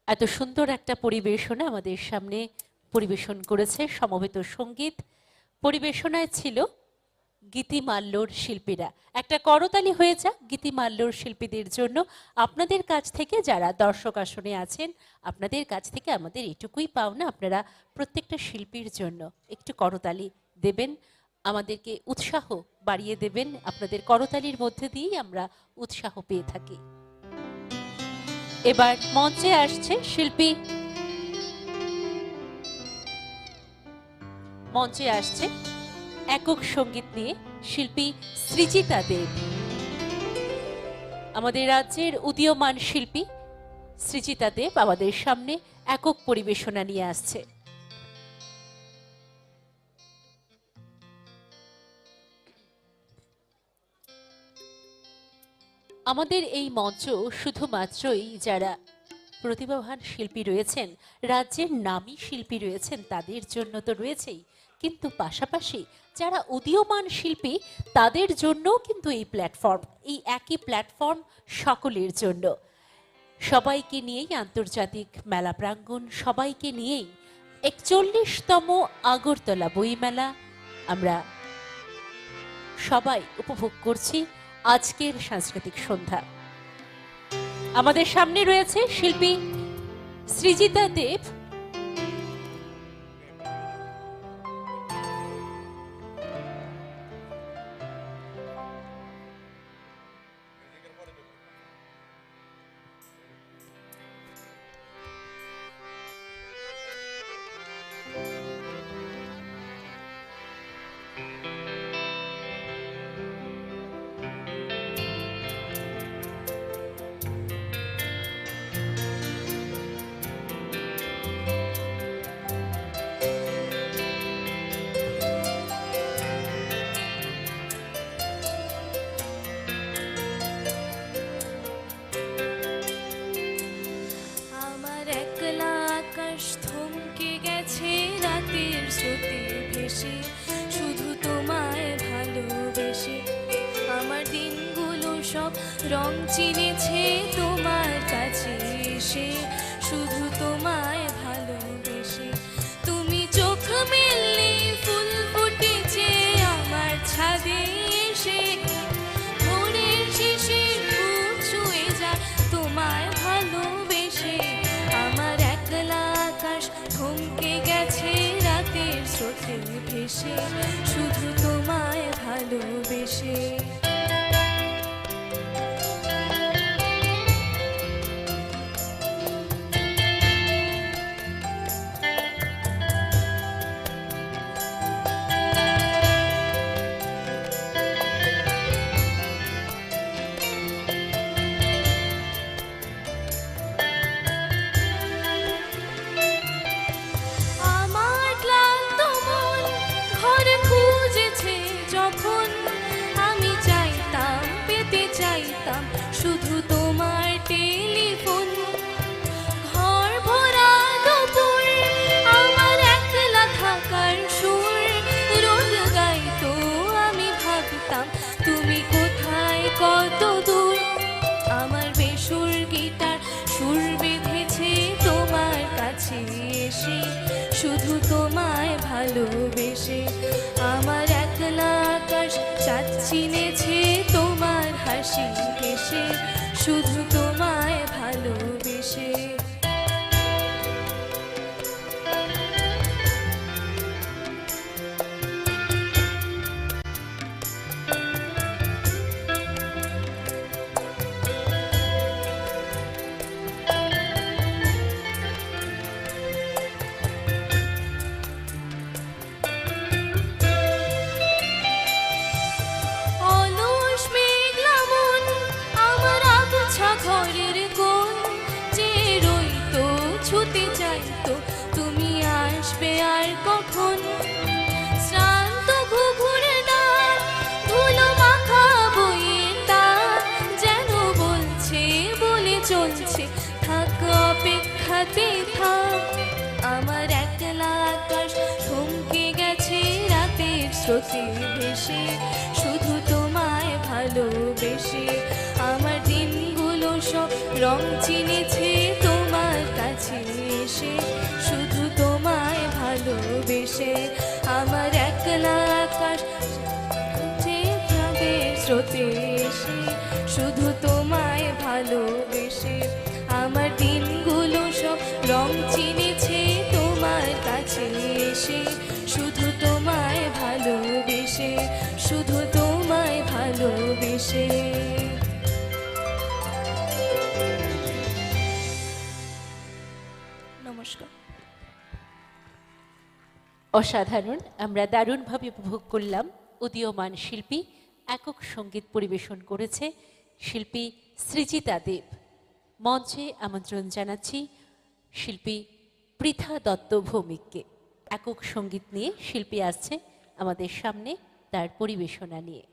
এত সুন্দর একটা পরিবেশনা আমাদের সামনে পরিবেশন করেছে সমবেত সঙ্গীত। পরিবেশনায় ছিল গীতিমাল্যর শিল্পীরা। একটা করতালি হয়ে যাক গীতিমাল্যর শিল্পীদের জন্য। আপনাদের কাছ থেকে যারা দর্শক আসনে আছেন, আপনাদের কাছ থেকে আমাদের এটুকুই পাওনা, আপনারা প্রত্যেকটা শিল্পীর জন্য একটু করতালি দেবেন, আমাদেরকে উৎসাহ বাড়িয়ে দেবেন। আপনাদের করতালির মধ্যে দিয়েই আমরা উৎসাহ পেয়ে থাকি। এবার মঞ্চে আসছে শিল্পী, মঞ্চে আসছে একক সঙ্গীত নিয়ে শিল্পী সৃজিতা দেব। আমাদের রাজ্যের উদীয়মান শিল্পী সৃজিতা দেব আমাদের সামনে একক পরিবেশনা নিয়ে আসছে। আমাদের এই মঞ্চ শুধুমাত্রই যারা প্রতিভাবান শিল্পী রয়েছেন, রাজ্যের নামী শিল্পী রয়েছেন তাদের জন্য তো রয়েছেই, কিন্তু পাশাপাশি যারা উদীয়মান শিল্পী তাদের জন্যও কিন্তু এই প্ল্যাটফর্ম, এই একই প্ল্যাটফর্ম সকলের জন্য। সবাইকে নিয়েই আন্তর্জাতিক মেলা প্রাঙ্গণ, সবাইকে নিয়েই ৪১তম আগরতলা বইমেলা আমরা সবাই উপভোগ করছি আজকের সাংস্কৃতিক সন্ধ্যা। আমাদের সামনে রয়েছে শিল্পী সৃজিতা দেব। শুধু তোমায় ভালোবেসে আমার দিনগুলো সব রং চিনেছে তোমার কাছে এসে, শুধু তোমায় ভালোবেসে। তুমি চোখ মেললে ফুল ফুটেছে আমার ছাদে এসে, ভোরের শিশির বুক ছুঁয়ে যায় তোমায় ভালোবেসে। আমার একলা আকাশ থমকে গেছে রাতের স্রোতে ভেসে, শুধু তোমায় ভালোবেসে। শুধু তোমার টেলিফোন, ঘর ভরা দুপুর আমার একলা থাকার সুর রোজ গাইতো আমি ভাবতাম তুমি কোথায় কত দূর। আমার বেসুর গিটার সুর বেঁধেছে তোমার কাছে এসে, শুধু তোমায় ভালোবেসে। আমার একলা আকাশ চাঁদ চিনেছে তোমার হাসি হেসে, শুধু তোমায় ভালোবেসে। কখন শ্রান্ত ঘুঘুরে ডাক ধুলো মাখা বইয়ের তার যেন বলছে বলে চলছে থাক অপেক্ষাতে থাক আমার একলা আকাশ থমকে গেছে রাতের স্রোতে ভেসে শুধু তোমায় ভালোবেসে আমার দিনগুলো সব রং চিনেছে তোমার কাছে এসে শুধু তোমায় ভালোবেসে আমার একলা আকাশ রাতের স্রোতে এসে শুধু তোমায় ভালোবেসে আমার দিনগুলো সব রং চিনেছে তোমার কাছে এসে শুধু তোমায় ভালোবেসে শুধু তোমায় ভালোবেসে নমস্কার। অসাধারণ, আমরা দারুণভাবে উপভোগ করলাম। উদীয়মান শিল্পী একক সঙ্গীত পরিবেশন করেছে শিল্পী সৃজিতা দেব। মঞ্চে আমন্ত্রণ জানাচ্ছি শিল্পী পৃথা দত্ত ভৌমিককে। একক সঙ্গীত নিয়ে শিল্পী আসছে আমাদের সামনে তার পরিবেশনা নিয়ে।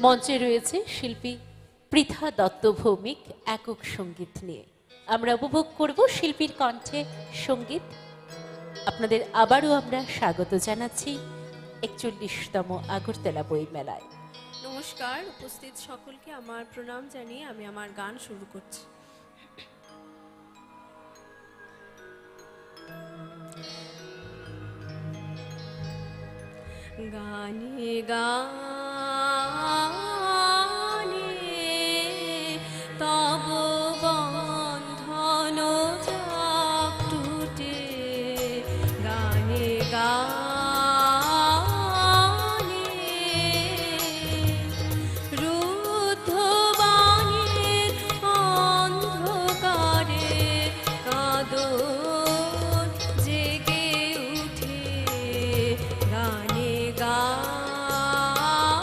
মঞ্চে রয়েছে শিল্পী পৃথা দত্ত ভৌমিক একক সঙ্গীত নিয়ে। আমরা উপভোগ করব শিল্পীর কণ্ঠে সঙ্গীত। আপনাদের আবারও আমরা স্বাগত জানাচ্ছি ৪১তম আগরতলা বইমেলায়। নমস্কার, উপস্থিত সকলকে আমার প্রণাম জানিয়ে আমি আমার গান শুরু করছি। গানে গানে তব বন্ধন যাক টুটে, গানে গানে রুদ্ধ বাণীর অন্ধকারে কাঁদন জেগে উঠে, গানে গানে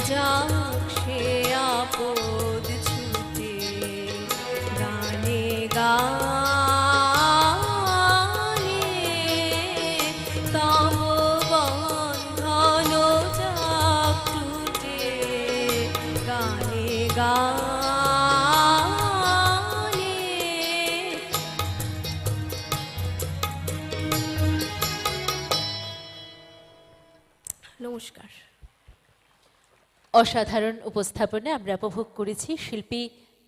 যাক সে আপদ ছুটে গানে গানে তব বন্ধন যাক টুটে গানে গানে। নমস্কার। অসাধারণ উপস্থাপনা আমরা উপভোগ করেছি শিল্পী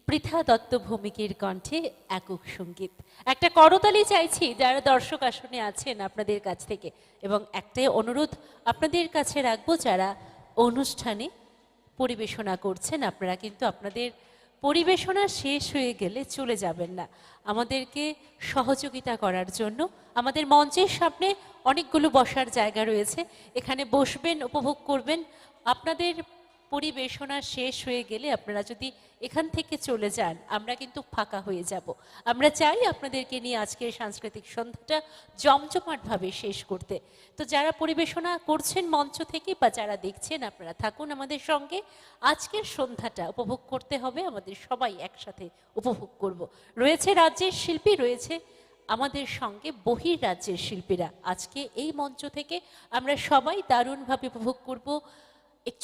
পৃথা দত্ত ভৌমিকের কণ্ঠে একক সঙ্গীত। একটা করতালি চাইছি যারা দর্শক আসনে আছেন আপনাদের কাছ থেকে, এবং একটাই অনুরোধ আপনাদের কাছে রাখবো যারা অনুষ্ঠানে পরিবেশনা করছেন, আপনারা কিন্তু আপনাদের পরিবেশনা শেষ হয়ে গেলে চলে যাবেন না। আমাদেরকে সহযোগিতা করার জন্য আমাদের মঞ্চের সামনে অনেকগুলো বসার জায়গা রয়েছে, এখানে বসবেন, উপভোগ করবেন। আপনাদের পরিবেশনা শেষ হয়ে গেলে আপনারা যদি এখান থেকে চলে যান আমরা কিন্তু ফাঁকা হয়ে যাব। আমরা চাই আপনাদেরকে নিয়ে আজকের সাংস্কৃতিক সন্ধ্যাটা জমজমাটভাবে শেষ করতে। তো যারা পরিবেশনা করছেন মঞ্চ থেকে বা যারা দেখছেন আপনারা থাকুন আমাদের সঙ্গে। আজকের সন্ধ্যাটা উপভোগ করতে হবে, আমাদের সবাই একসাথে উপভোগ করব। রয়েছে রাজ্যের শিল্পী, রয়েছে আমাদের সঙ্গে বহির রাজ্যের শিল্পীরা। আজকে এই মঞ্চ থেকে আমরা সবাই দারুণভাবে উপভোগ করব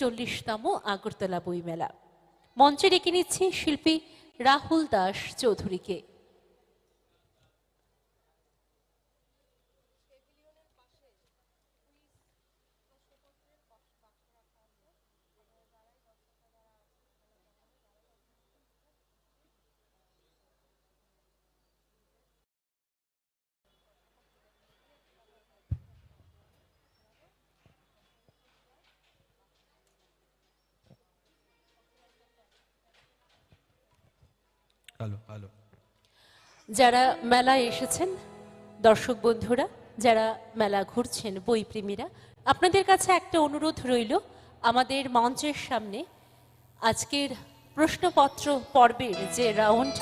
৪১তম আগরতলা বইমেলা। মঞ্চে ডেকে নিচ্ছি শিল্পী রাহুল দাস চৌধুরীকে। Hello hello. যারা মেলায় এসেছেন দর্শক বন্ধুরা, যারা মেলা ঘুরছেন বইপ্রেমীরা, আপনাদের কাছে একটা অনুরোধ রইল, আমাদের মঞ্চের সামনে আজকের প্রশ্নপত্র পর্বের যে রাউন্ড,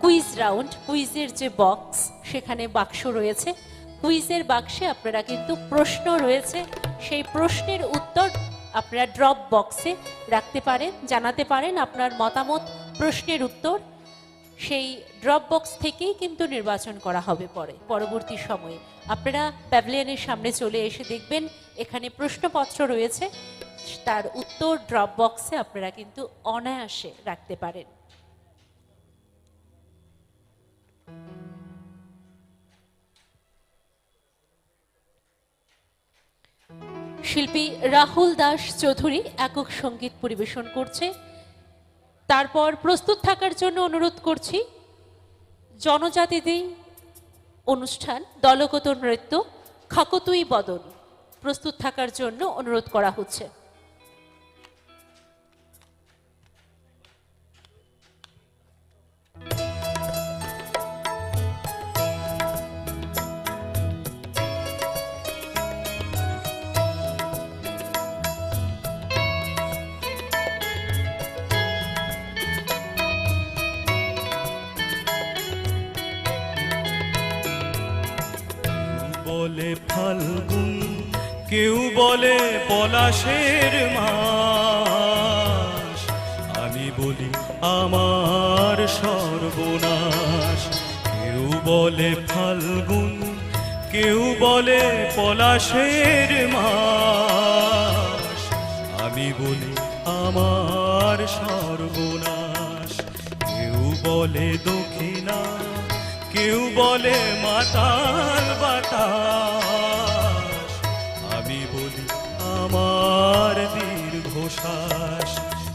কুইজ রাউন্ড, কুইজের যে বক্স, সেখানে বাক্স রয়েছে। কুইজের বাক্সে আপনারা কিন্তু প্রশ্ন রয়েছে, সেই প্রশ্নের উত্তর আপনারা ড্রপ বক্সে রাখতে পারেন, জানাতে পারেন আপনার মতামত, প্রশ্নের উত্তর। সেই ড্রপ বক্স থেকেই কিন্তু নির্বাচন করা হবে পরবর্তী সময়ে। আপনারা প্যাভিলিয়নের সামনে চলে এসে দেখবেন এখানে প্রশ্নপত্র রয়েছে, তার উত্তর ড্রপ বক্সে আপনারা কিন্তু অনায়াসে রাখতে পারেন। শিল্পী রাহুল দাস চৌধুরী একক সঙ্গীত পরিবেশন করছে। তারপর প্রস্তুত থাকার জন্য অনুরোধ করছি জনজাতিদের অনুষ্ঠান দলগত নৃত্য খাকতুই বদন, প্রস্তুত থাকার জন্য অনুরোধ করা হচ্ছে। বলে ফাল্গুন, কেউ বলে পলাশের মাস, আমি বলি আমার সর্বনাশ। কেউ বলে ফাল্গুন, কেউ বলে পলাশের মাস, আমি বলি আমার সর্বনাশ। কেউ বলে দক্ষিণা, কেউ বলে মাতাল বাতাস, আমি বলি আমার দীর্ঘশ্বাস।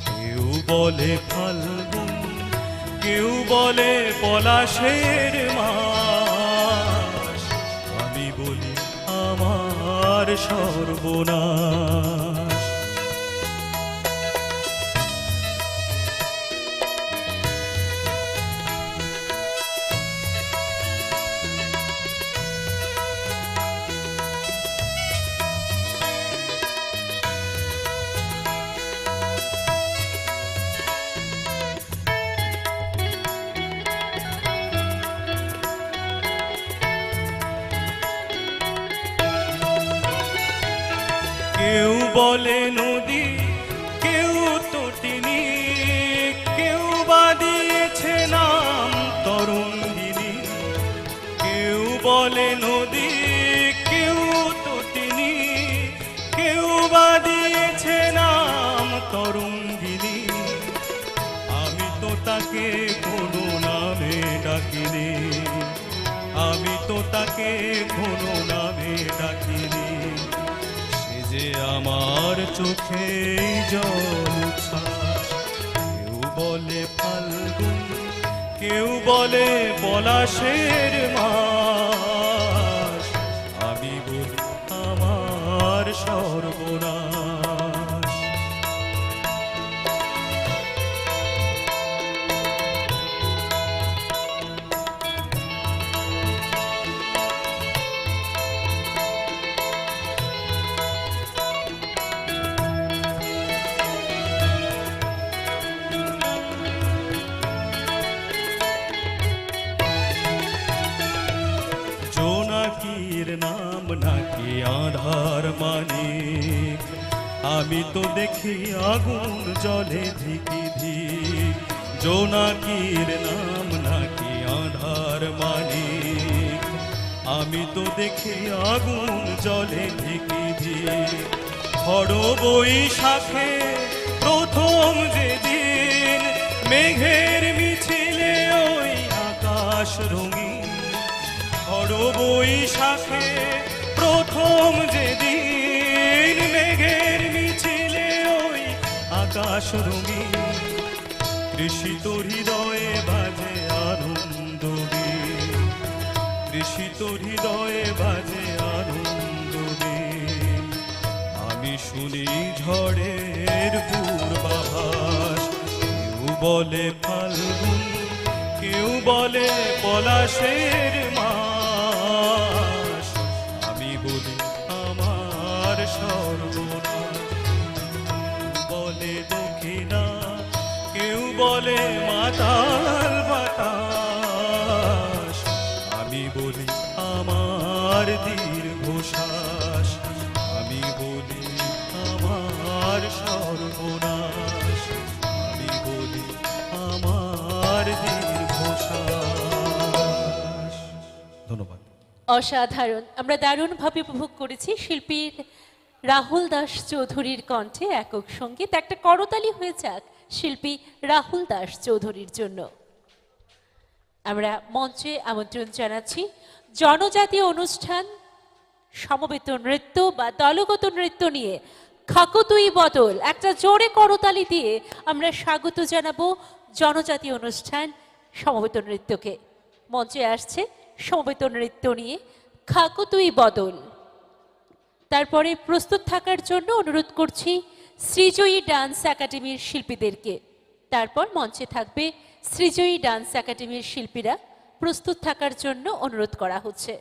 কেউ বলে ফাল্গুন, কেউ বলে পলাশের মাস, আমি বলি আমার সর্বনাশ। কেউ বলে নদী, তাকে কোনো নামে ডাকিনি, আমি তো তাকে কোনো নামে ডাকিনি। সে যে আমার চোখে জল ছাস, কেউ বলে ফাল্গুন, কেউ বলে পলাশের মাস, আমি বলি আমার সর্বনাশ। জোনাকির নাম নাকি আধার মানিক, আমি তো দেখি আগুন জলে ধিকি ধিক। জোনাকির নাম নাকি আধার মানিক, আমি তো দেখি আগুন জলে ধিকি ধিক। খড় বৈশাখে প্রথম যেদিন মেঘের মিছিলে ওই আকাশ রঙিন, খড় বৈশাখে প্রথম যেদিন মেঘের মিছিলে ওই আকাশ রঙিন, কৃষিত হৃদয়ে বাজে আনন্দ বীণ, কৃষিত হৃদয়ে বাজে আনন্দ বীণ। আমি শুনি ঝড়ের পূর্বাভাস, কেউ বলে ফাল্গুন, কেউ বলে পলাশের মাস, আমি বলি আমার সর্বনাশ। বলে দক্ষিণা, কেউ বলে মাতাল বাতাস, আমি বলি আমার দীর্ঘশ্বাস, আমি বলি আমার সর্বনাশ, আমি বলি আমার দীর্ঘশ্বাস। ধন্যবাদ। অসাধারণ, আমরা দারুণভাবে উপভোগ করেছি শিল্পীর রাহুল দাস চৌধুরীর কণ্ঠে একক সঙ্গীত। একটা করতালি হয়ে যাক শিল্পী রাহুল দাস চৌধুরীর জন্য। আমরা মঞ্চে আমন্ত্রণ জানাচ্ছি জনজাতীয় অনুষ্ঠান সমবেত নৃত্য বা দলগত নৃত্য নিয়ে খাকতুই বদল। একটা জোরে করতালি দিয়ে আমরা স্বাগত জানাবো জনজাতীয় অনুষ্ঠান সমবেত নৃত্যকে। মঞ্চে আসছে সমবেত নৃত্য নিয়ে খাকতুই বদল। তারপরে প্রস্তুত থাকার জন্য অনুরোধ করছি সৃজয়ী ডান্স একাডেমির শিল্পীদেরকে। তারপর মঞ্চে থাকবে সৃজয়ী ডান্স একাডেমির শিল্পীরা, প্রস্তুত থাকার জন্য অনুরোধ করা হচ্ছে।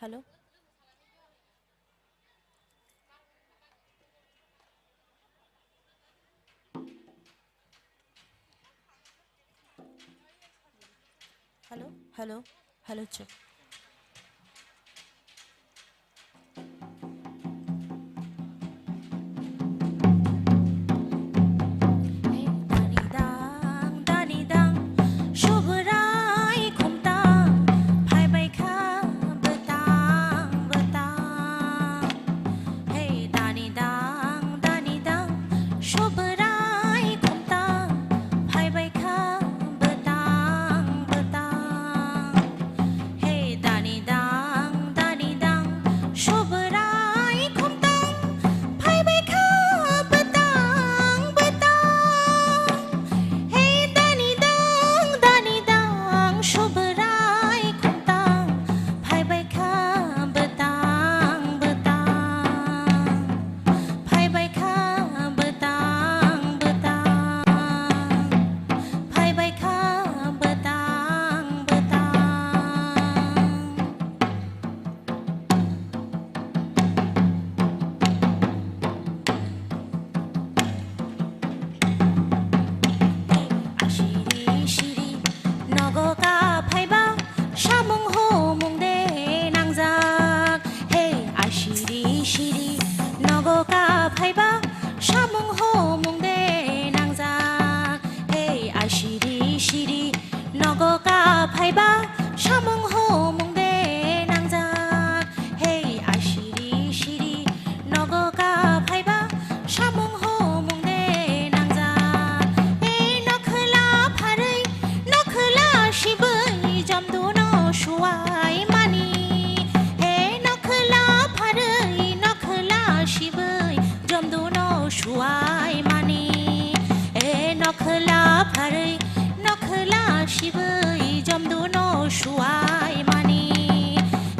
হ্যালো, হ্যালো, হ্যালো, হ্যালো, চুপ। Hãy subscribe cho kênh Ghiền Mì Gõ để không bỏ lỡ नगका FIBA सामुं होमुंदे नांजाक हे आशिरि शिरि नगका फाइबा सामुं होमुंदे नांजाक हे नखला फारै नखला शिबै जमदुनो सुवाय मानि हे नखला फारै नखला शिबै जमदुनो सुवाय मानि हे नखला फारै नखला शिबै जमदुनो सुवाय मानि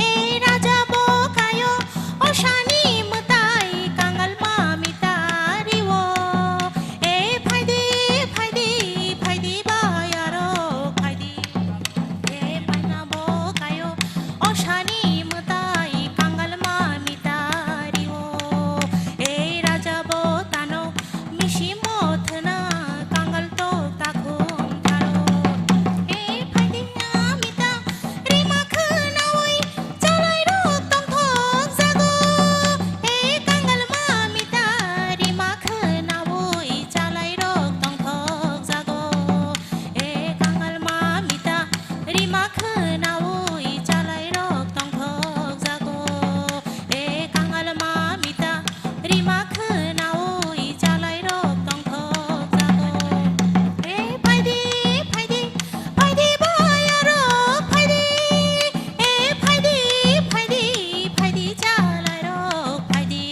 ए राजा बोकायो अशानि मताय कांगाल मामितारिवो ए फाइदि फाइदि फाइदि बायारो फाइदि ए पाइना बोकायो अशानि मताय कांगाल मामितारिवो ए राजा बोतानो मिशि मथना कांगाल तो ताखुम थारो ए फाइदि आमिता रिमा खोनावै जालाय रुक तंथक जागो ए कांगाल मामिता रिमा खोनावै जालाय रुक तंथक जागो ए कांगाल मामिता रिमा खोनावै जालाय रुक तंथक जागो ए कांगाल मामिता रिमा खोनावै जालाय रुक तंथक जागो ए फाइदि फाइदि फाइदि बायारो फाइदि ए फाइदि फाइदि फाइदि जालाय रुक फाइदि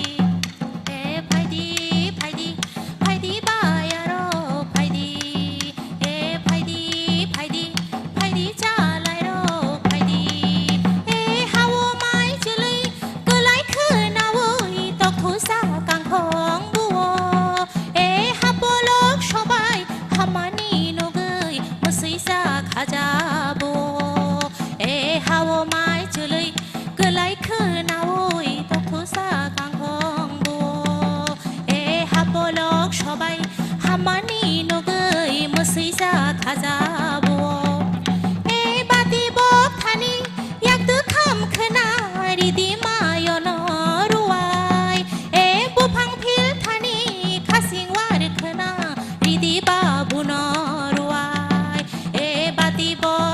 ए फाइदि फाइदि फाइदि बायारो फाइदि ए फाइदि फाइदि फाइदि जालाय रुक फाइदि ए हावो माय जोलै गोलाय खोनावै तखुसा कांखं बुवो ए हाबलक सबाय हामानि नगै मोसैसा खाजाबो ए हावो माय जोलै गोलाय खोनावै तखुसा कांखं बुवो ए हाबलक सबाय हामानि नगै मोसैसा खाजाबो ए बाति बक्थानि यागदो खाम खोना रिदि मायन रुवाय ए बुफां फिल्थानि खासिं वार खोना रिदि बाबुन रुवाय ए बाति बक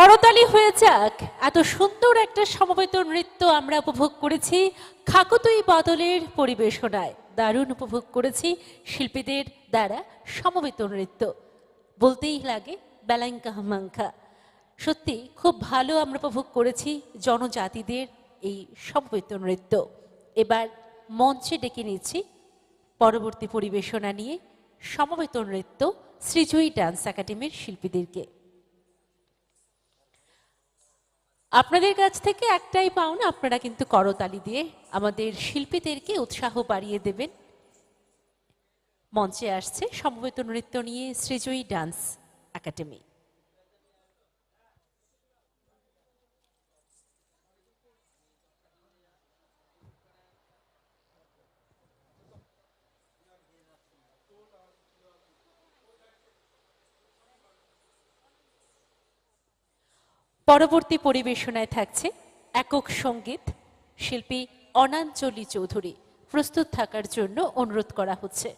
করতালি হয়ে যাক। এত সুন্দর একটা সমবেত নৃত্য আমরা উপভোগ করেছি খাকুতুই বাদলের পরিবেশনায়। দারুণ উপভোগ করেছি শিল্পীদের দ্বারা সমবেত নৃত্য। বলতেই লাগে বেলাঙ্কা মাঙ্কা। সত্যি খুব ভালো আমরা উপভোগ করেছি জনজাতিদের এই সমবেত নৃত্য। এবার মঞ্চে ডেকে নিচ্ছি পরবর্তী পরিবেশনা নিয়ে সমবেত নৃত্য শ্রীজয়ী ডান্স একাডেমির শিল্পীদেরকে। আপনাদের কাছ থেকে একটাই পাওনা, আপনারা কিন্তু করতালি দিয়ে আমাদের শিল্পীদেরকে উৎসাহ বাড়িয়ে দেবেন। মঞ্চে আসছে সমবেত নৃত্য নিয়ে শ্রীজয়ী ডান্স একাডেমি। পরবর্তী পরিবেশনায় থাকছে একক সঙ্গীত। শিল্পী অনাঞ্জলি চৌধুরী প্রস্তুত থাকার জন্য অনুরোধ করা হচ্ছে।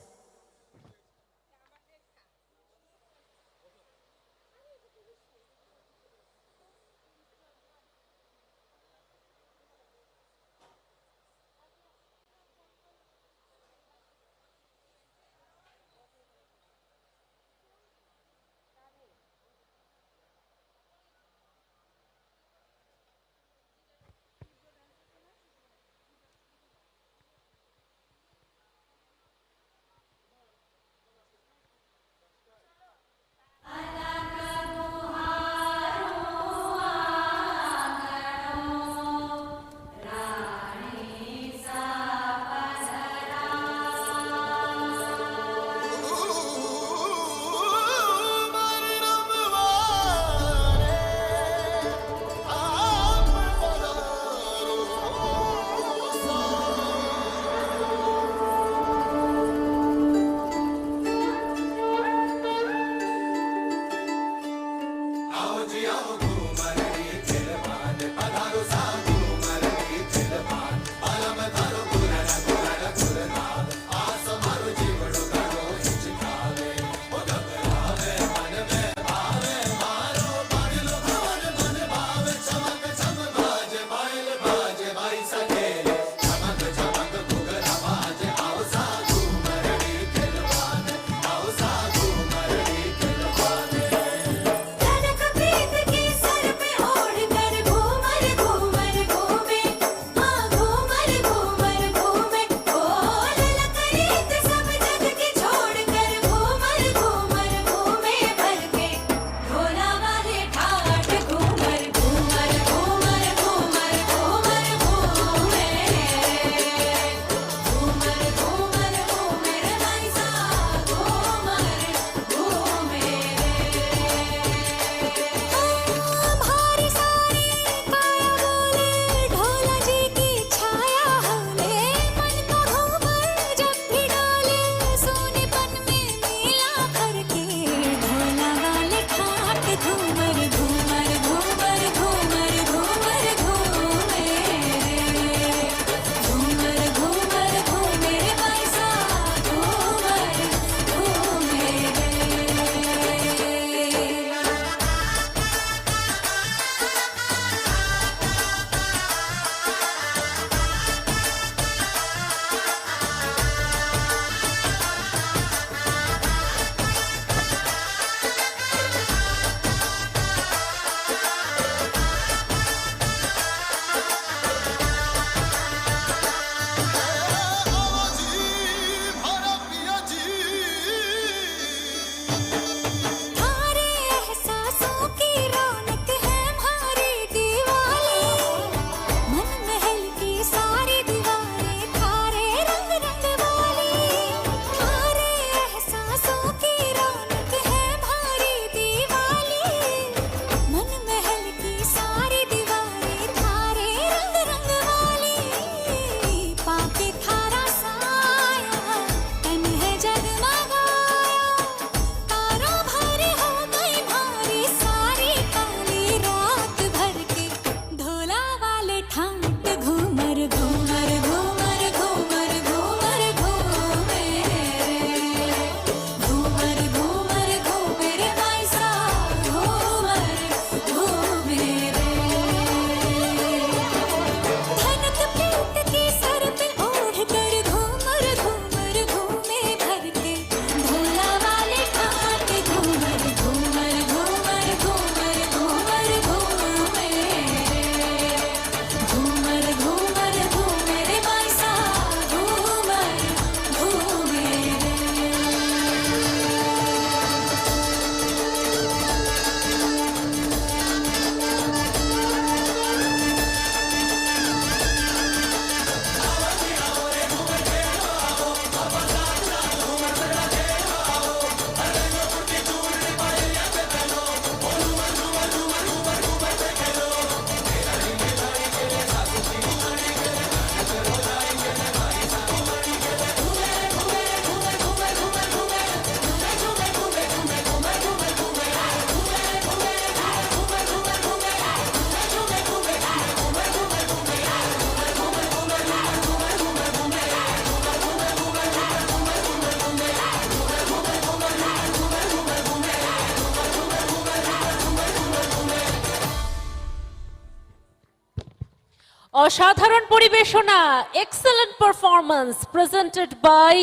অসাধারণ পরিবেশনা, excellent performance presented by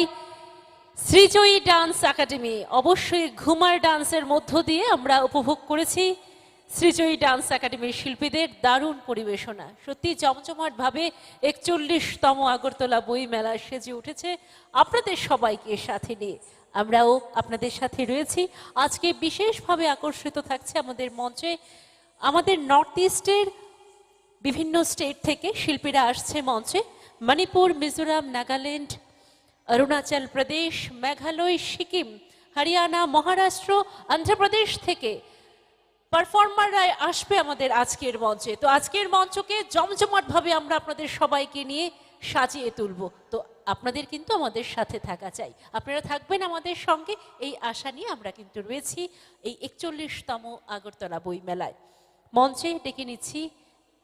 Srijayee dance academy. অবশ্যই ঘুমার ডান্সের মধ্য দিয়ে আমরা উপভোগ করেছি শ্রীজয়ী ডান্স একাডেমির শিল্পীদের দারুণ পরিবেশনা। সত্যি জমজমাটভাবে 41তম আগরতলা বই মেলা সেজে উঠেছে আপনাদের সবাইকে সাথে নিয়ে। আমরাও আপনাদের সাথে রয়েছি। আজকে বিশেষভাবে আকর্ষিত থাকছে আমাদের মঞ্চে আমাদের নর্থ ইস্টের বিভিন্ন স্টেট থেকে শিল্পীরা আসছে মঞ্চে। মণিপুর, মিজোরাম, নাগাল্যান্ড, অরুণাচল প্রদেশ, মেঘালয়, সিকিম, হরিয়ানা, মহারাষ্ট্র, অন্ধ্রপ্রদেশ থেকে পারফর্মাররা আসবে আমাদের আজকের মঞ্চে। তো আজকের মঞ্চকে জমজমাটভাবে আমরা আপনাদের সবাইকে নিয়ে সাজিয়ে তুলব। তো আপনাদের কিন্তু আমাদের সাথে থাকা চাই, আপনারা থাকবেন আমাদের সঙ্গে, এই আশা নিয়ে আমরা কিন্তু রয়েছি এই 41তম আগরতলা বইমেলায়। মঞ্চে ডেকে নিচ্ছি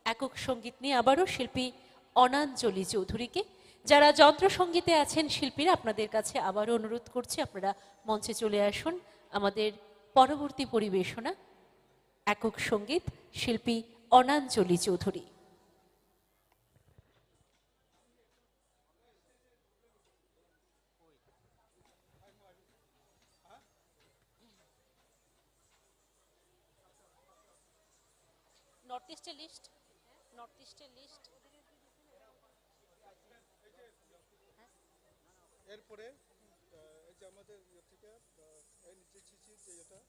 একক সঙ্গীত নিয়ে আবারও শিল্পী অনাঞ্জলি চৌধুরীকে। যারা যন্ত্রসঙ্গীতে আছেন শিল্পীরা, আপনাদের কাছে আবারও অনুরোধ করছি আপনারা মঞ্চে চলে আসুন। আমাদের পরবর্তী পরিবেশনা একক সঙ্গীত, শিল্পী অনাঞ্জলি চৌধুরী। নর্থ ইস্টের লিস্ট, নর্থ ইস্টের লিস্ট এরপরে এই যে আমাদের থেকে এই নিচে চিচির যে এটা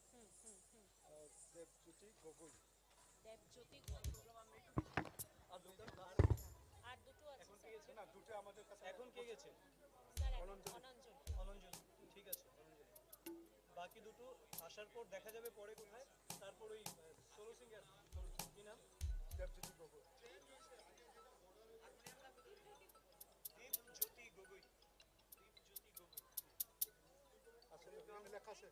দেবজ্যোতি গগৈ, দেবজ্যোতি আর দুটো আছে না, দুটো আমাদের কাছে এখন কে গেছে? অনঞ্জলি, ঠিক আছে অনঞ্জলি। বাকি দুটো আসার পর দেখা যাবে পরে কোথায়। তারপর ওই ষোলো সিং কি নাম, দেবজ্যোতি গগৈ, দীপজ্যোতি গগৈ, আসলে নামে লেখা আছে।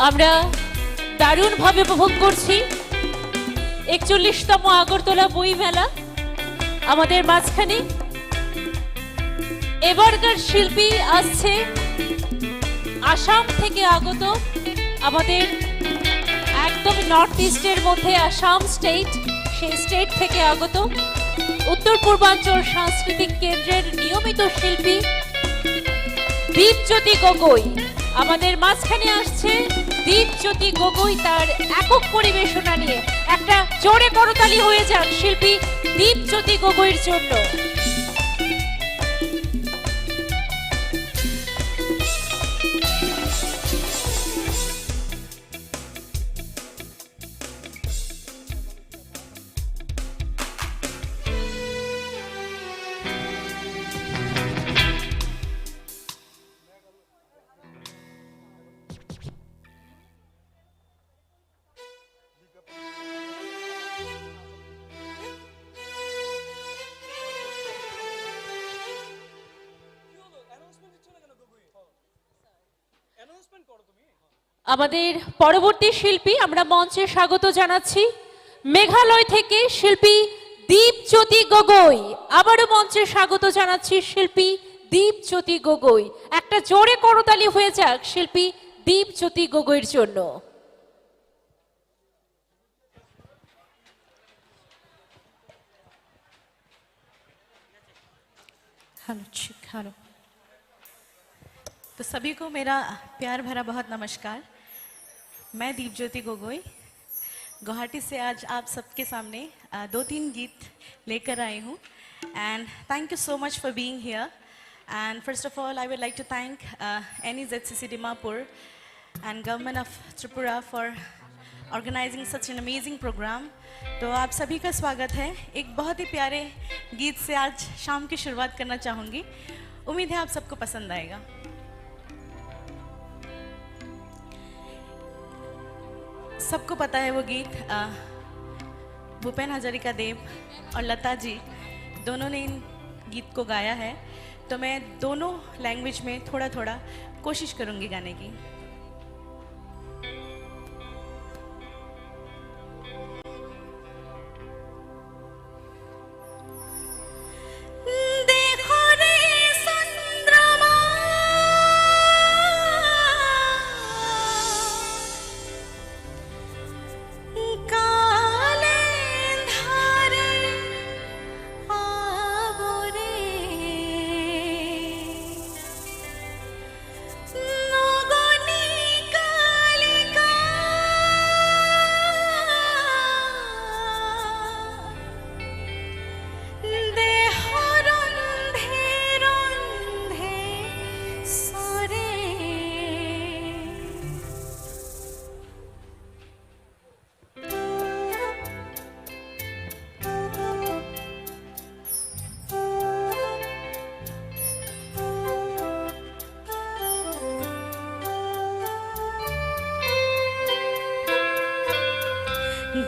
আমরা দারুণভাবে উপভোগ করছি 41তম আগরতলা বই মেলা। আমাদের মাঝখানে এবারকার শিল্পী আসছে আসাম থেকে আগত, আমাদের একদম নর্থ ইস্টের মধ্যে আসাম স্টেট, সেই স্টেট থেকে আগত উত্তর পূর্বাঞ্চল সাংস্কৃতিক কেন্দ্রের নিয়মিত শিল্পী দীপজ্যোতি গগৈ। আমাদের মাঝখানে আসছে দীপজ্যোতি গগৈ তার একক পরিবেশনা নিয়ে। একটা জোরে করতালি হয়ে যাক শিল্পী দীপজ্যোতি গগৈর জন্য। আমাদের পরবর্তী শিল্পী আমরা মঞ্চে স্বাগত জানাচ্ছি মেঘালয় থেকে শিল্পী দীপজ্যোতি গগৈ। আবারও মঞ্চে স্বাগত জানাচ্ছি শিল্পী দীপজ্যোতি গগৈ। একটা জোরে করতালি হয়ে যাক শিল্পী দীপজ্যোতি গগৈর জন্য। हेलो। तो सभी को मेरा प्यार भरा बहुत नमस्कार। मैं दीपज्योति गगोई गुवाहाटी से आज आप सबके सामने 2-3 गीत लेकर आई हूँ। And thank you so much for being here. And first of all I would like to thank NEZCC Dimapur and Government of Tripura for organizing such an amazing program। तो आप सभी का स्वागत है। एक बहुत ही प्यारे गीत से आज शाम की शुरुआत करना चाहूँगी। उम्मीद है आप सबको पसंद आएगा। सबको पता है वो गीत भूपेन हजारिका देव और लता जी दोनों ने इन गीत को गाया है। तो मैं दोनों लैंग्वेज में थोड़ा थोड़ा कोशिश करूँगी गाने की।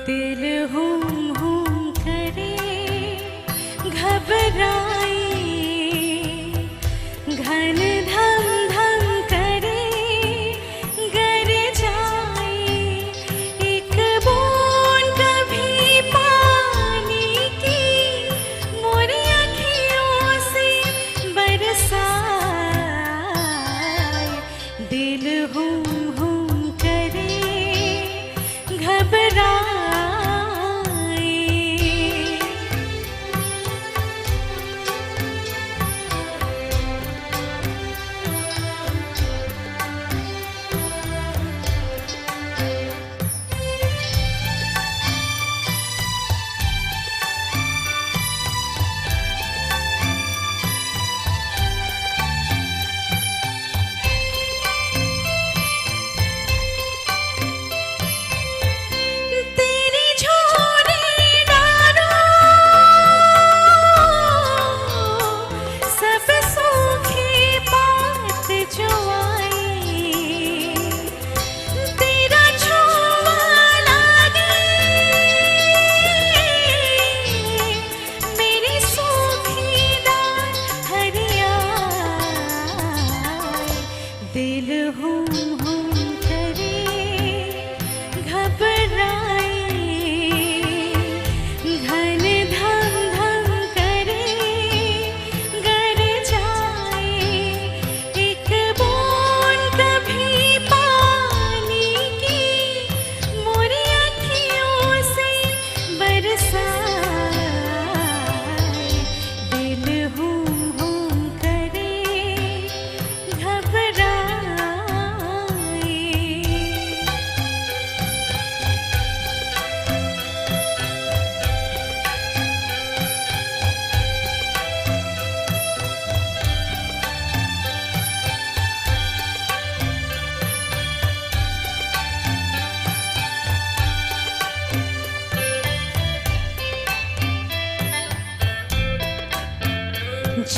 दिल हुम हुम करे घबराए घन धम धम करे गर जाए एक बूंद कभी पानी की मोरी अखियों से बरसाए। दिल हुम हुम करे घबराए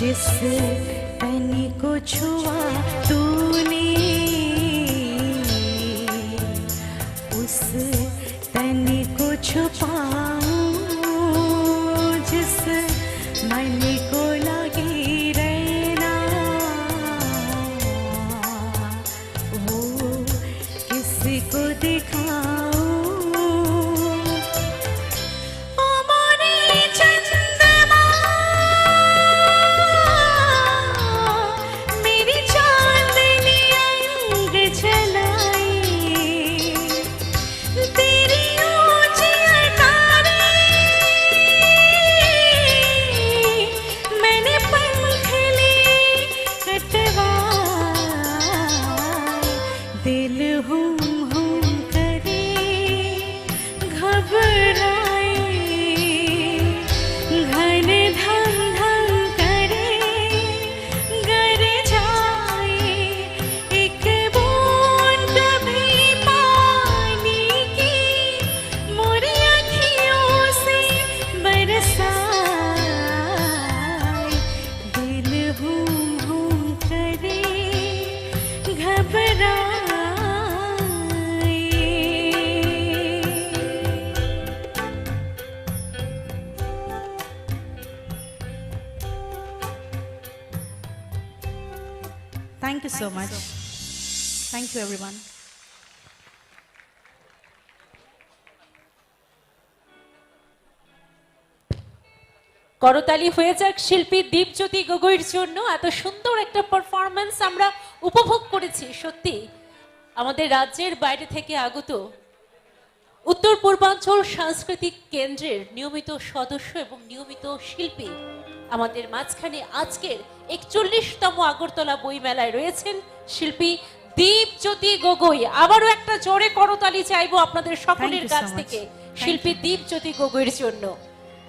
जिस तनी को छुआ तूने उस तनी को छुपाऊं जिस मन को लगी रहना वो किस Thank you so much. Thank you, everyone. করতালি হয়ে যাক শিল্পী দীপজ্যোতি গগৈর জন্য। এত সুন্দর একটা পারফরম্যান্স আমরা উপভোগ করেছি। সত্যি আমাদের রাজ্যের বাইরে থেকে আগত উত্তর পূর্বাঞ্চল সাংস্কৃতিক কেন্দ্রের নিয়মিত সদস্য এবং নিয়মিত শিল্পী আমাদের মাঝখানে আজকের ৪১তম আগরতলা বইমেলায় রয়েছেন শিল্পী দীপজ্যোতি গগৈ। আবারও একটা জোরে করতালি চাইবো আপনাদের সকলের কাছ থেকে শিল্পী দীপজ্যোতি গগৈর জন্য।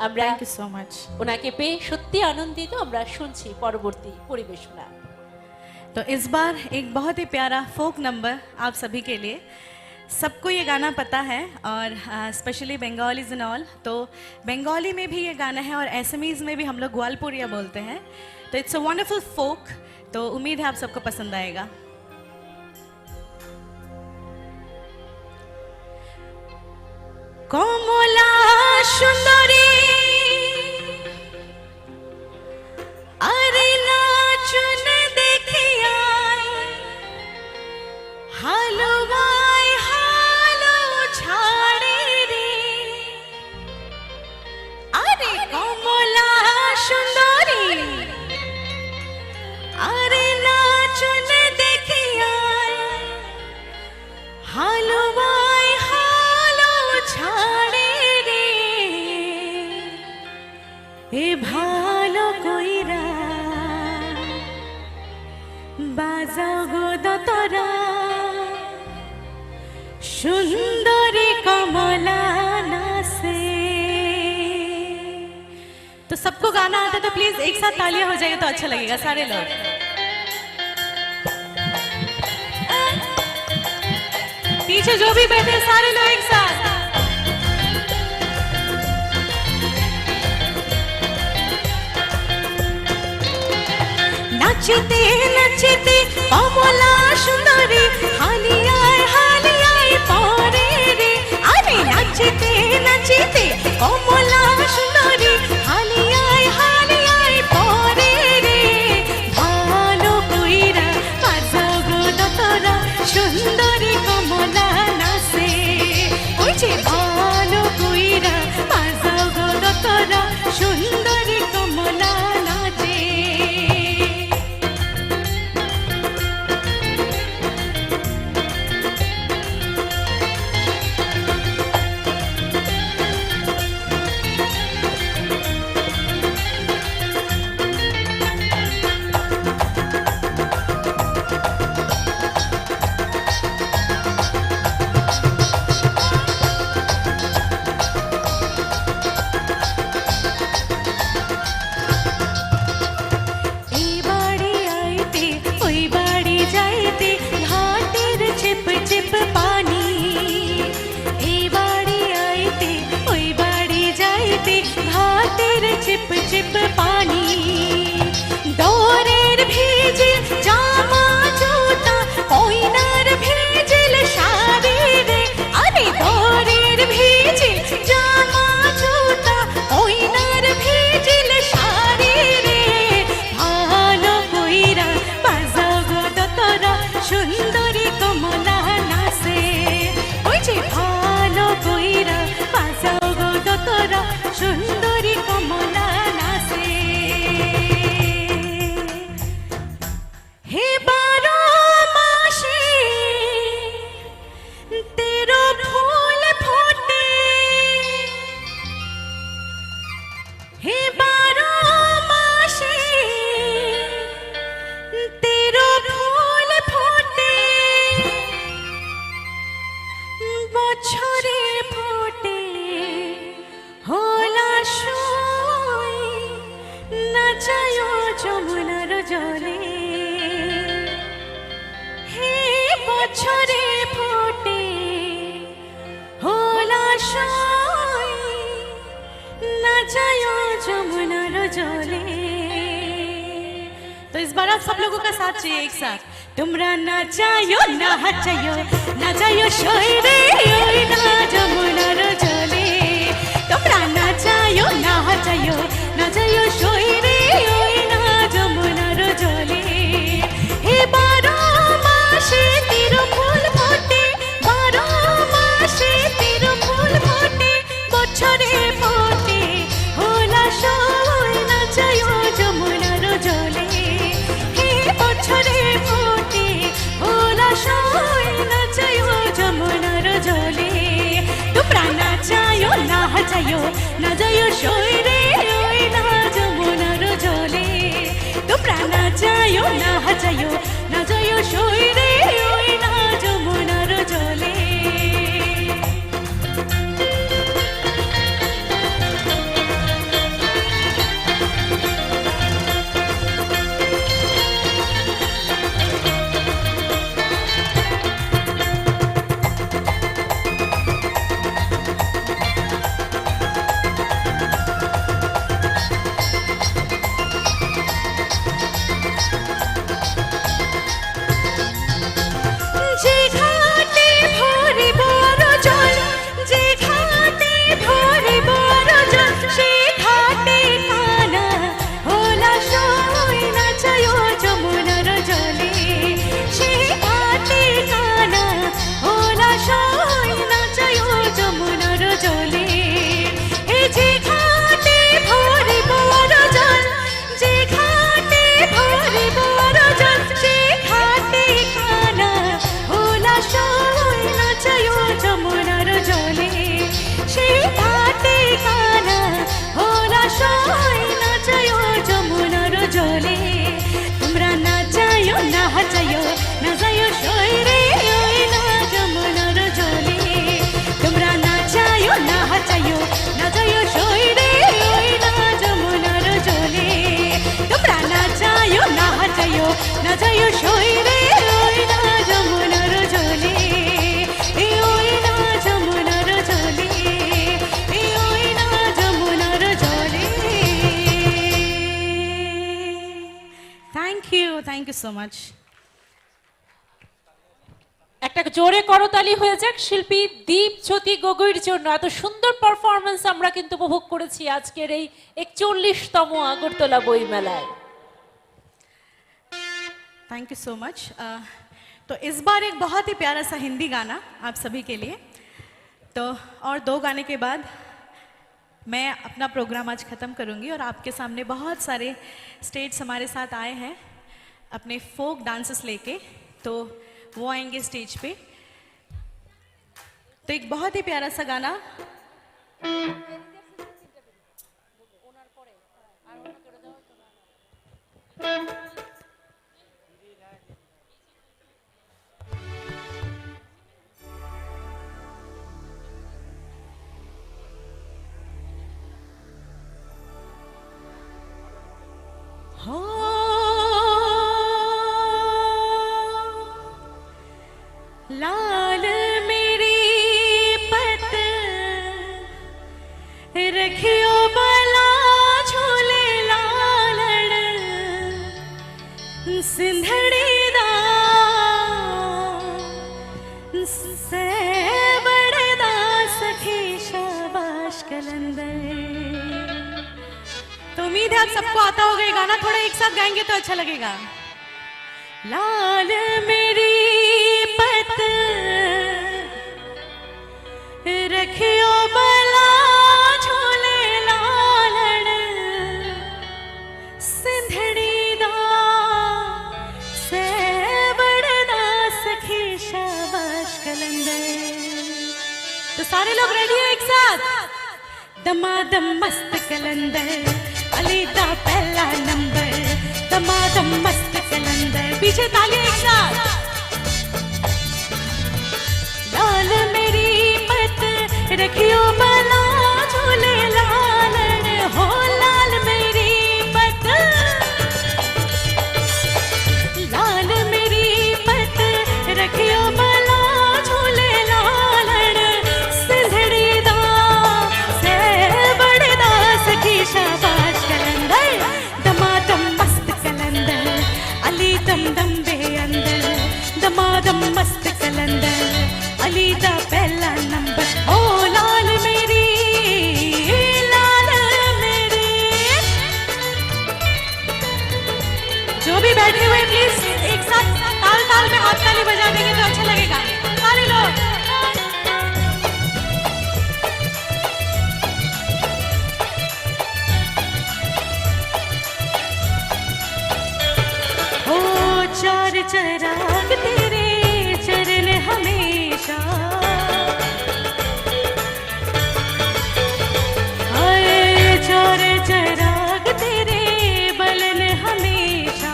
আমরা Thank you so much. ওনাকে পেয়ে সত্যি আনন্দিত। আমরা শুনছি পরবর্তী পরিবেশনা। तो इस बार एक बहुत ही प्यारा फोक नंबर आप सभी के लिए। सबको ये गाना पता है और स्पेशली बंगालीज एंड ऑल, तो बंगाली में भी ये गाना है और एसएमईज में भी हम लोग ग्वालपुरिया बोलते हैं। तो इट्स अ वंडरफुल फोक, तो उम्मीद है आप सबको पसंद आएगा। কমলা সুন্দরী আরে নাচন দেখিয়া হালো গায় হালো ছাড়ে রে, আরে কমলা সুন্দরী আরে নাচন দেখিয়া হালো গায় হালো ছাড়ে রে, এ ভালো কইরা বাজাও গো দতরা सुंदरी कमला नासे। तो सबको गाना आता है तो प्लीज एक साथ तालियां हो जाएगी तो अच्छा लगेगा सारे लोग। पीछे जो भी बैठे सारे लोग एक साथ। नाचते नाचते कमला सुंदरी हालियाय हालियाय परे रे, अरे नाचते नाचते कमला सुंदरी हालियाय हालियाय परे रे, भालो कइरा बाजाओ गो दतरा सुंदरी कमला नाचे, ওই যে ভালো কইরা বাজাও গো দতরা সুন্দরী কমলা নাচে। चिप चिप पानी दौरेर भेजे जामा जूता कोइनार भेजिल शाड़ी रे, अरे दौरेर भेजे जामा जूता कोइनार भेजिल शाड़ी रे, भालो कइरा बाजाओ गो दतरा सुंदरी कमला नाचे, ওই যে ভালো কইরা বাজাও গো দতরা সুন্দরী কমলা নাচে। হে বারো মাসে তেরো ফুল ফোটে, হে বারো মাসে তেরো ফুল ফোটে, বছরে ফোটে होला সই নাচায়ো যমুনার জলে, হে বছরে ফোটে होला সই নাচায়ো যমুনার জলে। तो इस बार आप सब लोगों का साथ चाहिए एक साथ। तुमरा नाचायो नाचायो नाचायो সই রে ওই না যমুনার জলে, তোমরা নাচায়ো নাচায়ো নাচায়ো সই রে ওই না যমুনার জলে, এবার যাইও না যাইও সইরে ওই না যমুনার জলে না যাইও সইরে ওই না যমুনার জলে ওই না যমুনার জলে ওই না যমুনার জলে থ্যাংক ইউ সো মাচ একটা জোরে করতালি হয়ে যাক শিল্পী দীপজ্যোতি গগৈর জন্য। এত সুন্দর পারফরমেন্স আমরা কিন্তু উপভোগ করেছি আজকের এই 41তম আগরতলা বইমেলায়। Thank you so much. तो इस बार एक बहुत ही प्यारा सा हिंदी गाना आप सभी के लिए, तो और 2 गाने के बाद मैं अपना प्रोग्राम आज ख़त्म करूंगी और आपके सामने बहुत सारे स्टेट्स हमारे साथ आए हैं अपने फोक डांसेस लेके, तो वो आएंगे स्टेज पे। तो एक बहुत ही प्यारा सा गाना लाल मेरी पत रखियो बला झूले लालड़ सिंधड़ी दा से बड़दा सखी शाबाश कलंदर। तो उम्मीद है आप सबको आता होगा ये गाना, थोड़ा एक साथ गाएंगे तो अच्छा लगेगा। लाल मेरी पत रखियो बला झूले लालड़ सिंधड़ी दा से बड़दा सखी शाबाश कलंदर। तो सारे लोग रेडी हो एक साथ? दमादम मस्त कलंदर अली दा पहला नंबर, दमादम मस्त कलंदर। पीछे तालियां एक साथ। लाल मेरी पत रखियो बला झूले लालड़ हो, लाल मेरी पत, लाल मेरी पत रखियो बला झूले लालड़ सिंधड़ी दा से बड़दा सखी शाबाश कलंदर। दमादम मस्त कलंदर अली दम दम बे अंदर, दमादम मस्त कलंदर अली दा पहला नंबर। ओ लाल मेरी, लाल मेरी। जो भी बैठे हुए प्लीज एक साथ ताल ताल में हाथ ताली बजा देंगे तो अच्छा लगेगा। सारे लोग हो, चार चराग तेरे चरण हमेशा, हाय चार चराग तेरे बलन हमेशा,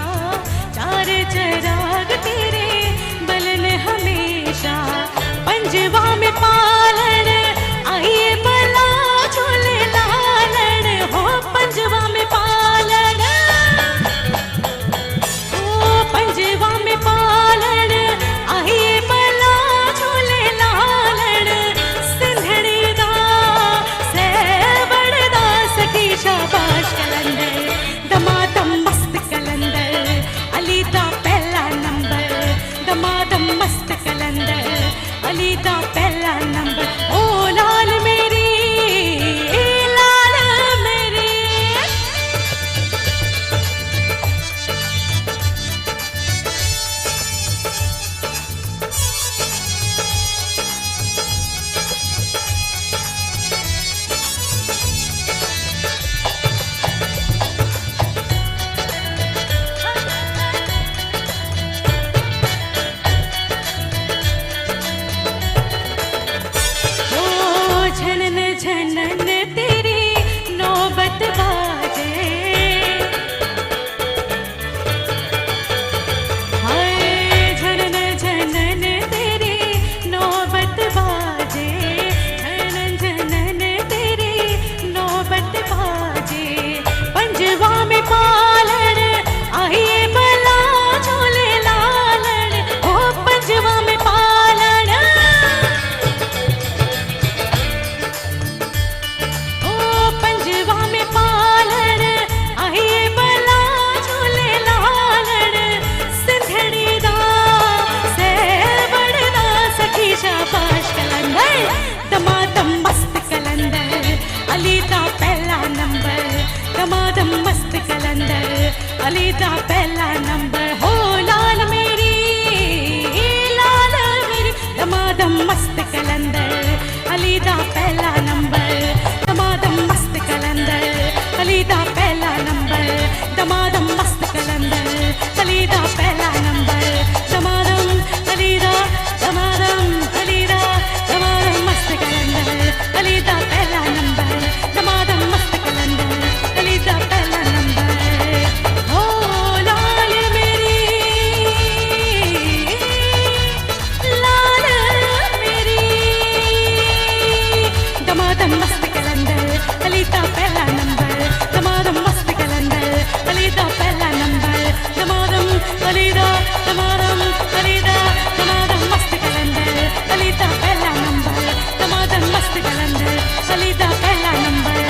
चार चराग मस्त कलंदर अलीदा पहला नंबर हो लाल मेरी दमादम मस्त कलंदर अलीदा पहला नंबर दमादम मस्त कलंदर अलीदा पहला नंबर दमादम मस्त कलंदर अलीदा पहला नंबर दमादम अलीदा दमादम अलीदा दमादम मस्त कलंदर अलीदा पहला नंबर दमादम मस्त कलंदर अलीदा पहला नंबर हो लाल मेरी लाल मेरी दमादम मस्त कलंदर अलीदा पहला नंबर दमादम मस्त कलंदर अलीदा पहला नंबर दमादम अलीदा दमादम अलीदा दमादम मस्त कलंदर अलीदा पहला नंबर दमादम मस्त कलंदर अलीदा पहला नंबर।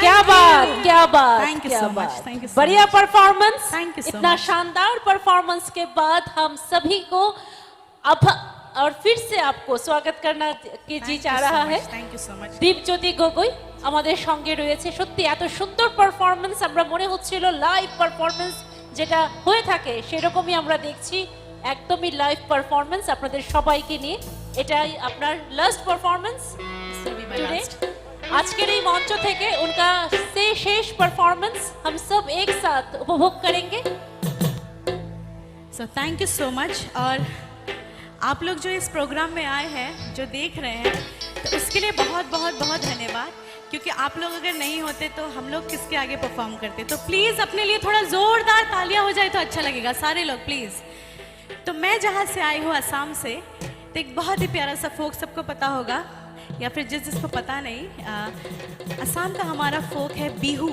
क्या बात क्या बात Thank you क्या so much, बात thank you so बढ़िया much. Performance Thank you so इतना much. शानदार परफॉर्मेंस के बाद हम सभी को अब और फिर से आपको स्वागत करना की जी चाह रहा है Thank you so much. Dipjyoti Gogoi আমাদের সঙ্গে রয়েছে। সত্যি এত সুন্দর পারফরমেন্স, আমরা মনে হচ্ছিল লাইভ পারফরমেন্স যেটা হয়ে থাকে সেরকমই আমরা দেখছি, একদমই লাইভ পারফরমেন্স আপনাদের সবাইকে নিয়ে। এটাই আপনার লাস্ট পারফরমেন্স टुडे। আজকের এই মঞ্চ থেকে उनका से शेष परफॉर्मेंस हम सब एक साथ उपभोग करेंगे। So thank you so much। और आप लोग जो इस प्रोग्राम में आए हैं, जो देख रहे हैं, तो उसके लिए बहुत बहुत बहुत धन्यवाद, क्योंकि आप लोग अगर नहीं होते तो हम लोग किसके आगे परफॉर्म करते। तो प्लीज़ अपने लिए थोड़ा ज़ोरदार तालियां हो जाए तो अच्छा लगेगा, सारे लोग प्लीज़। तो मैं जहाँ से आई हूँ असम से, तो एक बहुत ही प्यारा सा फोक सबको पता होगा, या फिर जिसको पता नहीं, असम का हमारा फोक है बिहू।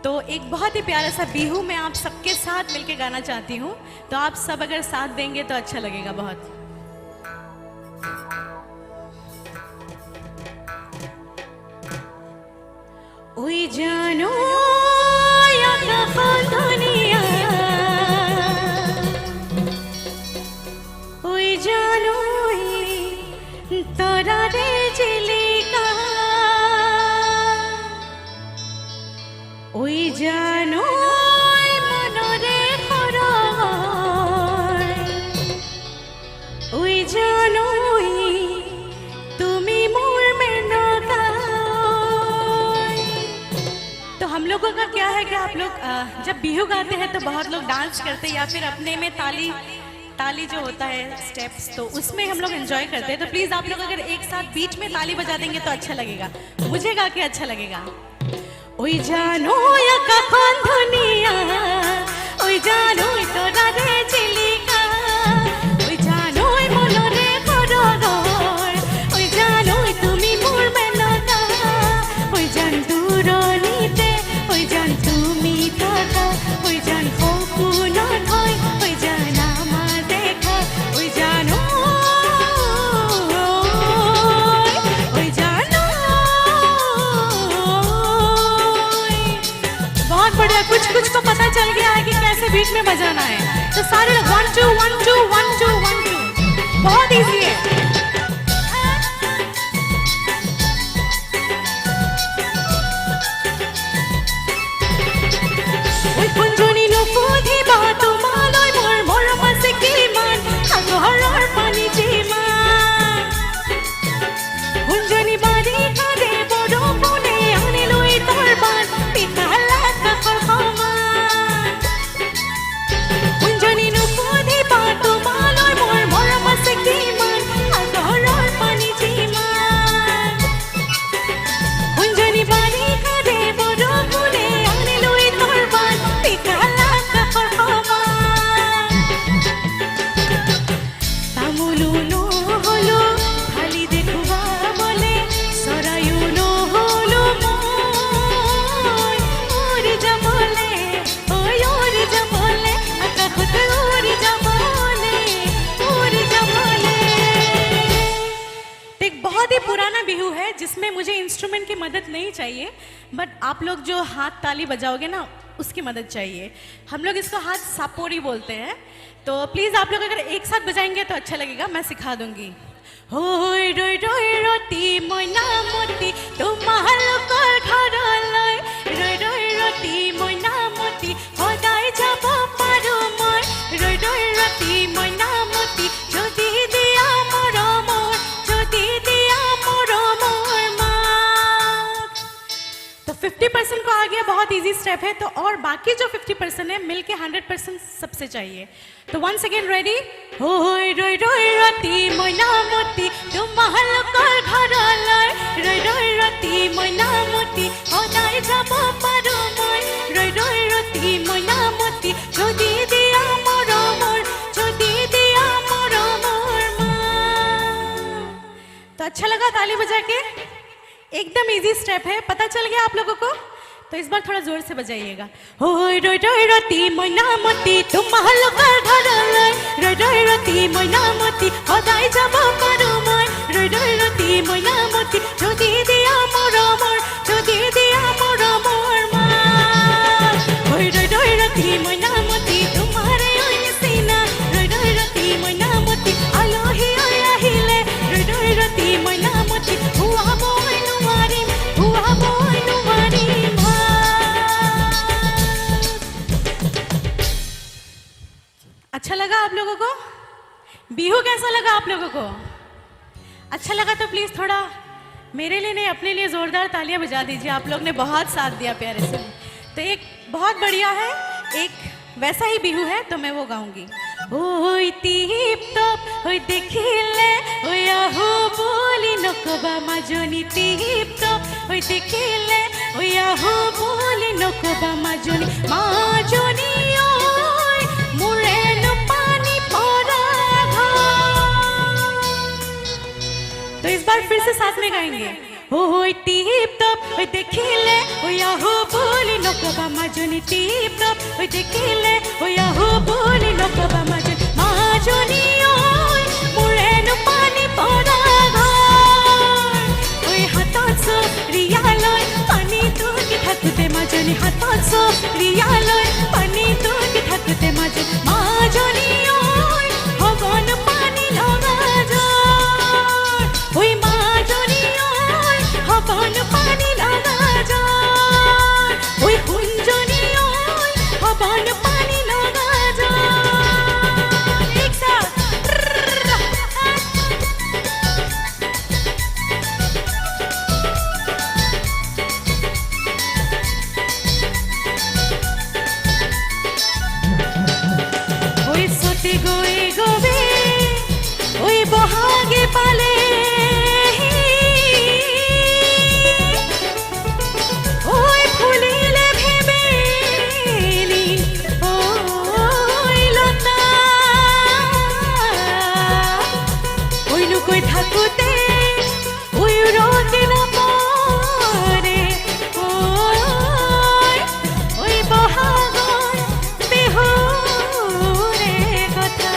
तो एक बहुत ही प्यारा सा बिहू मैं आप सबके साथ मिलके गाना चाहती हूँ, तो आप सब अगर साथ देंगे तो अच्छा लगेगा बहुत। ওই জানো দুনিয়া ওই জানো তোরা রে চিলিকা ওই জানো মনরে হরয় ওই জানো তুমি মোর মেনকা। तो हम लोगों का क्या है कि आप लोग जब बिहू गाते हैं तो बहुत लोग डांस करते हैं, या फिर अपने में ताली जो होता है स्टेप्स, तो उसमें हम लोग एंजॉय करते हैं। तो प्लीज़ आप लोग अगर एक साथ बीच में ताली बजा देंगे तो अच्छा लगेगा, मुझे गा के अच्छा लगेगा। ওই জানো কখন দুনিয়া ওই জানো তোরা রে চিলিকা ওই জানো মনরে হরয় ওই জানো তুমি মোর মেনকা ওই জান দূরনিতে ওই জান তুমি থাকা ওই জান সপোনত হয় ওই জান আমার দেখা ওই জানো ওই জানো। बहुत बढ़िया, कुछ कुछ को पता चल गया है कि कैसे बीट में बजाना है। तो सारे लोग 1 2 1 2 1 2 1 2, बहुत इजी है। ওই কুঞ্জনি নকুধি বাত মালয় মোর মরম আছে কি মান আগহৰৰ পানী জিমান কুঞ্জনি বাড়ি কাঁদে বড় বনে আনিলৈ তোৰ বান পিতালা কাকৰ সমান কুঞ্জনি নকুধি বাত মালয় মোর মৰম আছে কি মান আগহৰৰ পানী জিমান কুঞ্জনি বাড়ি কাঁদে বড় বনে আনিলৈ তোৰ বান পিতালা কাকৰ সমান তামোলো নহলো খালি দেখুৱা বলে চৰায়ো নহলো মই উৰি যাবলে উৰি যাবলে আকাশত উৰি যাবলে উৰি যাবলে। एक बहुत ही पुराना बिहू है जिसमें मुझे इंस्ट्रूमेंट की मदद नहीं चाहिए, बट आप लोग जो हाथ ताली बजाओगे ना उसकी मदद चाहिए। हम लोग इसको हाथ सापोरी बोलते हैं। तो प्लीज़ आप लोग अगर एक साथ बजाएंगे तो अच्छा लगेगा, मैं सिखा दूंगी। হৈ ৰৈ ৰৈ ৰতি মইনামতি তোমালোকৰ ঘৰলৈ ৰৈ ৰৈ ৰতি মইনামতি সদায় যাব পাৰোঁ মই ৰৈ ৰৈ ৰতি মইনামতি যদি দিয়া মৰমৰ যদি দিয়া মৰমৰ মাত। तो 50% को आ गया, बहुत इजी स्टेप है। तो और बाकी जो 50% है मिलके 100% सबसे चाहिए। तो वंस अगेन रेडी। होय रोय रोय रति मइनामती তোমালোকৰ ঘৰলৈ ৰৈ ৰৈ ৰতি মইনামতি সদায় যাব পাৰোঁ মই ৰৈ ৰৈ ৰতি মইনামতি যদি দিয়া মৰমৰ যদি দিয়া মৰমৰ মা। तो अच्छा लगा ताली बजा के? एकदम इजी स्टेप है, पता चल गया आप लोगों को? तो इस बार थोड़ा जोर से बजाइएगा। होय रोय रोय रति मइनामती তোমালোকৰ ঘৰলৈ ৰৈ ৰৈ ৰতি মইনামতি সদায় যাব পাৰোঁ মই ৰৈ ৰৈ ৰতি মইনামতি যদি দিয়া মৰমৰ যদি দিয়া মৰমৰ মা। होय रोय रोय रति মইনামতি তোমাৰে ঐ নিচিনা ৰৈ ৰৈ ৰতি মইনামতি আলহী ঐ আহিলে ৰৈ ৰৈ ৰতি মইনামতি হুৱাব নোৱাৰিম হুৱাব নোৱাৰিম। अच्छा लगा आप लोगों को? बिहू कैसा लगा आप लोगों को? अच्छा लगा तो प्लीज थोड़ा मेरे लिए नहीं अपने लिए जोरदार तालियां बजा दीजिए। आप लोग ने बहुत साथ दिया प्यारे से। तो एक बहुत बढ़िया है, एक वैसा ही बिहू है तो मैं वो गाऊंगी। ওই টিপ টপ ওই দেখিলে ওই আহো বলি নকবা মাজনী টিপ টপ ওই দেখিলে ওই আহো বলি নকবা মাজনী মাজনী ওই মুৰেনো পানী পৰা ঘৰ। तो इस बार फिर से साथ में गाएंगे। ওই টিপ টপ ওই দেখিলে ওই আহো বলি নকবা মাজনী টিপ টপ ওই দেখিলে ওই আহো বলি নকবা মাজনী মাজনী ওই মুৰেনো পানী পৰা ঘৰ। ওই হাতত চৰিয়ালৈ পানী তুকি থাকোঁতে মাজনী হাতত চৰিয়ালৈ পানী তুকি থাকোঁতে মাজনী মাজনী ওই হবন পানী লগা জ্বৰ। ওই মাজনী ওই হবন পানী লগা জ্বৰ। ওই কুঞ্জনী ওই হবন পানী লগা জ্বৰ। এক সাথ ওই সতে গৈ গবে ওই বহাগে পালে ওই ফুলিলে ভেবেলি ওই লতা ওই লুকোই থাকোতে ওই রোদে না পরে ওই ওই বহাগৰ বিহুৰে কথা।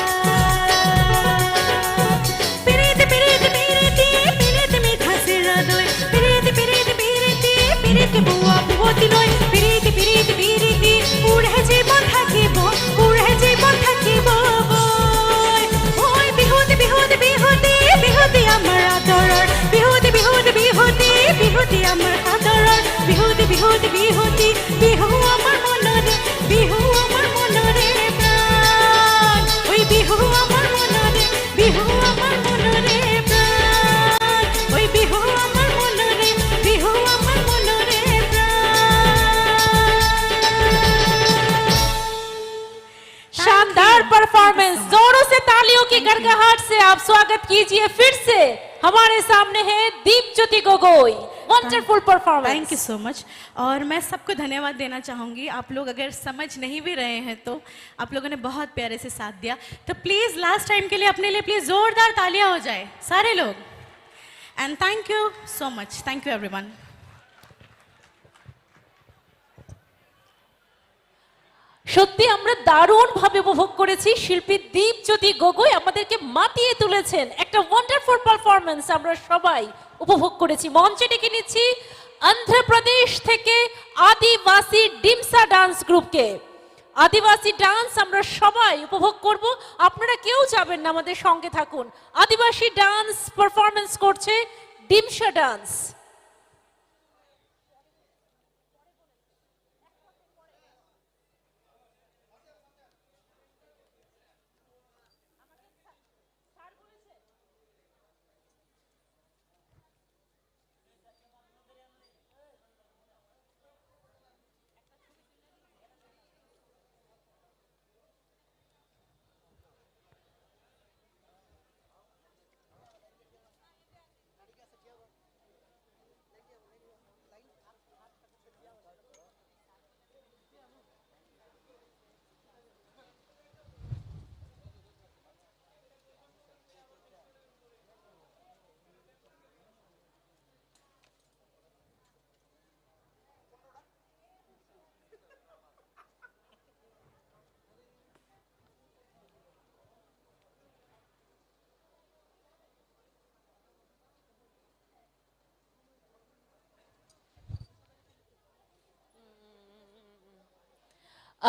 পিৰিতি পিৰিতি পিৰিতি পিৰিতি মিঠা চিৰা দৈ পিৰিতি পিৰিতি পিৰিতি পিৰিতি বুৱা বুৱতি লৈ পিৰিতি পিৰিতি পিৰিতি উৰে জীৱন থাকিব উৰে জীৱন থাকিব বৈ। ঐ বিহুতি বিহুতি বিহুতি বিহুতি আমাৰ আদৰৰ বিহুতি বিহুতি বিহুতি বিহুতি আমাৰ আদৰৰ বিহুতি বিহুতি বিহুতি বিহু আমাৰ মনৰে বিহু আমাৰ মনৰে প্ৰাণ। ঐ বিহু আমাৰ মনৰে বিহু আমাৰ মনৰে প্ৰাণ। ঐ বিহু আমাৰ মনৰে বিহু আমাৰ মনৰে शानदार परफॉर्मेंस, जोरों से तालियों की गड़गड़ाहट से आप स्वागत कीजिए फिर से हमारे सामने है Deepjyoti Gogoi. Wonderful performance. Thank you so much. और मैं सबको धन्यवाद देना चाहूँगी। आप लोग अगर समझ नहीं भी रहे हैं तो आप लोगों ने बहुत प्यारे से साथ दिया। तो प्लीज़ लास्ट टाइम के लिए अपने लिए प्लीज़ ज़ोरदार तालियां हो जाए सारे लोग। And thank you so much. Thank you everyone. সত্যি আমরা দারুণ ভাবে উপভোগ করেছি। শিল্পী দীপজ্যোতি গগৈ আমাদেরকে মাতিয়ে তুলেছেন। একটা ওয়ান্ডারফুল পারফরম্যান্স আমরা সবাই উপভোগ করেছি। মঞ্চে ডেকে নিচ্ছি অন্ধ্রপ্রদেশ থেকে আদিবাসী ডিমসা ডান্স গ্রুপকে। আদিবাসী ডান্স আমরা সবাই উপভোগ করব। আপনারা কেউ যাবেন না, আমাদের সঙ্গে থাকুন। আদিবাসী ডান্স পারফরমেন্স করছে ডিমসা ডান্স।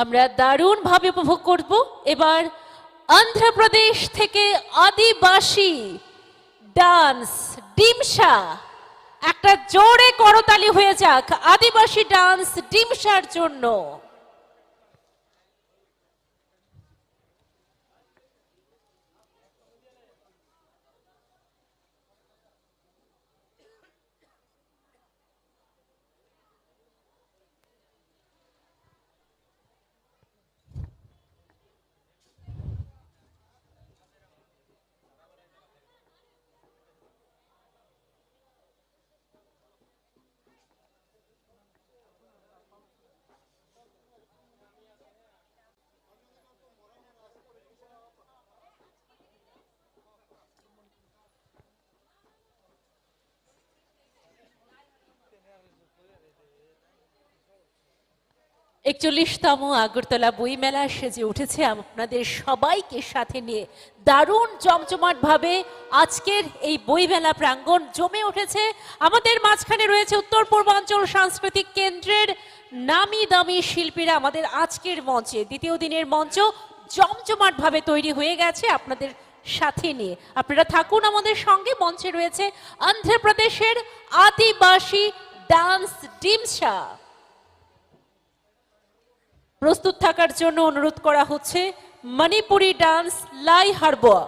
আমরা দারুণভাবে উপভোগ করব। এবার অন্ধ্রপ্রদেশ থেকে আদিবাসী ডান্স ডিমসা, একটা জোরে করতালি হয়ে যাক আদিবাসী ডান্স ডিমসার জন্য। একচল্লিশতম আগরতলা বইমেলা সেজে উঠেছে আপনাদের সবাইকে সাথে নিয়ে। দারুণ জমজমাটভাবে আজকের এই বইমেলা প্রাঙ্গণ জমে উঠেছে। আমাদের মাঝখানে রয়েছে উত্তর পূর্বাঞ্চল সাংস্কৃতিক কেন্দ্রের নামি দামি শিল্পীরা আমাদের আজকের মঞ্চে। দ্বিতীয় দিনের মঞ্চ জমজমাটভাবে তৈরি হয়ে গেছে আপনাদের সাথে নিয়ে। আপনারা থাকুন আমাদের সঙ্গে। মঞ্চে রয়েছে অন্ধ্রপ্রদেশের আদিবাসী ডান্স ডিমসা। প্রস্তুত থাকার জন্য অনুরোধ করা হচ্ছে মণিপুরি ডান্স লাই হারবোয়া।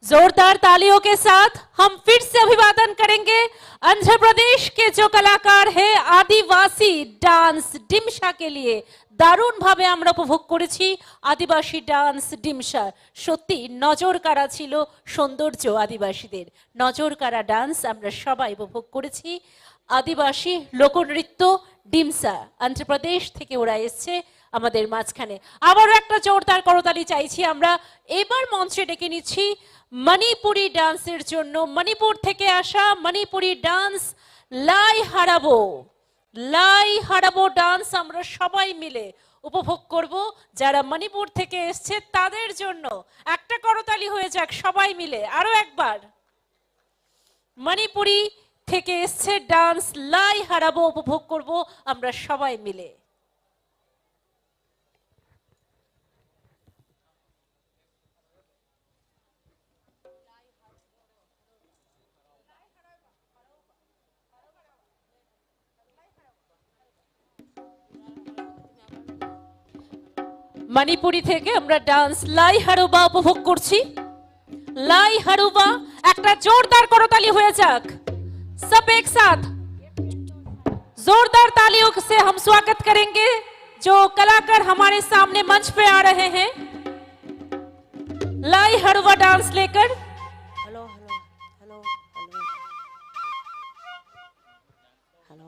जोरदार तालियों के साथ हम फिर से अभिवादन करेंगे आंध्र प्रदेश के जो कलाकार है आदिवासी डांस डिमशा के लिए। দারুণ ভাবে আমরা উপভোগ করেছি আদিবাসী ডান্স ডিমশা। সত্যি নজর কাড়া ছিল সৌন্দর্য আদিবাসীদের, নজর কাড়া ডান্স আমরা সবাই উপভোগ করেছি। আদিবাসী লোকনৃত্য ডিমসা অন্ধ্রপ্রদেশ থেকে ওরা এসছে আমাদের মাঝখানে। আবারও একটা জোরদার করতালি চাইছি আমরা। এবার মঞ্চে ডেকে নিচ্ছি মণিপুরি ডান্সের জন্য মণিপুর থেকে আসা মণিপুরি ডান্স লাই হারাবো। লাই হারাবো ডান্স আমরা সবাই মিলে উপভোগ করব। যারা মণিপুর থেকে এসছে তাদের জন্য একটা করতালি হয়ে যাক সবাই মিলে। আরো একবার মণিপুরি থেকে এসছে ডান্স লাই হারাবো উপভোগ করব আমরা সবাই মিলে। মণিপুরি থেকে আমরা ডান্স লাই হারুবা উপভোগ করছি। লাই হারুবা একটা जोरदार করতালি হয়ে যাক। सब एक साथ जोरदार तालियों से हम स्वागत करेंगे जो कलाकार हमारे सामने मंच पे आ रहे हैं लाई हारुबा डांस लेकर। Hello hello hello hello hello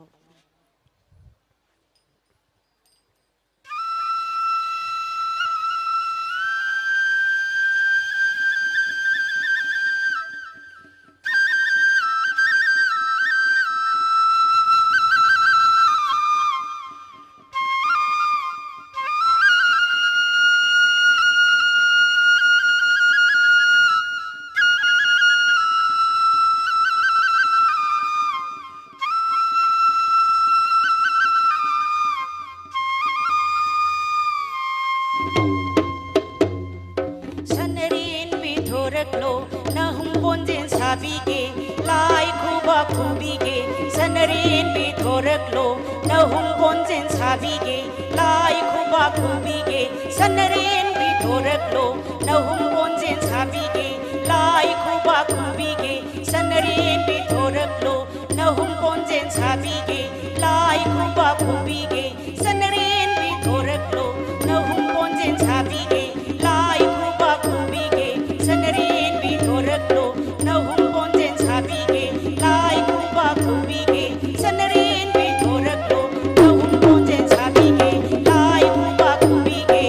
सनरेन भी धोरक लो न हम पोंजेन साबी के लाई खूबा खूबी के सनरेन भी धोरक लो न हम पोंजेन साबी के लाई खूबा खूबी के सनरेन भी धोरक लो न हम पोंजेन साबी के लाई खूबा खूबी के सनरेन भी धोरक लो न हम पोंजेन साबी के लाई खूबा खूबी के सनरेन भी धोरक लो न हम पोंजेन साबी के लाई खूबा खूबी के सनरेन भी धोरक लो न हम पोंजेन साबी के लाई खूबा खूबी के सनरेन भी धोरक लो न हम पोंजेन साबी के लाई खूबा खूबी के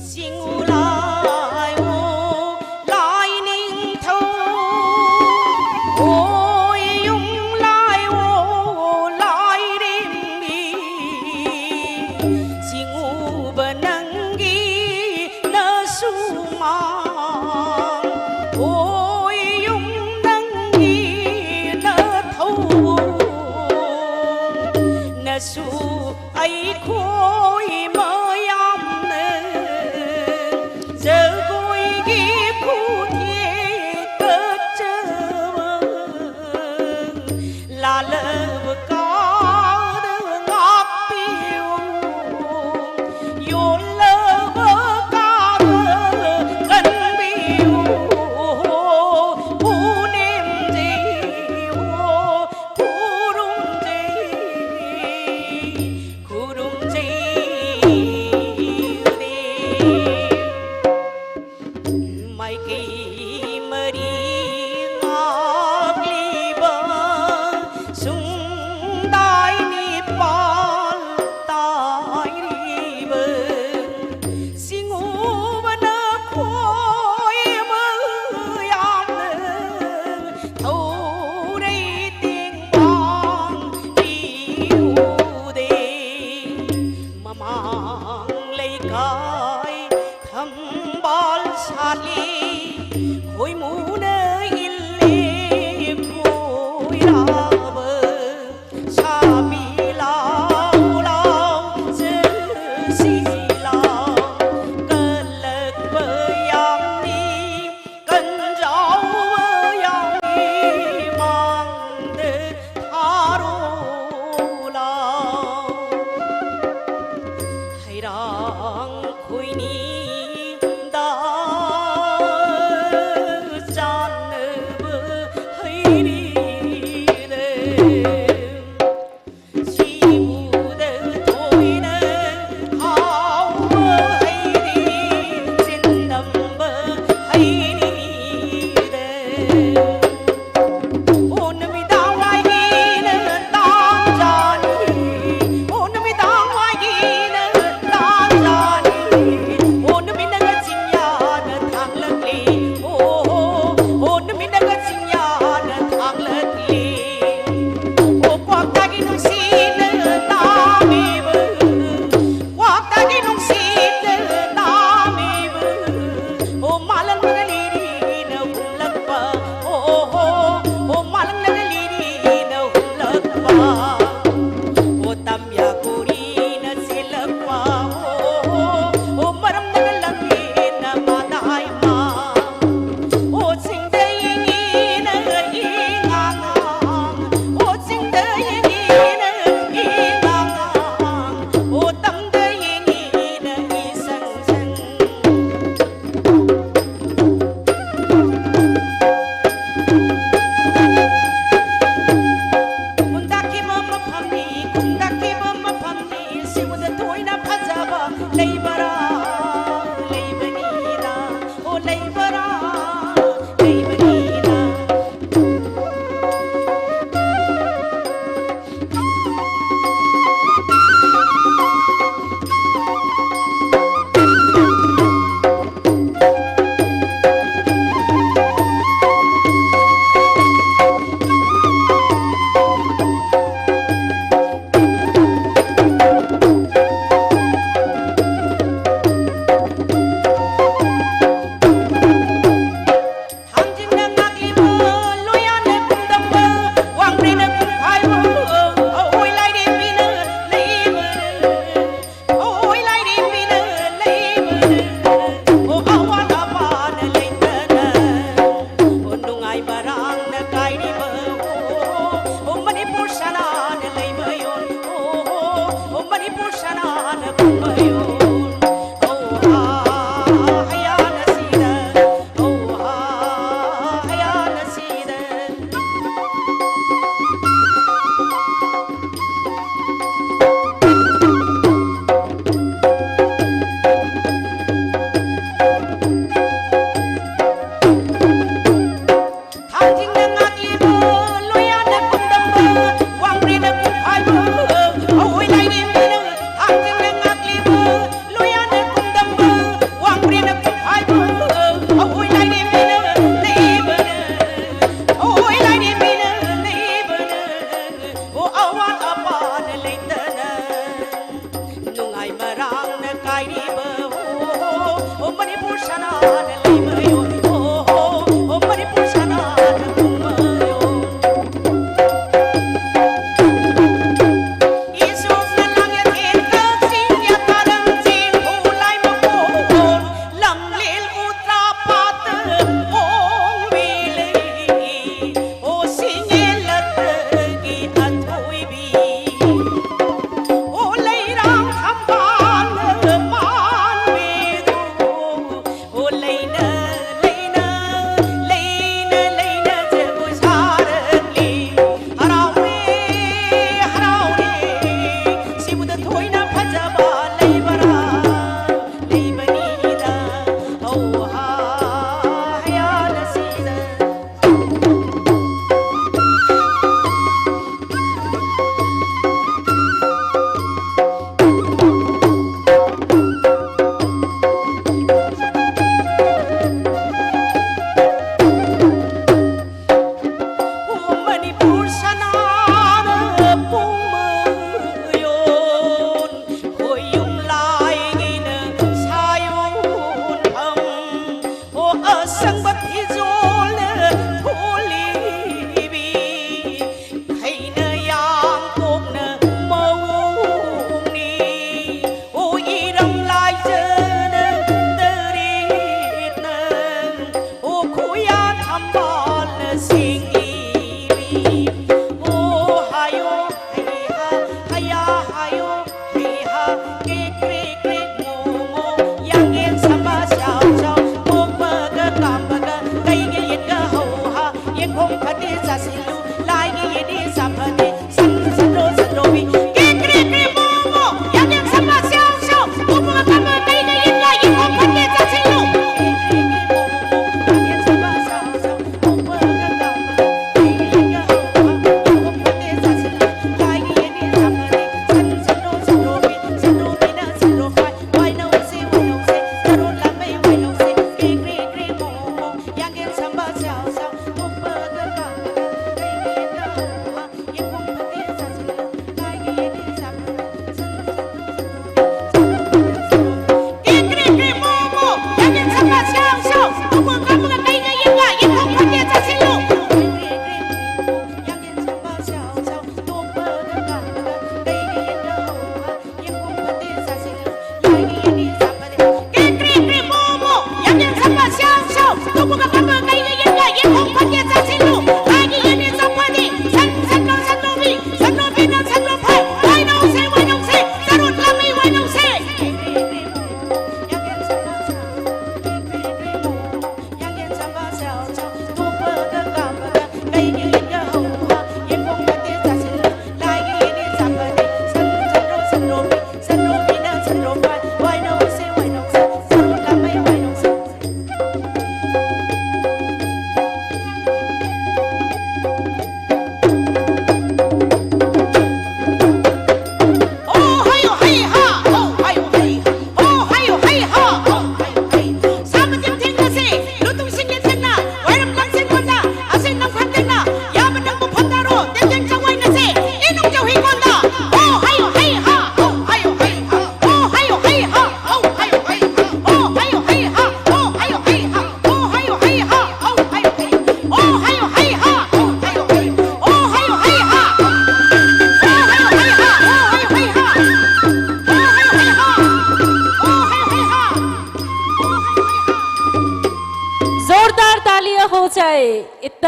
सिंगुलाई ओ लाई निंग थो ओ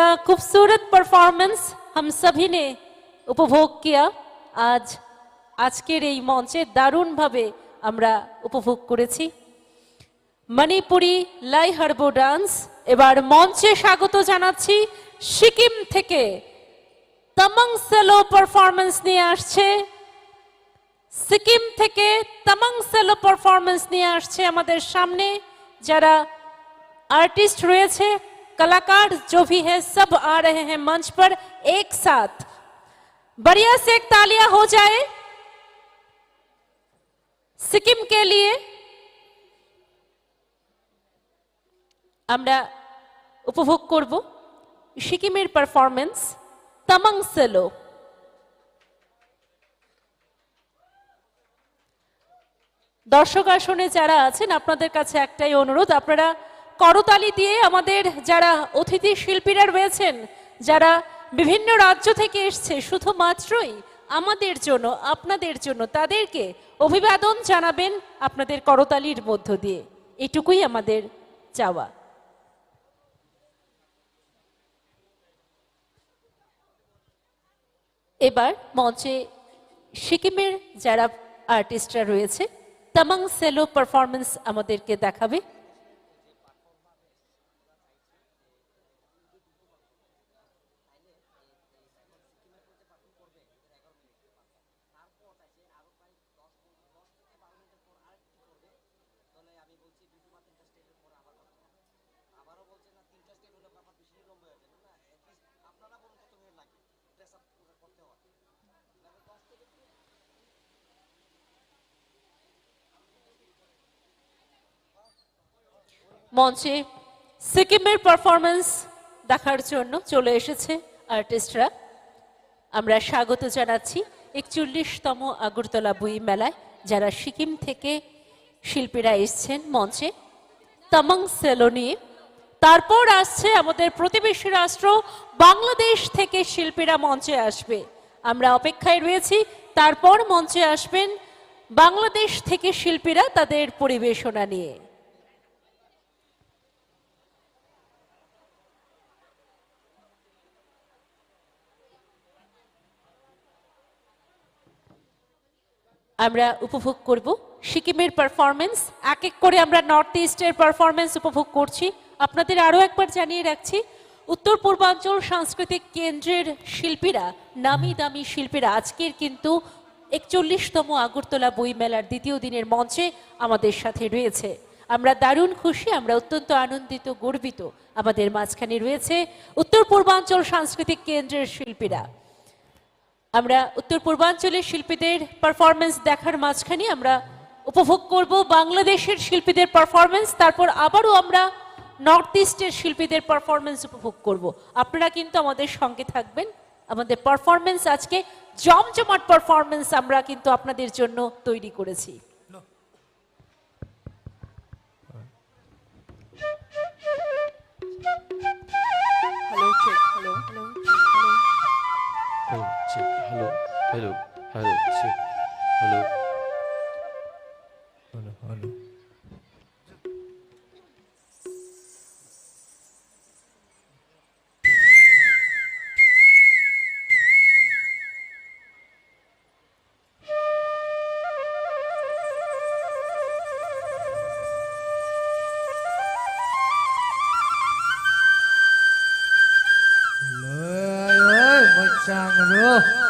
जिनका खूबसूरत परफॉर्मेंस हम सभी ने उपभोग किया आज আজকের এই মঞ্চে দারুণভাবে আমরা উপভোগ করেছি মণিপুরি লাই হারবো ডান্স এবার মঞ্চে স্বাগত জানাচ্ছি সিকিম থেকে তামাং সেলো পারফরম্যান্স নিয়ে আসছে সিকিম থেকে তামাং সেলো পারফরম্যান্স নিয়ে আসছে আমাদের সামনে যারা आर्टिस्ट रहे कलाकार जो भी है सब आ रहे हैं मंच पर एक साथ बढ़िया से एक तालियां हो जाए सिक्किम के लिए আমরা উপভোগ করব সিকিমের পারফরম্যান্স তামাং সেলো দর্শক আসনে যারা আছেন আপনাদের কাছে একটাই অনুরোধ আপনারা করতালি দিয়ে আমাদের যারা অতিথি শিল্পীরা রয়েছেন যারা বিভিন্ন রাজ্য থেকে এসেছে শুধুমাত্রই আমাদের জন্য আপনাদের জন্য তাদেরকে অভিবাদন জানাবেন আপনাদের করতালির মধ্য দিয়ে এটুকুই আমাদের চাওয়া এবার মঞ্চে সিকিমের যারা আর্টিস্টরা রয়েছে তামাং সেলো পারফরম্যান্স আমাদেরকে দেখাবে মঞ্চে সিকিমের পারফরম্যান্স দেখার জন্য চলে এসেছে আর্টিস্টরা আমরা স্বাগত জানাচ্ছি ৪১তম আগরতলা বই মেলায় যারা সিকিম থেকে শিল্পীরা এসেছেন মঞ্চে তামাং সেলো নিয়ে তারপর আসছে আমাদের প্রতিবেশী রাষ্ট্র বাংলাদেশ থেকে শিল্পীরা মঞ্চে আসবে আমরা অপেক্ষায় রয়েছি তারপর মঞ্চে আসবেন বাংলাদেশ থেকে শিল্পীরা তাদের পরিবেশনা নিয়ে আমরা উপভোগ করব সিকিমের পারফরম্যান্স এক এক করে আমরা নর্থ ইস্টের পারফরম্যান্স উপভোগ করছি আপনাদের আরও একবার জানিয়ে রাখছি উত্তর পূর্বাঞ্চল সাংস্কৃতিক কেন্দ্রের শিল্পীরা নামি দামি শিল্পীরা আজকের কিন্তু ৪১তম আগরতলা বইমেলার দ্বিতীয় দিনের মঞ্চে আমাদের সাথে রয়েছে আমরা দারুণ খুশি আমরা অত্যন্ত আনন্দিত গর্বিত আমাদের মাঝখানে রয়েছে উত্তর পূর্বাঞ্চল সাংস্কৃতিক কেন্দ্রের শিল্পীরা আমরা উত্তর পূর্বাঞ্চলের শিল্পীদের পারফরম্যান্স দেখার মাঝখানে আমরা উপভোগ করব বাংলাদেশের শিল্পীদের পারফরম্যান্স তারপর আবারও আমরা নর্থ ইস্টের শিল্পীদের পারফরম্যান্স উপভোগ করব আপনারা কিন্তু আমাদের সঙ্গে থাকবেন আমাদের পারফরম্যান্স আজকে জমজমাট পারফরম্যান্স আমরা কিন্তু আপনাদের জন্য তৈরি করেছি hello check hello hello Hello, check. Hello, hello, hello, check. Hello. Hello, hello. Bro.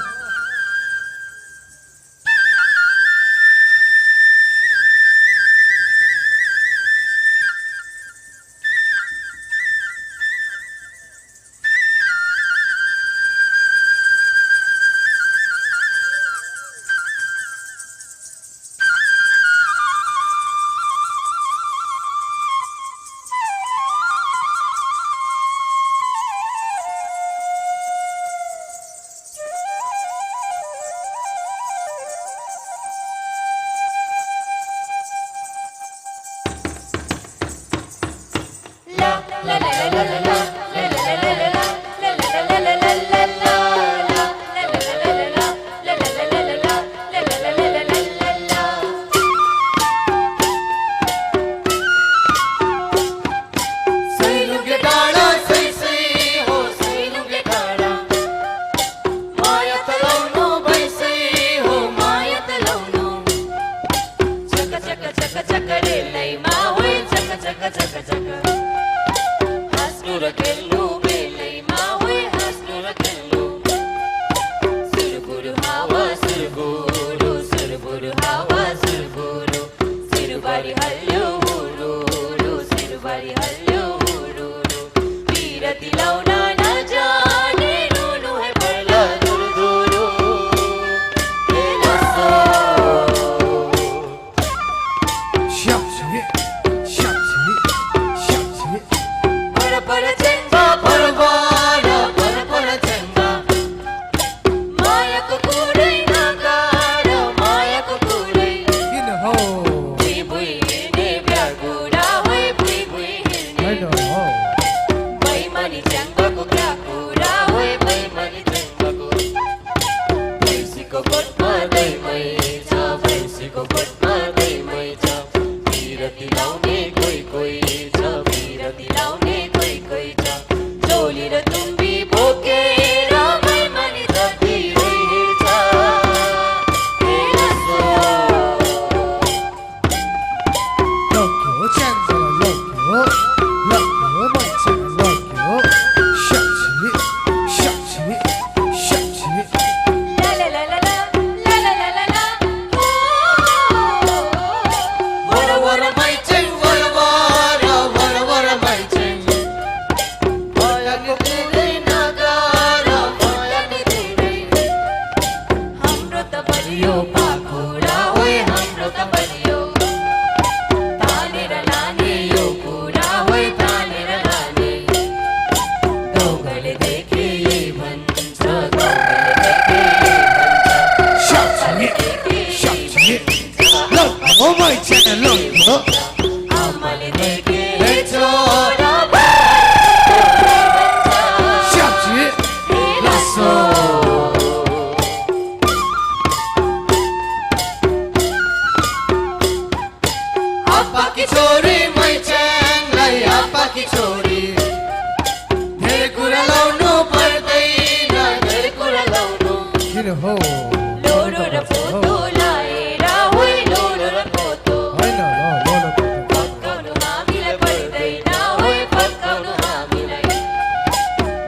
Shakshir ho. Lorora poto laera hoy lorora poto. Hoy no, no, no, no. Pakkaunu hamile padai na hoy pakkaunu hamile.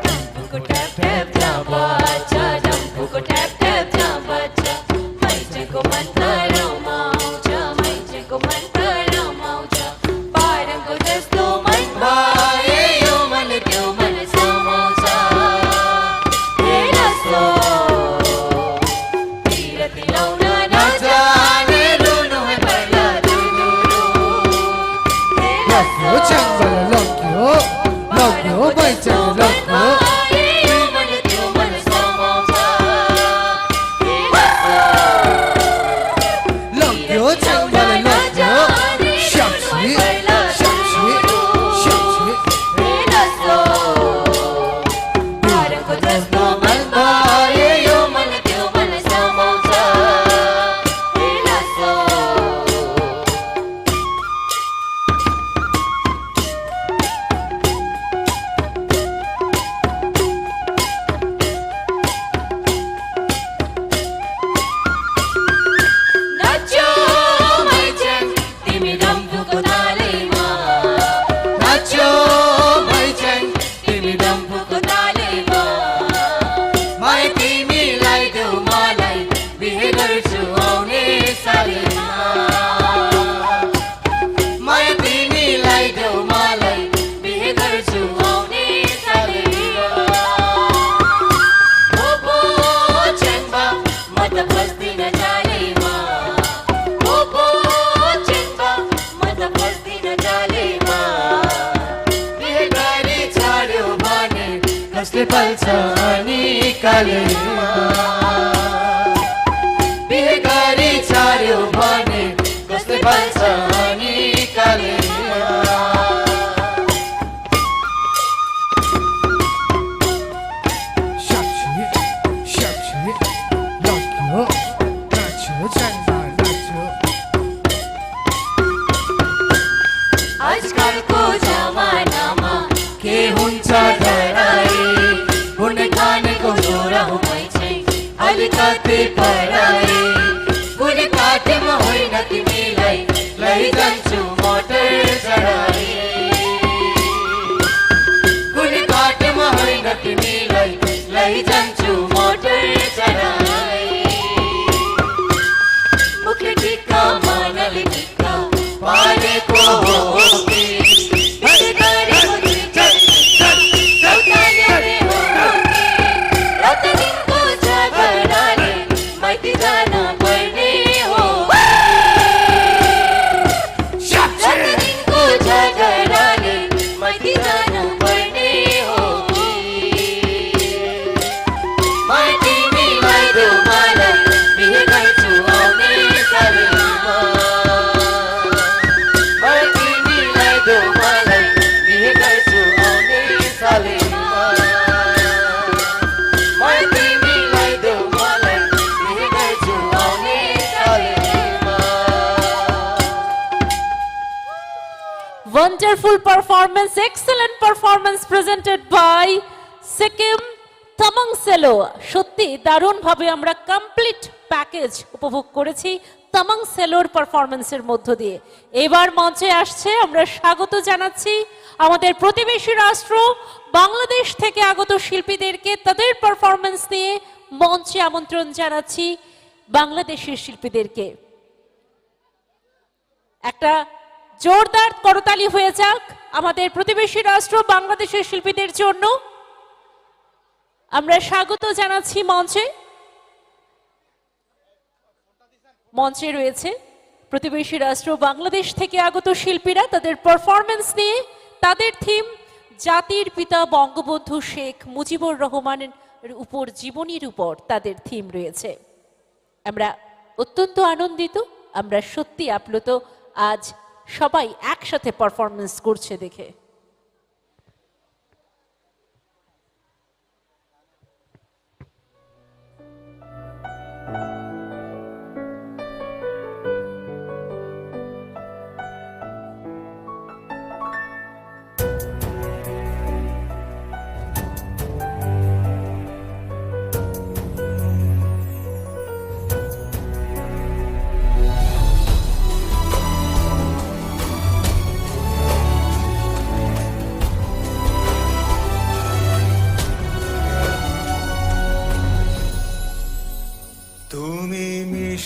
Dampuko tap tap jambacha, dampuko tap tap jambacha. Maichenko mantara maucha, maichenko mantara maucha. Parangko dasto man bhaye yo man tyo man samocha. Helaso. Lokyo, bai chang lokyo. Lokyo chang bale lokyo. Shakshi, shakshi, shakshi. Parangko dasto man bhaye yo man tyo man samocha. Helaso. Nacho maichan timi dampuko talima. Nacho maichan timi dampuko talima. mai timi lai deu malai bihe garchu aune salima. Mai timi lai deu malai bihe garchu aune salima. Opo chenba mata pasti na jalima. Opo chenba mata pasti na jalima. बिहे गरी छाड्यो भने कसले पाल्छ अनि कालेमा. बिहे गरी छाड्यो भने कसले पाल्छ अनि कालेमा. Shakshi, shakshi, lokyo, nacho, changa, nacho. आजकलको जमानामा के हुन्छ धराई हुने खानेको छोरा हुमै चाहिँ अलिकति पराई. कुनै काटेमा होइन तिमीलाई लैजान्छु मोटर चढाई. कुनै काटेमा होइन तिमीलाई लैजान्छु मोटर चढाई. मुखले टिक्का मनले टिक्का पारेको हो कि बिहे गरेको चिकन सौतान्यले हो कि रात दिनको झगडाले माइती जान पर्ने हो. रात दिनको झगडाले माइती जान पर्ने हो कि. mai तिमीलाई देऊ मलाई बिहे गर्छु आउने सालमा. mai तिमीलाई देऊ मलाई बिहे गर्छु आउने सालमा. mai तिमीलाई देऊ मलाई बिहे गर्छु आउने सालमा. Wonderful performance, excellent performance presented by Sikkim Tamang Selo. সত্যি দারুণ ভাবে আমরা কমপ্লিট প্যাকেজ উপভোগ করেছি তামাং সেলোর পারফরম্যান্সের মধ্য দিয়ে। এবার মঞ্চে আসছে, আমরা স্বাগত জানাচ্ছি আমাদের প্রতিবেশী রাষ্ট্র বাংলাদেশ থেকে আগত শিল্পীদেরকে। তাদের পারফরম্যান্স নিয়ে মঞ্চে আমন্ত্রণ জানাচ্ছি বাংলাদেশের শিল্পীদেরকে। একটা জোরদার করতালি হয়ে যাক আমাদের প্রতিবেশী রাষ্ট্র বাংলাদেশের শিল্পীদের জন্য। আমরা স্বাগত জানাচ্ছি মঞ্চে। মঞ্চে রয়েছে প্রতিবেশী রাষ্ট্র বাংলাদেশ থেকে আগত শিল্পীরা, তাদের পারফরম্যান্স নিয়ে। তাদের থিম জাতির পিতা বঙ্গবন্ধু শেখ মুজিবুর রহমানের উপর, জীবনীর উপর তাদের থিম রয়েছে। আমরা অত্যন্ত আনন্দিত, আমরা সত্যি আপ্লুত আজ সবাই একসাথে পারফরম্যান্স করছে দেখে।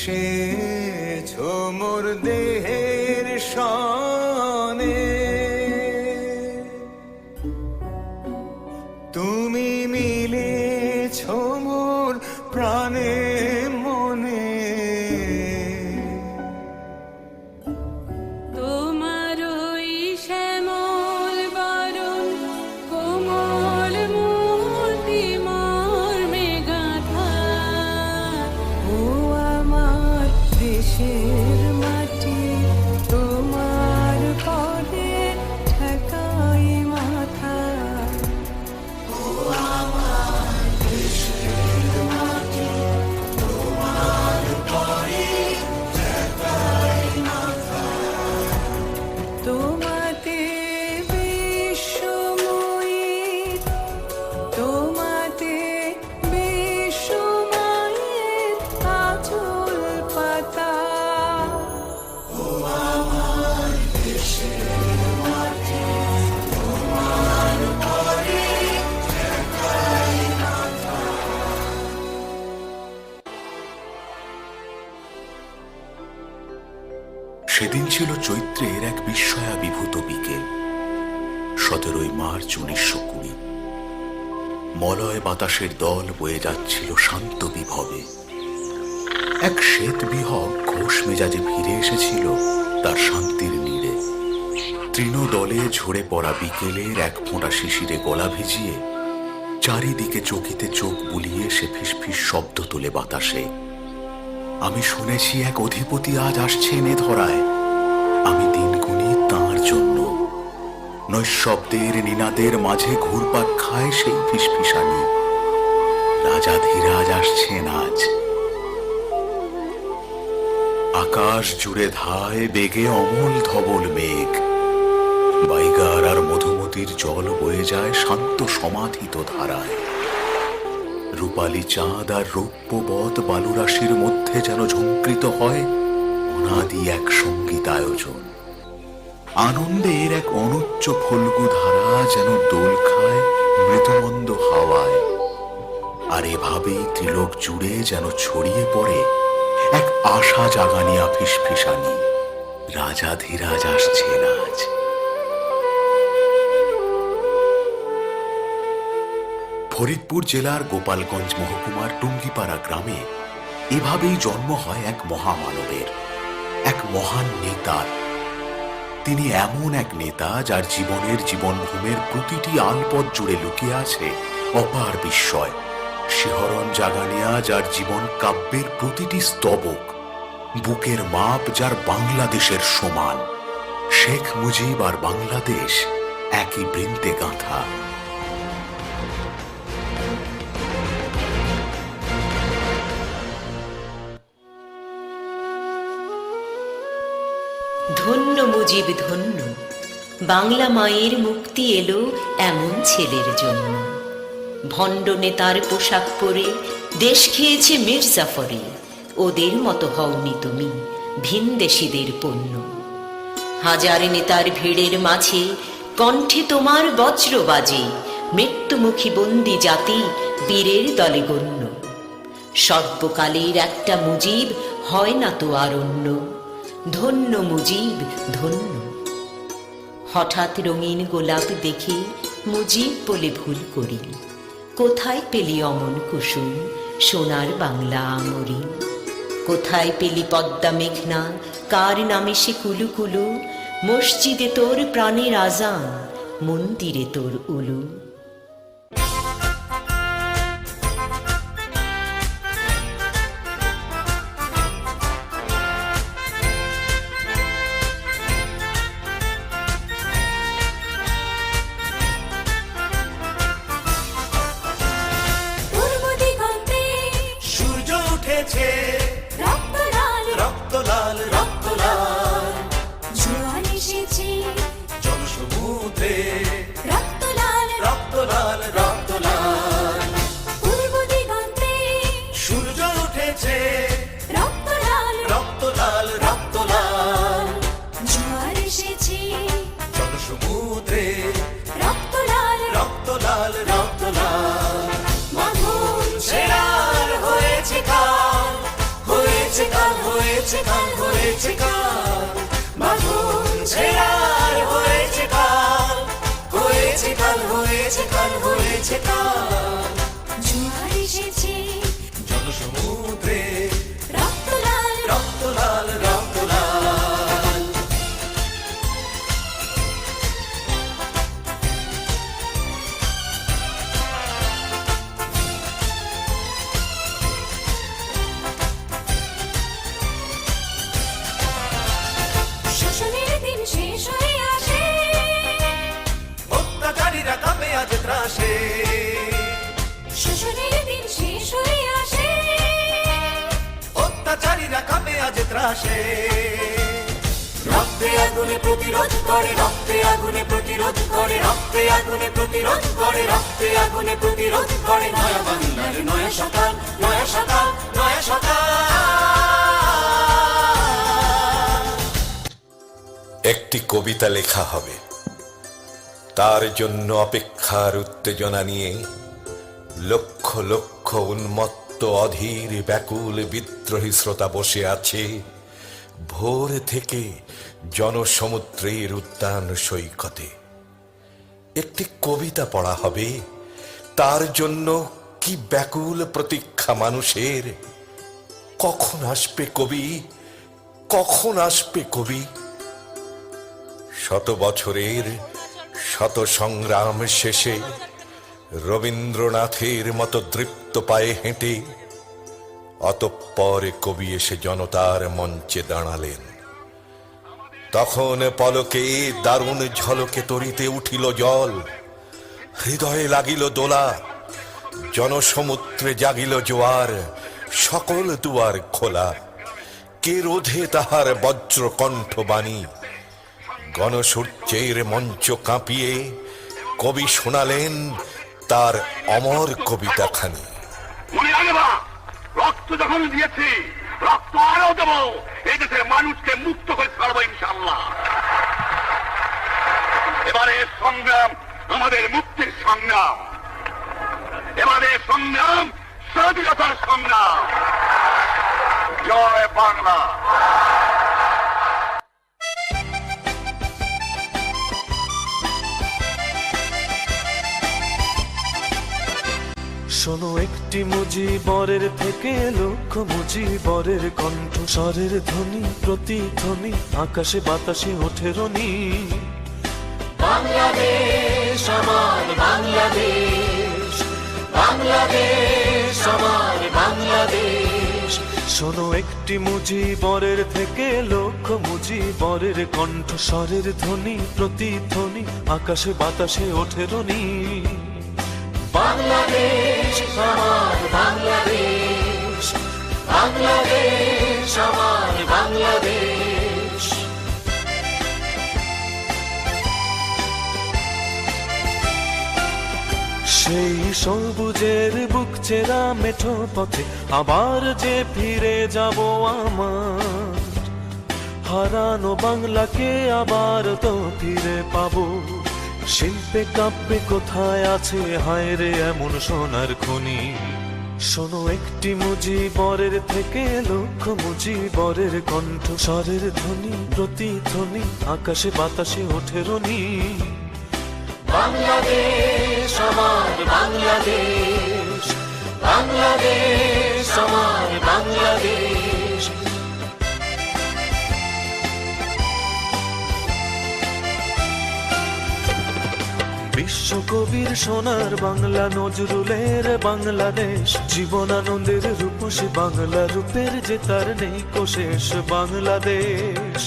এসেছো মোর দেহের সনে, তুমি মিলেছো মোর প্রাণে মনে। তোমার ওই শ্যামল বরণ কোমল মূর্তি মর্মে গাঁথা, ও আমার দেশের মাটি, তোমার পদে ঠেকাই মাথা। ও আমার দেশের মাটি, তোমার পদে ঠেকাই মাথা। তোমাতে বিশ্বময়ীর, তোমাতে বিশ্বময়ের আঁচল পাতা। ও আমার দেশের মাটি, তোমার পদে ঠেকাই মাথা। সেদিন ছিল চৈত্রের এক বিস্ময়াবিভূত বিকেল, 17 মার্চ 1920। মলয় বাতাসের দল বয়ে যাচ্ছিল শান্ত বিভবে। এক শ্বেত বিহগ ঘোষ মেজাজে ফিরে এসেছিল তার শান্তির নীড়ে। তৃণদলে ঝরে পড়া বিকেলের এক ফোঁটা শিশিরে গলা ভিজিয়ে চারিদিকে চকিতে চোখ বুলিয়ে সে ফিসফিস শব্দ তোলে বাতাসে। আমি শুনেছি এক অধিপতি আজ আসছেন এ ধরায়, আমি দিন গুনি তাঁর জন্য। নৈশব্দের নিনাদের মাঝে ঘুরপাক খায় সেই ফিসফিসানি। রাজাধিরাজ আসছেন আজ। আকাশ জুড়ে ধায় বেগে অমল ধবল মেঘ, বাইগার আর মধুমতির জল বয়ে যায় শান্ত সমাধিত ধারায়। রূপালী চাঁদ আর রৌপ্যবৎ বালুরাশির মধ্যে যেন ঝঙ্কৃত হয় অনাদি এক সঙ্গীত আয়োজন। আনন্দের এক অনুচ্চ ফল্গু ধারা যেন দোল খায় মৃদুমন্দ হাওয়ায়। আর এভাবেই ত্রিলোক জুড়ে যেন ছড়িয়ে পড়ে এক আশা জাগানিয়া ফিসফিসানি। রাজাধিরাজ আসছেন আজ। ফরিদপুর জেলার গোপালগঞ্জ মহকুমার টুঙ্গিপাড়া গ্রামে এভাবেই জন্ম হয় এক মহামানবের, এক মহান নেতার। তিনি এমন এক নেতা যার জীবনের জীবনভূমের প্রতিটি আলপথ জুড়ে লুকিয়ে আছে অপার বিস্ময়, শিহরণ জাগানিয়া যার জীবন কাব্যের প্রতিটি স্তবক, বুকের মাপ যার বাংলাদেশের সমান। শেখ মুজিব আর বাংলাদেশ একই বৃন্তে গাঁথা। ধন্য মুজিব ধন্য, বাংলা মায়ের মুক্তি এলো এমন ছেলের জন্য। ভণ্ড নেতার পোশাক পরে দেশ খেয়েছে মির্জাফরে, ওদের মতো হওনি তুমি ভিনদেশীদের পণ্য। হাজার নেতার ভিড়ের মাঝে কণ্ঠে তোমার বজ্র বাজে, মৃত্যুমুখী বন্দি জাতি বীরের দলে গণ্য। সর্বকালের একটা মুজিব হয় না তো আর অন্য, ধন্য মুজিব ধন্য। হঠাৎ রঙিন গোলাপ দেখে মুজিব বলে ভুল করি, কোথায় পেলি অমন কুসুম সোনার বাংলা আমরি। কোথায় পেলি পদ্মা মেঘনা, কার নামে সে কুলু কুলু। মসজিদে তোর প্রাণের আজান, মন্দিরে তোর উলু। সূর্য উঠেছে রক্ত লাল রক্ত লাল রক্ত লাল, জোয়ার এসেছে জনসমুদ্রে রক্ত লাল রক্ত লাল রক্ত লাল। পূর্ব দিগন্তে সূর্য উঠেছে রক্ত লাল রক্ত লাল রক্ত লাল, জোয়ার এসেছে জনসমুদ্রে রক্ত লাল রক্ত লাল রক্ত লাল। মাধুর ছেড়ার হয়েছে কাল, হয়েছে কাল, জোয়ার এসেছে জনসমুদ্রে রক্ত লাল রক্ত লাল রক্ত লাল। শোষণের দিন শেষ হয়ে আসে, অত্যাচারীরা কাঁপে আজ ত্রাসে, শোষণের দিন শেষ হয়ে আসে, অত্যাচারীরা কাঁপে আজ ত্রাসে। রক্তে আগুনে প্রতিরোধ করে, রক্তে আগুনে প্রতিরোধ করে, রক্তে আগুনে প্রতিরোধ করে, রক্তে আগুনে প্রতিরোধ করে। নয়া বাংলার নয়া সকাল, নয়া সকাল, নয়া সকাল। একটি কবিতা লেখা হবে, তার জন্য অপেক্ষার উত্তেজনা নিয়ে লক্ষ লক্ষ উন্মত্ত অধীর ব্যাকুল বিদ্রোহী শ্রোতা বসে আছে ভোর থেকে জনসমুদ্রের উদ্যান সৈকতে। একটি কবিতা পড়া হবে, তার জন্য কি ব্যাকুল প্রতীক্ষা মানুষের। কখন আসবে কবি, কখন আসবে কবি? শত বছরের শত সংগ্রাম শেষে রবীন্দ্রনাথের মতো দৃপ্ত পায়ে হেঁটে অতঃপর কবি এসে জনতার মঞ্চে দাঁড়ালেন। তখন পলকে দারুণ ঝলকে তরিতে উঠিল জল, হৃদয়ে লাগিল দোলা, জনসমুদ্রে জাগিল জোয়ার, সকল দুয়ার খোলা। কে রোধে তাহার বজ্র কণ্ঠবাণী? গণসূর্যের মঞ্চ কাঁপিয়ে কবি শোনালেন তার অমর কবিতাখানি। মনে রাখবা, রক্ত যখন দিয়েছি, রক্ত আরো দেব, এই দেশের মানুষকে মুক্ত করে ছাড়বো ইনশাআল্লাহ। এবারে সংগ্রাম আমাদের মুক্তির সংগ্রাম, এবারে সংগ্রাম স্বাধীনতার সংগ্রাম। জয় বাংলা। শোনো একটি মুজিবরের থেকে লক্ষ মুজিবরের কণ্ঠ স্বরের ধ্বনি প্রতিধ্বনি আকাশে বাতাসে ওঠে রনি। বাংলাদেশ আমার বাংলাদেশ, বাংলাদেশ আমার বাংলাদেশ। শোনো একটি মুজিবরের থেকে লক্ষ মুজিবরের কণ্ঠ স্বরের ধ্বনি প্রতিধ্বনি আকাশে বাতাসে ওঠে রনি। বাংলাদেশ আমার বাংলাদেশ, বাংলাদেশ আমার বাংলাদেশ। সেই সবুজের বুক চেরা মেঠো পথে আবার যে ফিরে যাব আমার, হারানো বাংলাকে আবার তো ফিরে পাবো। শিল্পে কাব্যে কোথায় আছে হায় রে এমন সোনার খনি। শোনো একটি মুজিবরের থেকে লক্ষ মুজিবরের কণ্ঠ স্বরের ধ্বনি প্রতিধ্বনি আকাশে বাতাসে ওঠে রনি। বাংলাদেশ আমার বাংলাদেশ, বাংলাদেশ আমার বাংলাদেশ। বিশ্বকবির সোনার বাংলা নজরুলের বাংলাদেশ, জীবনানন্দের রূপসী বাংলা রূপের যে তার নেই কোশেষ বাংলাদেশ।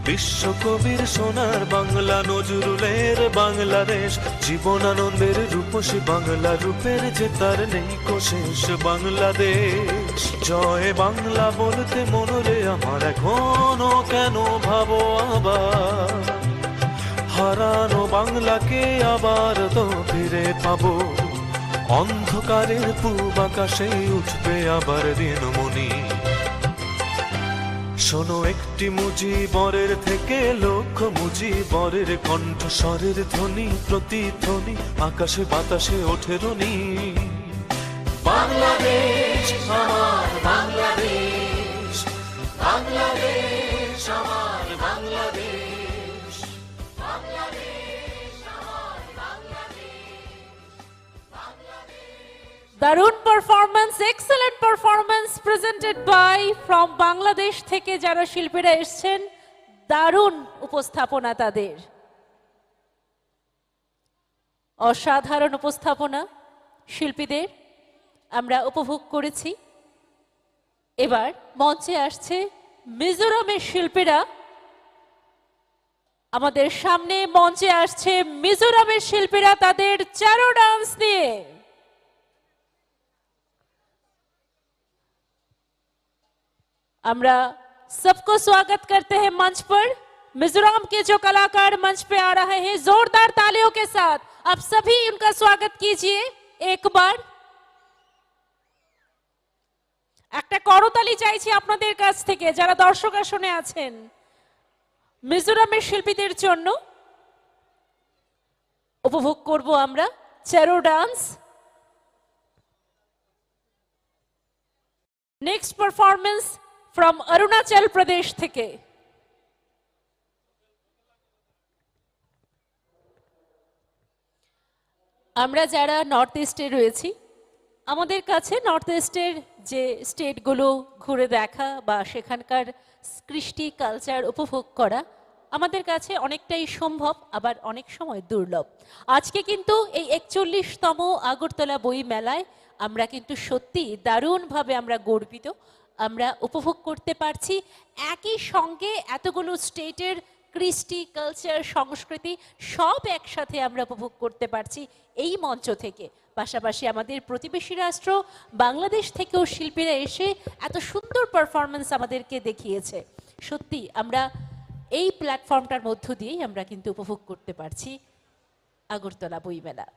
বিশ্বকবির সোনার বাংলা নজরুলের বাংলাদেশ, জীবনানন্দের রূপসী বাংলা রূপের যে তার নেই কোশেষ বাংলাদেশ। জয় বাংলা বলতে মনরে আমার এখনো কেন ভাবো আবার, হারানো বাংলাকে আবার তো ফিরে পাবো। অন্ধকারের পূব আকাশে উঠবে আবার দিনমণি। শোনো একটি মুজিবরের থেকে লক্ষ মুজিবরের কণ্ঠ স্বরের ধ্বনি প্রতিধ্বনি আকাশে বাতাসে ওঠে রনি। বাংলাদেশ আমার বাংলাদেশ, বাংলাদেশ আমার বাংলাদেশ, বাংলাদেশ আমার বাংলাদেশ। দারুণ performance, excellent performance presented by from Bangladesh থেকে যারা শিল্পীরা এসেছেন, দারুণ উপস্থাপনা তাদের, অসাধারণ উপস্থাপনা শিল্পীদের আমরা উপভোগ করেছি। এবার মঞ্চে আসছে মিজোরামের শিল্পীরা, আমাদের সামনে মঞ্চে আসছে মিজোরামের শিল্পীরা তাদের চারো ডান্স নিয়ে। আমরা सबको स्वागत करते हैं मंच पर। मिजोरम के जो कलाकार मंच पे आ रहे हैं, जोरदार तालियों के साथ आप सभी उनका स्वागत कीजिए। एक बार একটা করতালি চাইছি আপনাদের কাছ থেকে যারা দর্শক আসনে আছেন মিজোরামের শিল্পীদের জন্য। উপভোগ করব আমরা Cheraw dance. Next performance from Arunachal Pradesh থেকে। আমরা যারা নর্থ ইস্টে রয়েছি, আমাদের কাছে নর্থ ইস্টের যে স্টেটগুলো ঘুরে দেখা বা সেখানকার কৃষ্টি কালচার উপভোগ করা আমাদের কাছে অনেকটাই সম্ভব, আবার অনেক সময় দুর্লভ। আজকে কিন্তু এই ৪১তম আগরতলা বই মেলায় আমরা কিন্তু সত্যি দারুণভাবে আমরা গর্বিত, আমরা উপভোগ করতে পারছি একই সঙ্গে এতগুলো স্টেটের কৃষ্টি কালচার সংস্কৃতি সব একসাথে আমরা উপভোগ করতে পারছি এই মঞ্চ থেকে। পাশাপাশি আমাদের প্রতিবেশী রাষ্ট্র বাংলাদেশ থেকেও শিল্পীরা এসে এত সুন্দর পারফরমেন্স আমাদেরকে দেখিয়েছে। সত্যি আমরা এই প্ল্যাটফর্মটার মধ্য দিয়েই আমরা কিন্তু উপভোগ করতে পারছি আগরতলা বইমেলা।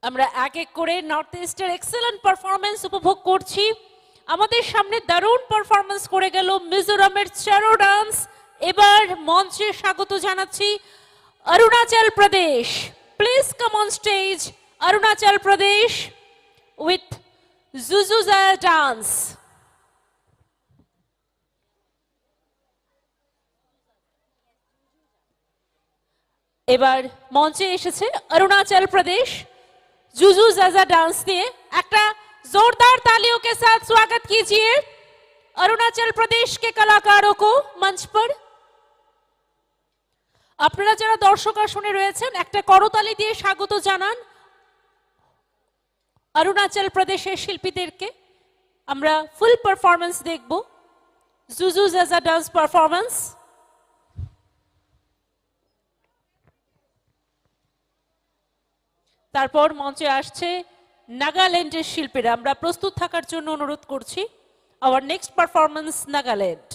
আমরা এক এক করে নর্থ ইস্টের এক্সেলেন্ট পারফরমেন্স উপভোগ করছি। আমাদের সামনে দারুণ পারফরমেন্স করে গেল মিজোরামের চারো ডান্স। এবার মঞ্চে স্বাগত জানাচ্ছি Arunachal Pradesh. Please come on stage Arunachal Pradesh with Zuzu Zaza dance. এবার মঞ্চে এসেছে অरुणाचल प्रदेश जुजू जाजा डांस নিয়ে। একটা जोरदार तालियों के साथ स्वागत कीजिए अरुणाचल प्रदेश के कलाकारों को मंच पर। আপনারা যারা দর্শক আসনে রয়েছেন একটা করতালি দিয়ে স্বাগত জানান অরুণাচল প্রদেশের শিল্পীদেরকে। আমরা ফুল পারফরম্যান্স দেখব জুজু জাজা ডান্স পারফরম্যান্স। তারপর মঞ্চে আসছে নাগাল্যান্ডের শিল্পীরা। আমরা প্রস্তুত থাকার জন্য অনুরোধ করছি। Hour next performance Nagaland.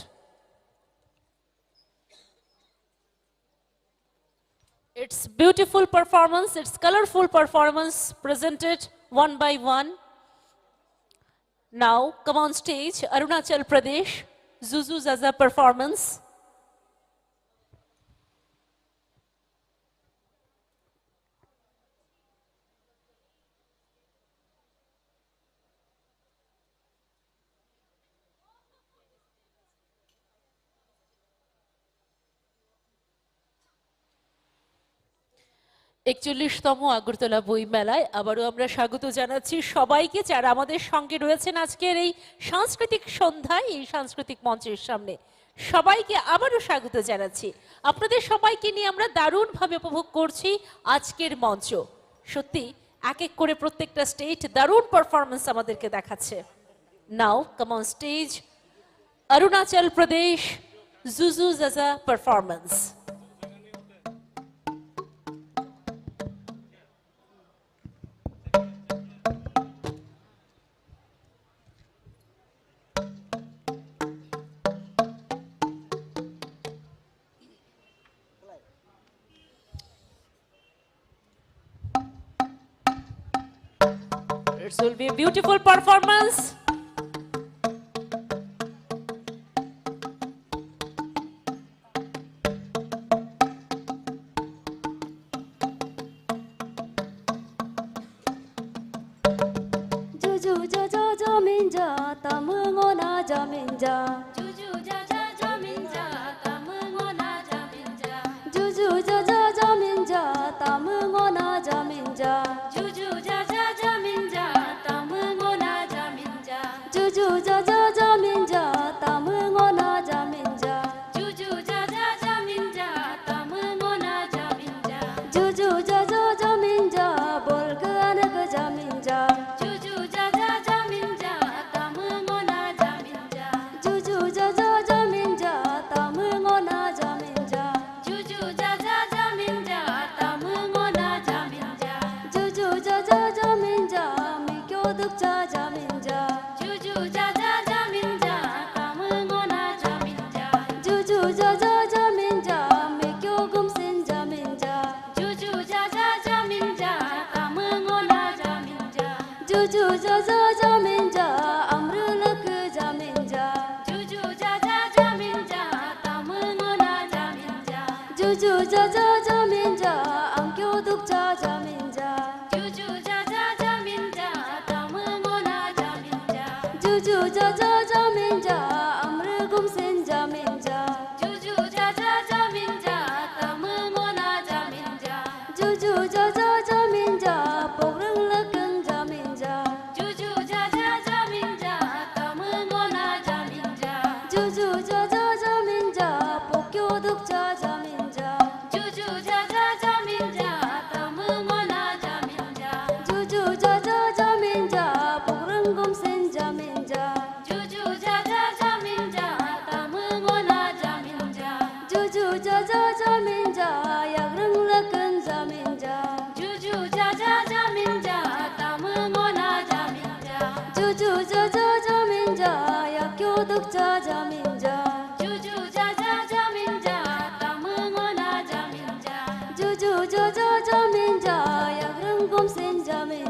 It's beautiful performance, it's colorful performance presented one by one. Now come on stage Arunachal Pradesh Zuzu Zaza performance. একচল্লিশতম আগরতলা বই মেলায় আবারও আমরা স্বাগত জানাচ্ছি সবাইকে যারা আমাদের সঙ্গে রয়েছেন আজকের এই সাংস্কৃতিক সন্ধ্যায়, এই সাংস্কৃতিক মঞ্চের সামনে। সবাইকে আবারও স্বাগত জানাচ্ছি। আপনাদের সবাইকে নিয়ে আমরা দারুণভাবে উপভোগ করছি আজকের মঞ্চ। সত্যি এক এক করে প্রত্যেকটা স্টেট দারুণ পারফরমেন্স আমাদেরকে দেখাচ্ছে। Now come on stage Arunachal Pradesh Zuzu Zaza performance. It will be a beautiful performance. Juju jaja jaminja tamungona jaminja. 주주 자자 자민자 tamungona jaminja. Juju jaja jaminja tamungona jaminja. 주주 자자 자민자 tamungona jaminja. Juju jaja jaminja tamungona jaminja. 주주 자자 자민자 tamungona jaminja. Juju jaja jaminja bolga anak jaminja. 주주 자자 자민자 tamungona jaminja. Juju jaja jaminja tamungona jaminja. 주주 자자 자민자 tamungona jaminja. Juju jaja jaminja mikyo dukja jaminja. 주주 자자 자민자 tamungona jaminja. Juju jaja jaminja mikyo gumsin jaminja. 주주 자자 자민자 tamungona jaminja. Juju jaja jaminja amrulak jaminja. 주주 자자 자민자 tamungona jaminja. Juju jaja jaminja amkyo dukja jaminja. 주주 자자 자민자 tamungona jaminja. Juju jaja jaminja amr gumsin jaminja. 주주 자자 자민자 tamungona jaminja. Juju jaja jaminja pograng lakang jaminja. 주주 자자 자민자 tamungona jaminja. Juju jaja jaminja pokyo dukja jaminja. 주주 자자 자민자 tamungona jaminja. Juju jaja jaminja pograng gumsin jaminja. 주주 자자 자민자 tamungona jaminja. Juju jaja jaminja yagrang lakang jaminja. 주주 자자 자민자 tamungona jaminja. Juju jaja jaminja yakyo dukja jaminja. 주주 자자 자민자 tamungona jaminja. Juju jaja jaminja yagrang gumsin jaminja.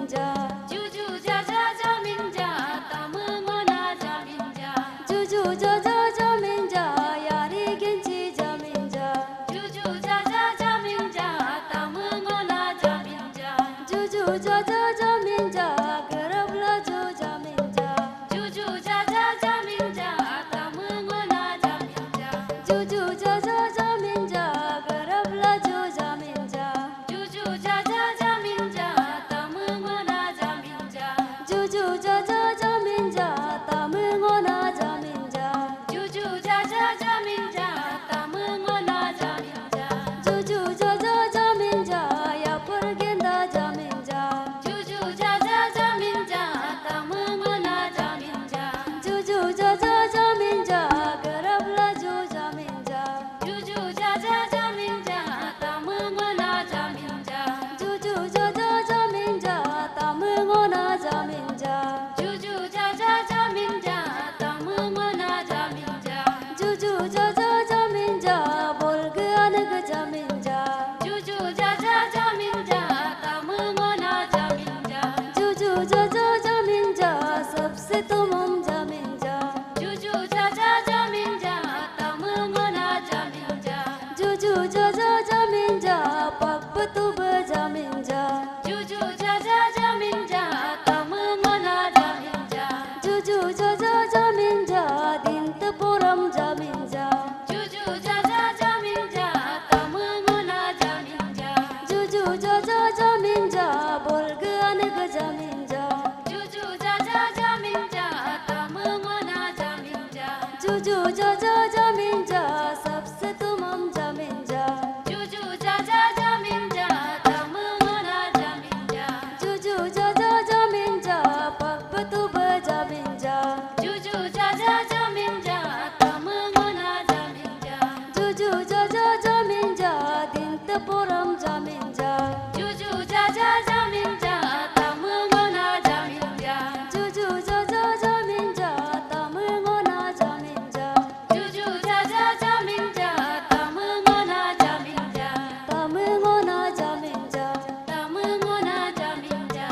Juju ja ja ja min ja, garab la ju ja min ja. Juju ja ja ja min ja, tamu na ja min ja. Juju ja ja ja min ja, garab la ju ja min ja. Juju ja ja ja min ja, tamu na ja min ja. Juju ja ja ja min ja, tamu na ja min ja. Juju ja ja ja min ja, tamu na ja min ja. Juju ja ja ja min ja, ya purgenda ja min ja. Juju ja ja ja min ja, tamu na ja min ja. Juju ja ja ja min ja, garab la ju ja min ja. Juju ja ja ja min ja, tamu na ja min ja. Juju ja ja ja min ja, tamu na ja min ja. Juju ja ja ja min ja, tamu na ja min ja. Juju ja ja ja min ja, bolg anag ja min ja. Juju ja ja ja min ja, tamu na ja min ja. Juju ja ja ja min ja, sabse तुम हम ja min ja. Juju ja ja ja min ja, tamu na ja min ja. Juju ja ja ja min ja, pap tu ba ja min ja. Juju ja ja ja min ja, tamu na ja min ja. Juju ja ja ja min ja, din ta puram ja min ja. Juju ja ja ja min ja, tamu na ja min ja. Juju ja ja ja min ja, bolg anag ja min ja. Juju ja ja ja min ja, tamu na ja min ja. Juju ja ja ja min ja, sabse तुम हम ja min ja. Juju ja ja ja min ja, tamu na ja min ja. Juju ja ja ja min ja, pap tu ba ja min ja. Juju ja ja ja min ja, tamu na ja min ja. Juju ja ja ja min ja, din ta puram ja min ja. Juju ja ja ja min ja, tamu na ja min ja. Juju ja ja ja min ja, tamu na ja min ja. Juju ja ja ja min ja, tamu na ja min ja. Tamu na ja min ja. Tamu na ja min ja.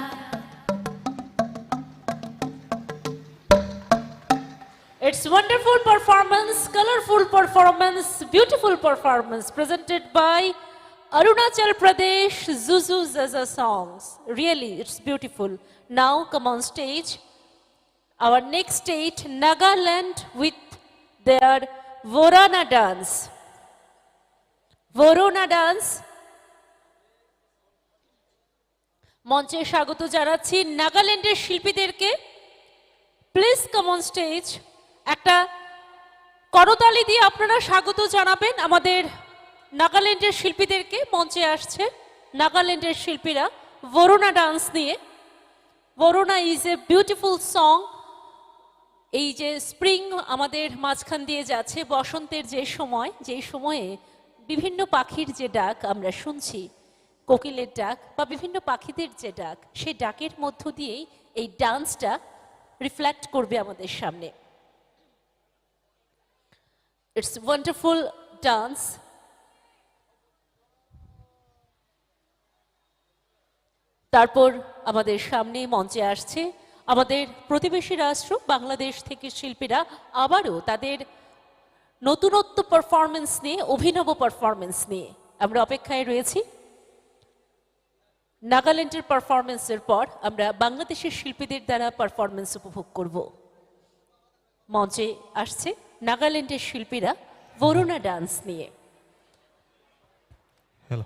It's wonderful performance, colorful performance, beautiful performance presented by Arunachal Pradesh Zuzu Zaza songs. Really, it's beautiful. Now come on stage. Our next state, Nagaland with their Vorona dance. Vorona dance. মঞ্চে স্বাগত জানাচ্ছি নাগাল্যান্ডের শিল্পীদেরকে। Please come on stage. একটা করতালি দিয়ে আপনারা স্বাগত জানাবেন আমাদের নাগাল্যান্ডের শিল্পীদেরকে। মঞ্চে আসছে নাগাল্যান্ডের শিল্পীরা ভরোনা ডান্স নিয়ে। ভরোনা ইজ এ বিউটিফুল সং। এই যে স্প্রিং আমাদের মাঝখান দিয়ে যাচ্ছে, বসন্তের যে সময়, যেই সময়ে বিভিন্ন পাখির যে ডাক আমরা শুনছি, কোকিলের ডাক বা বিভিন্ন পাখিদের যে ডাক, সেই ডাকের মধ্য দিয়েই এই ডান্সটা রিফ্লেক্ট করবে আমাদের সামনে। It's wonderful dance. তারপর আমাদের সামনে মঞ্চে আসছে আমাদের প্রতিবেশী রাষ্ট্র বাংলাদেশ থেকে শিল্পীরা আবারও তাদের নতুনত্ব পারফরমেন্স নিয়ে, অভিনব পারফরমেন্স নিয়ে আমরা অপেক্ষায় রয়েছি। নাগাল্যান্ডের পারফরমেন্সের পর আমরা বাংলাদেশের শিল্পীদের দ্বারা পারফরমেন্স উপভোগ করব। মঞ্চে আসছে নাগাল্যান্ডের শিল্পীরা ভরোনা ডান্স নিয়ে। হ্যালো,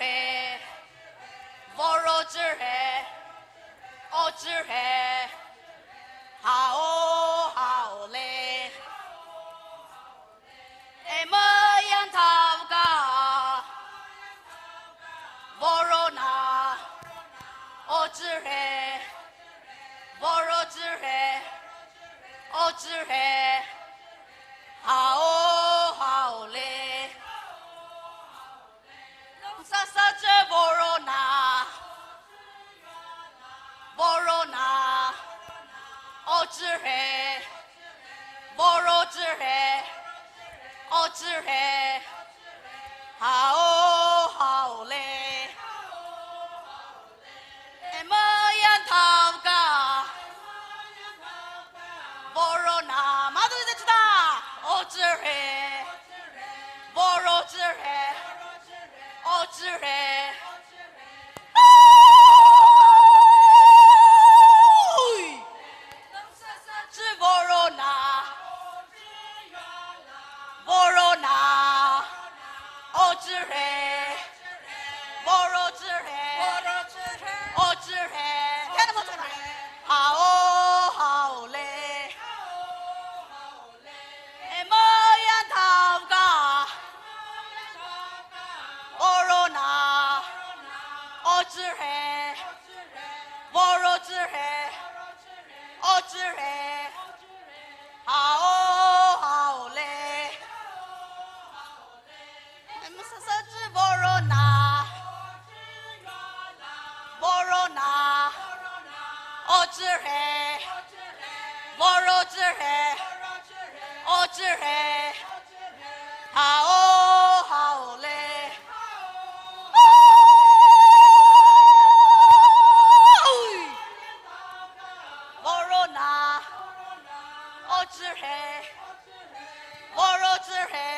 है वोरो है ओचर है हाओ हाओ ले एमयन थावगा वोरो ना ओचर है वोरो है ओचर है हाओ हाओ ले सच वोरोना वोरोना ओचर है वोरोचर है ओचर है हाओ हाओ ले एमयन थावगा वोरोना माधुरी दीक्षिता ओचर है वोरोचर है ओचर है वोरोना वोरोना ओचर है वोरोचर है ओचर है हाओ हाओ ले एमयन थावगा वोरोना ओचर है वोरोचर है ओचर है हाओ हाओ ले सच वोरोना वोरोना ओचर है वोरोचर है ओचर है हाओ हाओ ले वोरोना ओचर है वोरोचर है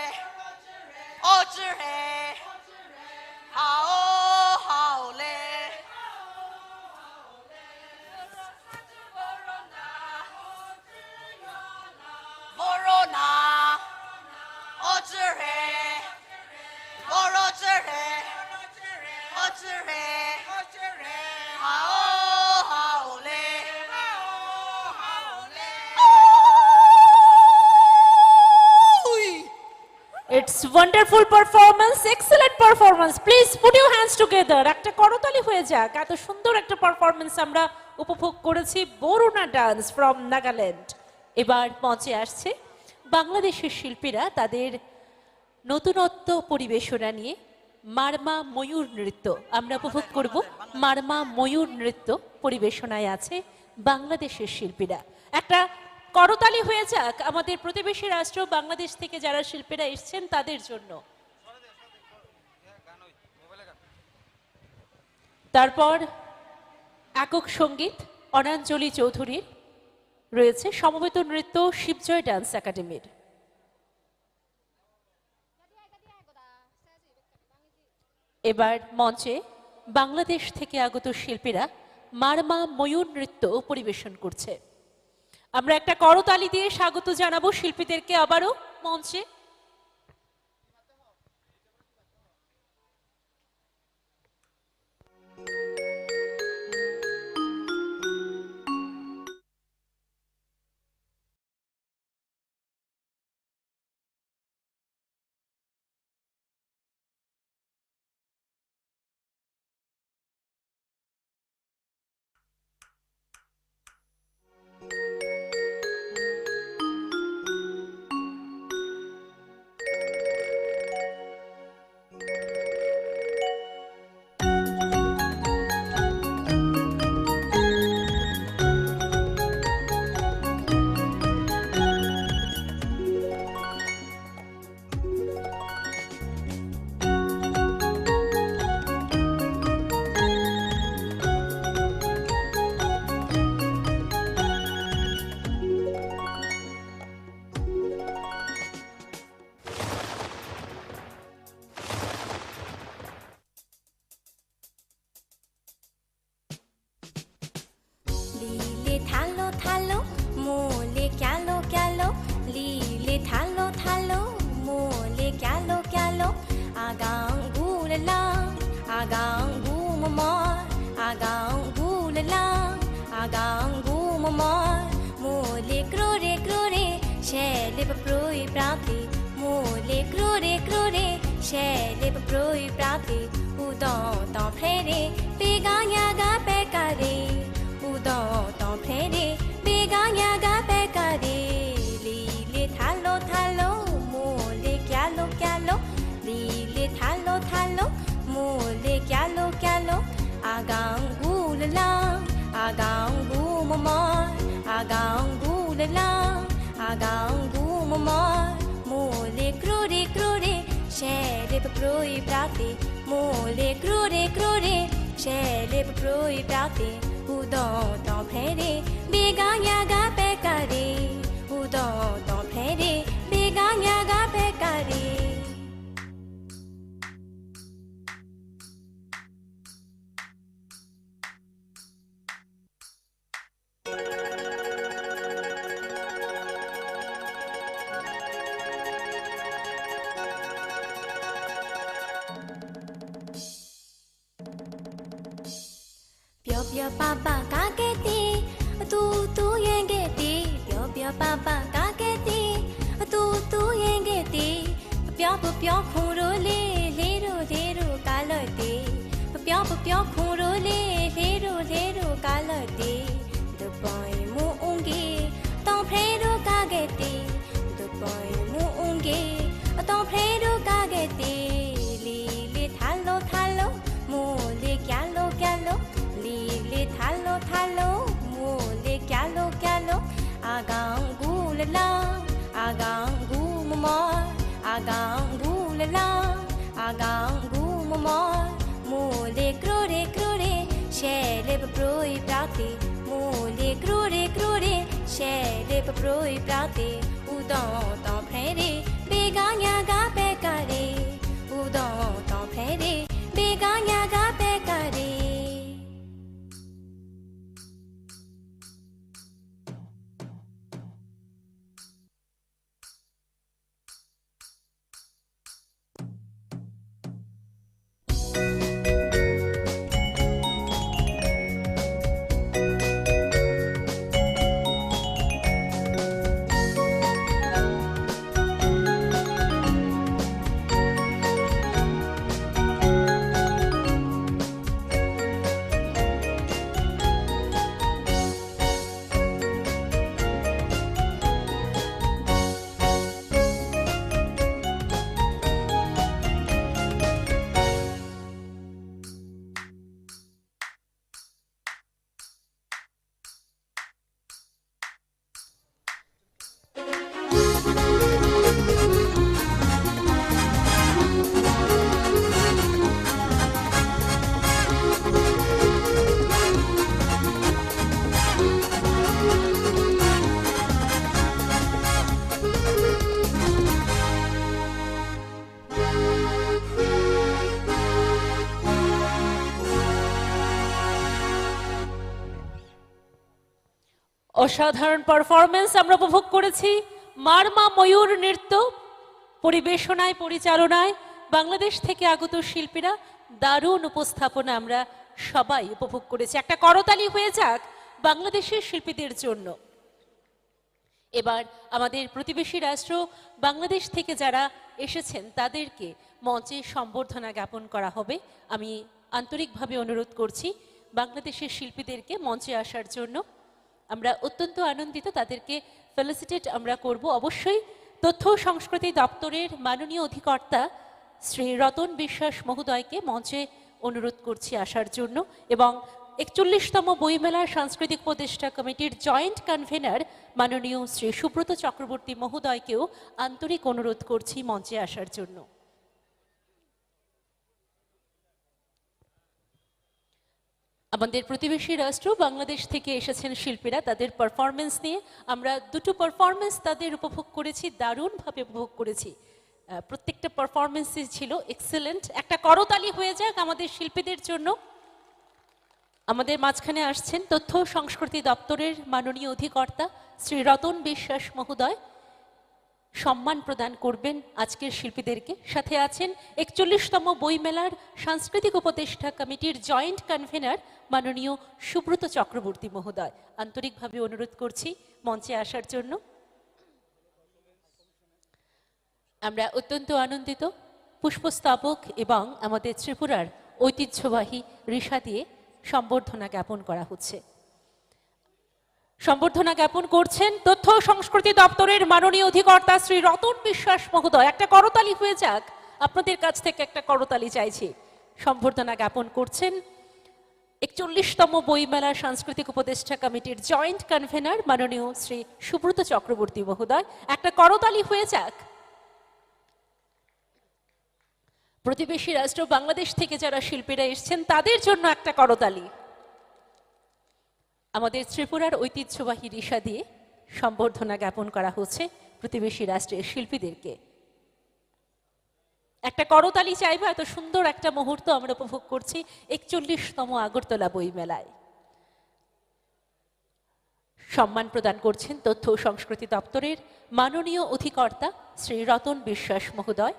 ओचर है हाओ हाओ ले वोरोना ओचर है वोरोचर है ओचर है हाओ हाओ ले It's wonderful performance, excellent performance. Please put your hands together. একটা করতালি হয়ে যাক। এত সুন্দর একটা পারফরম্যান্স আমরা উপভোগ করেছি বরুণা ডান্স ফ্রম নাগাল্যান্ড। এবার মঞ্চে আসছে বাংলাদেশের শিল্পীরা তাদের নতুনত্ব পরিবেশনা নিয়ে মারমা ময়ূর নৃত্য আমরা উপভোগ করব। মারমা ময়ূর নৃত্য পরিবেশনায় আছে বাংলাদেশের শিল্পীরা। একটা করতালি হয়ে যাক আমাদের প্রতিবেশী রাষ্ট্র বাংলাদেশ থেকে যারা শিল্পীরা এসেছেন তাদের জন্য। তারপর একক সঙ্গীত অনাঞ্জলি চৌধুরীর রয়েছে, সমবেত নৃত্য শিবজয় ডান্স একাডেমির। এবার মঞ্চে বাংলাদেশ থেকে আগত শিল্পীরা মারমা ময়ূর নৃত্য পরিবেশন করছে। আমরা একটা করতালি দিয়ে স্বাগত জানাবো শিল্পীদেরকে আবারও মঞ্চে। Shellip proi prati, mole crore crore, shellip proi prati, udon ton frere, peganya ga pecare, udon ton frere, peganya ga pecare, lile thalo thalo, mole kyalo kyalo, lile thalo thalo, mole kyalo kyalo, agang gulala, agang gumamar, agang gulala. Agangu mamar, mole crore crore, shellip proi prati, mole crore crore, shellip proi prati, udon ton frere, beganya ga pecare, udon ton frere, beganya ga pecare. Pio pio papa kaketi, tu yengeti, pio pio papa kaketi, tu yengeti, pio khuro le ro kalati, pio khuro le ro kalati, the boy mu ungi, ton fredo kaketi, the boy mu ungi, ton fredo kaketi, li thalo thalo, mu le kyalo kyalo. Lile thalo thalo, mole kyalo kyalo, agang gulala, agang gumamar, agang gulala, agang gumamar, mole crore crore, shellip proi prati, mole crore crore, shellip proi prati, udon ton frere, beganya ga pecare, udon ton frere, beganya ga pecare. অসাধারণ performance আমরা উপভোগ করেছি। মারমা ময়ূর নৃত্য পরিবেশনায় পরিচালনায় বাংলাদেশ থেকে আগত শিল্পীরা দারুণ উপস্থাপনা আমরা সবাই উপভোগ করেছি। একটা করতালি হয়ে যাক বাংলাদেশের শিল্পীদের জন্য। এবার আমাদের প্রতিবেশী রাষ্ট্র বাংলাদেশ থেকে যারা এসেছেন তাদেরকে মঞ্চে সম্বর্ধনা জ্ঞাপন করা হবে। আমি আন্তরিকভাবে অনুরোধ করছি বাংলাদেশের শিল্পীদেরকে মঞ্চে আসার জন্য। আমরা অত্যন্ত আনন্দিত, তাদেরকে ফেলিসিটেট আমরা করব। অবশ্যই তথ্য ও সংস্কৃতি দপ্তরের মাননীয় অধিকর্তা শ্রী রতন বিশ্বাস মহোদয়কে মঞ্চে অনুরোধ করছি আসার জন্য, এবং ৪১তম বইমেলার সাংস্কৃতিক উপদেষ্টা কমিটির জয়েন্ট কনভেনার মাননীয় শ্রী সুব্রত চক্রবর্তী মহোদয়কেও আন্তরিক অনুরোধ করছি মঞ্চে আসার জন্য। আমাদের প্রতিবেশী রাষ্ট্র বাংলাদেশ থেকে এসেছেন শিল্পীরা, তাদের পারফরমেন্স নিয়ে আমরা দুটো পারফরমেন্স তাদের উপভোগ করেছি, দারুণভাবে উপভোগ করেছি। প্রত্যেকটা পারফরমেন্সই ছিল এক্সেলেন্ট। একটা করতালি হয়ে যাক আমাদের শিল্পীদের জন্য। আমাদের মাঝখানে আসছেন তথ্য সংস্কৃতি দপ্তরের মাননীয় অধিকর্তা শ্রী রতন বিশ্বাস মহোদয়, সম্মান প্রদান করবেন আজকের শিল্পীদেরকে। সাথে আছেন ৪১তম বইমেলার সাংস্কৃতিক উপদেষ্টা কমিটির জয়েন্ট কনভেনার মাননীয় সুব্রত চক্রবর্তী মহোদয়। আন্তরিকভাবে অনুরোধ করছি মঞ্চে আসার জন্য। আমরা অত্যন্ত আনন্দিত পুষ্পস্তবক এবং আমাদের ত্রিপুরার ঐতিহ্যবাহী ঋষা দিয়ে সম্বর্ধনা জ্ঞাপন করা হচ্ছে। সম্বর্ধনা জ্ঞাপন করছেন তথ্য ও সংস্কৃতি দপ্তরের মাননীয় অধিকর্তা শ্রী রতন বিশ্বাস মহোদয়। একটা করতালি হয়ে যাক, আপনাদের কাছ থেকে একটা করতালি চাইছি। সম্বর্ধনা জ্ঞাপন করছেন ৪১তম বইমেলা সাংস্কৃতিক উপদেষ্টা কমিটির জয়েন্ট কনভেনার মাননীয় শ্রী সুব্রত চক্রবর্তী মহোদয়। একটা করতালি হয়ে যাক। প্রতিবেশী রাষ্ট্র বাংলাদেশ থেকে যারা শিল্পীরা এসেছেন তাদের জন্য একটা করতালি। আমাদের ত্রিপুরার ঐতিহ্যবাহী ঋষা দিয়ে সম্বর্ধনা জ্ঞাপন করা হচ্ছে প্রতিবেশী রাষ্ট্রের শিল্পীদেরকে। একটা করতালি চাইবো, এত সুন্দর একটা মুহূর্ত আমরা উপভোগ করছি ৪১তম আগরতলা বইমেলায়। সম্মান প্রদান করছেন তথ্য ও সংস্কৃতি দপ্তরের মাননীয় অধিকর্তা শ্রী রতন বিশ্বাস মহোদয়।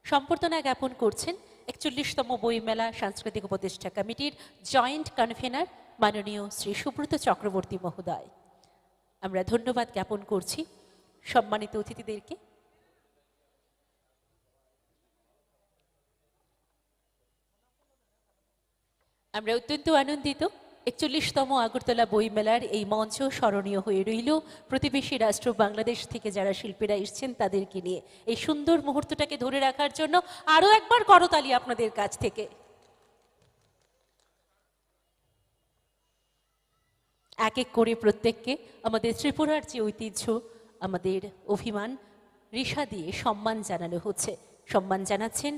সম্বর্ধনা জ্ঞাপন করছেন ৪১তম বইমেলা সাংস্কৃতিক উপদেষ্টা কমিটির জয়েন্ট কনভেনার মাননীয় শ্রী সুব্রত চক্রবর্তী মহোদয়। আমরা ধন্যবাদ জ্ঞাপন করছি সম্মানিত অতিথিদেরকে। আমরা অত্যন্ত আনন্দিত ৪১তম আগরতলা বইমেলার এই মঞ্চ স্মরণীয় হয়ে রইল প্রতিবেশী রাষ্ট্র বাংলাদেশ থেকে যারা শিল্পীরা এসেছেন তাদেরকে নিয়ে। এই সুন্দর মুহূর্তটাকে ধরে রাখার জন্য আরো একবার করতালি আপনাদের কাছ থেকে। এক এক করে প্রত্যেককে আমাদের ত্রিপুরার যে ঐতিহ্য, আমাদের অভিমান ঋষা দিয়ে সম্মান জানানো হচ্ছে। সম্মান জানাচ্ছেন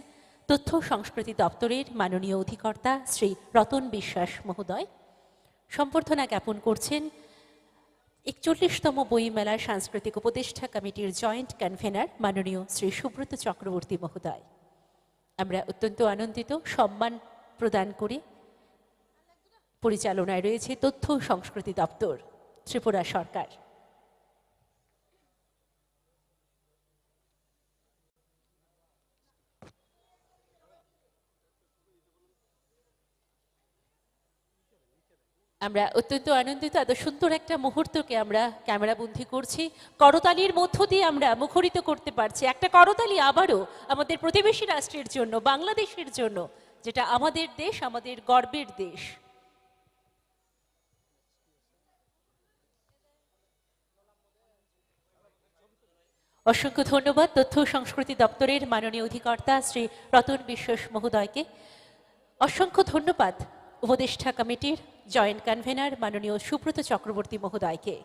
তথ্য সংস্কৃতি দপ্তরের মাননীয় অধিকর্তা শ্রী রতন বিশ্বাস মহোদয়। সম্বর্ধনা জ্ঞাপন করছেন ৪১তম বইমেলার সাংস্কৃতিক উপদেষ্টা কমিটির জয়েন্ট কনভেনার মাননীয় শ্রী সুব্রত চক্রবর্তী মহোদয়। আমরা অত্যন্ত আনন্দিত। সম্মান প্রদান করে পরিচালনায় রয়েছে তথ্য ও সংস্কৃতি দপ্তর, ত্রিপুরা সরকার। আমরা অত্যন্ত আনন্দিত। এত সুন্দর একটা মুহূর্তকে আমরা ক্যামেরাবন্দি করছি, করতালির মধ্য দিয়ে আমরা মুখরিত করতে পারছি। একটা করতালি আবারও আমাদের প্রতিবেশী রাষ্ট্রের জন্য, বাংলাদেশের জন্য, যেটা আমাদের দেশ, আমাদের গর্বের দেশ। অসংখ্য ধন্যবাদ তথ্য সংস্কৃতি দপ্তরের মাননীয় অধিকর্তা শ্রী রতন বিশ্বাস মহোদয়কে। অসংখ্য ধন্যবাদ উপদেষ্টা কমিটির জয়েন্ট কনভেনার মাননীয় সুব্রত চক্রবর্তী মহোদয়কে।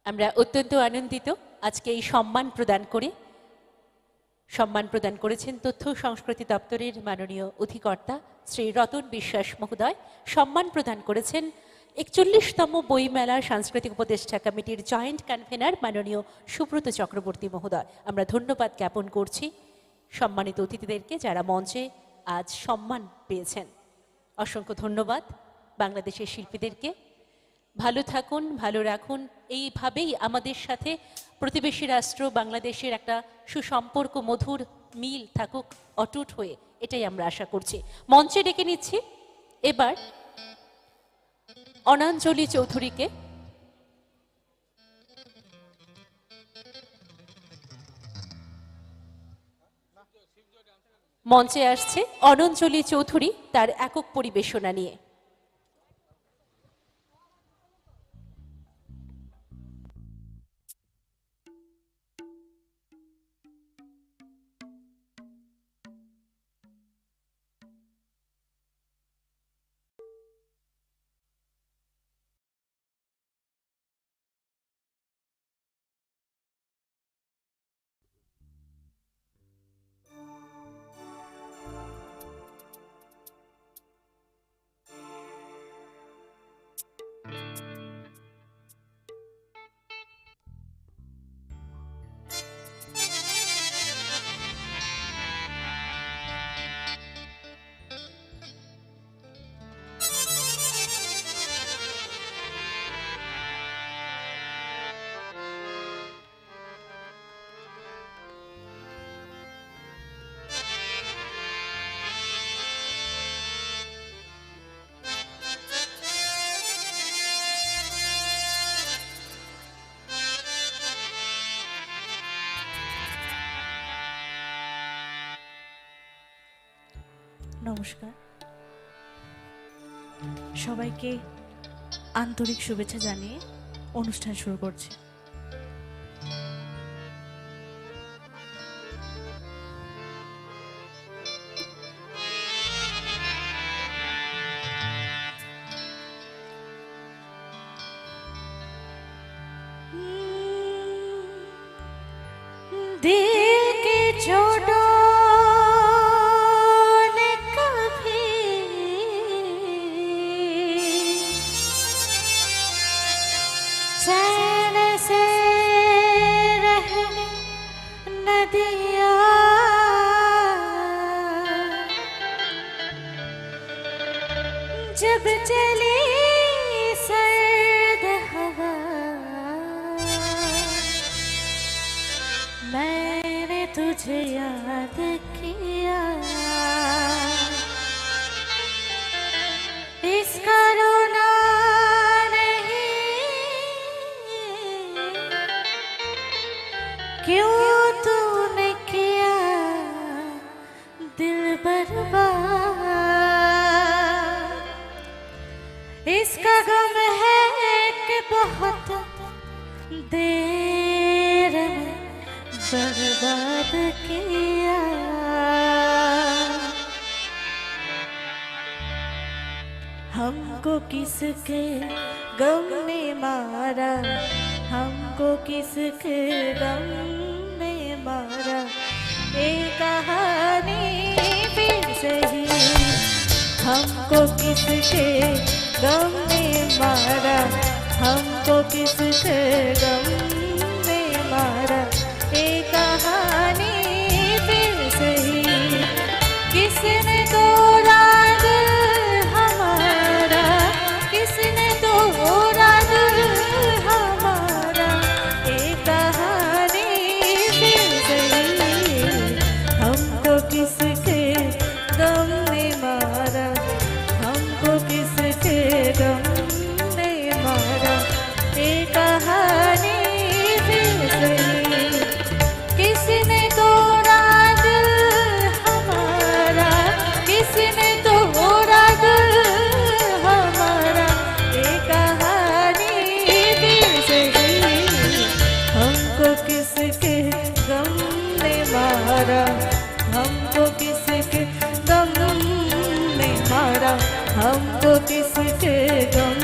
আমরা অত্যন্ত আনন্দিত আজকে এই সম্মান প্রদান করে। সম্মান প্রদান করেছেন তথ্য সংস্কৃতি দপ্তরের মাননীয় অধিকর্তা শ্রী রতন বিশ্বাস মহোদয়। সম্মান প্রদান করেছেন ৪১তম বইমেলা সাংস্কৃতিক উপদেষ্টা কমিটির জয়েন্ট কনভেনার মাননীয় সুব্রত চক্রবর্তী মহোদয়। আমরা ধন্যবাদ জ্ঞাপন করছি সম্মানিত অতিথিদেরকে যারা মঞ্চে আজ সম্মান পেয়েছেন। অসংখ্য ধন্যবাদ বাংলাদেশের শিল্পীদেরকে। ভালো থাকুন, ভালো রাখুন। এইভাবেই আমাদের সাথে প্রতিবেশী রাষ্ট্র বাংলাদেশের একটা সুসম্পর্ক, মধুর মিল থাকুক অটুট হয়ে, এটাই আমরা আশা করছি। মঞ্চে ডেকে নিচ্ছি এবার অনাঞ্জলি চৌধুরীকে। মঞ্চে আসছে অনঞ্জলি চৌধুরী তার একক পরিবেশনা নিয়ে। নমস্কার, সবাইকে আন্তরিক শুভেচ্ছা জানিয়ে অনুষ্ঠান শুরু করছি। दिल के चोटों ने कभी चैन से रहने न दिया, जब चली सर्द हवा मैंने तुझे याद किया। इसका रोना नहीं, क्यों तूने किया दिल बर्बाद। इसका गम है कि बहुत देर में बर्बाद किया। हमको किसके गम ने मारा, हमको किसके गम ने मारा, ये कहानी फिर सही। हमको किसके गम ने मारा, हमको किसके गम ने मारा, ये कहानी फिर सही। किसने तोड़ा दिल हमारा, किसने तोड़ा दिल हमारा, ये कहानी फिर सही। हमको किसके गम ने मारा, हमको किसके गम ने मारा, ये कहानी फिर सही। किसने तोड़ा दिल हमारा, किसने तोड़ा दिल हमारा, ये कहानी फिर सही। हमको किसके गम ने मारा, हमको किसके गम ने मारा, हमको किसके गम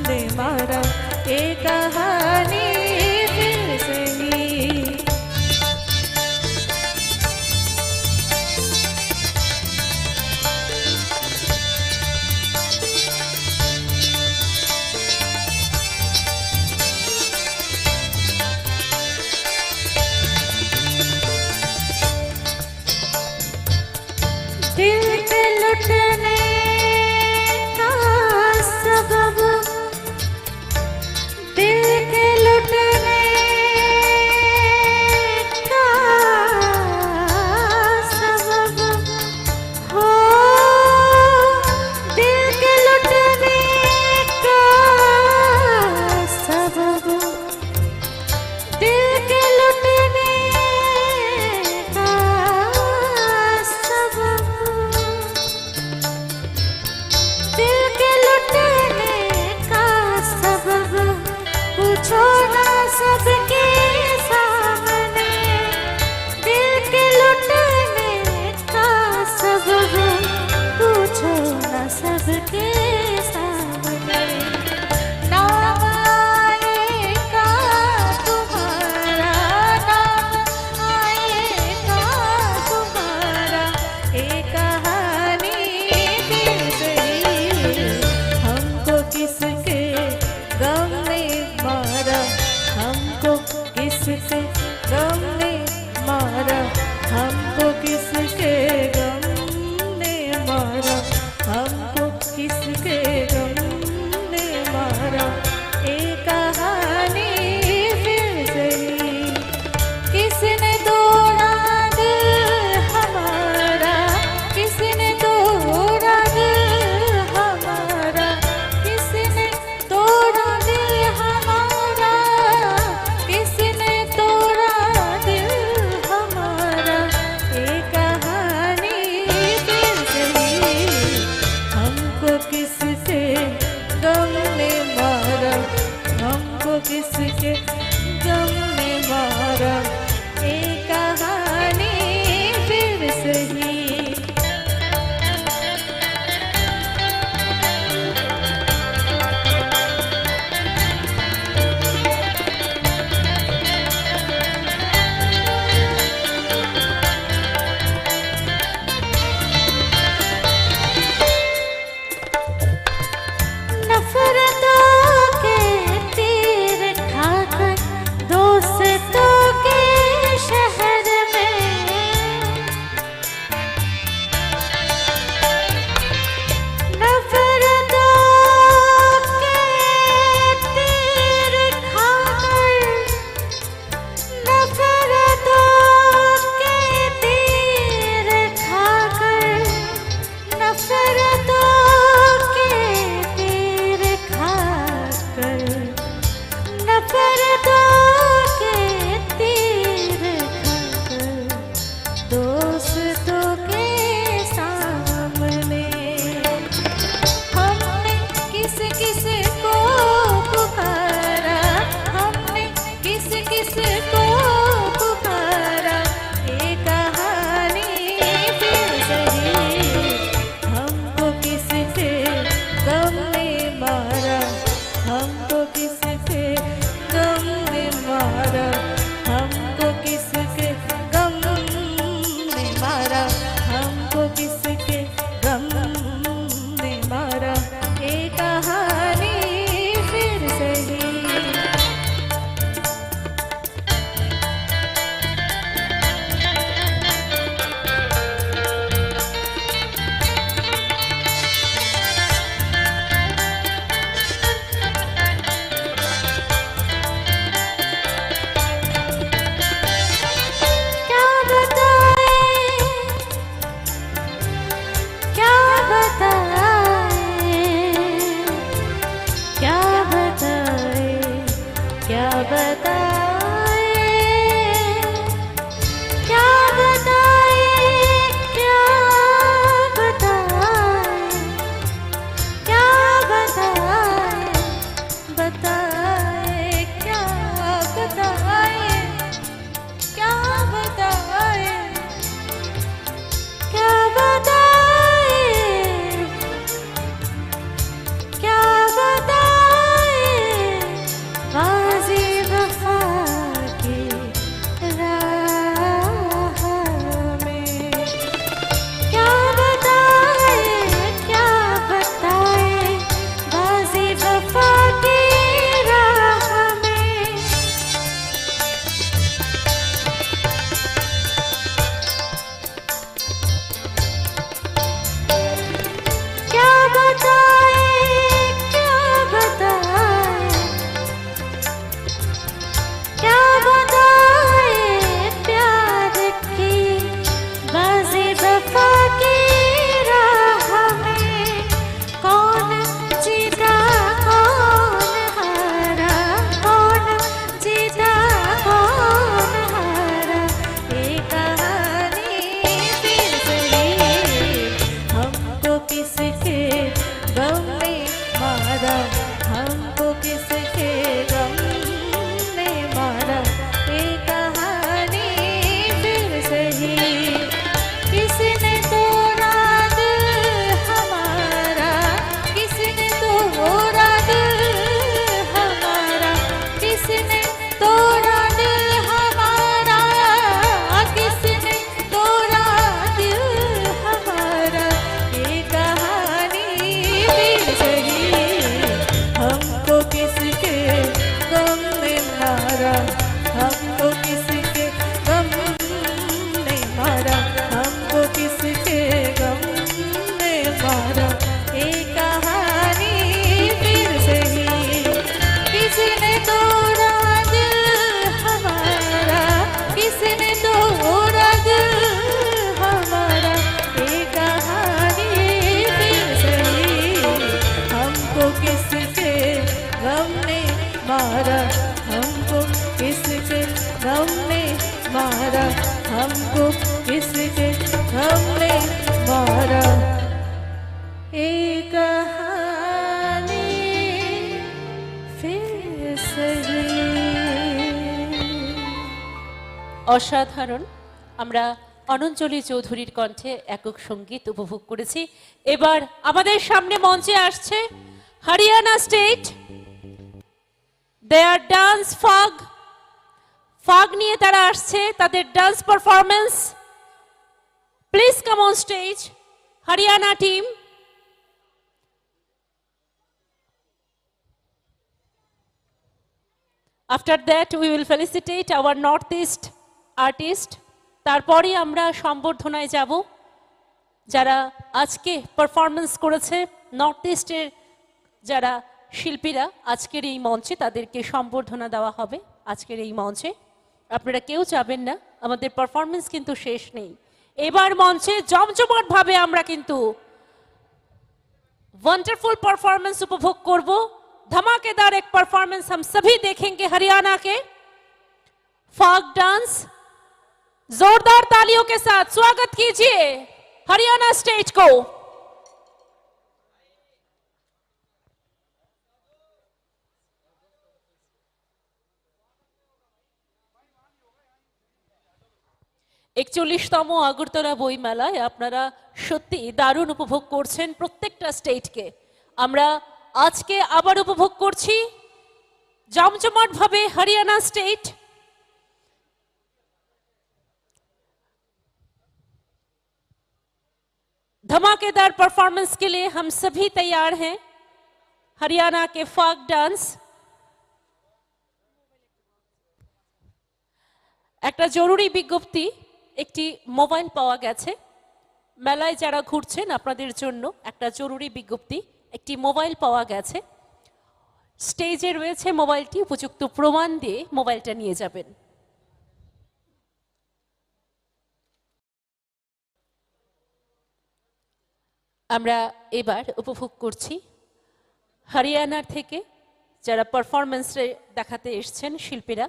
ने मारा, ये कहानी फिर सही। दिल के लुटने का सबब, दिल के लुटने का सबब हो, दिल के लुटने का सबब, दिल के लुटने का सबब, दिल के लुटने का सबब पूछो ना सबके सामने। दिल के लुटने का सबब पूछो ना सबके सामने। नाम आएगा तुम्हारा, नाम आएगा तुम्हारा, ये कहानी फिर सही। हमको किसके गम ने मारा, हमको किसके गम ने मारा, हमको किसके गम ने मारा, हमको किसके गम ने मारा, ये कहानी फिर सही। किसने तोड़ा दिल हमारा, किसने तोड़ा दिल हमारा, किसने तोड़ा दिल हमारा, किसने तोड़ा किसको पुकारा, ये कहानी फिर सही। हमको किसके गम ने मारा, हमको किसके गम ने मारा, हमको किसके गम ने मारा, हमको किसके गम ने मारा, ये कहानी फिर सही। क्या बताएं, क्या बताएं, क्या बताएं, क्या बताएं, क्या बताएं, क्या बताएं, क्या बताएं, बताएं, क्या बताएं, क्या बताएं, क्या बताएं, क्या बताएं, बाज़ी वफ़ा की राह में। क्या बताएं, क्या बताएं, बाज़ी वफ़ा की राह में। क्या बताएं, क्या बताएं, क्या बताएं, प्यार की बाज़ी वफ़ा की राह में। कौन जीता कौन हारा, कौन जीता कौन हारा, ये कहानी फिर सही। हमको किसके गम ने मारा, हमको किसके गम ने मारा, ये कहानी फिर सही। किसने तोड़ा दिल हमारा, किसने तोड़ा दिल हमारा, किसने तोड़ा दिल हमारा, किसने तोड़ा दिल हमारा, ये कहानी फिर सही। हमको किसके गम ने मारा, हमको किसके गम ने मारा, हमको किसके गम ने मारा, ये कहानी फिर सही। किसने तोड़ा दिल हमारा, किसने तोड़ा दिल हमारा, ये कहानी फिर सही। हमको किसके गम ने मारा, हमको किसके गम ने मारा, हमको किसके गम ने मारा, ये कहानी फिर सही। অসাধারণ। আমরা অনঞ্জলি চৌধুরীর কণ্ঠে একক সঙ্গীত উপভোগ করেছি। এবার আমাদের সামনে মঞ্চে আসছে Haryana state, their dance Phag. Phag নিয়ে তারা আসছে, তাদের dance performance. Please come on stage, Haryana team. After that, we will felicitate our Northeast artist. তারপরে আমরা সম্বর্ধনায় যাব যারা আজকে পারফরমেন্স করেছে, নর্থ ইস্টের যারা শিল্পীরা আজকের এই মঞ্চে, তাদেরকে সম্বর্ধনা দেওয়া হবে আজকের এই মঞ্চে। আপনারা কেউ যাবেন না, আমাদের পারফরমেন্স কিন্তু শেষ নেই। এবার মঞ্চে জমজমাটভাবে আমরা কিন্তু वंडरफुल परफॉर्मेंस उपभोग करब। धमाकेदार एक परफॉर्मेंस हम सभी देखेंगे हरियाणा के फाग डांस। जोरदार तालियों के साथ स्वागत कीजिए हरियाणा स्टेट को। 41তম আগরতলা বইমেলায় আপনারা সত্যি দারুণ উপভোগ করছেন প্রত্যেকটা স্টেটকে। আমরা আজকে আবার উপভোগ করছি জমজমাটভাবে হরিয়ানা स्टेट। धमाकेदार परफॉर्मेंस के लिए हम सभी तैयार हैं। हरियाणा के फोक डांस একটা জরুরি বিজ্ঞপ্তি, একটি মোবাইল পাওয়া গেছে মেলায় যারা ঘুরছেন আপনাদের জন্য একটা জরুরি বিজ্ঞপ্তি, একটি মোবাইল পাওয়া গেছে। স্টেজে রয়েছে মোবাইলটি, উপযুক্ত প্রমাণ দিয়ে মোবাইলটা নিয়ে যাবেন। আমরা এবার উপভোগ করছি হরিয়ানার থেকে যারা পারফরমেন্সে দেখাতে এসেছেন শিল্পীরা,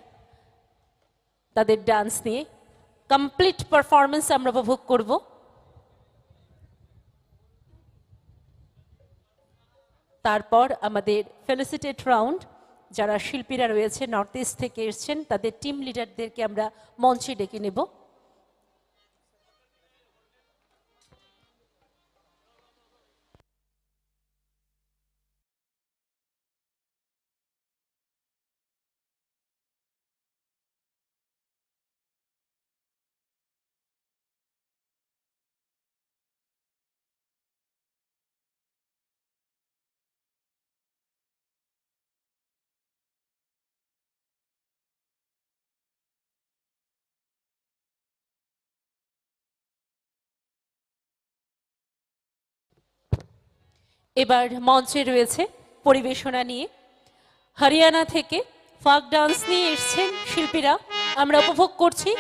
তাদের ডান্স নিয়ে কমপ্লিট পারফরমেন্স আমরা উপভোগ করব। তারপর আমাদের ফেলিসিটেট রাউন্ড, যারা শিল্পীরা রয়েছে নর্থ ইস্ট থেকে এসেছেন তাদের টিম লিডারদেরকে আমরা মঞ্চে ডেকে নেব। এবার মঞ্চে রয়েছে পরিবেশনা নিয়ে হরিয়ানা থেকে ফোক ডান্স নিয়ে এসেছেন শিল্পীরা, আমরা উপভোগ করছি।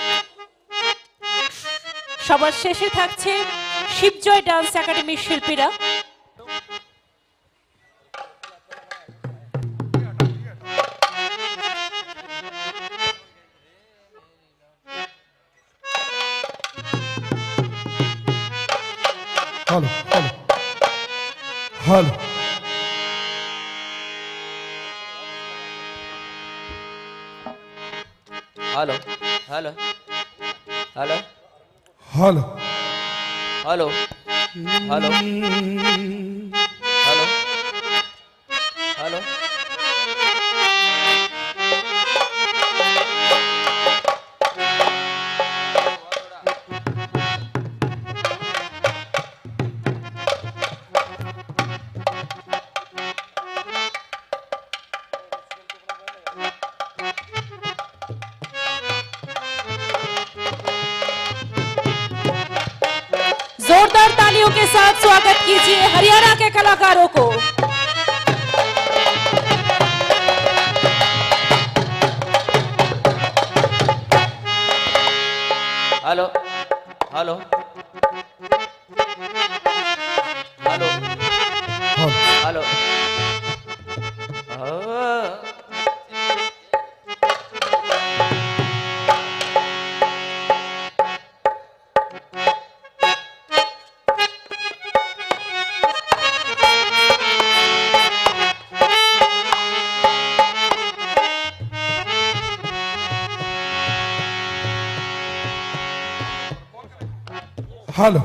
সবার শেষে থাকছে শিবজয় ডান্স একাডেমির শিল্পীরা। Hello hello hello hello hello hello hello hello hello hello जोरदार तालियों के साथ स्वागत कीजिए हरियाणा के कलाकारों को। Hello hello hello hello hello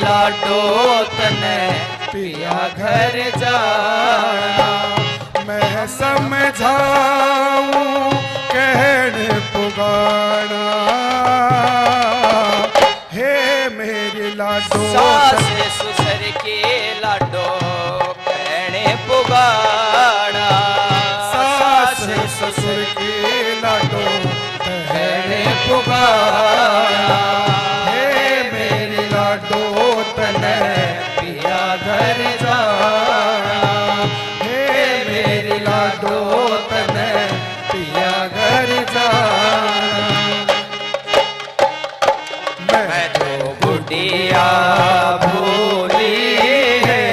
लाडो तने पिया घर जाना मैं समझाऊं कहने पुगाना हे मेरी लाडो सास ससुर के लाडो कहने पुगाना सास ससुर के लाडो कहने पुगाना हे मेरी लाडो बुढ़िया भूली है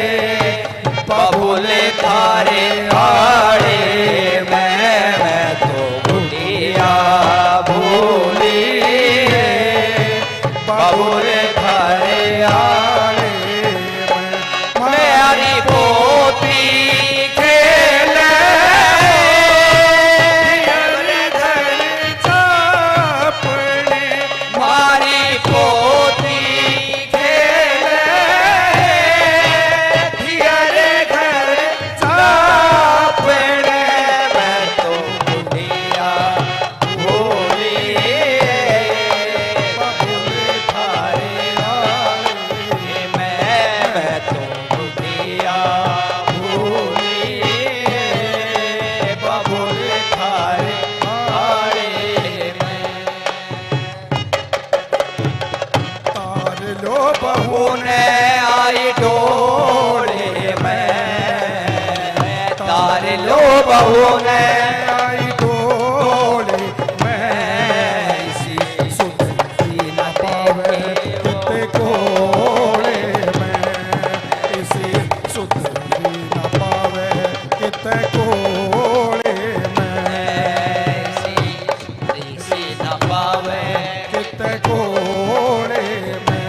बबुल थारे आड़े मैं तो बुढ़िया भूली है बबुल थारे आड़े मेरी पोती खेले मारी पोती खेले धियरे घर चापड़े मैं तो बुढ़िया भोली बबुल थारे आड़े मैं तो बुढ़िया भोली बबुल थारे आड़े तार लो बहू ने आई डोले में तार लो बहू ने आई डोले मैं इसी सुधी न पावे कुत्ते कोड़े में इसी सुधरी न पावे किते कोड़े में इसी न पावे किते कोड़े में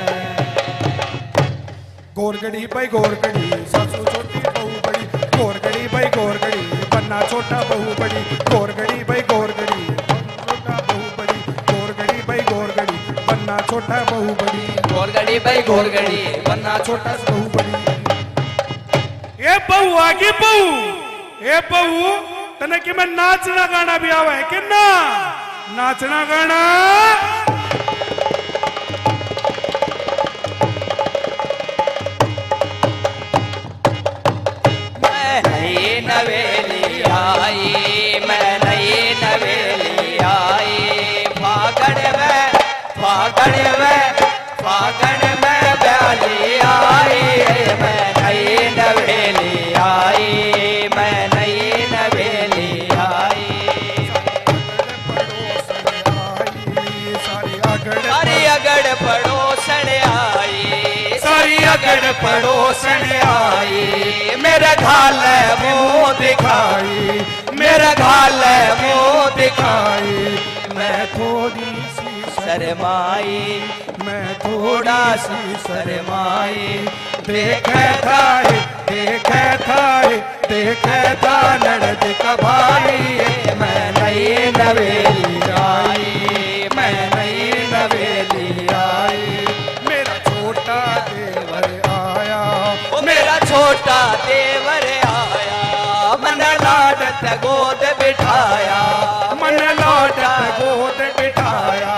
गोरगड़ी भाई गोरगड़ी सासू छोटी बहू बड़ी गोरगड़ी भाई गोरगड़ी बन्ना छोटा बहू बड़ी गोरगड़ी भाई गोरगड़ी छोटा बहू बड़ी गोरगड़ी भाई गोरगड़ी बन्ना छोटा बहू बड़ी गोरगड़ी भाई गोरगड़ी बन्ना छोटा बहू बड़ी ए बहू आगे बहू ए बहू तने कि मैं नाचना गाना भी आवा है कि ना नाचना गाना नई नवेली आई मैं नई नवेली आई फागण में ब्याली आई मैं नई नवेली आई मैं नई नवेली आई सारी अगड़ पड़ोसन आई सारी अगड़ पड़ोसन आई मेरा घाल मुंह दिखाई मेरा घाल मुंह दिखाई मैं थोड़ी सी शर्माई मैं थोड़ा सी शर्माई देखे था नड़द का भाई मैं नई नवेली आई मैं नई नवेली आई मेरा छोटा देवर आया ओ मेरा छोटा देवर आया मन लाडत गोद बिठाया मन लाडत गोद बिठाया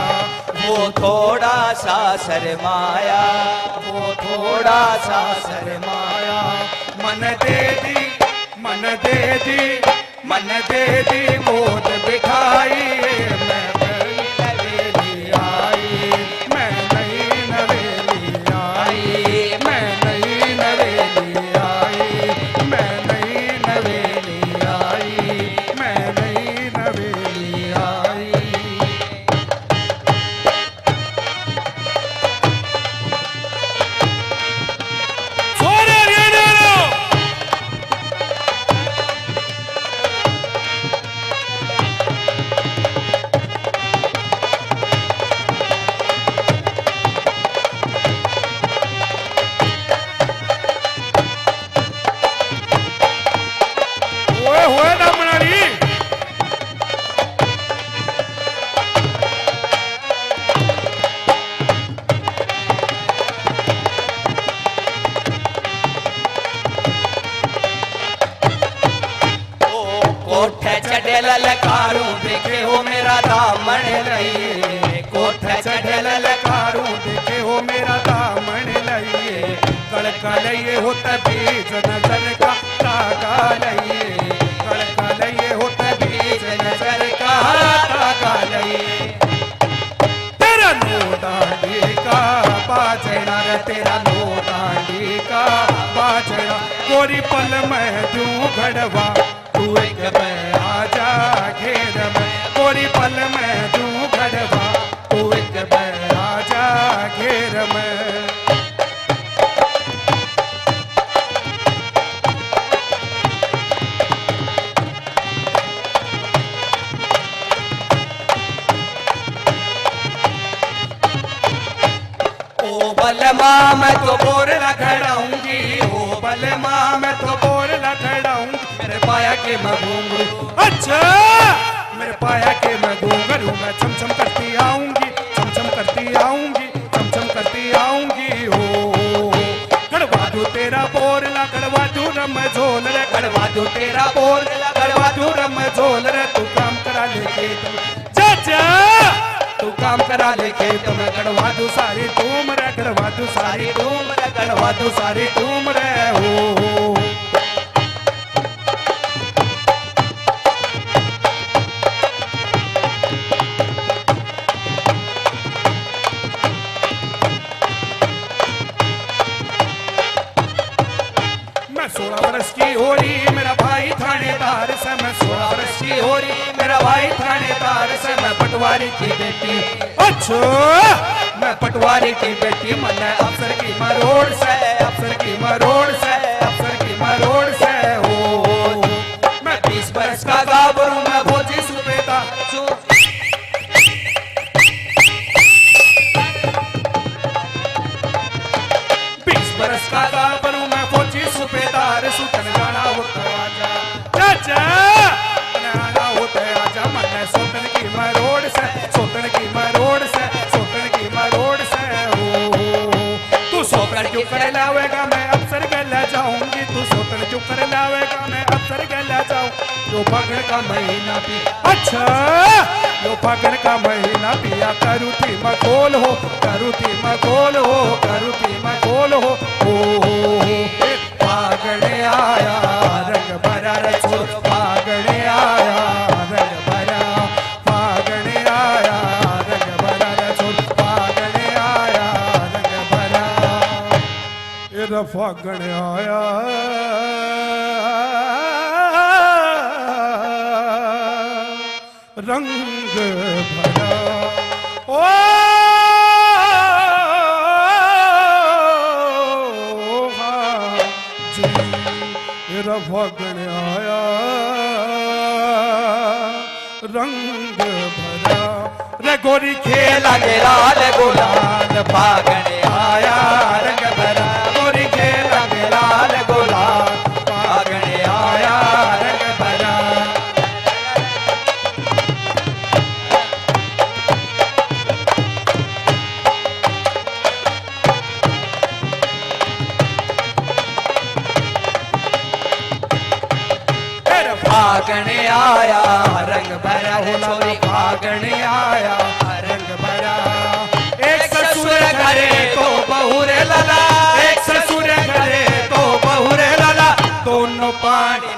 वो थोड़ा सा शर्माया वो थोड़ा सा शर्माया मन दे दी गोद बिठाई मैं नई नवेली आई मैं नई नवेली आई मैं नई नवेली आई मैं नई नवेली आई मैं नई नवेली आई चढ़े ललकारू देखे हो मेरा दामन लइए कोठे चढ़े ललकारू देखे हो मेरा दामन लइए कड़का लइए हो बीज नजर का तागा लइए कड़का लइए हो बीज नजर का तागा लइए तेरा नो डांडी का बाजना रे तेरा नो डांडी का बाजना गोरी पल में दूं घड़वा तू एक में आजा घेर में गोरी पल में दूं घड़वा तू एक में आजा घेर में ओ बलमा मैं तो बोर लखड़ाऊंगी, ओ बलमा मैं तो बोर लखड़ाऊंगी, मेरे पाया के मैं घूंघरू, अच्छा मेरे पाया के मैं घूंघरू, मैं छम छम करती आऊंगी, छम छम करती आऊंगी, छम छम करती आऊंगी। हो गड़वा दूं तेरा बोर ला, गड़वा दूं रम झोल रे, गड़वा दूं तेरा बोर ला, गड़वा दूं रम झोल रे, तू काम करा ले खेत में, चाचा तू काम करा ले खेत में, गड़वा दूं सारी तुम रे, गड़वा दूं सारी तुम रे, गड़वा दूं सारी तुम रे। हो मैं 16 वर्ष की हो रही मेरा भाई थानेदार से, मैं 16 वर्ष की हो रही मेरा भाई थानेदार से, मैं पटवारी की बेटी, अच्छा मैं पटवारी की बेटी, मन अफसर की मरोड़ से, अफसर की मरोड़ से, अफसर की मरोड़ से। हो मैं 20 वर्ष का गाभरू, मैं फौजी सूबेदार, 20 वर्ष का गाभरू, मैं फौजी सूबेदार, सुतन जाना होता आजा, चाचा आना होता आजा, मन सोतन की मरोड़ से, सोतन की मरोड़ से, सोतन की मरोड़ से। हो तू सोकर क्यों कर लावेगा, मैं अफसर गला जाऊंगी, तू सोकर क्यों कर लावेगा, मैं अफसर गला जाऊं। जो फागण का महीना पी, अच्छा जो फागण का महीना पिया, करू थी मखोल हो, करू थी मखोल हो, करू थी मखोल हो। फागण आया रंग भरा रे छोड़, फागण आया रंग भरा, फागण आया रंग भरा रे छोड़, फागण आया रंग भरा, ये फागण आया रंग भरा। ओ हाँ जी मेरा फागण आया रंग भरा, रे गोरी खेला के लाल गुलाल, फागण आया रंग भरा, गोरी खेला के लाल गुलाल, फागण आया रंग भरा। फागण आया रंग भरा, छोरी फागण आया रंग भरा, एक ससुर घरे तो बहुरे लला, एक ससुर घरे तो बहुरे लला, दोनों पानी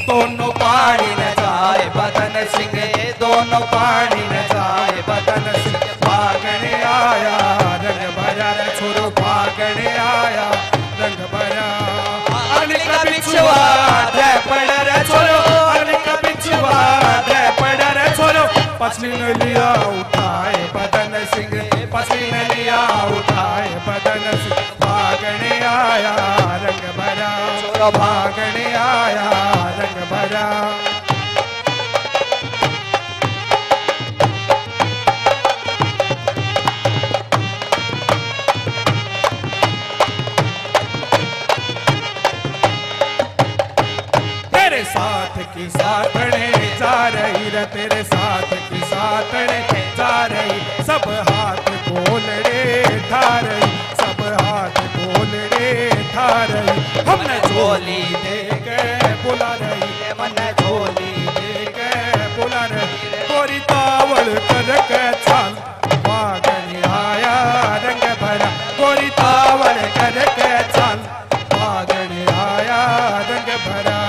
दोनों पानी न जाए बदन सिंह, दोनों पानी न जाए बदन सिंह, फागण आया रंग भरा, छोरो फागण आया रंग भरा। अग्नि का बिछुआ दे पड़ रे छोरो, अग्नि का बिछुआ दे पड़ रे छोरो, पसली ने लिया उठाए बदन सिंह, पसली ने लिया उठाए बदन सिंह, फागण आया रंग भरा, छोरो फागण आया रंग भरा। तेरे साथ की साथने जा रही रे, तेरे साथ की साथने जा रही, सब हाथ बोल रे ठा रही, सब हाथ बोल रे ठा रही, हमने झोली दे के बुला रही, मन झोली दे के बुला रही, गोरी तावड़ कर के छाल, फागण आया रंग भरा, गोरी तावड़ कर के छाल, फागण आया रंग भरा।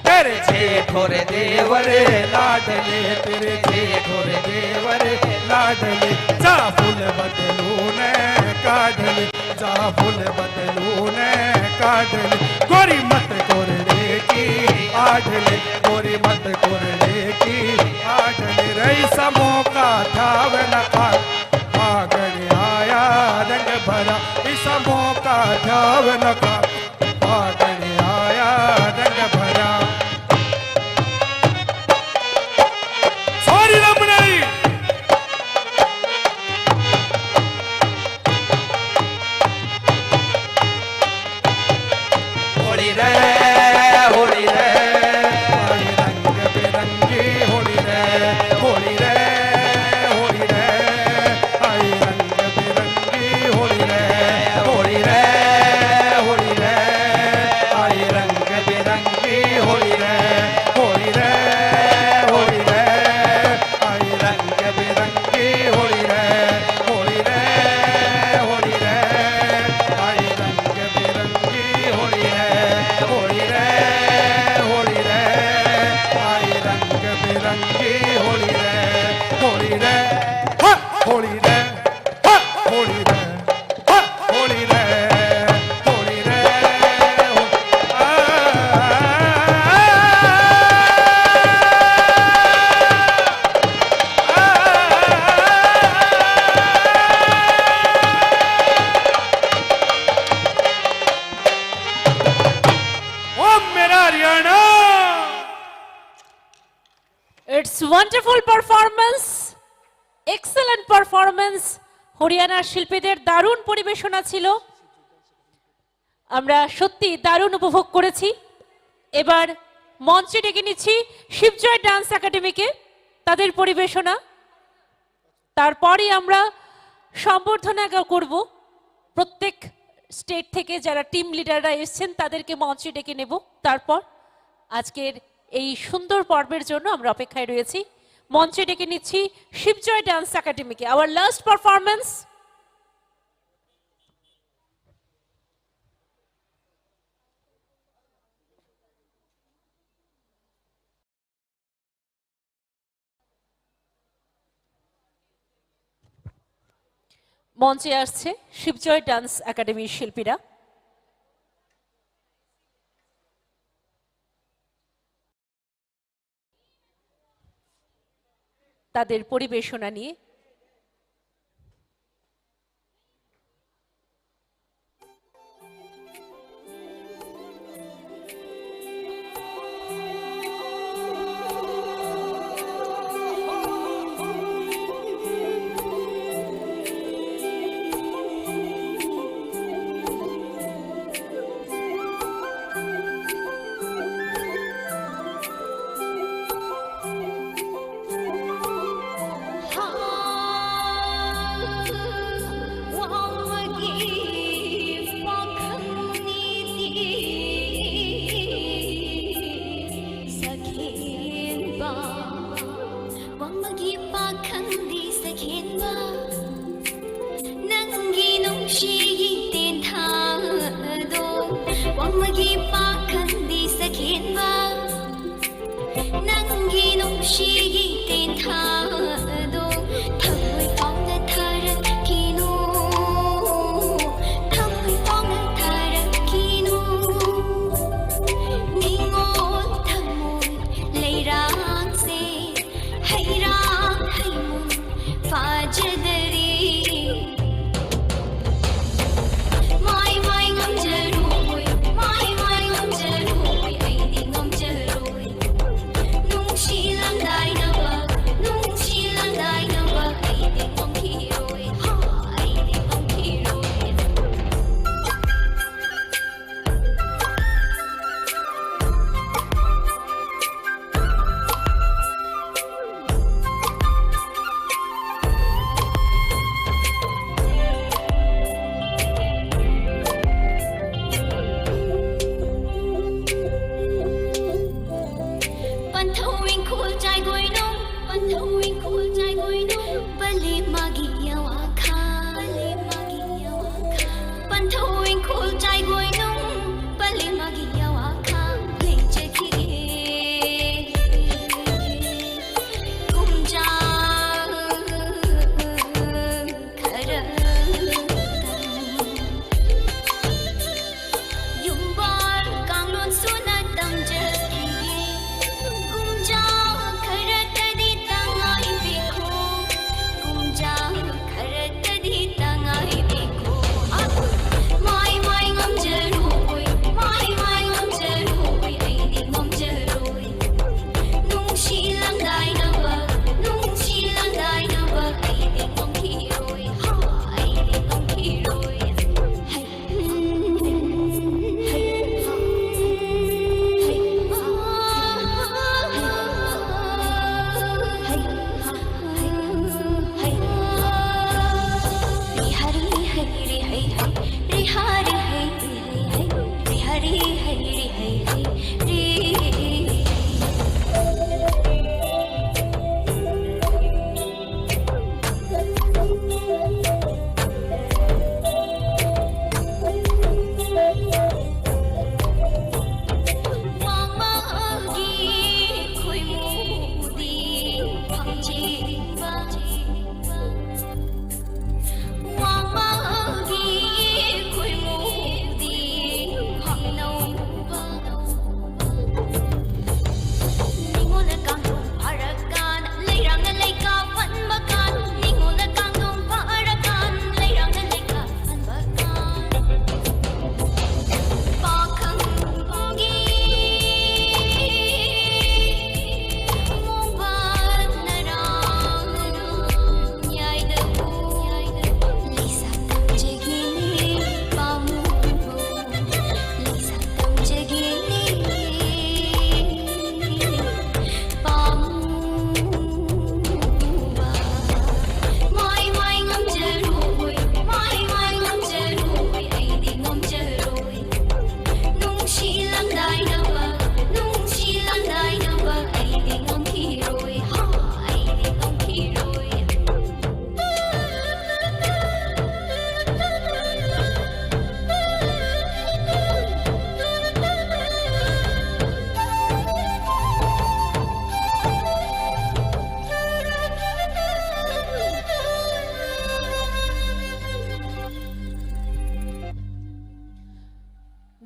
तेरे जेठोरे देवरे लाडले, तेरे जेठोरे देवरे लाडले, जा फूल बदलू ने काढले, जा फूल बदलू ने काढले, गोरी मत कोरडे की आढले, गोरी मत कोरडे की आढले, रई समो का ठाव न खा, फागण होली रे होली रे होली रे होली रे ओ मेरा Haryana it's wonderful performance, excellent performance. হরিয়ানার শিল্পীদের দারুণ পরিবেশনা ছিল, আমরা সত্যি দারুণ উপভোগ করেছি। এবার মঞ্চে ডেকে নিচ্ছি শিবজয় ডান্স একাডেমিকে, তাদের পরিবেশনা। তারপরই আমরা সম্বর্ধনা করব। প্রত্যেক স্টেট থেকে যারা টিম লিডাররা এসেছেন তাদেরকে মঞ্চে ডেকে নেব। তারপর আজকের এই সুন্দর পর্বের জন্য আমরা অপেক্ষায় রয়েছি। মঞ্চে ডেকে নিচ্ছি শিবজয় ডান্স একাডেমিকে। Our last performance. মঞ্চে আসছে শিবজয় ডান্স একাডেমির শিল্পীরা। তাদের পরিবেশনা নিয়ে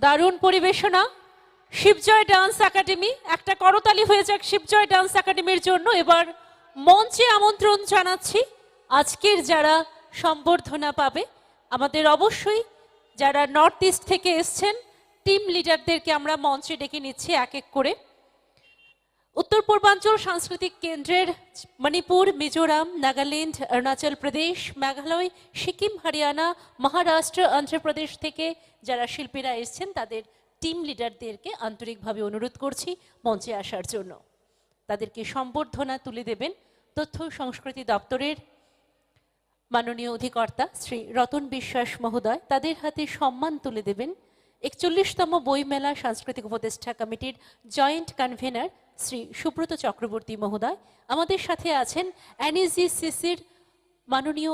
দারুণ পরিবেশনা শিবজয় ডান্স একাডেমি, একটা করতালি হয়ে যাক শিবজয় ডান্স একাডেমির জন্য। এবার মঞ্চে আমন্ত্রণ জানাচ্ছি আজকের যারা সম্বর্ধনা পাবে। আমাদের অবশ্যই যারা নর্থ ইস্ট থেকে এসছেন টিম লিডারদেরকে আমরা মঞ্চে ডেকে নিচ্ছি এক এক করে। উত্তর পূর্বাঞ্চল সাংস্কৃতিক কেন্দ্রের মণিপুর, মিজোরাম, নাগাল্যান্ড, অরুণাচল প্রদেশ, মেঘালয়, সিকিম, হরিয়ানা, মহারাষ্ট্র, অন্ধ্রপ্রদেশ থেকে যারা শিল্পীরা এসছেন তাদের টিম লিডারদেরকে আন্তরিকভাবে অনুরোধ করছি মঞ্চে আসার জন্য। তাদেরকে সম্বর্ধনা তুলে দেবেন তথ্য সংস্কৃতি দপ্তরের মাননীয় অধিকর্তা শ্রী রতন বিশ্বাস মহোদয়। তাদের হাতে সম্মান তুলে দেবেন ৪১তম বইমেলা সাংস্কৃতিক উপদেষ্টা কমিটির জয়েন্ট কনভেনার শ্রী সুব্রত চক্রবর্তী মহোদয়। আমাদের সাথে আছেন এনএসজিসিসির মাননীয়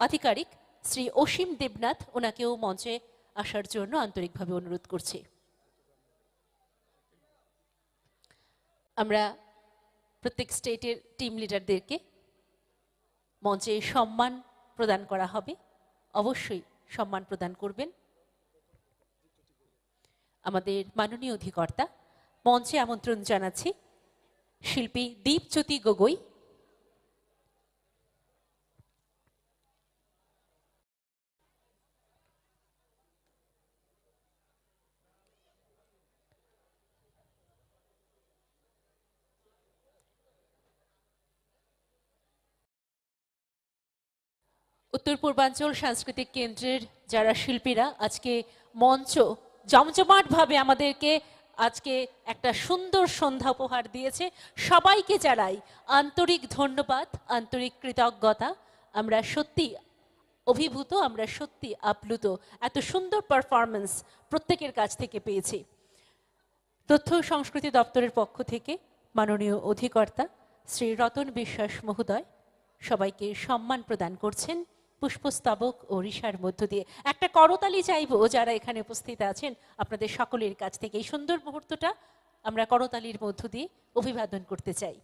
আধিকারিক শ্রী অসীম দেবনাথ, ওনাকেও মঞ্চে আসার জন্য আন্তরিকভাবে অনুরোধ করছি। আমরা প্রত্যেক স্টেটের টিম লিডারদেরকে মঞ্চে সম্মান প্রদান করা হবে, অবশ্যই সম্মান প্রদান করবেন। আমাদের মাননীয় অধিকর্তা মঞ্চে আমন্ত্রণ জানাচ্ছি শিল্পী দীপজ্যোতি গগৈ। উত্তর পূর্বাঞ্চল সাংস্কৃতিক কেন্দ্রের যারা শিল্পীরা আজকে মঞ্চ জমজমাটভাবে আমাদেরকে আজকে একটা সুন্দর সন্ধ্যা উপহার দিয়েছে, সবাইকে জানাই আন্তরিক ধন্যবাদ, আন্তরিক কৃতজ্ঞতা। আমরা সত্যি অভিভূত, আমরা সত্যি আপ্লুত, এত সুন্দর পারফরমেন্স প্রত্যেকের কাছ থেকে পেয়েছি। তথ্য সংস্কৃতি দপ্তরের পক্ষ থেকে মাননীয় অধিকর্তা শ্রী রতন বিশ্বাস মহোদয় সবাইকে সম্মান প্রদান করছেন পুষ্পস্তবক ও ঋষার মধ্য দিয়ে। একটা করতালি চাইবো যারা এখানে উপস্থিত আছেন আপনাদের সকলের কাছ থেকে। এই সুন্দর মুহূর্তটা আমরা করতালির মধ্য দিয়ে অভিবাদন করতে চাই।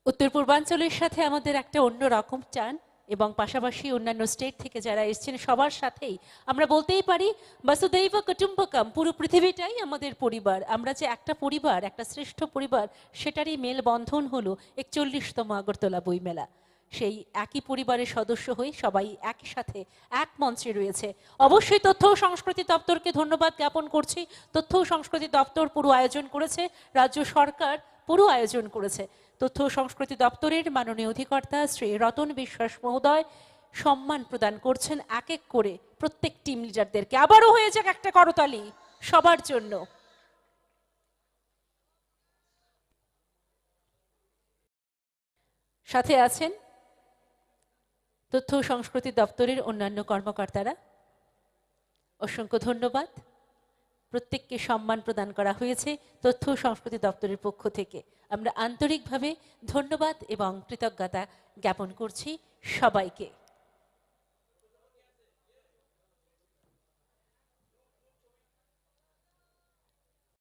উত্তর পূর্বাঞ্চলের সাথে আমাদের একটা অন্য রকম টান এবং পাশাপাশি অন্যান্য স্টেট থেকে যারা এসেছেন সবার সাথেই আমরা বলতেই পারি বসুধৈব কুটুম্বকম, পুরো পৃথিবীটাই আমাদের পরিবার। আমরা যে একটা পরিবার, একটা শ্রেষ্ঠ পরিবার, সেটারই মেলবন্ধন হলো ৪১তম আগরতলা বইমেলা। সেই একই পরিবারের সদস্য হয়ে সবাই একই সাথে এক মঞ্চে রয়েছে। অবশ্যই তথ্য ও সংস্কৃতি দপ্তরকে ধন্যবাদ জ্ঞাপন করছি। তথ্য ও সংস্কৃতি দপ্তর পুরো আয়োজন করেছে, রাজ্য সরকার পুরো আয়োজন করেছে। তথ্য ও সংস্কৃতি দপ্তরের মাননীয় অধিকর্তা শ্রী রতন বিশ্বাস মহোদয় সম্মান প্রদান করছেন এক এক করে প্রত্যেক টিম লিডারদেরকে। আবারও হয়ে যাক একটা করতালি সবার জন্য। সাথে আছেন তথ্য ও সংস্কৃতি দপ্তরের অন্যান্য কর্মকর্তারা। অসংখ্য ধন্যবাদ, প্রত্যেককে সম্মান প্রদান করা হয়েছে তথ্য ও সংস্কৃতি দপ্তরের পক্ষ থেকে। আমরা আন্তরিকভাবে ধন্যবাদ এবং কৃতজ্ঞতা জ্ঞাপন করছি সবাইকে।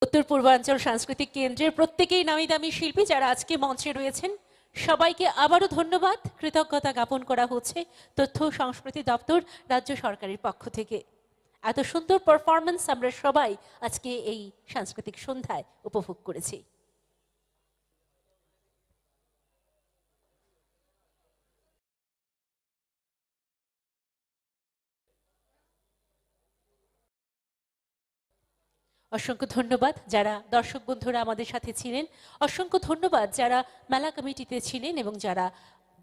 উত্তর পূর্বাঞ্চল সাংস্কৃতিক কেন্দ্রের প্রত্যেকেই নামি দামি শিল্পী যারা আজকে মঞ্চে রয়েছেন, সবাইকে আবারও ধন্যবাদ, কৃতজ্ঞতা জ্ঞাপন করা হচ্ছে তথ্য ও সংস্কৃতি দপ্তর, রাজ্য সরকারের পক্ষ থেকে। এত সুন্দর পারফরমেন্স আমরা সবাই আজকে এই সাংস্কৃতিক সন্ধ্যায় উপভোগ করেছি। অসংখ্য ধন্যবাদ যারা দর্শক বন্ধুরা আমাদের সাথে ছিলেন, অসংখ্য ধন্যবাদ যারা মেলা কমিটিতে ছিলেন এবং যারা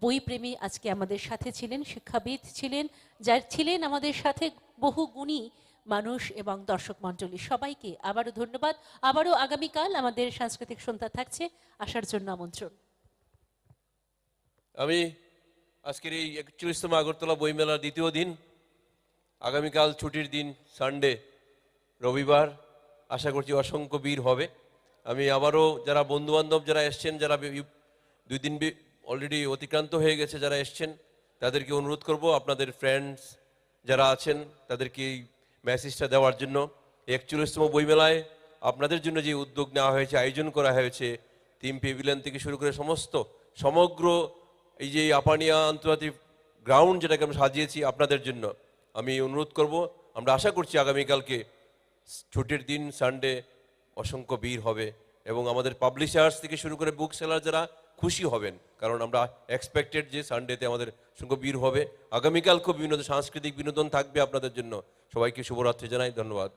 বইপ্রেমী আজকে আমাদের সাথে ছিলেন, শিক্ষাবিদ ছিলেন, যার ছিলেন আমাদের সাথে বহু গুণী মানুষ এবং দর্শক মণ্ডলী, সবাইকে আবারও ধন্যবাদ। আবারও আগামীকাল আমাদের সাংস্কৃতিক সন্ধ্যা থাকছে, আসার জন্য আমন্ত্রণ। আমি আজকের এই ৪১তম আগরতলা বইমেলার দ্বিতীয় দিন, আগামীকাল ছুটির দিন, সানডে, রবিবার, আশা করছি অসংখ্য ভিড় হবে। আমি আবারও যারা বন্ধুবান্ধব যারা এসছেন, যারা 2 দিন অলরেডি অতিক্রান্ত হয়ে গেছে যারা এসছেন, তাদেরকে অনুরোধ করব আপনাদের ফ্রেন্ডস যারা আছেন তাদেরকে এই মেসেজটা দেওয়ার জন্য। ৪১তম বইমেলায় আপনাদের জন্য যে উদ্যোগ নেওয়া হয়েছে, আয়োজন করা হয়েছে, থিম পেভিলিয়ন থেকে শুরু করে সমগ্র এই যে আপানিয়া আন্তর্জাতিক গ্রাউন্ড যেটাকে আমরা সাজিয়েছি আপনাদের জন্য, আমি অনুরোধ করব, আমরা আশা করছি আগামীকালকে ছুটির দিন সানডে অসংখ্য ভিড় হবে এবং আমাদের পাবলিশার্স থেকে শুরু করে বুক সেলার যারা খুশি হবেন, কারণ আমরা এক্সপেক্টেড যে সানডেতে আমাদের অসংখ্য ভিড় হবে। আগামীকাল খুব সাংস্কৃতিক বিনোদন থাকবে আপনাদের জন্য। সবাইকে শুভরাত্রি জানাই, ধন্যবাদ।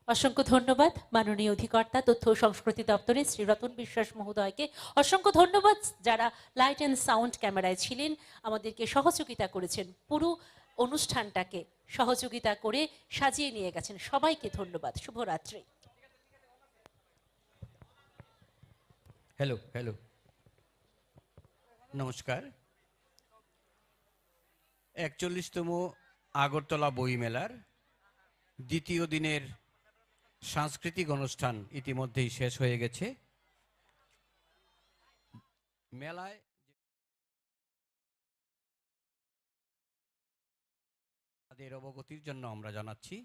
অসংখ্য ধন্যবাদ মাননীয় অধিকর্তা তথ্য ও সংস্কৃতি দপ্তরের শ্রী রতন বিশ্বাস মহোদয়কে। অসংখ্য ধন্যবাদ যারা লাইট অ্যান্ড সাউন্ড ক্যামেরায় ছিলেন, আমাদেরকে সহযোগিতা করেছেন, পুরো অনুষ্ঠানটাকে সহযোগিতা করে সাজিয়ে নিয়ে গেছেন। সবাইকে ধন্যবাদ। শুভরাত্রি। হ্যালো হ্যালো নমস্কার। 41তম আগরতলা বইমেলার দ্বিতীয় দিনের সাংস্কৃতিক অনুষ্ঠান ইতিমধ্যেই শেষ হয়ে গেছে। মেলায় তাদের অবগতির জন্য আমরা জানাচ্ছি,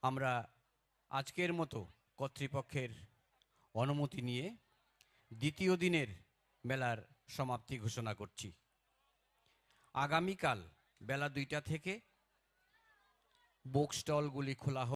আমরা আজকের মতো কর্তৃপক্ষের অনুমতি নিয়ে দ্বিতীয় দিনের মেলার সমাপ্তি ঘোষণা করছি। আগামীকাল বেলা 2টা থেকে বুক স্টলগুলি খোলা হবে।